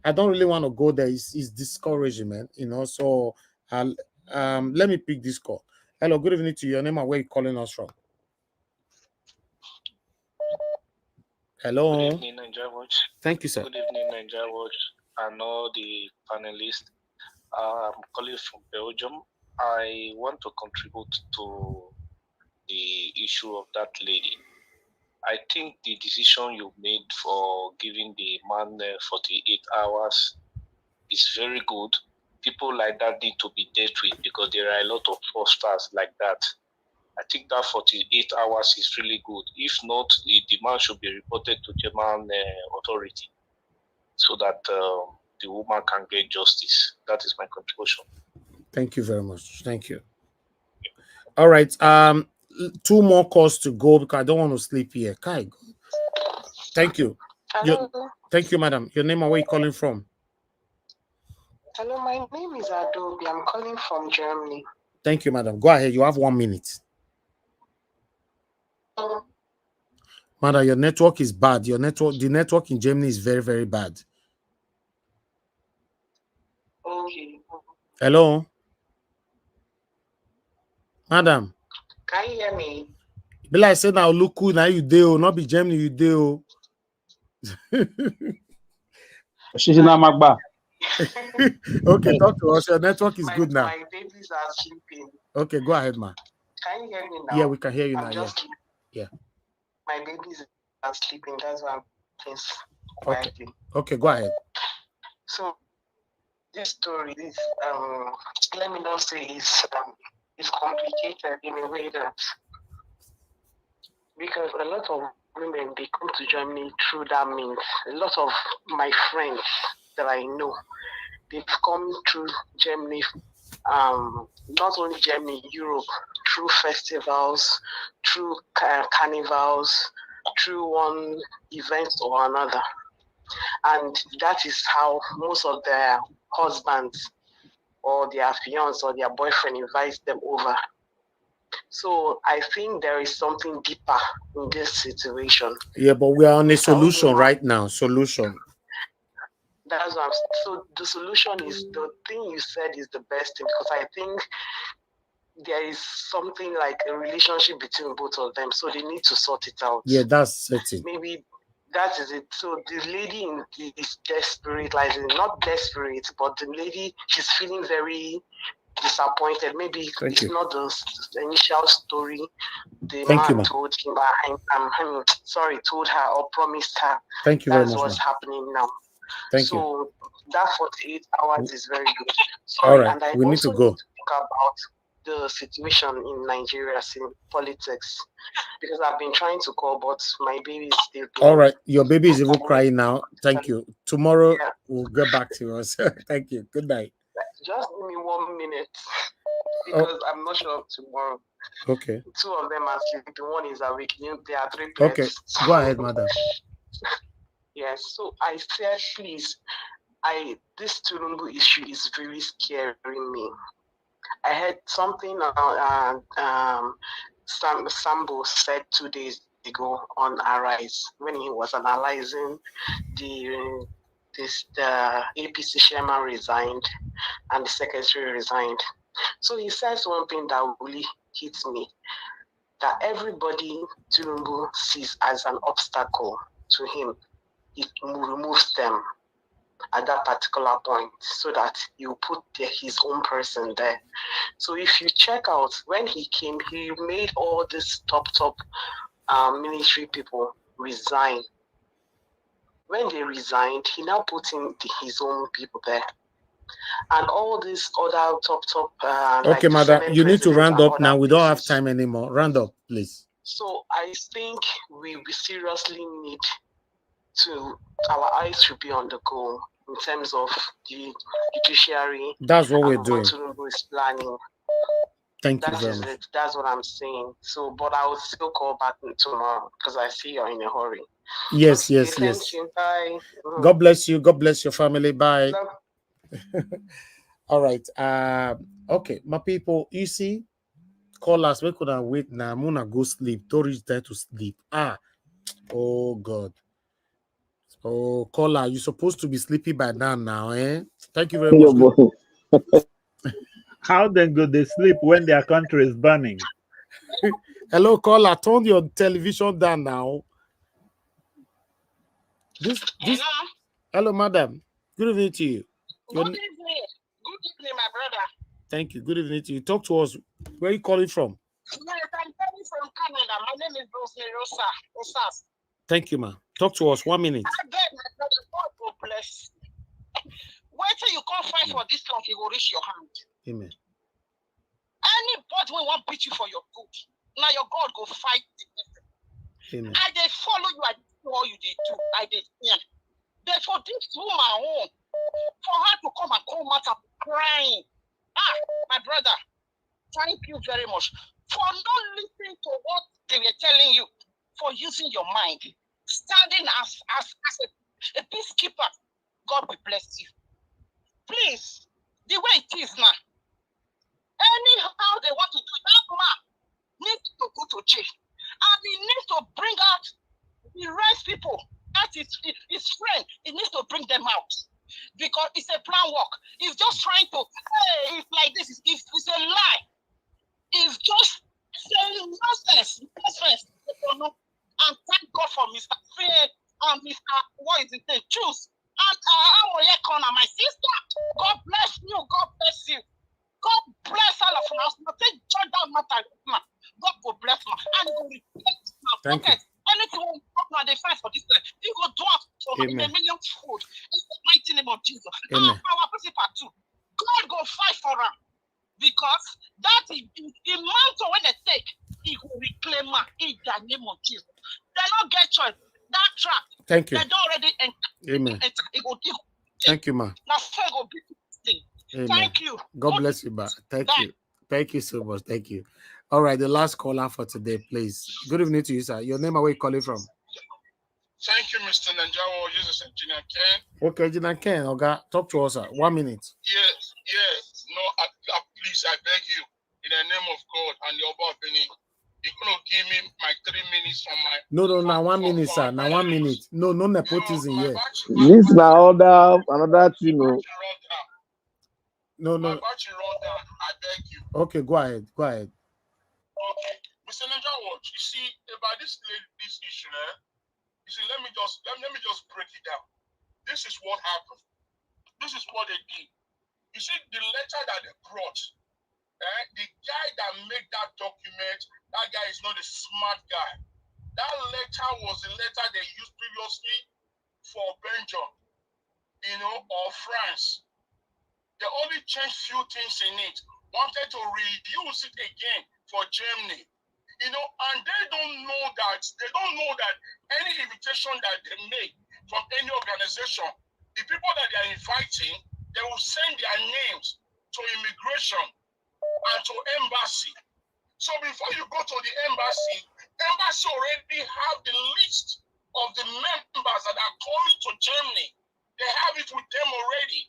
I don't really want to go there. It's discouraging, man. You know, so let me pick this call. Hello, good evening to your name and where you calling us from. Hello. Good evening, Nigeria Watch. Thank you, sir. Good evening, Nigeria Watch, and all the panelists. I'm calling from Belgium. I want to contribute to the issue of that lady. I think the decision you made for giving the man 48 hours is very good. People like that need to be dealt with because there are a lot of fraudsters like that. I think that 48 hours is really good. If not, the man should be reported to German authority so that the woman can get justice. That is my contribution. Thank you very much. Thank you. All right. 2 more calls to go because I don't want to sleep here. Kai. Thank you. Hello. Thank you, madam. Your name and where you calling from? Hello, my name is Adobe. I'm calling from Germany. Thank you, madam. Go ahead. You have 1 minute. Madam, your network is bad. The network in Germany is very, very bad. Okay. Hello? Madam. Can you hear me? Be like say now look cool now you do, not be Germany you do. Okay, talk to us. Your network is good now. My babies are sleeping. Okay, go ahead, ma. Can you hear me now? Yeah, we can hear you now. Yeah. My babies are sleeping. That's why I'm just quietly. Okay, go ahead. So this story is let me not say it's complicated in a way that because a lot of women they come to Germany through that means. A lot of my friends that I know, they've come through Germany, not only Germany, Europe, through festivals, through carnivals, through one event or another. And that is how most of their husbands or their fiance or their boyfriend invites them over. So I think there is something deeper in this situation. Yeah, but we are on a solution right now. Solution. That's what so the solution is the thing you said is the best thing because I think there is something like a relationship between both of them, so they need to sort it out. Yeah, that's it. Maybe that is it. So the lady is desperate, like not desperate, but the lady she's feeling very disappointed. Maybe it's not the initial story the man told him. I'm sorry, told her or promised her. Thank you very much. That's what's happening now. Thank you. So that 48 hours is very good. Sorry, all right, and I we need to go. Need to talk about the situation in Nigeria in politics because I've been trying to call, but my baby is still. All right, your baby is even crying now. Thank you. Tomorrow we'll get back to us. Thank you. Good night. Just give me 1 minute because I'm not sure of tomorrow. Okay. 2 of them are sleeping. One is awake. There are 3 pets. Okay. Go ahead, madam. Yes. So I said, please, this Tinubu issue is very scaring me. I heard something Sambo said 2 days ago on Arise when he was analyzing the the APC chairman resigned and the secretary resigned. So he says one thing that really hits me, that everybody Tinubu sees as an obstacle to him, he removes them at that particular point so that you put his own person there. So if you check out, when he came, he made all these top military people resign. When they resigned, he now put in his own people there. And all these other top Okay, like madam, you need to round up now. We don't have places. time anymore. Round up, please. So I think we seriously need to, our eyes should be on the goal in terms of the judiciary. That's what we're and doing. what Tinubu is planning. Thank you That very is much. it. That's what I'm saying. So, but I will still call back tomorrow because I see you're in a hurry. Yes, Okay, yes, thank yes. you. Bye. God bless you. God bless your family. Bye. All right. Okay, my people, you see, call us. We couldn't wait now. I'm gonna go sleep. Don't reach there to sleep. Oh God. Oh, caller, you're supposed to be sleepy by now, eh? Thank you very much. How then go they sleep when their country is burning? Hello, caller. Turn your television down now. Hello, madam. Good evening to you. Good evening. Good evening, my brother. Thank you. Good evening to you. Talk to us. Where are you calling from? Yes, I'm calling from Canada. My name is Rosemary Rosas. Thank you, ma. Talk to us. 1 minute. I beg, my brother, God will bless you. Wait till you come fight for this long, he will reach your hand. Amen. Anybody will want beat you for your good. Now your God go fight the person. Amen. I did follow you, I did do all you did do. I did, yeah. Therefore, this woman home, for her to come and out and crying. My brother, thank you very much for not listening to what they were telling you, for using your mind, standing as a peacekeeper. God will bless you. Please, the way it is now, anyhow they want to do it, that man needs to go to jail. And he needs to bring out the rest people. That is his friend. He needs to bring them out. Because it's a plan work. He's just trying to, hey, it's like this. It's a lie. He's just saying nonsense. And thank God for Mr. Fair and Mr. What is it? Choose. And Amoyekona, my sister. God bless you. God bless you. God bless all of us. Not take judge that matter. God will bless me. And he will repent my pocket. Anything we talk now, they fight for this. He will do it for a million food. In the mighty name of Jesus. Our principal too. God go fight for him. Because that is the mantle when they take, he will reclaim her in the name of Jesus. They don't get choice. That trap. Thank you. They don't already enter. Amen. Thank you, ma. Now, go be thing. Amen. Thank you. God bless you, ma. Thank you. Thank you so much. Thank you. All right, the last caller for today, please. Good evening to you, sir. Your name, where you calling from? Thank you, Mr. Nanjawo. This is Engineer Ken. Okay, Engineer Ken. Okay, talk to us, sir. 1 minute. Yes. No, please, I beg you, in the name of God and the Oba Benin, you're going to give me my 3 minutes from my... No, now 1 minute, sir. Now 1 minute. No nepotism here. This now another thing. No. My battery run down. I beg you. Okay, go ahead. Okay. Mr. Nanjawo, you see, about this issue, you see, let me just break it down. This is what happened. This is what they did. You see, the letter that they brought, the guy that made that document, that guy is not a smart guy. That letter was the letter they used previously for Belgium, or France. They only changed few things in it, wanted to reuse it again for Germany. And they don't know that any invitation that they make from any organization, the people that they are inviting, they will send their names to immigration and to embassy. So before you go to the embassy already have the list of the members that are coming to Germany. They have it with them already.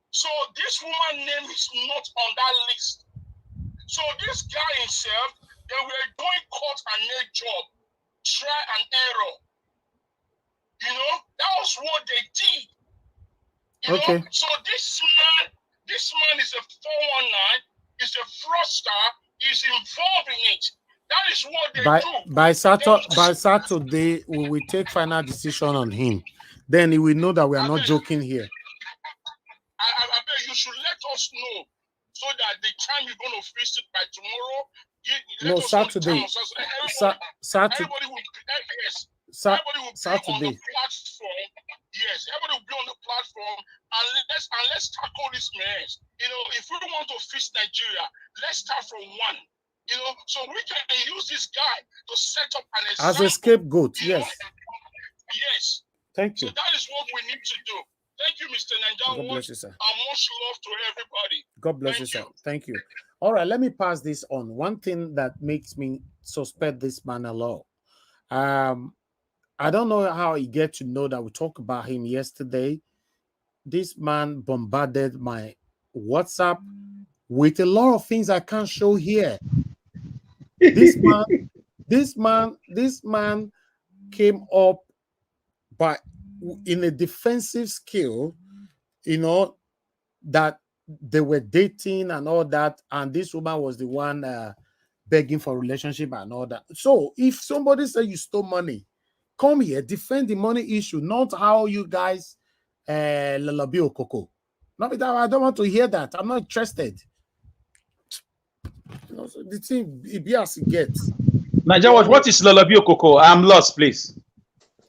So this woman's name is not on that list. So this guy himself, they were doing cut and nail job, try and error. That was what they did. You Okay. know, so this man is a 419, is a fraudster, is involved in it. That is what they do. By Saturday, we will take final decision on him. Then he will know that we are not joking here. I beg you should let us know so that the time you're going to fix it by tomorrow, let us Saturday. know the time. Everybody will yes. Everybody will be on the platform. Yes, everybody will be on the platform, and let's tackle this mess. You know, if we want to fix Nigeria, let's start from one. You know, so we can use this guy to set up an example. As a scapegoat, yes. Yes. Thank you. So that is what we need to do. Thank you, Mr. Nanja. God bless you, sir. And much love to everybody. God bless you, sir. Thank you. All right, let me pass this on. One thing that makes me suspect this man a lot. I don't know how he get to know that we talked about him yesterday. This man bombarded my WhatsApp with a lot of things I can't show here. This man came up by in a defensive skill, you know, that they were dating and all that, and this woman was the one begging for a relationship and all that. So if somebody say you stole money, come here, defend the money issue, not how you guys lalabio coco. No, I don't want to hear that. I'm not interested. You know, so the thing it be as it gets. Naija, what is Lalabio Coco? I'm lost, please.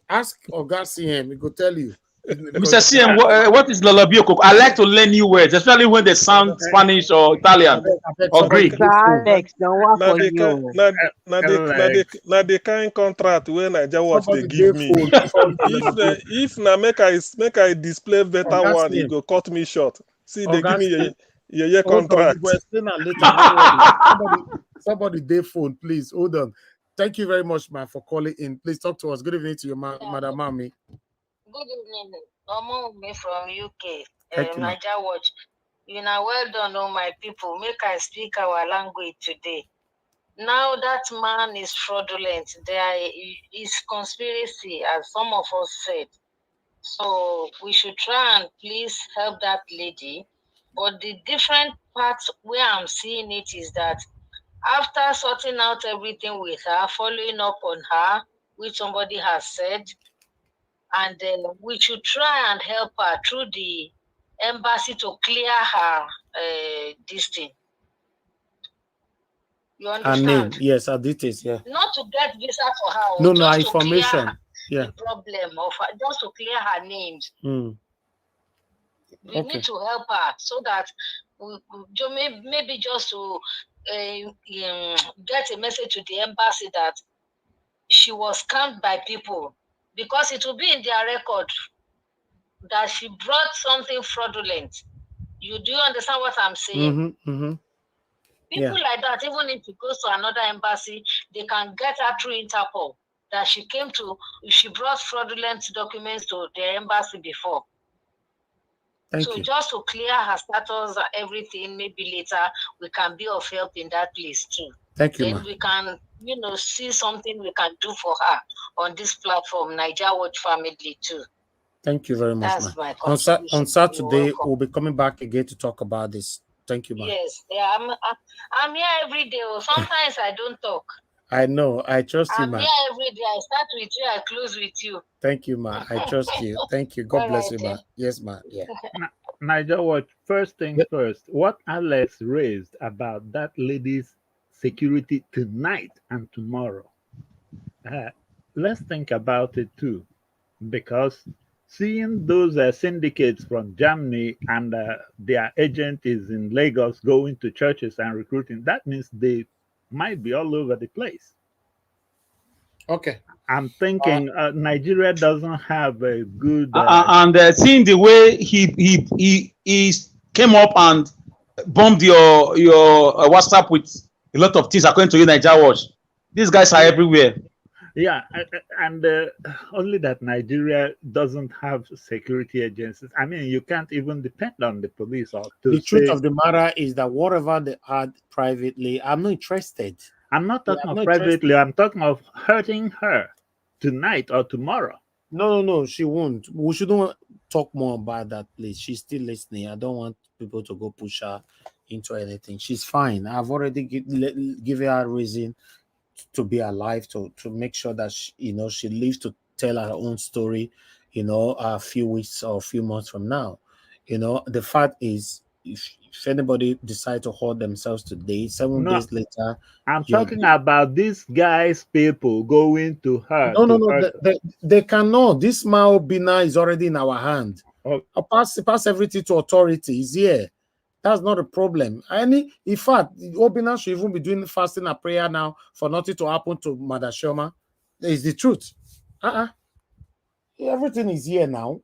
Ask Oga CM, he could tell you. Mr. CM, what is Lalabio Coco? I like to learn new words, especially when they sound Spanish or Italian or Greek. Alex, don't work for you. Na the kind contract when Naija watch they give me. If na make I display better one, you go cut me short. See, they give me your contract. Somebody day phone, please. Hold on. Thank you very much, man, for calling in. Please talk to us. Good evening to your Madam Mami. Good evening. Omo from UK. Thank you, ma'am. Naija Watch. You know, well done, all my people. Make I speak our language today. Now that man is fraudulent. There is conspiracy, as some of us said. So we should try and please help that lady. But the different parts where I'm seeing it is that after sorting out everything with her, following up on her, which somebody has said, and then we should try and help her through the embassy to clear her this thing. You understand? Her name, yes, her details, yeah. Not to get visa for her. No, just information. To clear the problem of her, just to clear her names. We need to help her so that maybe just to get a message to the embassy that she was scammed by people, because it will be in their record that she brought something fraudulent. Do you understand what I'm saying? People like that, even if it goes to another embassy, they can get her through Interpol that she brought fraudulent documents to their embassy before. Thank you. Just to clear her status, everything, maybe later we can be of help in that place too. Thank you, then ma'am. we can, see something we can do for her on this platform, Naija Watch Family too. Thank you very much, That's ma'am. my contribution. On Saturday, we'll be coming back again to talk about this. Thank you, ma'am. Yes, yeah, I'm here every day. Sometimes I don't talk. I know. I trust you, I'm ma'am. here every day. I start with you, I close with you. Thank you, ma'am. I trust you. Thank you. God All bless right, you, ma'am. Yes, ma'am. Yeah. Naija Watch, first things first, what Alex raised about that lady's security tonight and tomorrow, let's think about it too, because seeing those syndicates from Germany and their agent is in Lagos going to churches and recruiting, that means they might be all over the place. Okay. I'm thinking Nigeria doesn't have a good and seeing the way he came up and bombed your WhatsApp with a lot of things according to you, Naija Watch. These guys are everywhere. Yeah, and only that Nigeria doesn't have security agencies. I mean, you can't even depend on the police. Or the truth of the matter is that whatever they had privately, I'm not interested. I'm not talking of privately. I'm talking of hurting her tonight or tomorrow. No, she won't. We shouldn't talk more about that, please. She's still listening. I don't want people to go push her into anything. She's fine. I've already given her a reason to be alive, to make sure that she lives to tell her own story, a few weeks or a few months from now. The fact is, if anybody decide to hurt themselves today, 7 days No, later, I'm you're talking about these guys, people going to her no, to they, hurt. they cannot. This Mao Bina is already in our hand. Oh, I'll pass everything to authority. It's here. That's not a problem. In fact, Obina should even be doing fasting and prayer now for nothing to happen to Mother Shoma. It's the truth. Everything is here now.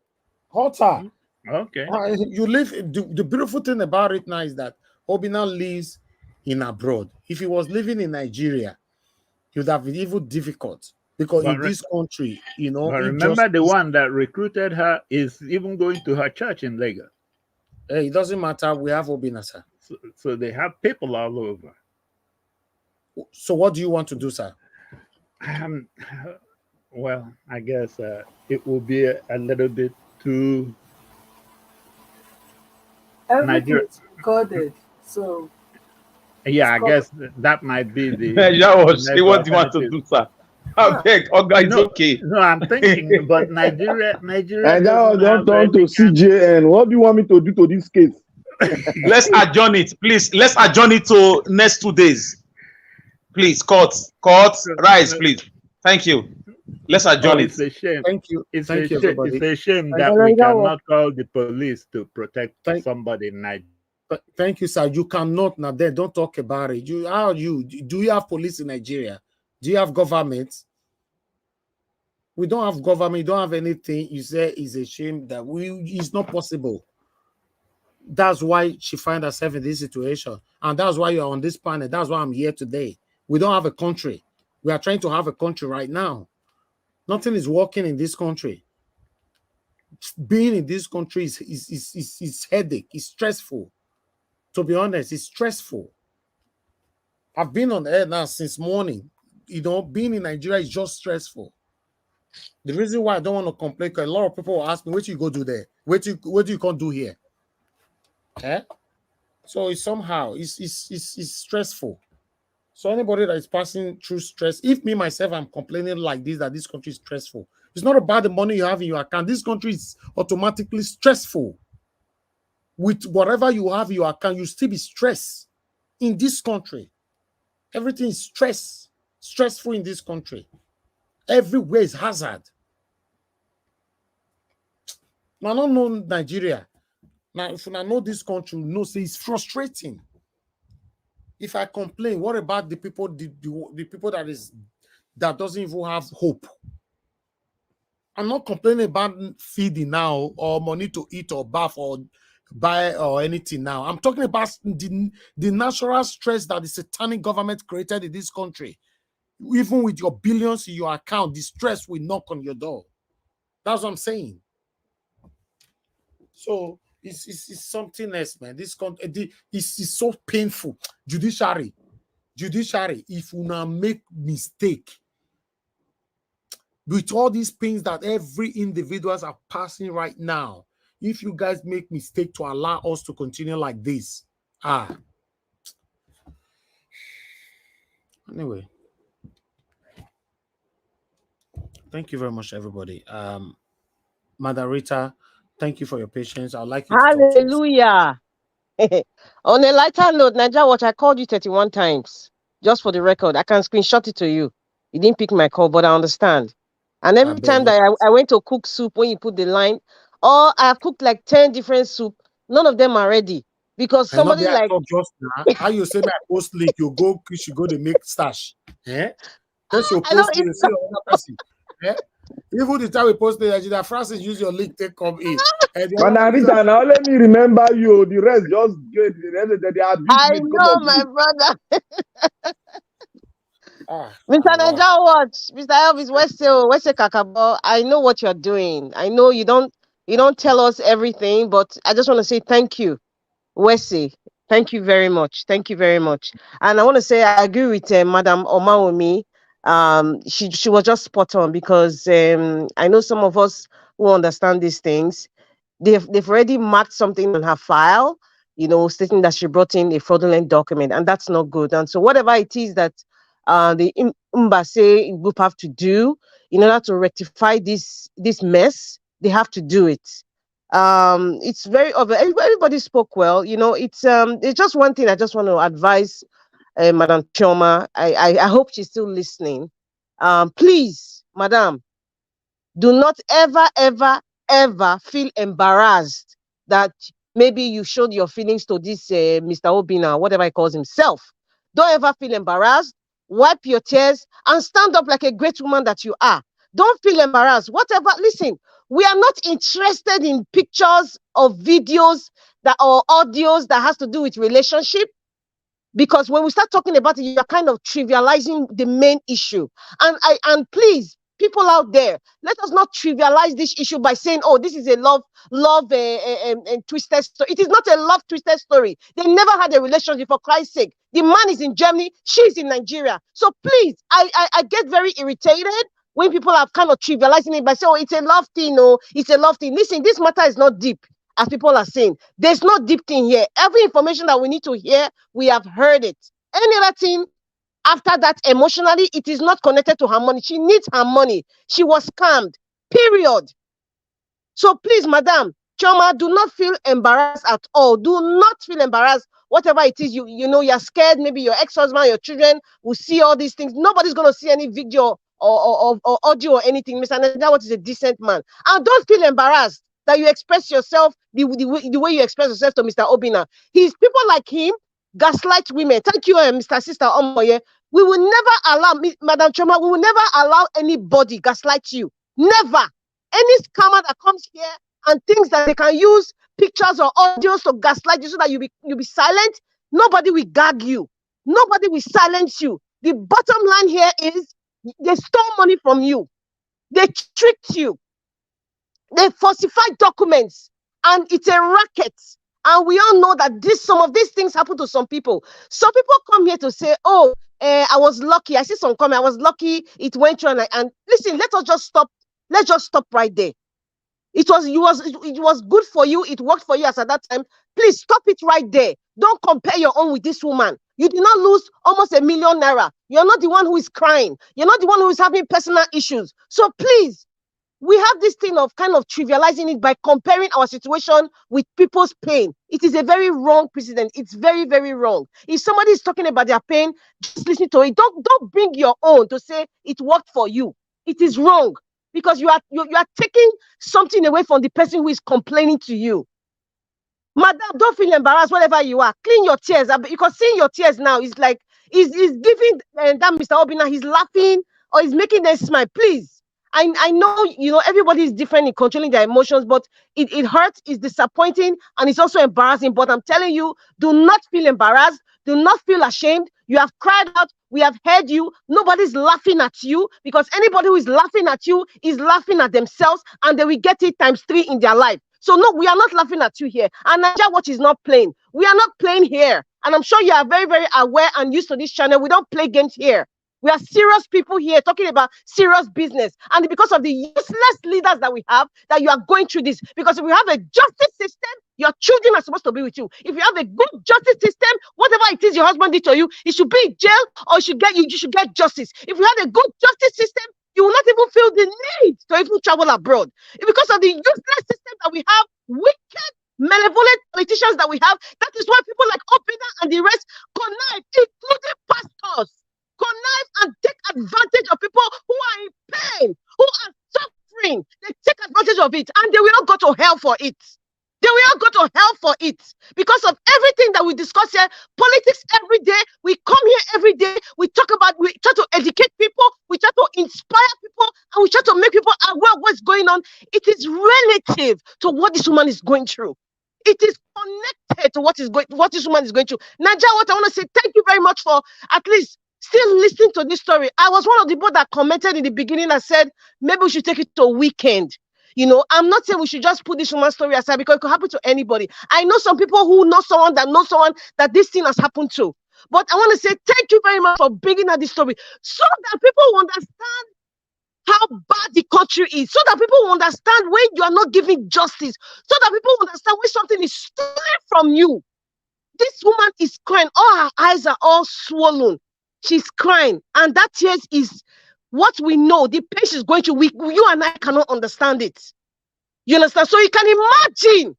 Hotter. okay. You live. The beautiful thing about it now is that Obina lives in abroad. If he was living in Nigeria, it would have been even difficult because But in this country, But remember, the injustice. one that recruited her is even going to her church in Lagos. Hey, it doesn't matter. We have Obina, sir. So they have people all over. So what do you want to do, sir? Well, I guess it will be a little bit too. Everything is recorded, so Yeah, I guess that might be the. What do you want to do, sir? I beg, it's okay. No, I'm thinking, but Nigeria And that doesn't have don't turn to CJN. What do you want me to do to this case? Let's adjourn it, please. Let's adjourn it to next 2 days. Please, court, rise, please. Thank you. Let's adjourn it. It's a shame. Thank you. It's Thank you, everybody. It's a shame Thank that you. we cannot call the police to protect Thank- somebody in Nigeria. Thank you, sir. You cannot now. Then don't talk about it. Do you have police in Nigeria? Do you have government? We don't have government. You don't have anything. You say it's a shame that it's not possible. That's why she find herself in this situation, and that's why you're on this planet. That's why I'm here today. We don't have a country. We are trying to have a country right now. Nothing is working in this country. Being in this country is headache. It's stressful. To be honest, it's stressful. I've been on air now since morning. Being in Nigeria is just stressful. The reason why I don't want to complain, because a lot of people will ask me, what do you go do there? What do you can't do here? So it's somehow it's stressful. So anybody that is passing through stress, if me myself I'm complaining like this, that this country is stressful, it's not about the money you have in your account. This country is automatically stressful. With whatever you have in your account, you still be stressed in this country. Everything is stressful in this country. Everywhere is hazard. Now, I don't know Nigeria. Now, if I know this country, no, say it's frustrating. If I complain, what about the people, the people that doesn't even have hope? I'm not complaining about feeding now or money to eat or bath or buy or anything now. I'm talking about the natural stress that the satanic government created in this country. Even with your billions in your account, the stress will knock on your door. That's what I'm saying. So it's something else, man. This country is so painful. Judiciary, if you now make mistake with all these pains that every individuals are passing right now, if you guys make mistake to allow us to continue like this, anyway, thank you very much, everybody. Mother Rita, thank you for your patience. I'd like you to talk to us. Hallelujah. On a lighter note, Niger Watch, I called you 31 times. Just for the record, I can screenshot it to you. You didn't pick my call, but I understand. And every time that I went to cook soup, when you put the line, or I've cooked like 10 different soup, none of them are ready. Because somebody like... Just now, how you say my post link, you should go to make stash. That's your post link, you see another person. Even the time we posted that Francis use your link, take come in. Manarita, now let me remember you. The rest just get the rest. I know, my brother. Mr. Niger Watch, Mr. Elvis West Kakabo, I know what you're doing. I know you don't tell us everything, but I just want to say thank you, Wesley. Thank you very much. Thank you very much. And I want to say I agree with Madam Omaomi. She was just spot on, because I know some of us who understand these things, they've already marked something on her file, stating that she brought in a fraudulent document, and that's not good. And so whatever it is that the Mbase group have to do in order to rectify this mess, they have to do it. It's very obvious. Everybody spoke well. It's just one thing I just want to advise Madam Choma. I hope she's still listening. Please, Madam, do not ever feel embarrassed that maybe you showed your feelings to this Mr. Obina, whatever he calls himself. Don't ever feel embarrassed. Wipe your tears and stand up like a great woman that you are. Don't feel embarrassed. Whatever. Listen, we are not interested in pictures or videos or audios that has to do with relationship. Because when we start talking about it, you're kind of trivializing the main issue. And please, people out there, let us not trivialize this issue by saying, oh, this is a love twisted story. It is not a love twisted story. They never had a relationship, for Christ's sake. The man is in Germany, she's in Nigeria. So please, I get very irritated when people are kind of trivializing it by saying, oh, it's a love thing, no, it's a love thing. Listen, this matter is not deep, as people are saying. There's no deep thing here. Every information that we need to hear, we have heard it. Any other thing after that, emotionally, it is not connected to her money. She needs her money. She was scammed, period. So please, Madam Choma, do not feel embarrassed at all. Do not feel embarrassed. Whatever it is, you're scared. Maybe your ex-husband, your children will see all these things. Nobody's going to see any video or audio or anything. Mr. Najawat is a decent man. And don't feel embarrassed that you express yourself the way you express yourself to Mr. Obina. He's people like him gaslight women. Thank you, Mr. Sister Omoye. We will never allow, Madam Choma, we will never allow anybody gaslight you. Never. Any scammer that comes here and thinks that they can use pictures or audios to gaslight you so that you be silent, nobody will gag you. Nobody will silence you. The bottom line here is they stole money from you. They tricked you. They falsified documents. And it's a racket. And we all know that some of these things happen to some people. Some people come here to say, oh, I was lucky. I see some comment. I was lucky. It went through. And listen, let us just stop. Let's just stop right there. It was good for you. It worked for you as at that time. Please stop it right there. Don't compare your own with this woman. You did not lose almost ₦1 million. You're not the one who is crying. You're not the one who is having personal issues. So please, we have this thing of kind of trivializing it by comparing our situation with people's pain. It is a very wrong precedent. It's very, very wrong. If somebody is talking about their pain, just listen to it. Don't bring your own to say it worked for you. It is wrong. Because you are taking something away from the person who is complaining to you. Madam, don't feel embarrassed, whatever you are. Clean your tears. Because seeing your tears now is like, is giving that Mr. Obina, he's laughing or he's making them smile. Please. I know, everybody is different in controlling their emotions, but it hurts, it's disappointing, and it's also embarrassing. But I'm telling you, do not feel embarrassed. Do not feel ashamed. You have cried out. We have heard you. Nobody's laughing at you, because anybody who is laughing at you is laughing at themselves, and they will get it ×3 in their life. So no, we are not laughing at you here. And Naija Watch is not playing. We are not playing here. And I'm sure you are very, very aware and used to this channel. We don't play games here. We are serious people here talking about serious business. And because of the useless leaders that we have, that you are going through this. Because if we have a justice system, your children are supposed to be with you. If you have a good justice system, whatever it is your husband did to you, he should be in jail, or you should get justice. If you have a good justice system, you will not even feel the need to even travel abroad. Because of the useless system that we have, wicked, malevolent politicians that we have, that is why people like Opina and the rest connive, including pastors, connive and take advantage of people who are in pain, who are suffering. They take advantage of it, and they will not go to hell for it. They will not go to hell for it. Because of everything that we discuss here, politics every day, we come here every day, we try to educate people, we try to inspire people, and we try to make people aware of what's going on. It is relative to what this woman is going through. It is connected to what this woman is going through. Naija, what I want to say, thank you very much for at least still listening to this story. I was one of the people that commented in the beginning and said, maybe we should take it to a weekend. I'm not saying we should just put this woman's story aside, because it could happen to anybody. I know some people who know someone that knows someone that this thing has happened to. But I want to say thank you very much for bringing out this story so that people will understand how bad the country is, so that people will understand when you are not giving justice, so that people will understand when something is stolen from you. This woman is crying. All her eyes are all swollen. She's crying. And that tears is what we know. The pain she's going through, you and I cannot understand it. You understand? So you can imagine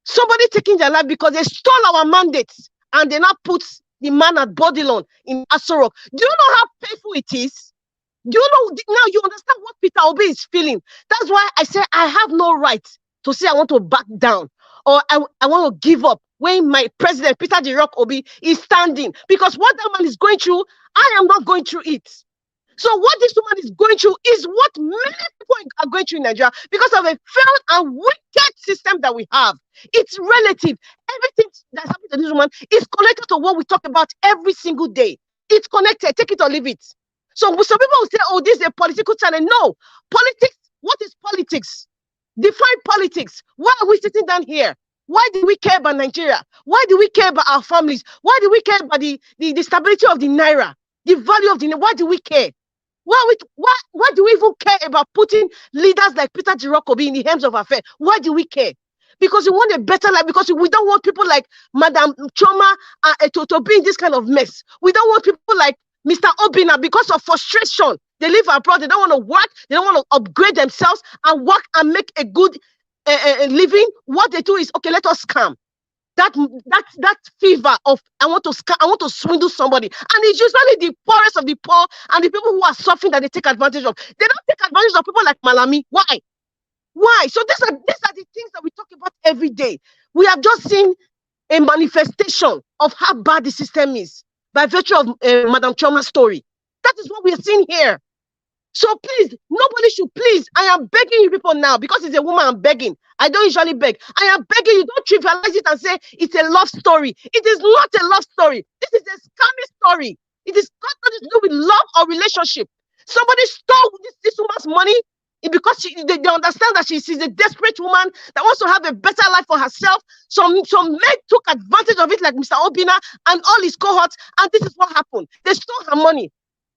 somebody taking their life because they stole our mandates and they now put the man at Bodilon in Asorok. Do you know how painful it is? Do you know now you understand what Peter Obi is feeling? That's why I say I have no right to say I want to back down or I want to give up when my president, Peter the Rock Obi, is standing. Because what that man is going through, I am not going through it. So what this woman is going through is what many people are going through in Nigeria because of a failed and wicked system that we have. It's relative. Everything that's happening to this woman is connected to what we talk about every single day. It's connected. Take it or leave it. So some people will say, oh, this is a political channel. No. Politics, what is politics? Define politics. Why are we sitting down here? Why do we care about Nigeria? Why do we care about our families? Why do we care about the stability of the Naira? The value of the Naira? Why do we care? Why do we even care about putting leaders like Peter Jirokobi in the hands of affairs? Why do we care? Because we want a better life, because we don't want people like Madam Choma to be in this kind of mess. We don't want people like Mr. Obina, because of frustration. They live abroad, they don't want to work, they don't want to upgrade themselves and work and make a good living. What they do is, okay, let us scam. That fever of I want to swindle somebody, and it's usually the poorest of the poor and the people who are suffering that they take advantage of. They don't take advantage of people like Malami. Why? So these are the things that we talk about every day. We have just seen a manifestation of how bad the system is by virtue of Madam Choma's story. That is what we are seeing here. So please, nobody should please. I am begging you people now, because it's a woman I'm begging. I don't usually beg. I am begging you, don't trivialize it and say it's a love story. It is not a love story. This is a scammy story. It is got nothing to do with love or relationship. Somebody stole this woman's money because they understand that she's a desperate woman that wants to have a better life for herself. Some men took advantage of it, like Mr. Obina and all his cohorts, and this is what happened. They stole her money.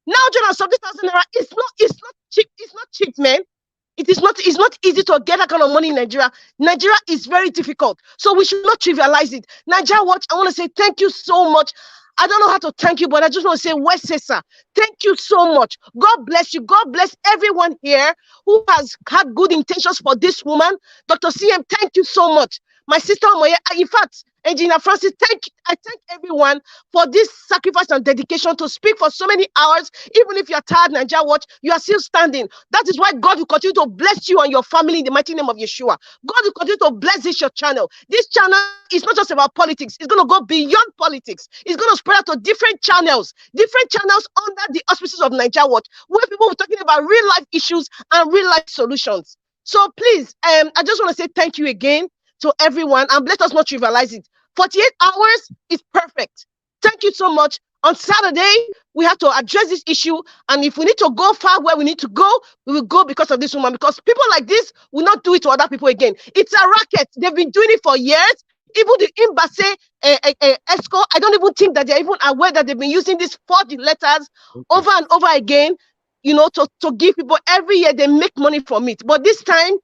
Now, Jonah, 70,000 naira, it's not cheap. It's not cheap, man. It's not easy to get that kind of money in Nigeria. Nigeria is very difficult. So we should not trivialize it. Nigeria Watch, I want to say thank you so much. I don't know how to thank you, but I just want to say, West Sessa, thank you so much. God bless you. God bless everyone here who has had good intentions for this woman. Dr. CM, thank you so much. My sister Moye, in fact, Engineer Francis, I thank everyone for this sacrifice and dedication to speak for so many hours. Even if you're tired, Nigeria Watch, you are still standing. That is why God will continue to bless you and your family in the mighty name of Yeshua. God will continue to bless your channel. This channel is not just about politics. It's going to go beyond politics. It's going to spread out to different channels under the auspices of Nigeria Watch, where people are talking about real life issues and real life solutions. So please, I just want to say thank you again to everyone, and let us not trivialize it. 48 hours is perfect. Thank you so much. On Saturday, we have to address this issue, and if we need to go far where we need to go, we will go because of this woman, because people like this will not do it to other people again. It's a racket. They've been doing it for years. Even the embassy, ESCO, I don't even think that they're even aware that they've been using these 40 letters over and over again, to give people every year. They make money from it. But this time,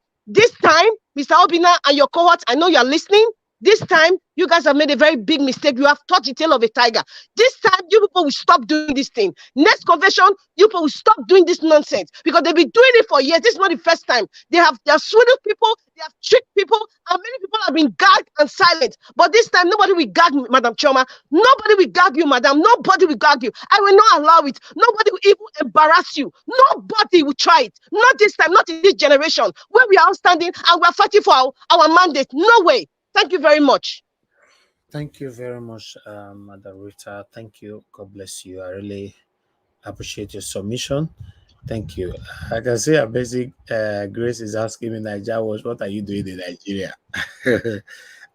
Mr. Obina and your cohorts, I know you are listening. This time, you guys have made a very big mistake. You have touched the tail of a tiger. This time, you people will stop doing this thing. Next convention, you people will stop doing this nonsense, because they've been doing it for years. This is not the first time. They have swindled people, they have tricked people, and many people have been gagged and silent. But this time, nobody will gag Madam Choma. Nobody will gag you, madam. Nobody will gag you. I will not allow it. Nobody will even embarrass you. Nobody will try it. Not this time, not in this generation, where we are all standing and we are fighting for our mandate. No way. Thank you very much. Thank you very much, Madam Rita. Thank you. God bless you. I really appreciate your submission. Thank you. I can see a basic Grace is asking me, Nigeria Watch, what are you doing in Nigeria?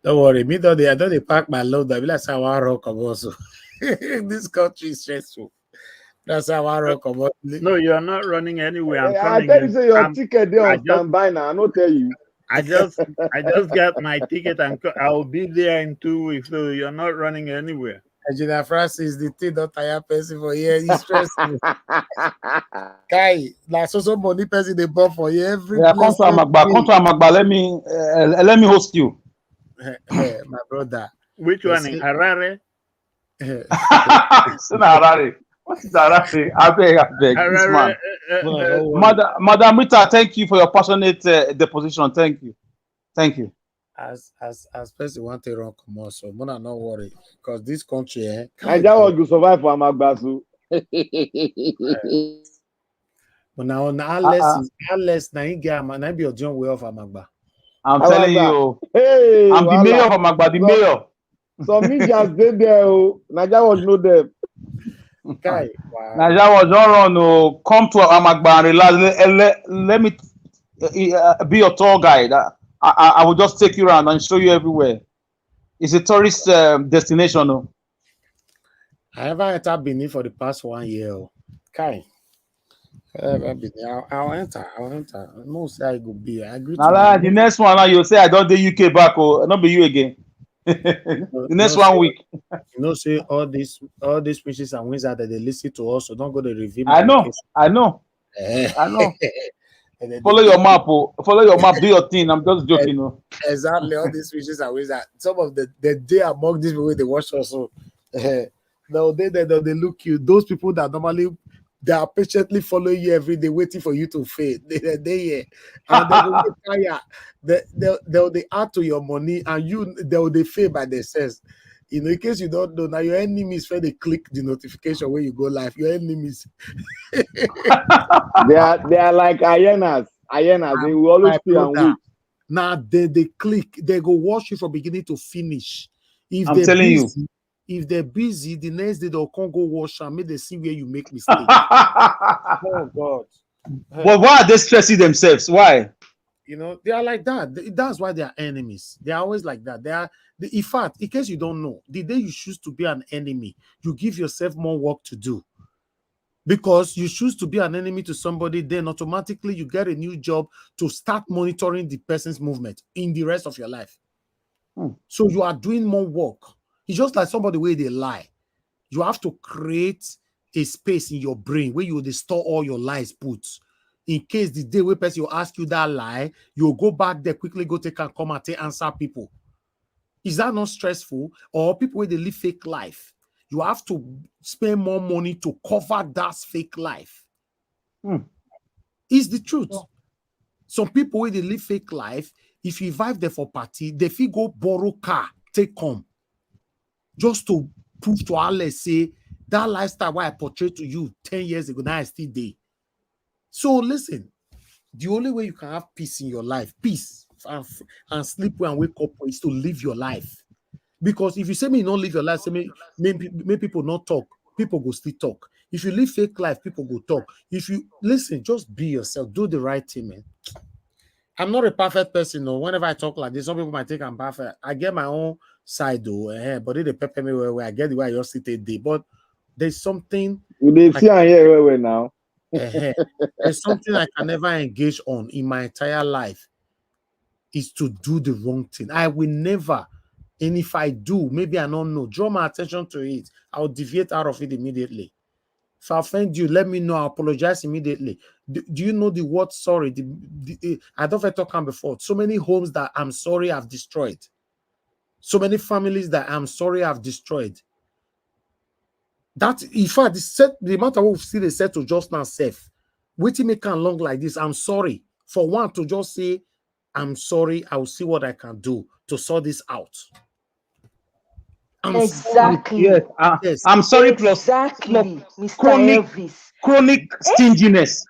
Don't worry, me though I don't pack my load. I will like I rock also. This country is stressful. That's how I rock about. No, you are not running anywhere. I tell you, say your ticket there on standby now. I not tell you. I just got my ticket and I'll be there in 2 weeks. So you're not running anywhere. Engineer Francis, the thing not tire person for here. He's stressful. Guy, like so money person they bought for you every Yeah, come blessed to Amagba. Come to Amagba. Let me host you. my brother. Which one in Harare? Harare. What is Harare? I beg. This man. Madam Rita, thank you for your passionate deposition. Thank you. As person want to run come on, so Mona not worry because this country Nigeria will survive for Amagbasu. But now unless na him get na be your John way of Amagba. I'm telling you. Hey, I'm the mayor of Amagba, the mayor. Some ninjas dey there. Nigeria was no them. Guy, wow. Nigeria was not run. Come to Amagba and relax. Let me be your tour guide. I will just take you around and show you everywhere. It's a tourist destination. I haven't entered Benin for the past 1 year. Kai. I'll enter. No say I go be. I agree Now, the next one now you say I don't do UK back not be you again. The next 1 week. You know, say all these witches and wizards that they listen to us, so don't go to review. I know. Follow your map, do your thing. I'm just joking. Exactly, all these witches and wizards. Some of the day among these people they watch us. So they look you. Those people that normally they are patiently following you every day, waiting for you to fade. They here, and they add to your money, and they fail by themselves. In case you don't know, now your enemies when they click the notification when you go live, your enemies they are like hyenas. They will always stay and wait. Now they click, they go watch you from beginning to finish. If they're busy, the next day they'll come go wash and make they see where you make mistakes. Oh God. But why are they stressing themselves? Why? You know, they are like that. That's why they are enemies. They are always like that. In fact, in case you don't know, the day you choose to be an enemy, you give yourself more work to do. Because you choose to be an enemy to somebody, then automatically you get a new job to start monitoring the person's movement in the rest of your life. So you are doing more work. It's just like somebody where they lie. You have to create a space in your brain where you will store all your lies put. In case the day where person will ask you that lie, you'll go back there, quickly go take and come and answer people. Is that not stressful? Or people where they live fake life? You have to spend more money to cover that fake life. It's the truth. Some people where they live fake life, if you invite them for party, they feel go borrow car, take come. Just to prove to others, say, that lifestyle where I portrayed to you 10 years ago, now I still there. So listen, the only way you can have peace in your life, peace and sleep well and wake up is to live your life. Because if you say me not live your life, say me people not talk, people go still talk. If you live fake life, people go talk. If you listen, just be yourself, do the right thing, man. I'm not a perfect person, no. Whenever I talk like this, some people might think I'm perfect. I get my own side though, but they pepper me where I get the way I just sit a day. But there's something they see and hear where now. There's something I can never engage on in my entire life is to do the wrong thing. I will never, and if I do, maybe I don't know, draw my attention to it, I'll deviate out of it immediately. If I offend you, let me know. I'll apologize immediately. Do you know the word sorry? I don't ever talk about before. So many homes that I'm sorry I've destroyed. So many families that I'm sorry I've destroyed. That, in fact, the amount of see they said to just now safe. Waiting make can long like this. I'm sorry. For one to just say, I'm sorry, I will see what I can do to sort this out. Exactly. Yes. I'm sorry. Exactly, Mr. Chronic stinginess.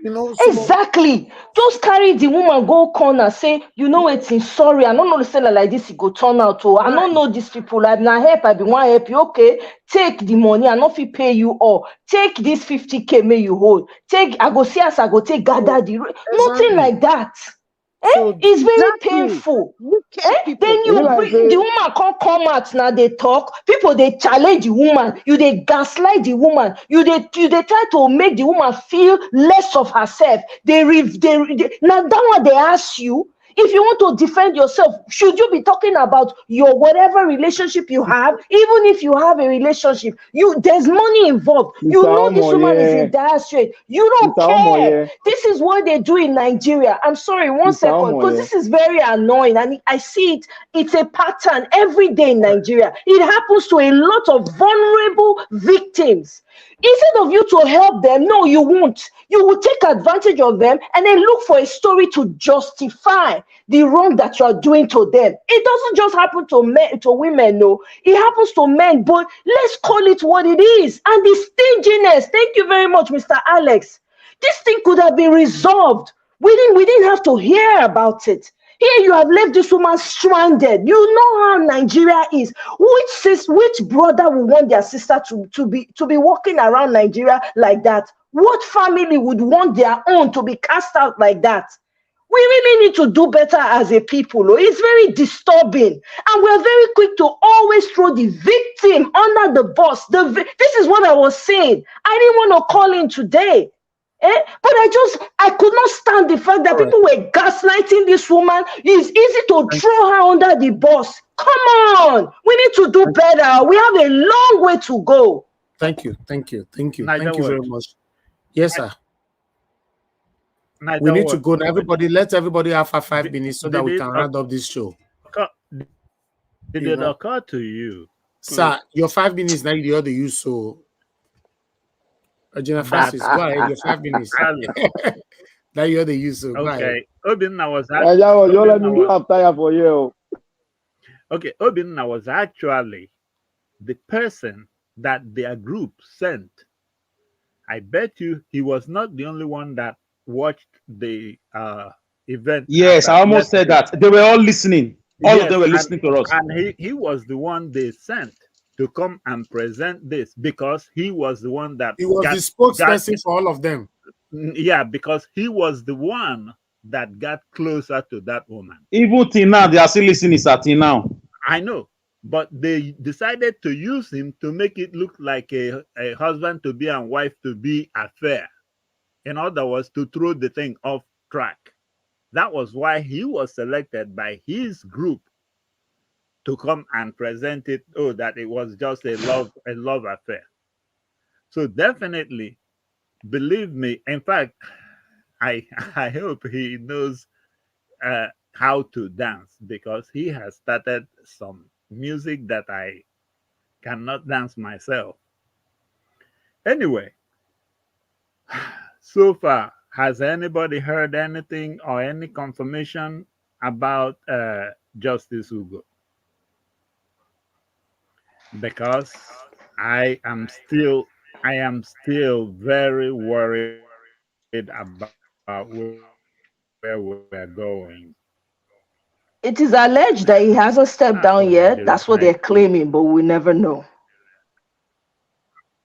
You know, exactly. Just carry the woman go corner, say, you know it's in sorry. I don't know the seller like this, it go turn out to. I don't know these people. Like now help, I be want help you. Okay, take the money. I not fit pay you all. Take this 50K, may you hold. Take, I go see us, I go take gather the nothing like that. It's very painful. Then you bring the woman come out now. They talk. People they challenge the woman. You they gaslight the woman. You they try to make the woman feel less of herself. Now that one they ask you. If you want to defend yourself, should you be talking about your whatever relationship you have? Even if you have a relationship, there's money involved. You Mr. know this woman is in Omoye, dire straits. You don't Mr. care. Omoye, This is what they do in Nigeria. I'm sorry, one Mr. second, because Omoye. this is very annoying, and I see it. It's a pattern every day in Nigeria. It happens to a lot of vulnerable victims. Instead of you to help them, no, you won't. You will take advantage of them and then look for a story to justify the wrong that you are doing to them. It doesn't just happen to men, to women, no. It happens to men, but let's call it what it is. And the stinginess. Thank you very much, Mr. Alex. This thing could have been resolved. We didn't have to hear about it. Here you have left this woman stranded. You know how Nigeria is. Which brother would want their sister to be walking around Nigeria like that? What family would want their own to be cast out like that? We really need to do better as a people. Oh. It's very disturbing. And we're very quick to always throw the victim under the bus. This is what I was saying. I didn't want to call in today. But I could not stand the fact that people were gaslighting this woman. It's easy to throw her under the bus. Come on. We need to do better. We have a long way to go. Thank you. Thank you very much. Yes, sir. We need to go now. Let everybody have 5 minutes so that we can round up this show. Did it occur to you? Sir, your 5 minutes now you ought to use so. Regina Francis, go ahead, your 5 minutes. Now you ought to use so. Okay. Obinna was you let me have time for you. Okay, Obinna was actually the person that their group sent. I bet you he was not the only one that watched the event. Yes, I almost said that. They were all listening. All of them were listening to us. And he was the one they sent to come and present this because he was the one that... He was the spokesperson for all of them. Yeah, because he was the one that got closer to that woman. Even till now, they are still listening, sir, till now. I know. But they decided to use him to make it look like a husband-to-be and wife-to-be affair. In other words, to throw the thing off track. That was why he was selected by his group to come and present it, that it was just a love affair. So definitely, believe me, in fact, I hope he knows how to dance because he has started some music that I cannot dance myself. Anyway, so far, has anybody heard anything or any confirmation about Justice Ugo? Because I am still very worried about where we're going. It is alleged that he hasn't stepped down yet. That's what they're claiming, but we never know.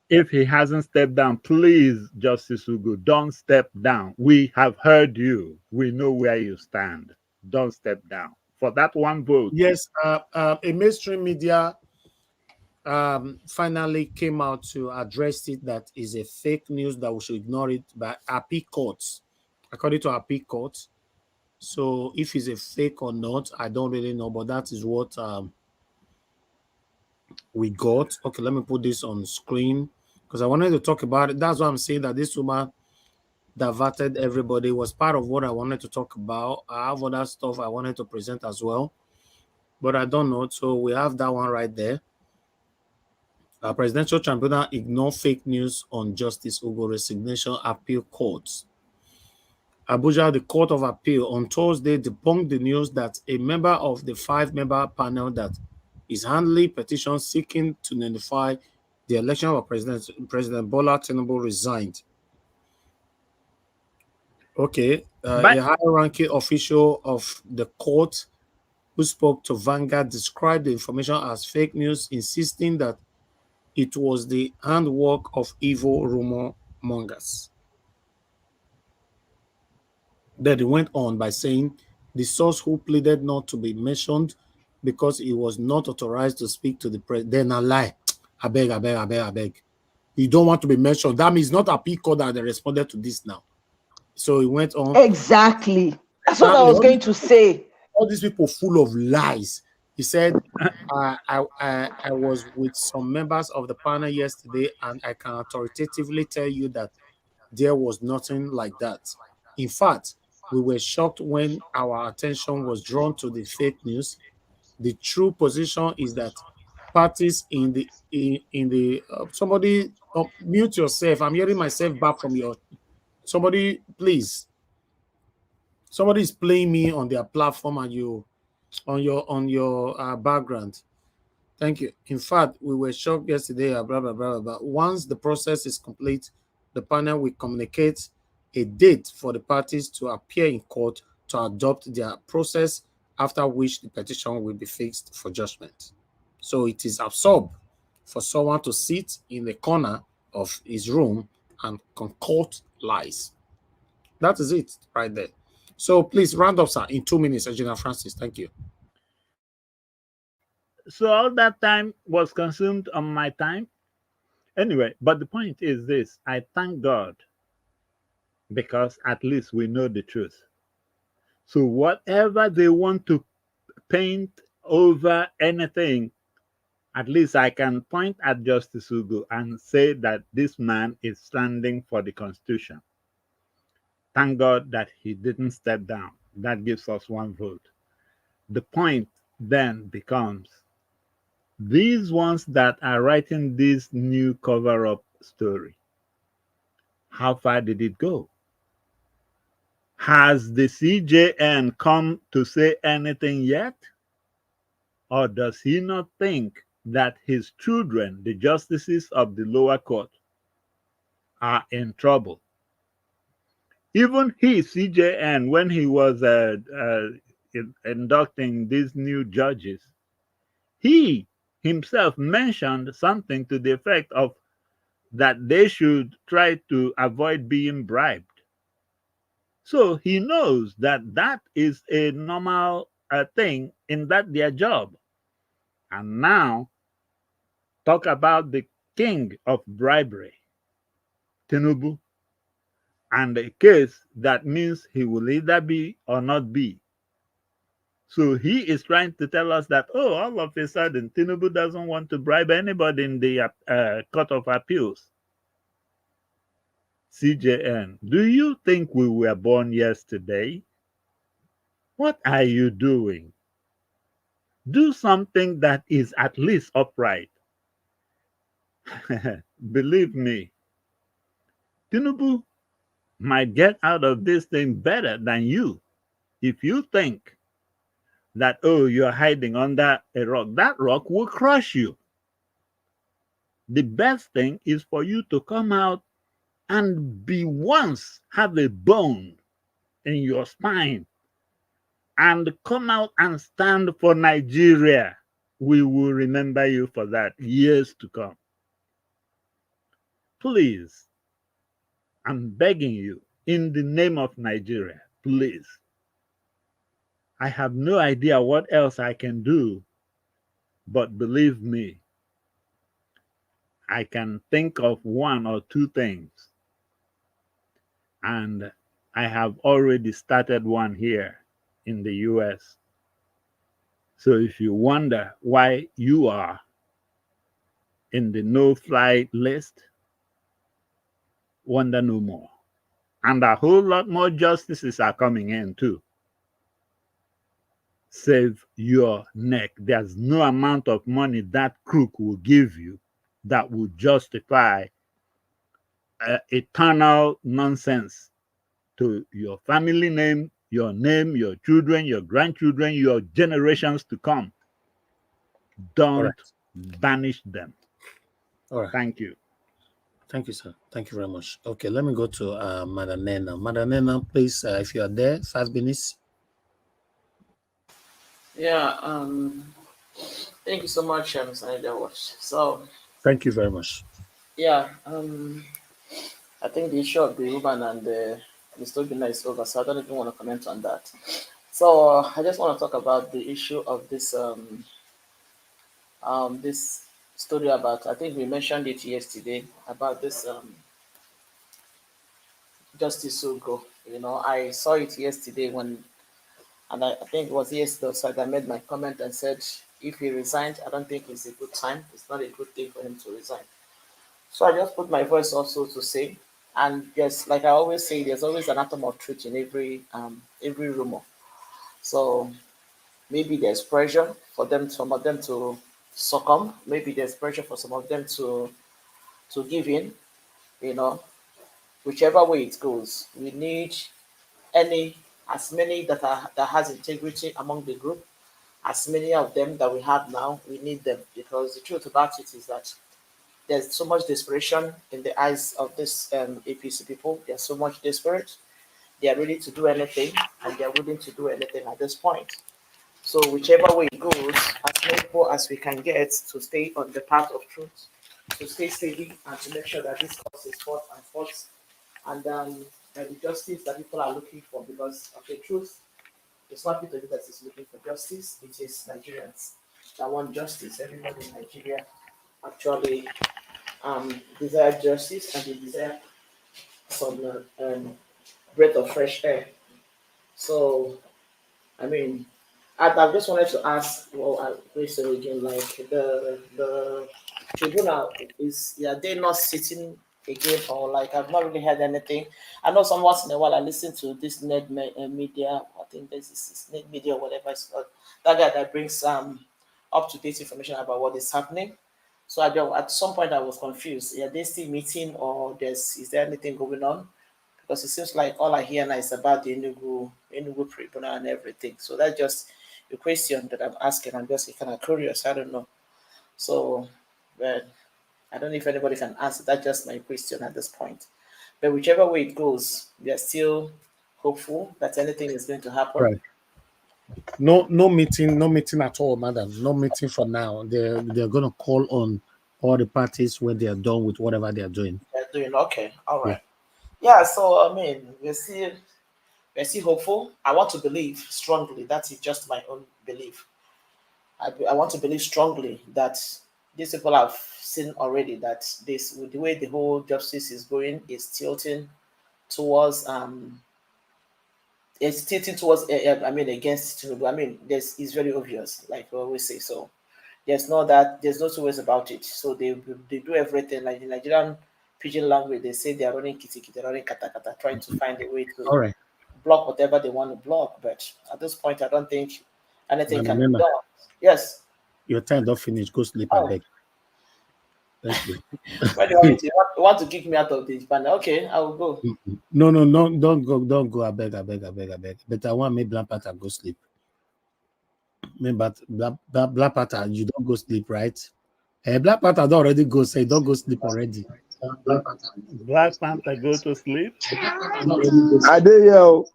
If he hasn't stepped down, please, Justice Ugo, don't step down. We have heard you. We know where you stand. Don't step down. For that one vote. Yes, a mainstream media finally came out to address it that is a fake news, that we should ignore it by appeal courts, according to appeal courts. So if it's a fake or not, I don't really know, but that is what we got. Okay, let me put this on screen because I wanted to talk about it. That's why I'm saying that this woman diverted everybody. It was part of what I wanted to talk about. I have other stuff I wanted to present as well, but I don't know. So we have that one right there. Presidential Tribunal ignore fake news on Justice Ugo resignation appeal courts. Abuja, the Court of Appeal on Thursday debunked the news that a member of the 5-member panel that is handling petitions seeking to nullify the election of President Bola Tinubu resigned. Okay, a high-ranking official of the court who spoke to Vanguard described the information as fake news, insisting that it was the handwork of evil rumor mongers. Then he went on by saying the source who pleaded not to be mentioned because he was not authorized to speak to the president. Then I lie. I beg. You don't want to be mentioned. That means not a appeal court that they responded to this now. So he went on. Exactly. That's what I was going to say. All these people full of lies. He said, I was with some members of the panel yesterday, and I can authoritatively tell you that there was nothing like that. In fact, we were shocked when our attention was drawn to the fake news. The true position is that parties in the somebody mute yourself. I'm hearing myself back from your somebody, please. Somebody is playing me on their platform and you on your background. Thank you. In fact, we were shocked yesterday, blah, blah, blah, blah. Once the process is complete, the panel will communicate a date for the parties to appear in court to adopt their process, after which the petition will be fixed for judgment. So it is absurd for someone to sit in the corner of his room and concoct lies. That is it right there. So please round up, sir, in 2 minutes, General Francis. Thank you. So all that time was consumed on my time. Anyway, but the point is this: I thank God because at least we know the truth. So whatever they want to paint over anything, at least I can point at Justice Ugo and say that this man is standing for the Constitution. Thank God that he didn't step down. That gives us one vote. The point then becomes, these ones that are writing this new cover-up story, how far did it go? Has the CJN come to say anything yet? Or does he not think that his children, the justices of the lower court, are in trouble? Even he, CJN, when he was inducting these new judges, he himself mentioned something to the effect of that they should try to avoid being bribed. So he knows that that is a normal thing in that their job. And now, talk about the king of bribery, Tinubu, and a case that means he will either be or not be. So he is trying to tell us that, oh, all of a sudden, Tinubu doesn't want to bribe anybody in the Court of Appeals. CJN, do you think we were born yesterday? What are you doing? Do something that is at least upright. Believe me, Tinubu might get out of this thing better than you. If you think that, oh, you're hiding under a rock, that rock will crush you. The best thing is for you to come out and be once have a bone in your spine and come out and stand for Nigeria. We will remember you for that years to come. Please, I'm begging you, in the name of Nigeria, please. I have no idea what else I can do, but believe me, I can think of one or two things. And I have already started one here in the US. So if you wonder why you are in the no-fly list, wonder no more. And a whole lot more justices are coming in too. Save your neck. There's no amount of money that crook will give you that will justify eternal nonsense to your family name, your children, your grandchildren, your generations to come. Don't banish them. All right. Thank you. Thank you, sir. Thank you very much. Okay, let me go to Madam Nena. Madam Nena, please, if you are there, 5 minutes. Yeah, thank you so much, Mr. Watch. So, thank you very much. Yeah, I think the issue of the woman and the Mr. is over, so I don't even want to comment on that. So, I just want to talk about the issue of this this story about, I think we mentioned it yesterday, about this Justice Ugo. You know, I saw it yesterday when And I think it was yesterday so I made my comment and said if he resigned, I don't think it's a good time. It's not a good thing for him to resign. So I just put my voice also to say, and yes, like I always say, there's always an atom of truth in every rumor. So maybe there's pressure for them, some of them to succumb. Maybe there's pressure for some of them to give in. You know, whichever way it goes, we need as many that has integrity among the group, as many of them that we have now. We need them because the truth about it is that there's so much desperation in the eyes of this APC people. They're so much desperate. They are ready to do anything, and they are willing to do anything at this point. So whichever way it goes, as many people as we can get to stay on the path of truth, to stay steady, and to make sure that this cause is fought and fought, and the justice that people are looking for. Because of the truth, it's not people that is looking for justice; it is Nigerians that want justice. Everybody in Nigeria actually desire justice, and they desire some breath of fresh air. So, I mean, I just wanted to ask, well, question again, like the tribunal are they not sitting again, or like I've not really heard anything. I know some once in a while I listen to this media. I think this net media or whatever it's called. That guy that brings up to date information about what is happening. So at some point I was confused. Are they still meeting, or is there anything going on? Because it seems like all I hear now is about the Enugu tribunal and everything. So that's just a question that I'm asking. I'm just kind of curious. I don't know. So, but I don't know if anybody can answer. That's just my question at this point. But whichever way it goes, we are still hopeful that anything is going to happen. Right. No meeting at all, madam. No meeting for now. They're going to call on all the parties when they are done with whatever they are doing. They're doing okay. All right. Yeah. So I mean, we're still hopeful. I want to believe strongly. That is just my own belief. I want to believe strongly that these people have seen already that the way the whole justice is going is tilting towards I mean against Tinubu. I mean it's very obvious, like we always say. So there's no two ways about it. So they do everything like the Nigerian pidgin language. They say they are running kitty, they're running kata kata, trying to find a way to block whatever they want to block. But at this point, I don't think anything can be done. Yes. Your time don't finish. Go sleep, I beg. Thank you. Why do you want to kick me out of this panel? Okay, I will go. No, don't go. I beg. But I want me Black Panther go sleep. But Black Panther, you don't go sleep, right? Black Panther don't already go. Say don't go sleep already. Black Panther go to sleep. I did, yo.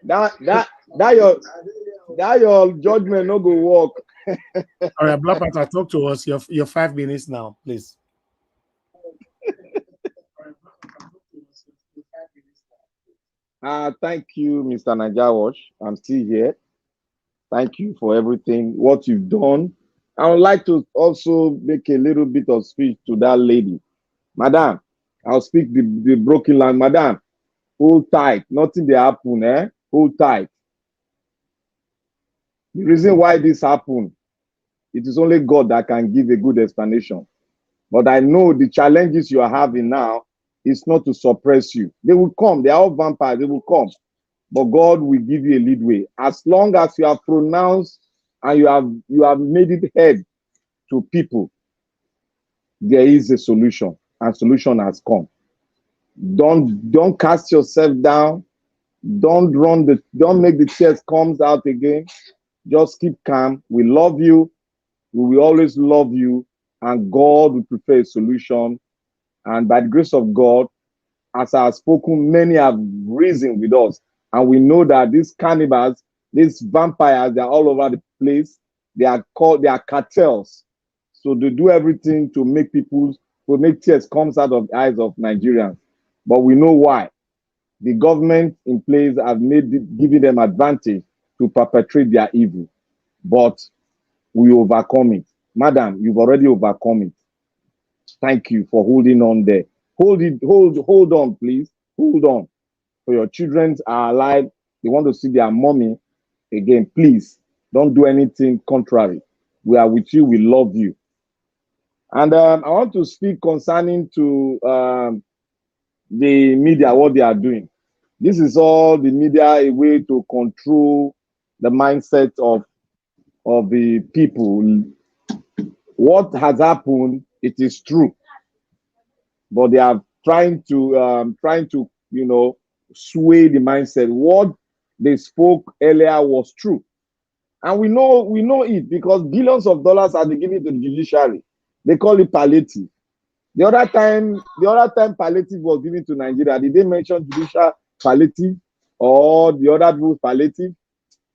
That your judgment no go work. All right, Black Panther, talk to us. Your 5 minutes now, please. Thank you, Mr. Najawash. I'm still here. Thank you for everything, what you've done. I would like to also make a little bit of speech to that lady. Madam, I'll speak the broken line. Madam, hold tight. Nothing they happen, eh? Hold tight. The reason why this happened, it is only God that can give a good explanation. But I know the challenges you are having now is not to suppress you. They will come. They are all vampires. They will come. But God will give you a leadway. As long as you have pronounced and you have made it heard to people, there is a solution, and solution has come. Don't cast yourself down. Don't make the tears come out again. Just keep calm. We love you. We will always love you, and God will prepare a solution. And by the grace of God, as I have spoken, many have risen with us. And we know that these cannibals, these vampires, they're all over the place. They are cartels. So they do everything to make tears come out of the eyes of Nigerians. But we know why. The government in place have giving them advantage to perpetrate their evil. But we overcome it. Madam, you've already overcome it. Thank you for holding on there. Hold on, please. Hold on. for your children are alive, they want to see their mommy again, please don't do anything contrary. We are with you. We love you. And I want to speak concerning to the media, what they are doing. This is all the media, a way to control the mindset of the people. What has happened, it is true, but they are trying to you know, sway the mindset. What they spoke earlier was true, and we know it because billions of dollars are given to the judiciary. They call it palliative. The other time palliative was given to Nigeria, did they mention judicial palliative or the other people's palliative?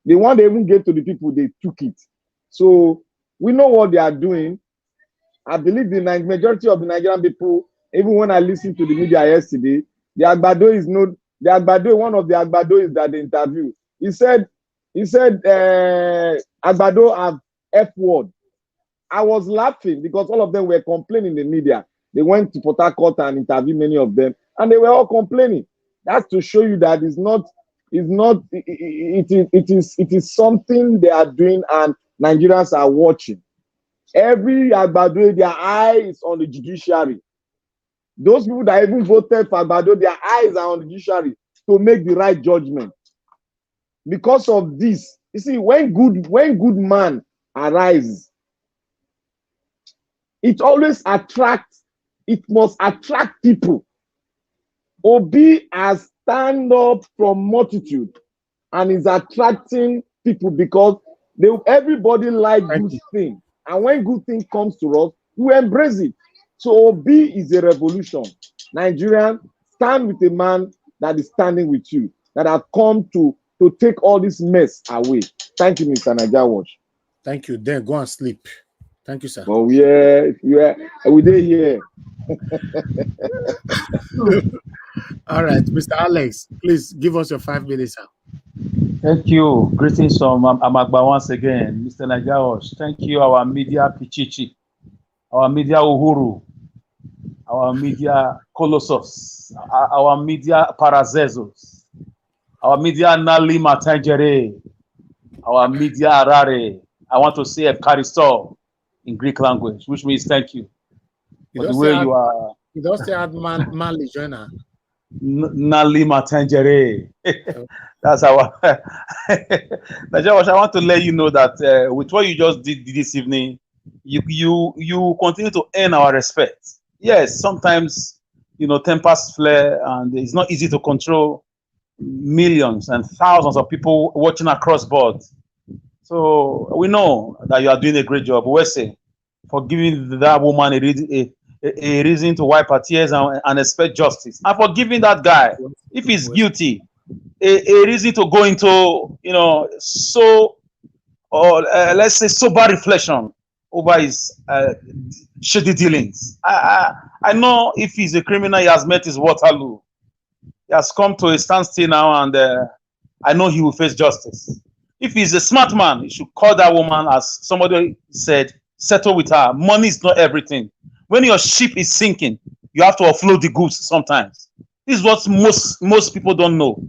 The one they even gave to the people, they took it. So we know what they are doing. I believe the majority of the Nigerian people, even when I listened to the media yesterday, the Agbado is not the Agbado. One of the Agbado is that the interview. He said Agbado have F word. I was laughing because all of them were complaining in the media. They went to Port Harcourt and interviewed many of them, and they were all complaining. That's to show you that it is something they are doing, and Nigerians are watching. Every Agbado, their eye is on the judiciary. Those people that even voted for Agbado, their eyes are on the judiciary to make the right judgment. Because of this, you see, when good man arises, it always attracts, it must attract people. Obi has stand up from multitude and is attracting people because everybody like good thing. And when good thing comes to us, we embrace it. So Obi is a revolution. Nigerian, stand with a man that is standing with you, that have come to take all this mess away. Thank you, Mr. Naija Watch. Thank you. Then go and sleep. Thank you, sir. Oh, yeah. We did here. All right, Mr. Alex, please give us your 5 minutes, sir. Thank you. Greetings from Amagba once again, Mr. Naija Watch. Thank you, our media Pichichi, our media Uhuru, our media Colossus, our media Parazezos, our media Nali Matangere, our media Arare. I want to say Ekaristo in Greek language, which means thank you for the way you are. You don't say Manly Joiner. Nali Matangere. That's our. Naija, I want to let you know that with what you just did this evening, you continue to earn our respect. Yes, sometimes tempers flare, and it's not easy to control millions and thousands of people watching across board. So we know that you are doing a great job. We say for giving that woman a reason to wipe her tears and expect justice, and for giving that guy, if he's guilty, a reason to go into let's say sober reflection over his shady dealings. I know if he's a criminal, he has met his Waterloo. He has come to a standstill now, and I know he will face justice. If he's a smart man, he should call that woman, as somebody said, settle with her. Money is not everything. When your ship is sinking, you have to offload the goods sometimes. This is what most people don't know.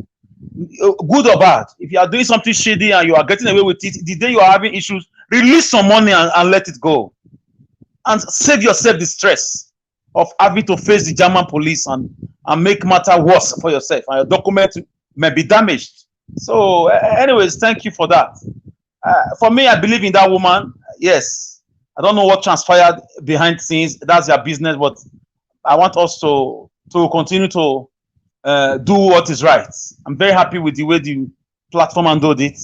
Good or bad, if you are doing something shady and you are getting away with it, the day you are having issues, release some money and let it go. And save yourself the stress of having to face the German police and make matter worse for yourself, and your document may be damaged. So anyways, thank you for that. For me, I believe in that woman. Yes, I don't know what transpired behind the scenes. That's their business, but I want us to continue to do what is right. I'm very happy with the way the platform handled it.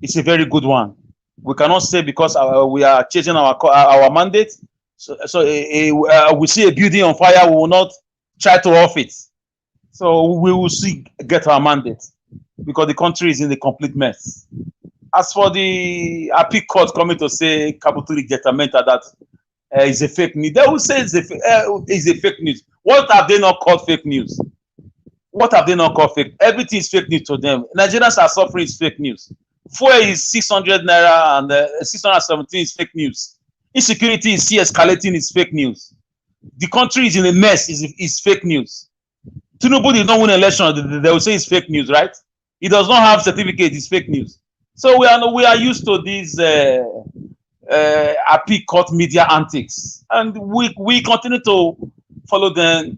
It's a very good one. We cannot say because we are changing our mandate. So we see a building on fire, we will not try to off it. So we will see get our mandate, because the country is in a complete mess. As for the appeal court coming to say Kabuturi Jetamenta that is a fake news, they will say it's a fake news. What have they not called fake news? What have they not called fake? Everything is fake news to them. Nigerians are suffering is fake news. Fuel is 600 naira and 617 is fake news. Insecurity is escalating is fake news. The country is in a mess is fake news. Tinubu did not win election, they will say it's fake news, right? He does not have certificate, it's fake news. So we are used to these happy court media antics, and we continue to follow them,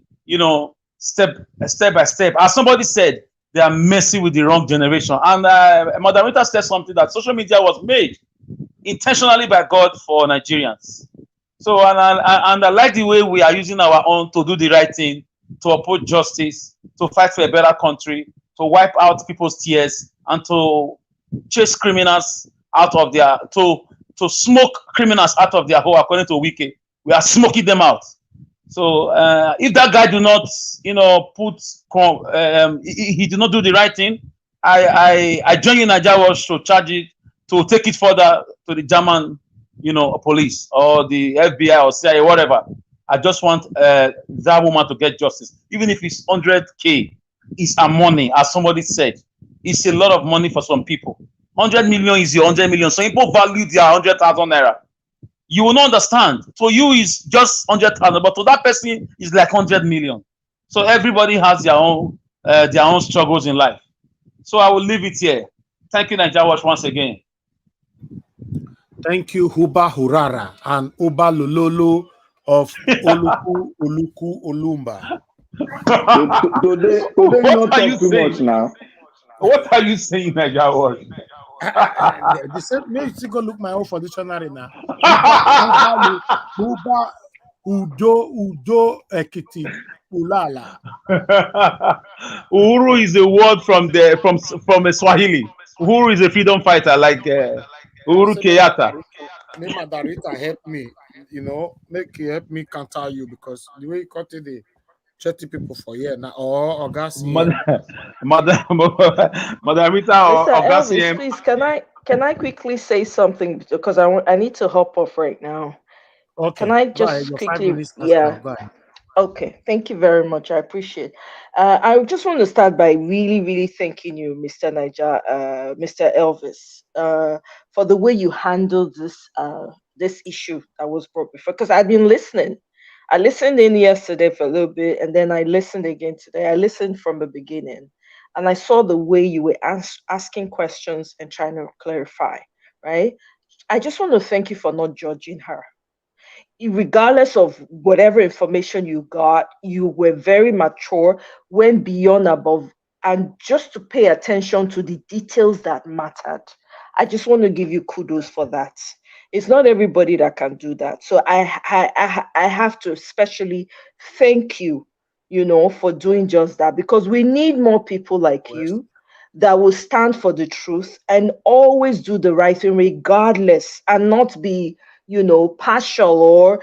step by step. As somebody said, they are messing with the wrong generation. And Madam Rita said something, that social media was made intentionally by God for Nigerians. So and I like the way we are using our own to do the right thing, to uphold justice, to fight for a better country, to wipe out people's tears, and to chase criminals out of their to smoke criminals out of their hole. According to Wiki, we are smoking them out. So if that guy do not, he did not do the right thing, I join in Nigeria Watch to charge it, to take it further to the German, police or the FBI or CIA, whatever. I just want that woman to get justice, even if it's 100K. It's her money, as somebody said. It's a lot of money for some people. 100 million is your 100 million. Some people value their 100,000 naira. You will not understand. For you, it's just 100,000, but to that person, it's like 100 million. So everybody has their own struggles in life. So I will leave it here. Thank you, Nigeria Watch, once again. Thank you, Huba Hurara and Uba Lulolo of Oluku Uluku Olumba. Today not talk too much now. What are you saying, Nigeria Watch? They said, maybe you go look my own for dictionary now. Uba Udo Ekiti Ulala. Uhuru is a word from a Swahili. Uhuru is a freedom fighter, like Uhuru Kenyatta. May Madarita help me, make you help me counter you, because the way you cut it, the 30 people for year now, or gas. Madam Rita or Elvis, please, can I quickly say something, because I need to hop off right now. Okay. Can I just quickly? Yeah. Okay, thank you very much. I appreciate. I just want to start by really, really thanking you, Mr. Mr. Elvis, for the way you handled this issue that was brought before. Because I've been listening. I listened in yesterday for a little bit, and then I listened again today. I listened from the beginning, and I saw the way you were asking questions and trying to clarify. Right. I just want to thank you for not judging her. Regardless of whatever information you got, you were very mature, went beyond above, and just to pay attention to the details that mattered. I just want to give you kudos for that. It's not everybody that can do that. So I have to especially thank you, for doing just that, because we need more people like you that will stand for the truth and always do the right thing regardless, and not be partial or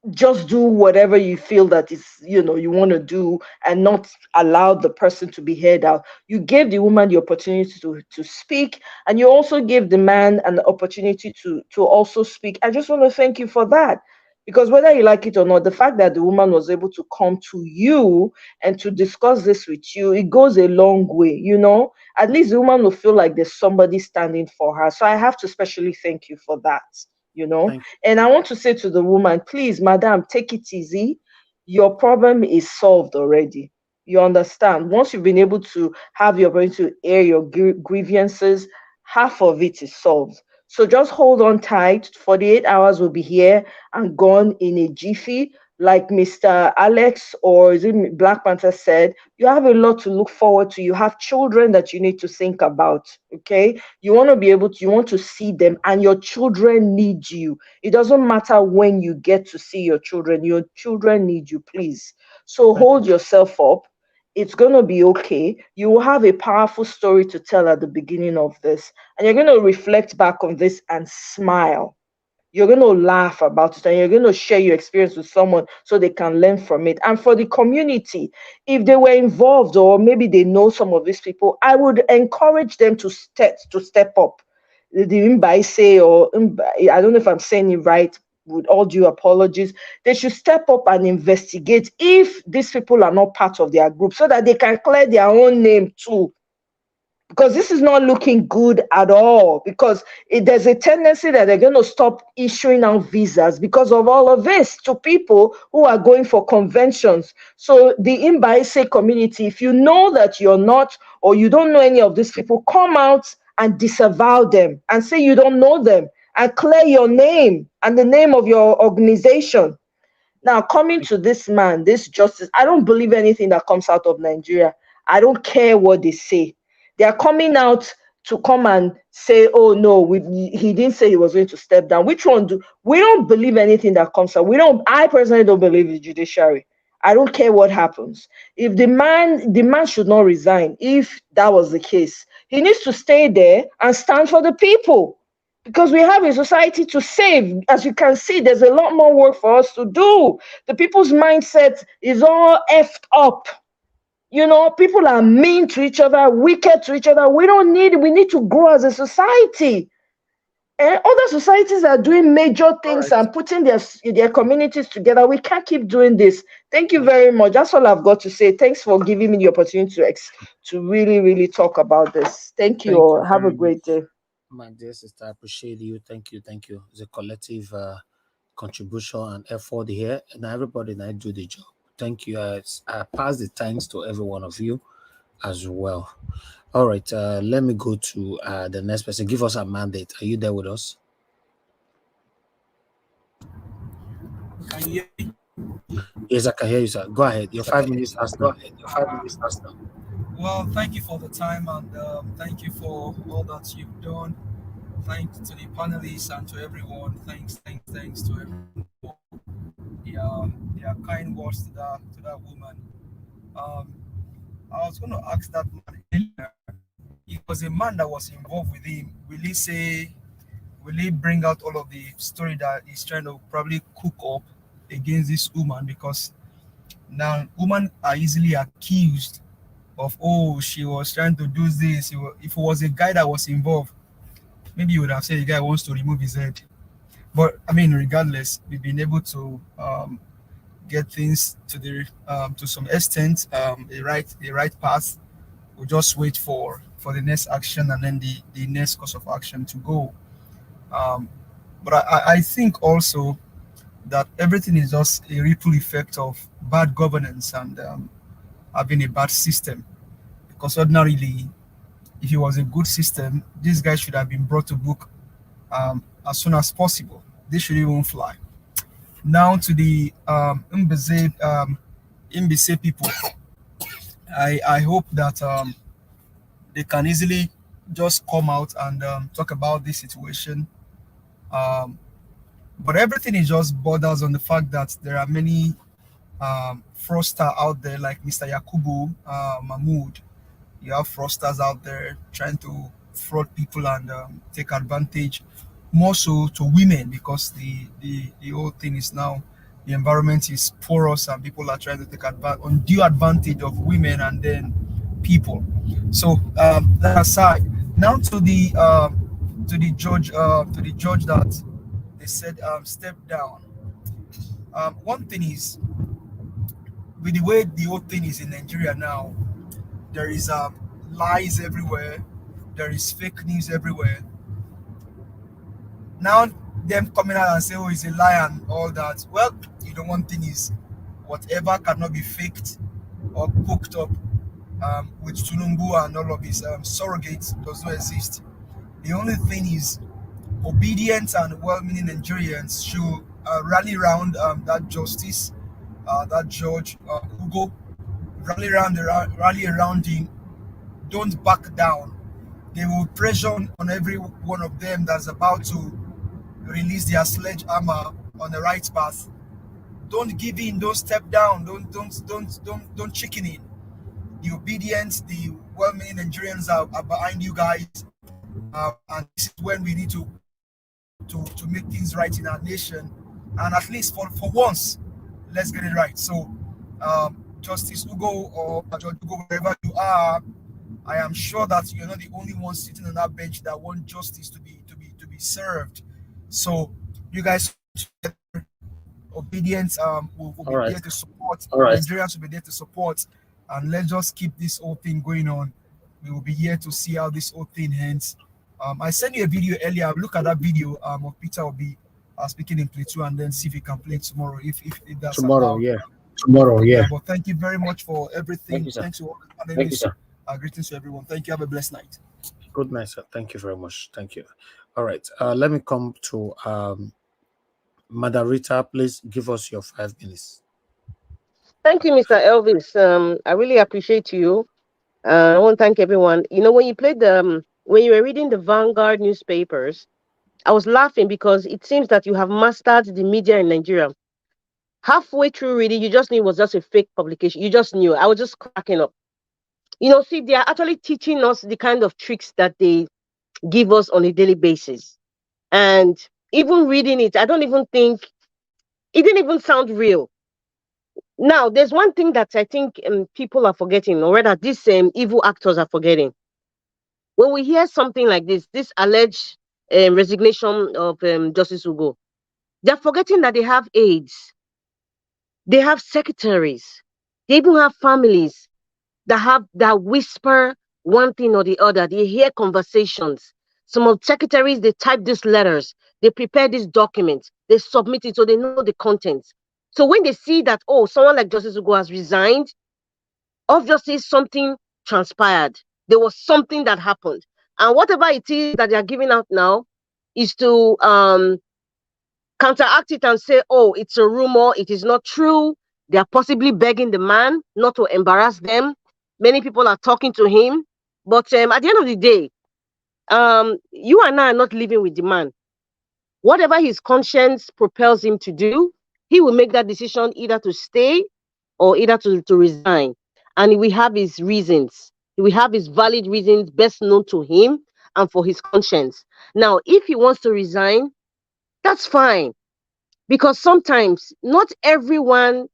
just do whatever you feel that is you want to do, and not allow the person to be heard out. You gave the woman the opportunity to speak, and you also gave the man an opportunity to also speak. I just want to thank you for that, because whether you like it or not, the fact that the woman was able to come to you and to discuss this with you, it goes a long way. At least the woman will feel like there's somebody standing for her. So I have to especially thank you for that. And I want to say to the woman, please, madam, take it easy. Your problem is solved already. You understand? Once you've been able to have your brain to air your grievances, half of it is solved. So just hold on tight. 48 hours will be here and gone in a jiffy. Like Mr. Alex or Black Panther said, you have a lot to look forward to. You have children that you need to think about, okay? You want to be able to, you want to see them, and your children need you. It doesn't matter when you get to see your children need you, please. So hold yourself up. It's going to be okay. You will have a powerful story to tell at the beginning of this, and you're going to reflect back on this and smile. You're going to laugh about it, and you're going to share your experience with someone so they can learn from it. And for the community, if they were involved or maybe they know some of these people, I would encourage them to step up. The Mbaise, or I don't know if I'm saying it right, with all due apologies, they should step up and investigate if these people are not part of their group, so that they can clear their own name too. because this is not looking good at all, because there's a tendency that they're going to stop issuing out visas because of all of this to people who are going for conventions. So the Imbaise community, if you know that you're not, or you don't know any of these people, come out and disavow them and say you don't know them and clear your name and the name of your organization. Now, coming to this man, this justice, I don't believe anything that comes out of Nigeria. I don't care what they say. They are coming out to come and say, oh no, he didn't say he was going to step down. Which one do we don't believe anything that comes out? I personally don't believe the judiciary. I don't care what happens. If the man should not resign, if that was the case, he needs to stay there and stand for the people, because we have a society to save. As you can see, there's a lot more work for us to do. The people's mindset is all effed up. People are mean to each other, wicked to each other. We need to grow as a society. And other societies are doing major things and putting their communities together. We can't keep doing this. Thank you very much. That's all I've got to say. Thanks for giving me the opportunity to really, really talk about this. Thank you all. Have a great day. My dear sister, I appreciate you. Thank you. Thank you. It's a collective contribution and effort here, and everybody that do the job. Thank you. I pass the thanks to every one of you as well. All right, let me go to the next person. Give us a mandate. Are you there with us? Can you hear me? Yes, I can hear you, sir. Go ahead. Your 5 minutes starts now. Well, thank you for the time, and thank you for all that you've done. Thanks to the panelists and to everyone. Thanks to everyone. Yeah, kind words to that woman. I was going to ask that man earlier. It was a man that was involved with him. Will he bring out all of the story that he's trying to probably cook up against this woman? Because now women are easily accused of, oh, she was trying to do this. If it was a guy that was involved, maybe you would have said the guy wants to remove his head. But I mean, regardless, we've been able to get things to some extent, a right path. We'll just wait for the next action and then the next course of action to go. But I think also that everything is just a ripple effect of bad governance and having a bad system. Because ordinarily, if it was a good system, this guy should have been brought to book as soon as possible. They should even fly. Now to the Mbese people, I hope that they can easily just come out and talk about this situation. But everything is just borders on the fact that there are many fraudsters out there like Mr. Yakubu Mahmood. You have fraudsters out there trying to fraud people and take advantage, more so to women, because the whole thing is now the environment is porous and people are trying to take undue advantage of women and then people. So that aside, now to the judge that they said step down. One thing is, with the way the whole thing is in Nigeria now, there is lies everywhere, there is fake news everywhere. Now them coming out and say, oh, it's a lie and all that. Well, one thing is, whatever cannot be faked or cooked up with Tinubu and all of his surrogates does not exist. The only thing is, obedient and well-meaning Nigerians should rally around that justice, that judge Hugo, rally around him. Don't back down. They will pressure on every one of them that's about to release their sledgehammer on the right path. Don't give in. Don't step down. Don't chicken in. The obedient, the well-meaning Nigerians are behind you guys, and this is when we need to make things right in our nation. And at least for once, let's get it right. So, Justice Ugo or Judge Ugo, wherever you are, I am sure that you're not the only one sitting on that bench that want justice to be served. So, you guys, obedience will be there to support. Nigerians will be there to support, and let's just keep this whole thing going on. We will be here to see how this whole thing ends. I sent you a video earlier. Look at that video of Peter Obi speaking in Plateau, and then see if he can play tomorrow, if that's Tomorrow, allowed. yeah. Tomorrow, yeah. But thank you very much for everything. Thank you, sir. Thanks to all the panelists. Greetings to everyone. Thank you. Have a blessed night. Good night, sir. Thank you very much. Thank you. All right. Let me come to Madarita. Please give us your 5 minutes. Thank you, Mr. Elvis. I really appreciate you. I want to thank everyone. You know, when you played when you were reading the Vanguard newspapers, I was laughing because it seems that you have mastered the media in Nigeria. Halfway through reading, you just knew it was just a fake publication. You just knew. I was just cracking up. You know, see, they are actually teaching us the kind of tricks that they give us on a daily basis. And even reading it, I don't even think it didn't even sound real. Now, there's one thing that I think people are forgetting, or rather, these evil actors are forgetting. When we hear something like this alleged resignation of Justice Ugo, they're forgetting that they have aides, they have secretaries, they even have families that whisper one thing or the other. They hear conversations. Some of secretaries, they type these letters, they prepare these documents, they submit it so they know the contents. So when they see that, oh, someone like Justice Ugo has resigned, obviously something transpired. There was something that happened. And whatever it is that they are giving out now is to counteract it and say, oh, it's a rumor, it is not true. They are possibly begging the man not to embarrass them. Many people are talking to him. But at the end of the day, you and I are not living with the man. Whatever his conscience propels him to do, he will make that decision either to stay or either to resign. And we have his reasons. We have his valid reasons best known to him and for his conscience. Now, if he wants to resign, that's fine. Because sometimes not everyone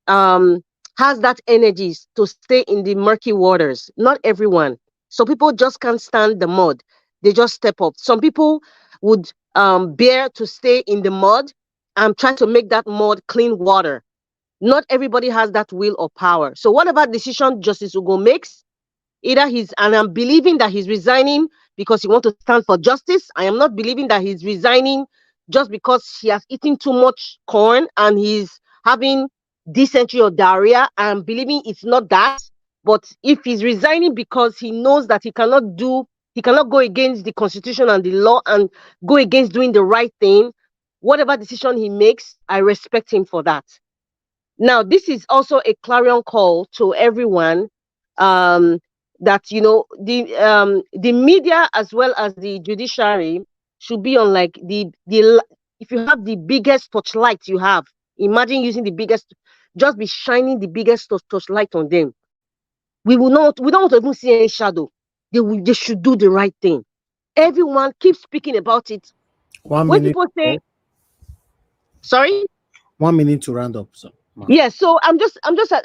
has that energy to stay in the murky waters. Not everyone. So people just can't stand the mud. They just step up. Some people would bear to stay in the mud and try to make that mud clean water. Not everybody has that will or power. So whatever decision Justice Ugo makes, either and I'm believing that he's resigning because he wants to stand for justice. I am not believing that he's resigning just because he has eaten too much corn and he's having dysentery or diarrhea. I'm believing it's not that. But if he's resigning because he knows that he cannot go against the constitution and the law and go against doing the right thing, whatever decision he makes, I respect him for that. Now, this is also a clarion call to everyone that the media as well as the judiciary should be on like the if you have the biggest torchlight you have, imagine using the biggest, just be shining the biggest torchlight on them. We don't want to even see any shadow. They should do the right thing. Everyone keeps speaking about it. 1 When minute. people say, sorry, 1 minute to round up. So, yeah, so I'm just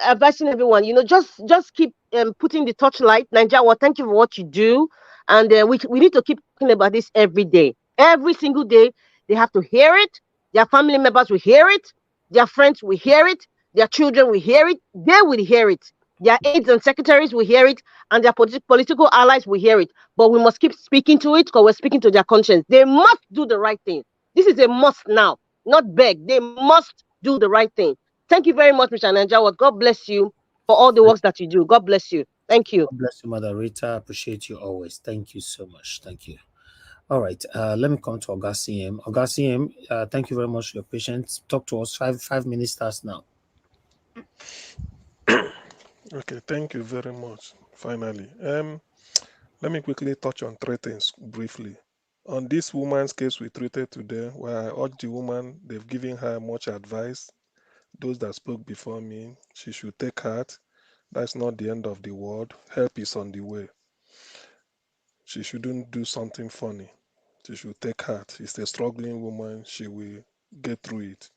advising everyone, just keep putting the torchlight. Nigeria, well, thank you for what you do, and we need to keep talking about this every day, every single day. They have to hear it. Their family members will hear it. Their friends will hear it. Their children will hear it. They will hear it. Their aides and secretaries will hear it, and their political allies will hear it. But we must keep speaking to it because we're speaking to their conscience. They must do the right thing. This is a must now, not beg. They must do the right thing. Thank you very much, Mr. Nanjawa. God bless you for all the works that you do. God bless you. Thank you. God bless you, Mother Rita. Appreciate you always. Thank you so much. Thank you. All right. Let me come to Oga CM. Thank you very much for your patience. Talk to us. Five minutes starts now. Okay, thank you very much. Finally, let me quickly touch on 3 things briefly. On this woman's case we treated today, where I urged the woman, they've given her much advice. Those that spoke before me, she should take heart. That's not the end of the world. Help is on the way. She shouldn't do something funny. She should take heart. She's a struggling woman. She will get through it.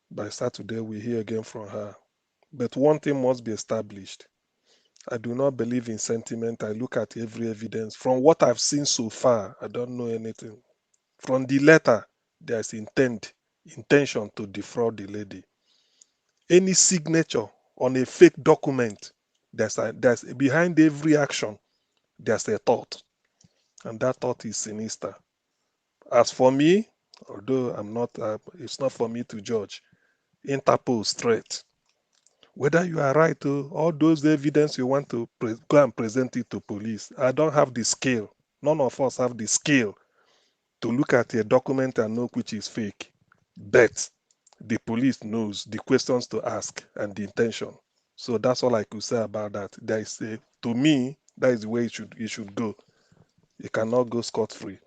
By Saturday, we hear again from her. But one thing must be established. I do not believe in sentiment. I look at every evidence. From what I've seen so far, I don't know anything. From the letter, there's intention to defraud the lady. Any signature on a fake document There's behind every action, there's a thought, and that thought is sinister. As for me, although I'm not, it's not for me to judge. Interpol straight. Whether you are right to all those evidence you want to go and present it to police. I don't have the skill. None of us have the skill to look at a document and know which is fake. But the police knows the questions to ask and the intention. So that's all I could say about that. There is a, to me, that is the way it should go. It cannot go scot-free.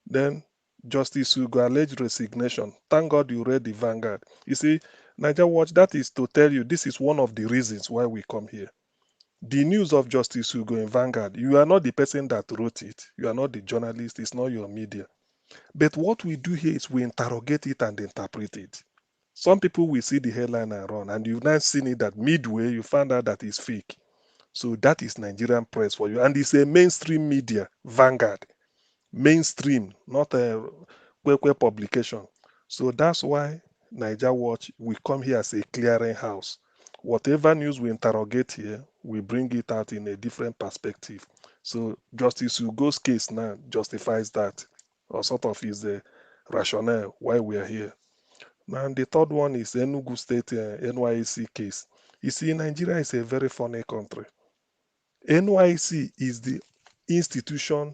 Then Justice Ugo alleged resignation. Thank God you read the Vanguard. You see, Niger Watch, that is to tell you this is one of the reasons why we come here. The news of Justice Ugo in Vanguard, you are not the person that wrote it. You are not the journalist. It's not your media. But what we do here is we interrogate it and interpret it. Some people will see the headline and run, and you've now seen it that midway you find out that it's fake. So that is Nigerian press for you. And it's a mainstream media, Vanguard. Mainstream, not a Kwekwe publication. So that's why Niger Watch, we come here as a clearing house. Whatever news we interrogate here, we bring it out in a different perspective. So Justice Ugo's case now justifies that, or sort of is the rationale why we are here. Now the third one is Enugu State NYC case. You see, Nigeria is a very funny country. NYC is the institution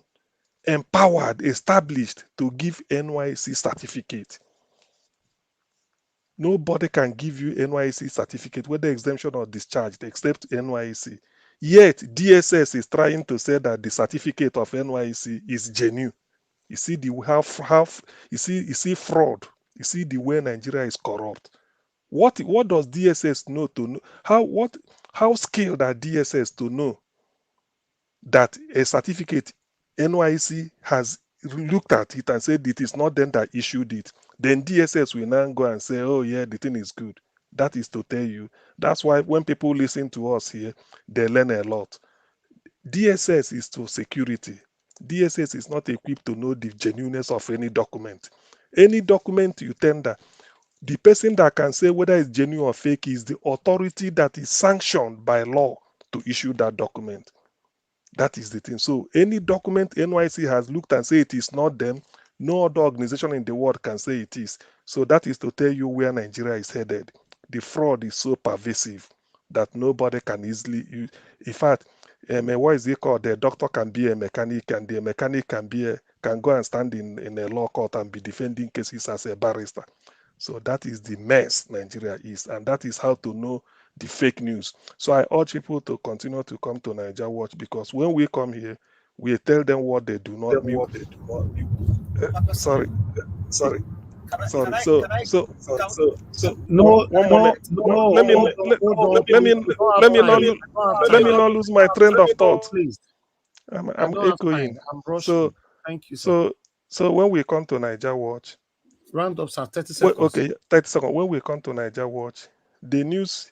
empowered, established to give NYC certificate. Nobody can give you NYC certificate, whether exemption or discharged, except NYC. Yet DSS is trying to say that the certificate of NYC is genuine. You see the you see fraud. You see the way Nigeria is corrupt. What does DSS know to know? How skilled are DSS to know that a certificate NYC has looked at it and said it is not them that issued it? Then DSS will now go and say, oh yeah, the thing is good. That is to tell you. That's why when people listen to us here, they learn a lot. DSS is to security. DSS is not equipped to know the genuineness of any document. Any document you tender, the person that can say whether it's genuine or fake is the authority that is sanctioned by law to issue that document. That is the thing. So any document NYC has looked and say it is not them, no other organization in the world can say it is. So that is to tell you where Nigeria is headed. The fraud is so pervasive that nobody can easily use. In fact, what is it called? The doctor can be a mechanic, and the mechanic can go and stand in a law court and be defending cases as a barrister. So that is the mess Nigeria is, and that is how to know the fake news. So I urge people to continue to come to Niger Watch, because when we come here, we tell them what they do not mute. Sorry. Sorry. Sorry. No, one more. Let me not lose my train of thought. Please. I'm echoing. I'm rushing. Thank you, sir. So when we come to Niger Watch, round up, sir. 30 seconds. Okay, 30 seconds. When we come to Niger Watch, the news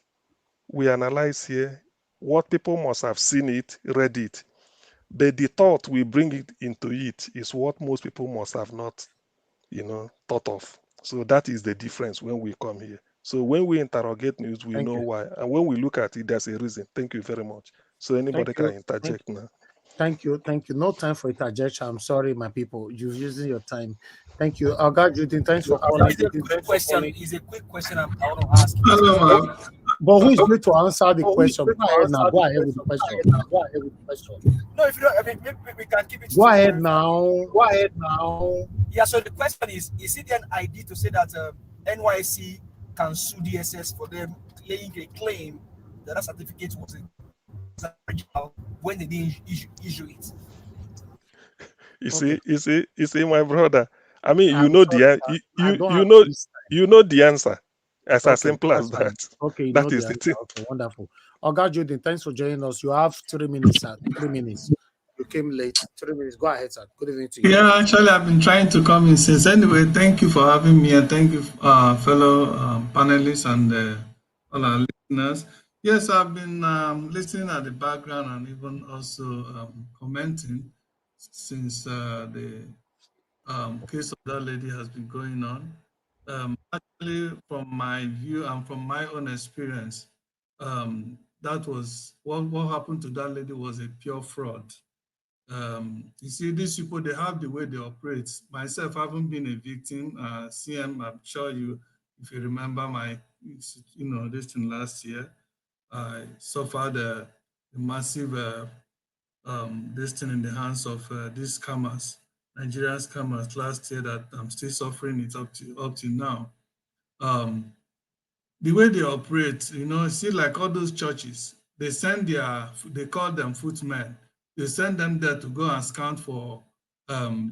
we analyze here, what people must have seen it, read it, but the thought we bring it into it is what most people must have not, thought of. So that is the difference when we come here. So when we interrogate news, we know why, and when we look at it, there's a reason. Thank you very much. So anybody can interject now. Thank you. No time for interjection. I'm sorry, my people. You're using your time. Thank you. God, Judith, thanks for calling. It's a quick question I want to ask. Hello, man. But who is going to answer the question? Go ahead now. Go ahead with the question. No, if you don't, I mean, we can keep it. Go ahead now. Yeah, so the question is it an idea to say that NYC can sue DSS for them laying a claim that that certificate was original when they didn't issue it? You see, my brother. I mean, you know the answer. As simple as that. Okay, that is the thing. Okay, wonderful. God, Jordan, thanks for joining us. You have 3 minutes, sir. 3 minutes. You came late. 3 minutes. Go ahead, sir. Good evening to you. Yeah, actually, I've been trying to come in since. Anyway, thank you for having me, and thank you, fellow panelists and all our listeners. Yes, I've been listening at the background and even also commenting since the case of that lady has been going on. Actually, from my view and from my own experience, that was what happened to that lady was a pure fraud. You see, these people, they have the way they operate. Myself, I haven't been a victim. CM, I'm sure if you remember this thing last year, I suffered a massive this thing in the hands of these scammers, Nigerian scammers last year that I'm still suffering it up to now. The way they operate, see, like all those churches, they call them footmen. They send them there to go and scout for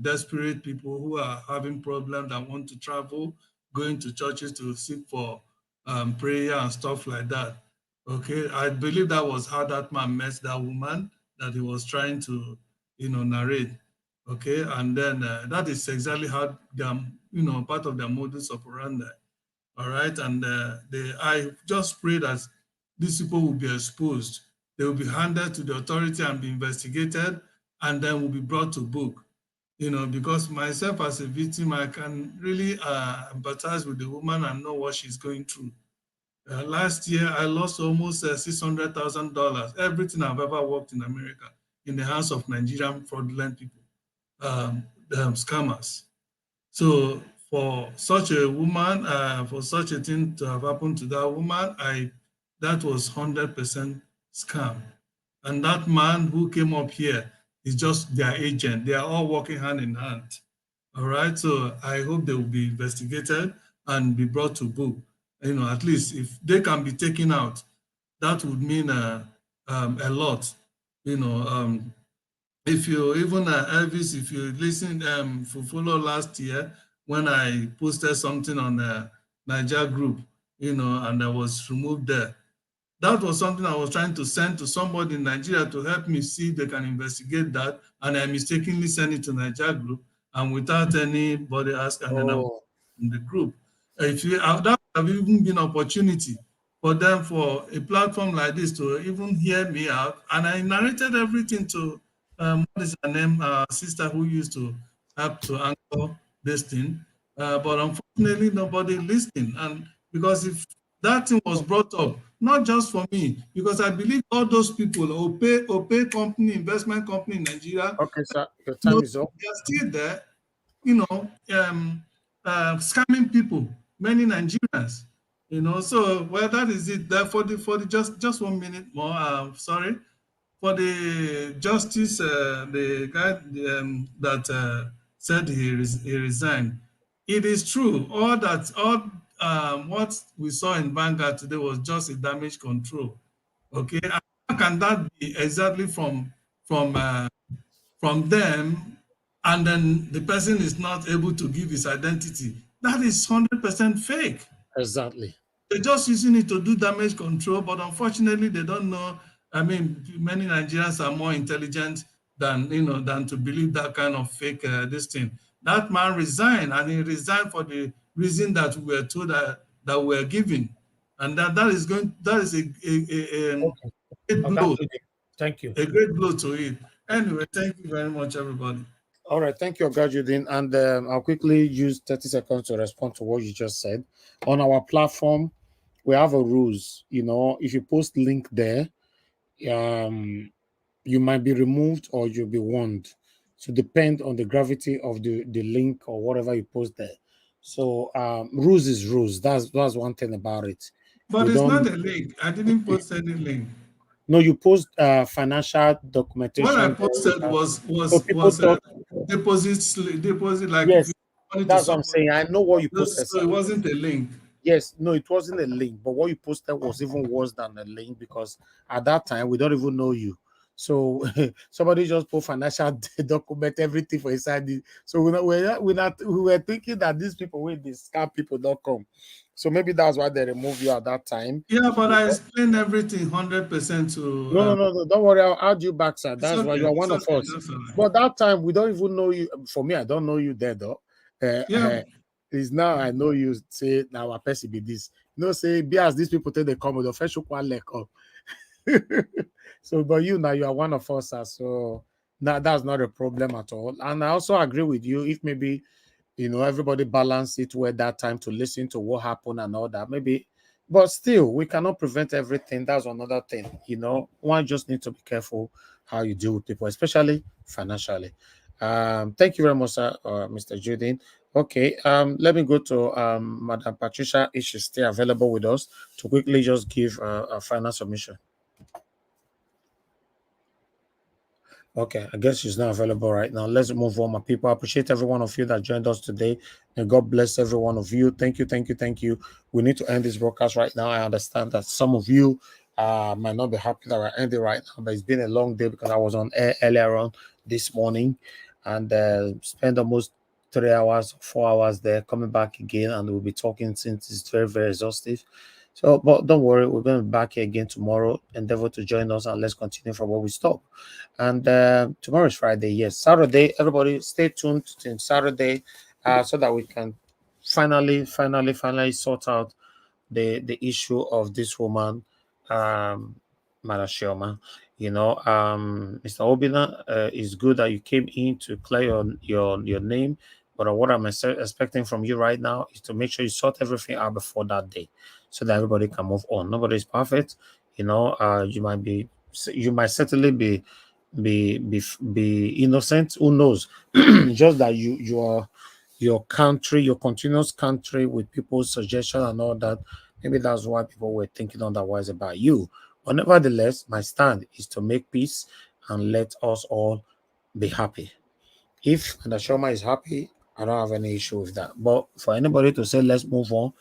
desperate people who are having problems and want to travel, going to churches to seek for prayer and stuff like that. Okay, I believe that was how that man met that woman that he was trying to, narrate. Okay, and then that is exactly how part of their modus operandi. All right, and I just pray that these people will be exposed. They will be handed to the authority and be investigated, and then will be brought to book. Because myself as a victim, I can really empathize with the woman and know what she's going through. Last year, I lost almost $600,000, everything I've ever worked in America, in the hands of Nigerian fraudulent people, scammers. So for such a woman, for such a thing to have happened to that woman, that was 100% scam. And that man who came up here is just their agent. They are all working hand in hand. All right. So I hope they will be investigated and be brought to book. At least if they can be taken out, that would mean a lot. If you even Elvis, if you listen, follow last year when I posted something on the Niger group, and I was removed there. That was something I was trying to send to somebody in Nigeria to help me see if they can investigate that, and I mistakenly sent it to Niger group, and without anybody asking, and then I was in the group. If you that would have even been opportunity for them, for a platform like this to even hear me out, and I narrated everything to what is her name, sister who used to help to anchor this thing, but unfortunately nobody listened. And because if that thing was brought up, not just for me, because I believe all those people, Opay company, investment company in Nigeria, Okay, sir, your time is up. they're still there, scamming people, many Nigerians, So, well, that is it. There for the just 1 minute more. Sorry, for the justice, the guy that said he resigned. It is true. All what we saw in Vanguard today was just a damage control. Okay, and how can that be exactly from them, and then the person is not able to give his identity? That is 100% fake. Exactly. They're just using it to do damage control, but unfortunately, they don't know. I mean, many Nigerians are more intelligent than to believe that kind of fake this thing. That man resigned, and he resigned for the reason that we were told that we were given, and that is a great blow. Thank you. A great blow to it. Anyway, thank you very much, everybody. All right, thank you, Ogajudin. And I'll quickly use 30 seconds to respond to what you just said. On our platform, we have a rules. If you post link there, you might be removed or you'll be warned. So depend on the gravity of the link or whatever you post there. So rules is rules. That's one thing about it. But it's not a link. I didn't post any link. No, you post financial documentation. What I posted was deposit like yes, money that's to what I'm saying. I know what you posted. So it wasn't a link. Yes, no, it wasn't a link, but what you posted was even worse than a link because at that time we don't even know you. So somebody just put financial document everything for inside it. So we were thinking that these people with this scam people.com. So maybe that's why they removed you at that time. Yeah, but I explained everything 100% to. No. Don't worry. I'll add you back, sir. That's okay, why you are one of us. But that time we don't even know you. For me, I don't know you there though. Is now I know you say now our person be this. Say be as these people take the come with the first one leg up. So, but now you are one of us, sir. So now that's not a problem at all. And I also agree with you. If maybe everybody balance it where that time to listen to what happened and all that, maybe But still, we cannot prevent everything. That's another thing. One just need to be careful how you deal with people, especially financially. Thank you very much, sir, Mr. Judin. Okay, let me go to Madam Patricia if she's still available with us to quickly just give a final submission. Okay, I guess she's not available right now. Let's move on, my people. I appreciate every one of you that joined us today. And God bless every one of you. Thank you, thank you, thank you. We need to end this broadcast right now. I understand that some of you might not be happy that we're ending right now, but it's been a long day because I was on air earlier on this morning and spent almost 3 hours, 4 hours there, coming back again, and we'll be talking since it's very, very exhaustive. So, but don't worry, we're going to be back here again tomorrow. Endeavor to join us and let's continue from where we stop. And tomorrow is Friday. Yes, Saturday. Everybody, stay tuned till Saturday, so that we can finally sort out the issue of this woman, Marashioma. Mr. Obina, it's good that you came in to clear your name. But what I'm expecting from you right now is to make sure you sort everything out before that day, so that everybody can move on. Nobody is perfect. You might certainly be innocent. Who knows? Just that your country, your continuous country with people's suggestion and all that. Maybe that's why people were thinking otherwise about you. But nevertheless, my stand is to make peace and let us all be happy. If Ndashoma is happy, I don't have any issue with that. But for anybody to say let's move on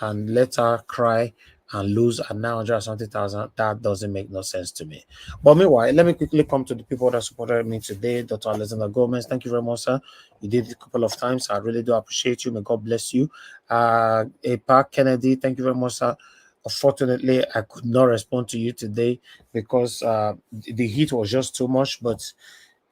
and let her cry and lose at 900 something thousand, that doesn't make no sense to me. But meanwhile, let me quickly come to the people that supported me today. Dr. Alexander Gomez, thank you very much, sir. You did it a couple of times. I really do appreciate you. May God bless you. Park Kennedy, thank you very much, sir. Unfortunately, I could not respond to you today because the heat was just too much, but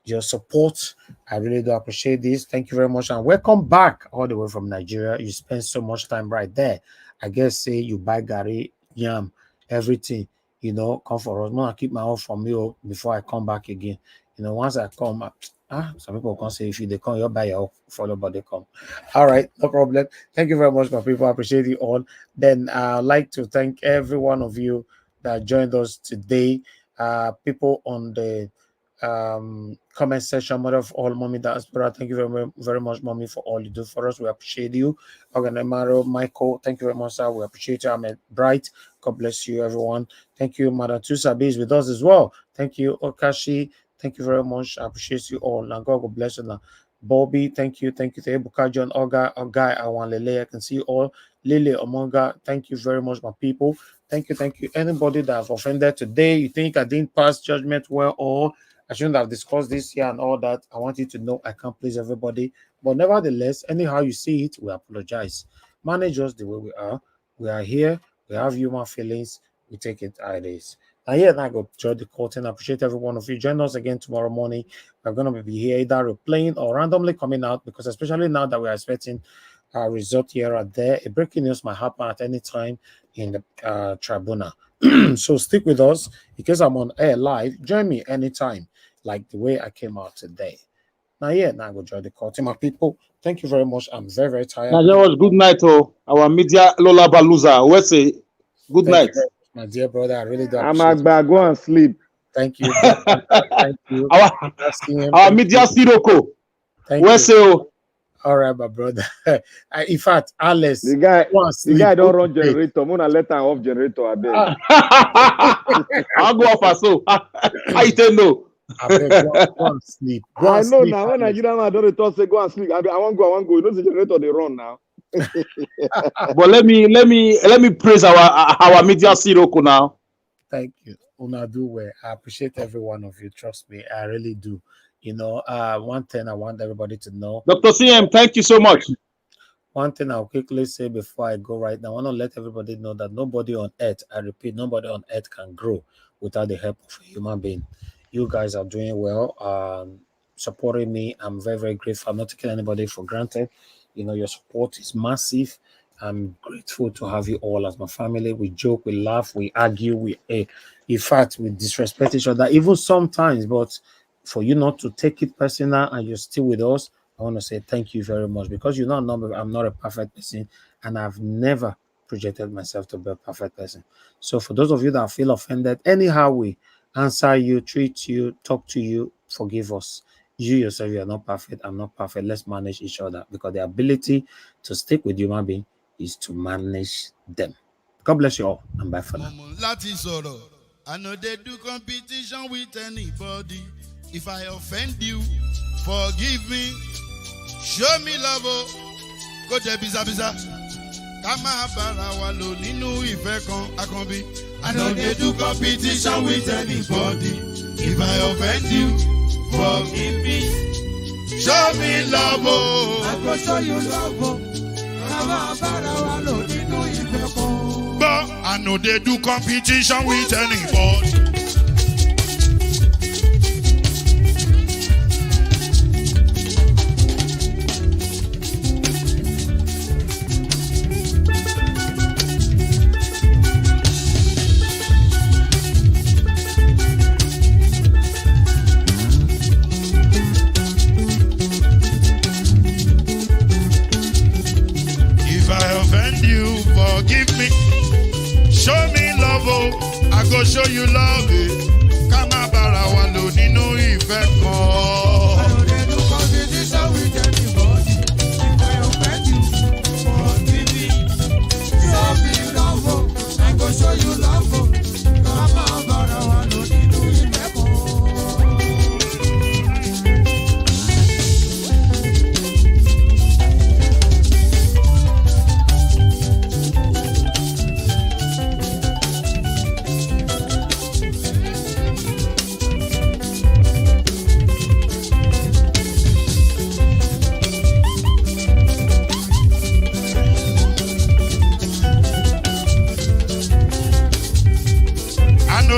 your support, I really do appreciate this. Thank you very much, and welcome back all the way from Nigeria. You spend so much time right there. I guess say you buy Gary, yam, everything, come for us. No, I keep my own from you before I come back again. Once I come, some people can say if they come, you'll buy your follow, but they come. All right, no problem. Thank you very much, my people. I appreciate you all. Then I'd like to thank every one of you that joined us today. People on the comment section, mother of all, mommy diaspora, thank you very much, mommy, for all you do for us. We appreciate you. Oganamaro, Michael, thank you very much, sir. We appreciate you. Ahmed Bright, God bless you, everyone. Thank you. Madam Tusabe is with us as well. Thank you. Okashi, thank you very much. I appreciate you all. Now God will bless you. Now Bobby, thank you. Thank you to Ebuka, John, Oga, Awanlele. I can see you all. Lily Omonga, thank you very much, my people. Thank you. Anybody that I've offended today, you think I didn't pass judgment well, or I shouldn't have discussed this here and all that, I want you to know I can't please everybody. But nevertheless, anyhow you see it, we apologize. Manage us the way we are. We are here. We have human feelings. We take it how it is. And yeah, now I go join the curtain. I appreciate every one of you. Join us again tomorrow morning. We're going to be here either replaying or randomly coming out, because especially now that we are expecting a result here or there, a breaking news might happen at any time in the tribunal. So stick with us. In case I'm on air live, join me anytime, like the way I came out today. Now I go join the call. To my people, thank you very much. I'm very, very tired. Now, was good night, oh. Our media Lola Baluza. We'll say good night. You, my dear brother. I really do I'm appreciate Agba, go and sleep. Thank you. Thank you. Our media Siroko. Thank we'll you. say, oh. All right, my brother. In fact, Alice, The guy don't run generator. I'm gonna let him off generator. I beg. I'll go off so. I tell no. I beg, go and sleep. I know now. When Nigerian man don't talk, say go and sleep. I want go. You know the generator they run now. But let me praise our media Siroko now. Thank you. Una do well. I appreciate every one of you. Trust me, I really do. One thing I want everybody to know. Dr. CM, thank you so much. One thing I'll quickly say before I go right now, I want to let everybody know that nobody on earth, I repeat, nobody on earth can grow without the help of a human being. You guys are doing well, supporting me. I'm very, very grateful. I'm not taking anybody for granted. Your support is massive. I'm grateful to have you all as my family. We joke, we laugh, we argue, in fact, we disrespect each other, even sometimes, but for you not to take it personal and you're still with us, I want to say thank you very much, because I'm not a perfect person, and I've never projected myself to be a perfect person. So for those of you that feel offended, anyhow we answer you, treat you, talk to you, forgive us. You yourself, you are not perfect. I'm not perfect. Let's manage each other, because the ability to stick with human being is to manage them. God bless you all, and bye for now. I know they do competition with anybody. If I offend you, forgive me. Show me love, go to biza. Kama bara wa lo nínú ìfẹ́ kan akanbi. I know they do competition with anybody. If I offend you, forgive me. Show me love, I go show you love. Kama bara wa lo nínú ìfẹ́ kan. But I know they do competition with anybody. Forgive me, show me love, I go show you love. Kama bara wa lo nínú ìfẹ́ kan. I know they do competition with anybody. If I offend you, forgive me. Show me love, I go show you love. Kama bara wa lo nínú ìfẹ́ kan.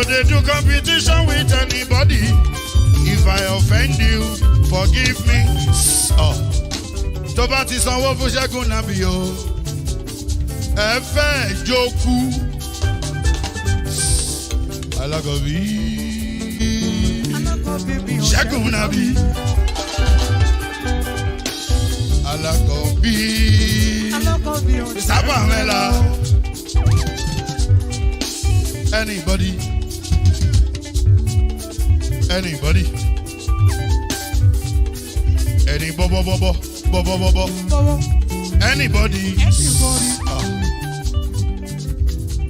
They do competition with anybody. If I offend you, forgive me. Oh, tó bá ti sanwó fún Ṣẹ́gun nàbí o. Ẹ fẹ́ jókù. Alákọ̀bí. Ṣẹ́gun nàbí. Alákọ̀bí. Sábà mẹ́la. Anybody. Anybody? Any bobo. Anybody?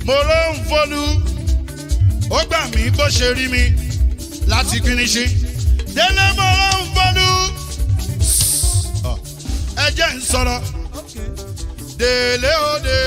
Mo ló ń fọlú, ó gbà mí bó ṣe rí mi láti kíníṣí. Délé mo ló ń fọlú, ẹ jẹ́ ń sọ̀rọ̀. Délé ó dé.